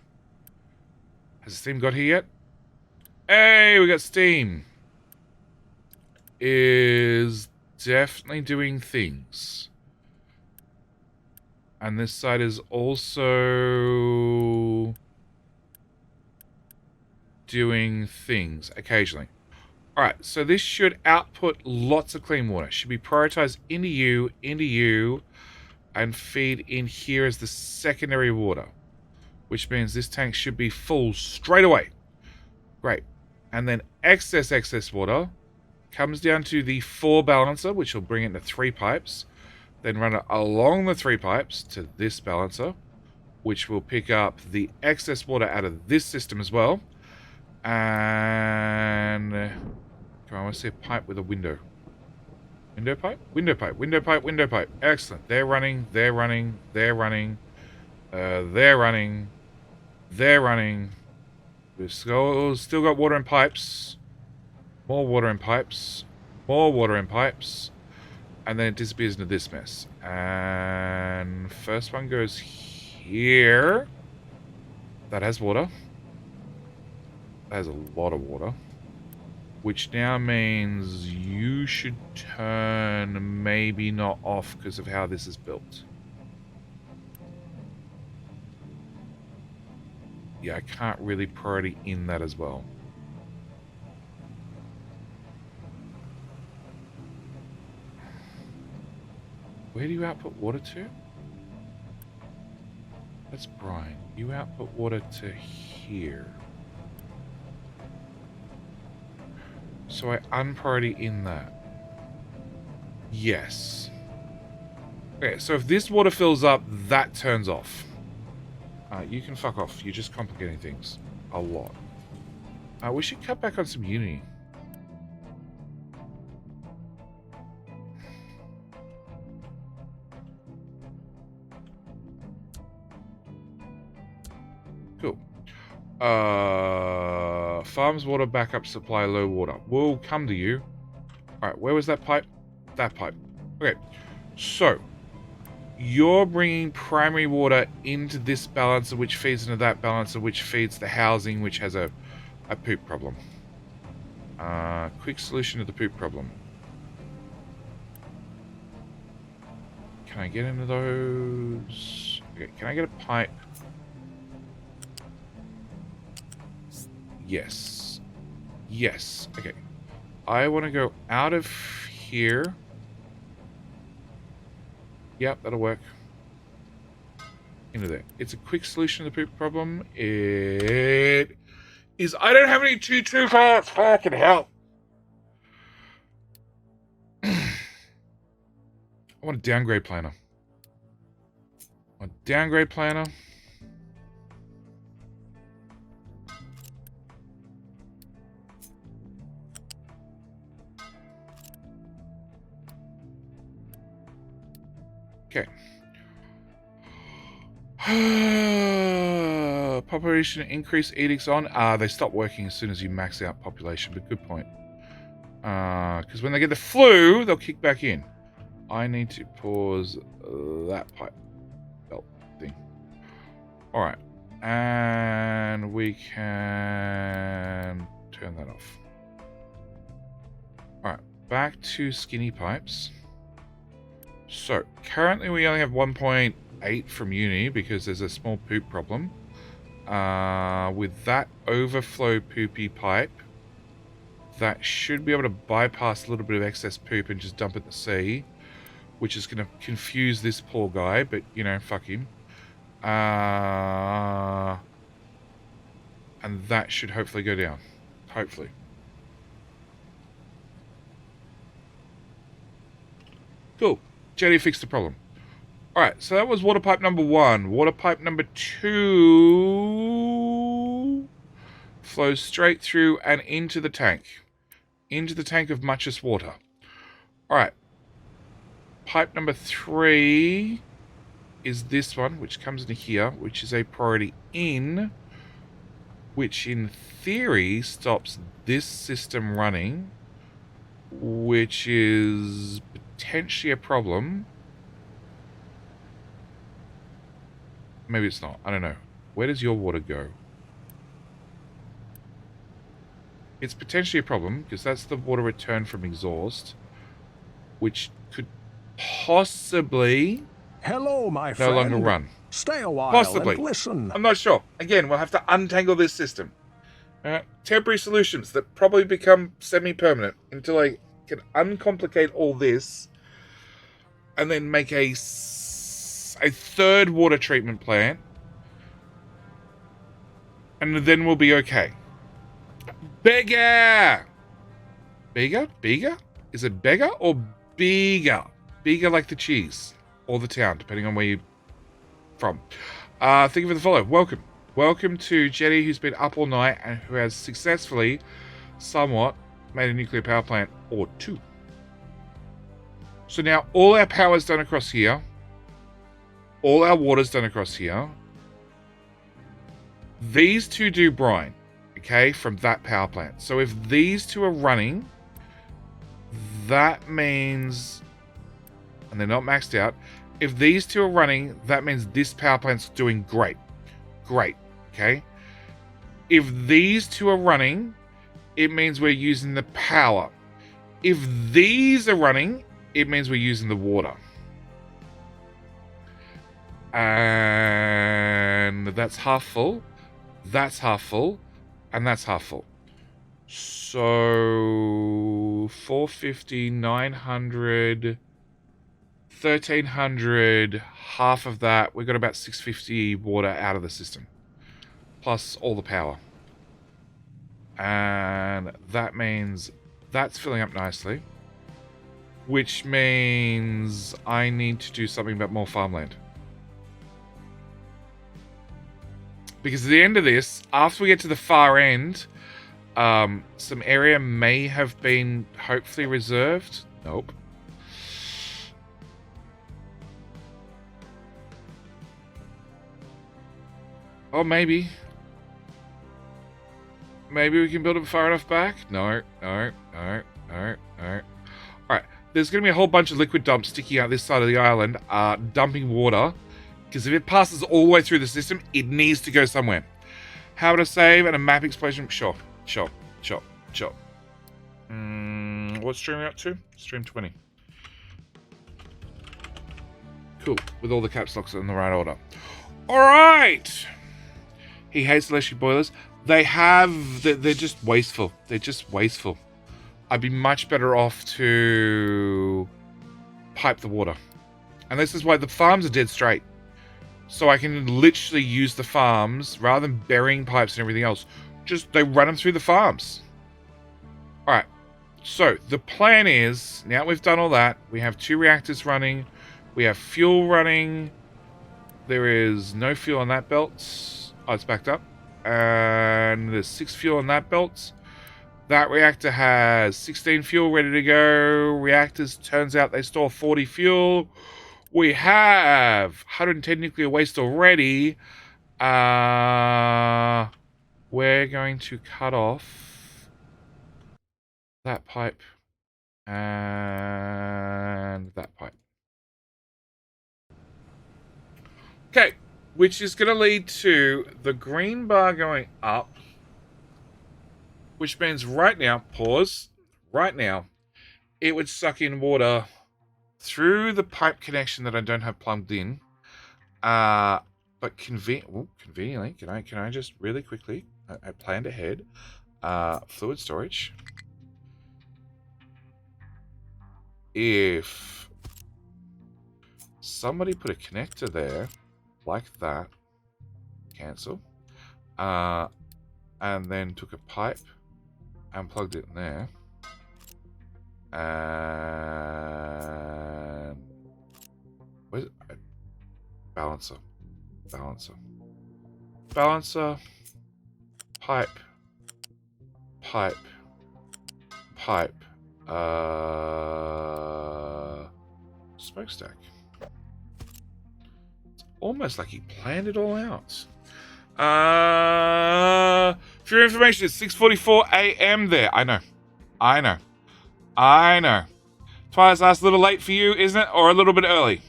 Has the steam got here yet? Hey, we got steam. Is definitely doing things. And this side is also doing things occasionally. Alright, so this should output lots of clean water. Should be prioritized into you, and feed in here as the secondary water. Which means this tank should be full straight away. Great. And then excess water comes down to the 4 balancer, which will bring it into 3 pipes. Then run it along the 3 pipes to this balancer, which will pick up the excess water out of this system as well. And come on, I want to see a pipe with a window. Window pipe? Window pipe, window pipe, window pipe. Excellent. They're running, they're running, they're running. They're running. They're running. We've still got water in pipes. More water in pipes. More water in pipes. And then it disappears into this mess. And first one goes here. That has water. That has a lot of water. Which now means you should turn maybe not off because of how this is built. Yeah, I can't really priority in that as well. Where do you output water to? That's brine. You output water to here. So I unpriority in that. Yes. Okay, so if this water fills up, that turns off. You can fuck off. You're just complicating things a lot. We should cut back on some Unity. Cool. Farms water backup supply low water. We'll come to you. Alright, where was that pipe? That pipe. Okay, so you're bringing primary water into this balancer, which feeds into that balancer, which feeds the housing, which has a poop problem. Quick solution to the poop problem. Can I get into those? Okay, can I get a pipe? Yes. Yes. Okay. I want to go out of here. Yep, that'll work. Into there. It's a quick solution to the poop problem. It is. I don't have any two parts. Fucking hell. I want a downgrade planner. A downgrade planner. Okay. Population increase edicts on. They stop working as soon as you max out population, but good point. Because when they get the flu, they'll kick back in. I need to pause that pipe belt thing. Alright. And we can turn that off. Alright. Back to skinny pipes. So, currently we only have 1.8 from uni because there's a small poop problem. With that overflow poopy pipe, that should be able to bypass a little bit of excess poop and just dump it in the sea, which is going to confuse this poor guy, but, you know, fuck him. And that should hopefully go down. Hopefully. Cool. Jetty fixed the problem. Alright, so that was water pipe number 1. Water pipe number 2 flows straight through and into the tank. Into the tank of muchest water. Alright. Pipe number 3 is this one, which comes into here, which is a priority in, which in theory stops this system running, which is potentially a problem. Maybe it's not. I don't know. Where does your water go? It's potentially a problem because that's the water return from exhaust, which could possibly Hello, my no friend. longer run. Stay a while Possibly. and listen. I'm not sure. Again, we'll have to untangle this system. Temporary solutions that probably become semi-permanent until I can uncomplicate all this and then make a third water treatment plant, and then we'll be okay. Bigger! Bigger? Bigger? Is it bigger or bigger? Bigger like the cheese or the town, depending on where you're from. Thank you for the follow. Welcome. Welcome to Jetty, who's been up all night and who has successfully, somewhat, made a nuclear power plant or 2. So now all our power's done across here. All our water's done across here. These 2 do brine, okay, from that power plant. So if these 2 are running, that means, and they're not maxed out, if these 2 are running, that means this power plant's doing great. Great, okay? If these 2 are running, it means we're using the power. If these are running, it means we're using the water. And that's half full. That's half full. And that's half full. So 450, 900, 1300, half of that. We've got about 650 water out of the system. Plus all the power. And that means that's filling up nicely. Which means I need to do something about more farmland. Because at the end of this, after we get to the far end, some area may have been hopefully reserved. Nope. Oh, maybe. Maybe we can build it far enough back? No. Alright. There's going to be a whole bunch of liquid dumps sticking out this side of the island, dumping water. Because if it passes all the way through the system, it needs to go somewhere. How to save and a map explosion? Sure. What stream are we up to? Stream 20. Cool. With all the caps locks in the right order. Alright! He hates electric boilers. They're just wasteful. They're just wasteful. I'd be much better off to pipe the water. And this is why the farms are dead straight. So I can literally use the farms rather than burying pipes and everything else. Just they run them through the farms. All right. So the plan is, now we've done all that, we have 2 reactors running, we have fuel running. There is no fuel on that belt. Oh, it's backed up. And there's 6 fuel on that belt. That reactor has 16 fuel ready to go. Reactors, turns out they store 40 fuel. We have 110 nuclear waste already. We're going to cut off that pipe and that pipe. Okay, which is going to lead to the green bar going up, which means right now, pause, right now, it would suck in water through the pipe connection that I don't have plugged in. But conveniently, can I just really quickly, I planned ahead, fluid storage. If somebody put a connector there, like that, cancel, and then took a pipe and plugged it in there, and where's it? Balancer, pipe, smokestack. It's almost like he planned it all out. For your information, it's 6:44 a.m. there. I know. Twilight's last a little late for you, isn't it? Or a little bit early?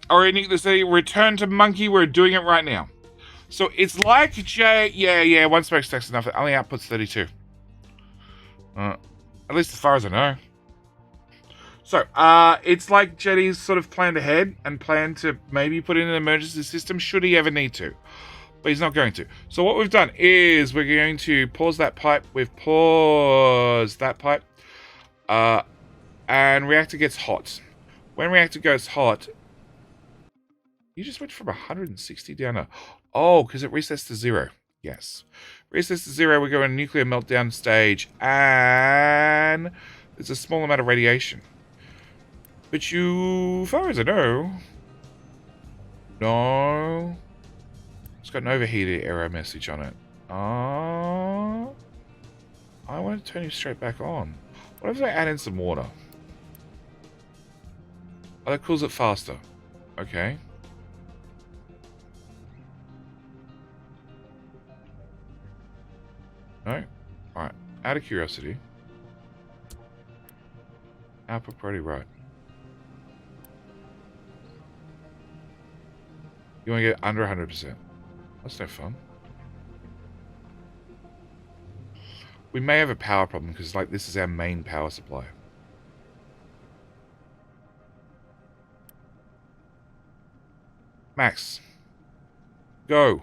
Or you to say, return to monkey, we're doing it right now. So it's like Jay, yeah, 1 smokestack's enough. It only outputs 32. At least as far as I know. So, it's like Jetty's sort of planned ahead and planned to maybe put in an emergency system should he ever need to. But he's not going to. So what we've done is we're going to pause that pipe. We've paused that pipe. And reactor gets hot. When reactor goes hot, you just went from 160 down to... Oh, because it resets to 0. Yes. Resets to 0, we go in nuclear meltdown stage. And there's a small amount of radiation. But as far as I know... No. It's got an overheated error message on it. I want to turn you straight back on. What if I add in some water? Oh, that cools it faster. Okay. No? Alright. Out of curiosity. Output priority right. You want to get under 100%. That's no fun. We may have a power problem because like this is our main power supply. Max. Go.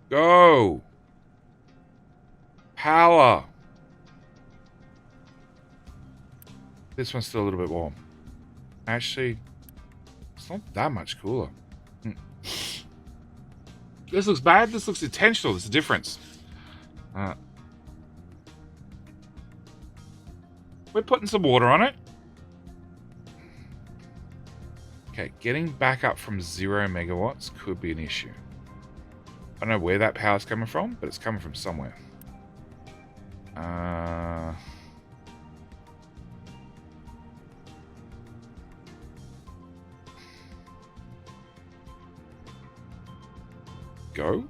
Go. Power. This one's still a little bit warm. Actually, it's not that much cooler. This looks bad. This looks intentional. There's a difference. We're putting some water on it. Okay, getting back up from 0 megawatts could be an issue. I don't know where that power's coming from, but it's coming from somewhere. Go?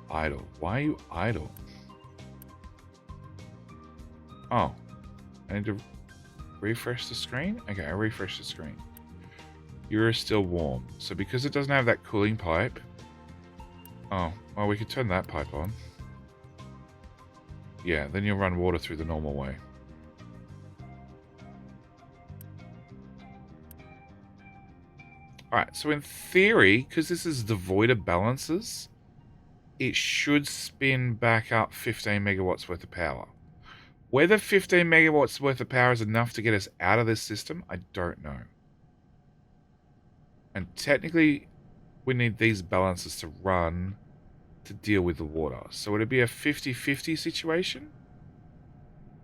Idle. Why are you idle? Oh. I need to refresh the screen? Okay, I refresh the screen. You're still warm. So because it doesn't have that cooling pipe... Oh, well, we could turn that pipe on. Yeah, then you'll run water through the normal way. Alright, so in theory, because this is devoid of balances, it should spin back up 15 megawatts worth of power. Whether 15 megawatts worth of power is enough to get us out of this system, I don't know. And technically, we need these balances to run to deal with the water. So would it be a 50-50 situation?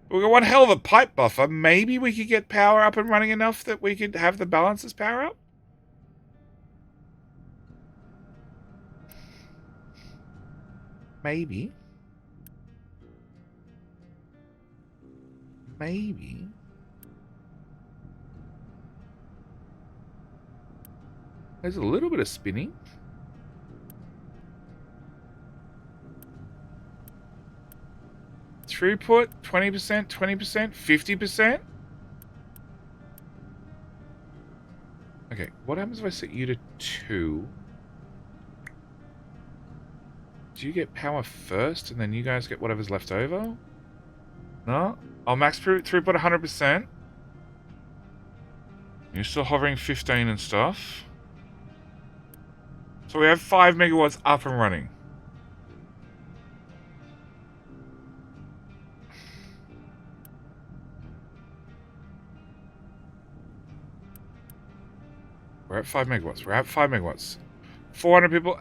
We've got one hell of a pipe buffer. Maybe we could get power up and running enough that we could have the balances power up? Maybe. Maybe. There's a little bit of spinning. Throughput, 20%, 20%, 50%? Okay, what happens if I set you to 2? Do you get power first and then you guys get whatever's left over? No? I'll max throughput 100%. You're still hovering 15 and stuff. So we have 5 megawatts up and running. We're at 5 megawatts. We're at 5 megawatts. 400 people.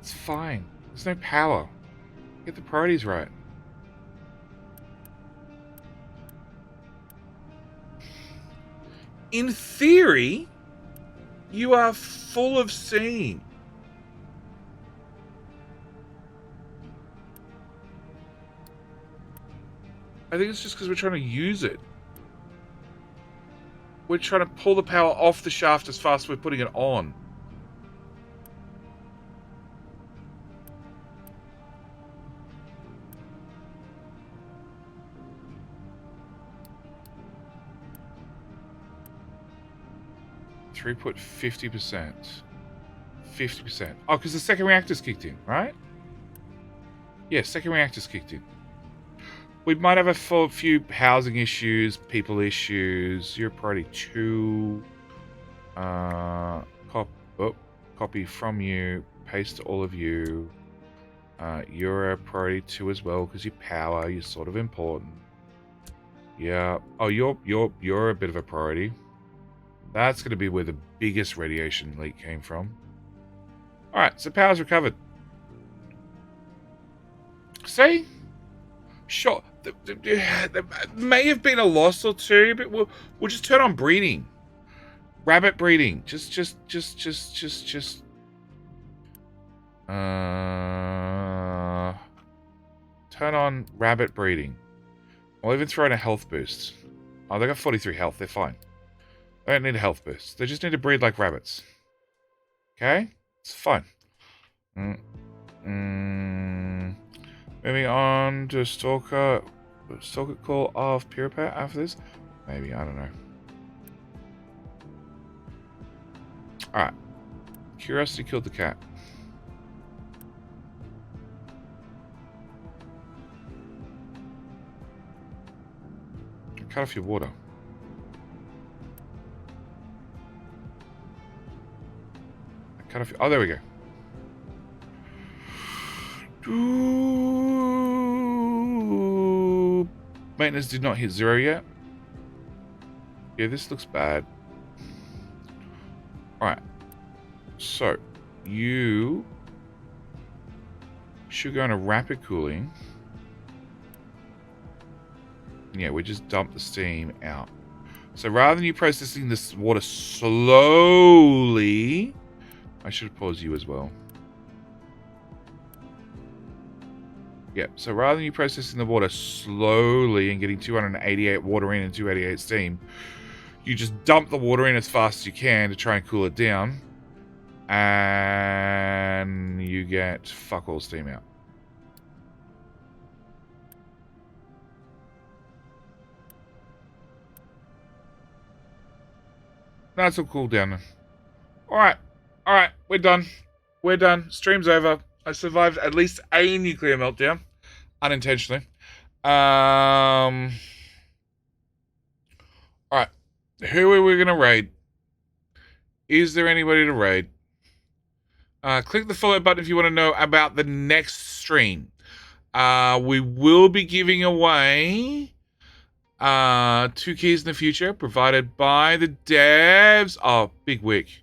It's fine. There's no power. Get the priorities right. In theory, you are full of steam. I think it's just because we're trying to use it. We're trying to pull the power off the shaft as fast as we're putting it on. Throughput 50%. 50%. Oh, because the second reactor's kicked in, right? Yeah, second reactor's kicked in. We might have a few housing issues, people issues. You're priority 2. Copy from you. Paste to all of you. You're a priority 2 as well because you power. You're sort of important. Yeah. Oh, you're a bit of a priority. That's going to be where the biggest radiation leak came from. All right, so power's recovered. See? Sure. There may have been a loss or two, but we'll just turn on breeding. Rabbit breeding. Just. Turn on rabbit breeding. I'll even throw in a health boost. Oh, they got 43 health. They're fine. They don't need a health boost. They just need to breed like rabbits. Okay? It's fine. Moving on to Stalker Call of Puripat after this? Maybe, I don't know. Alright. Curiosity killed the cat. Cut off your water. Cut off your... Oh, there we go. Ooh. Maintenance did not hit 0 yet. Yeah, this looks bad. Alright. So, you should go into rapid cooling. Yeah, we just dump the steam out. So rather than you processing this water slowly, I should pause you as well. Yeah, so rather than you processing the water slowly and getting 288 water in and 288 steam, you just dump the water in as fast as you can to try and cool it down. And you get fuck all steam out. That's all cool down. Alright, we're done. We're done. Stream's over. I survived at least a nuclear meltdown. Unintentionally. Alright. Who are we going to raid? Is there anybody to raid? Click the follow button if you want to know about the next stream. We will be giving away 2 keys in the future provided by the devs. Oh, Big Wick.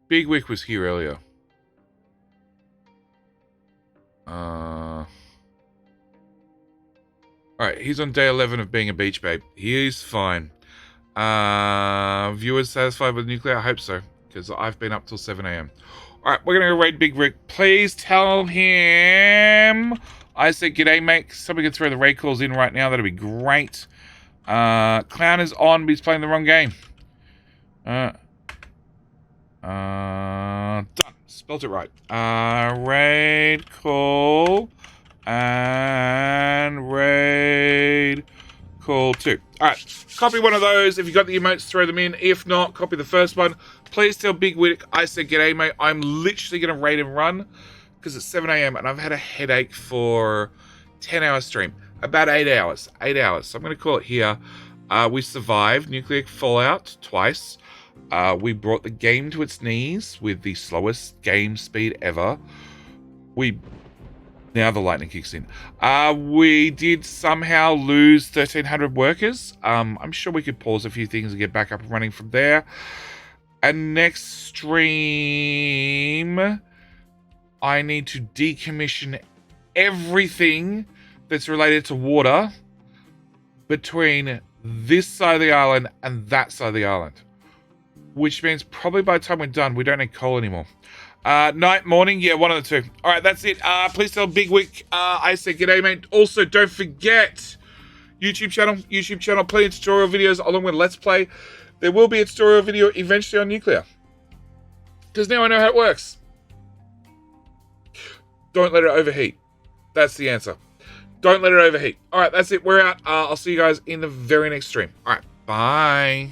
Big Wick was here earlier. Alright, he's on day 11 of being a beach babe. He's fine. Viewers satisfied with nuclear? I hope so, because I've been up till 7 a.m. Alright, we're going to go raid Big Rick. Please tell him I said g'day, mate. Somebody can throw the raid calls in right now. That'd be great. Clown is on, but he's playing the wrong game. Done. Spelt it right. Raid call and raid call 2. Alright, copy one of those. If you got the emotes, throw them in. If not, copy the first one. Please tell Big Wick I said g'day, mate. I'm literally going to raid and run because it's 7 a.m. and I've had a headache for 10-hour stream. About 8 hours. 8 hours. So I'm going to call it here. We survived nuclear fallout twice. We brought the game to its knees with the slowest game speed ever. Now the lightning kicks in. We did somehow lose 1,300 workers. I'm sure we could pause a few things and get back up and running from there. And next stream, I need to decommission everything that's related to water between this side of the island and that side of the island. Which means probably by the time we're done, we don't need coal anymore. Night, morning, yeah, one of the two. All right, that's it. Please tell Big Wick I said g'day, mate. Also, don't forget YouTube channel, plenty of tutorial videos along with Let's Play. There will be a tutorial video eventually on nuclear. Because now I know how it works. Don't let it overheat. That's the answer. Don't let it overheat. All right, that's it. We're out. I'll see you guys in the very next stream. All right, bye.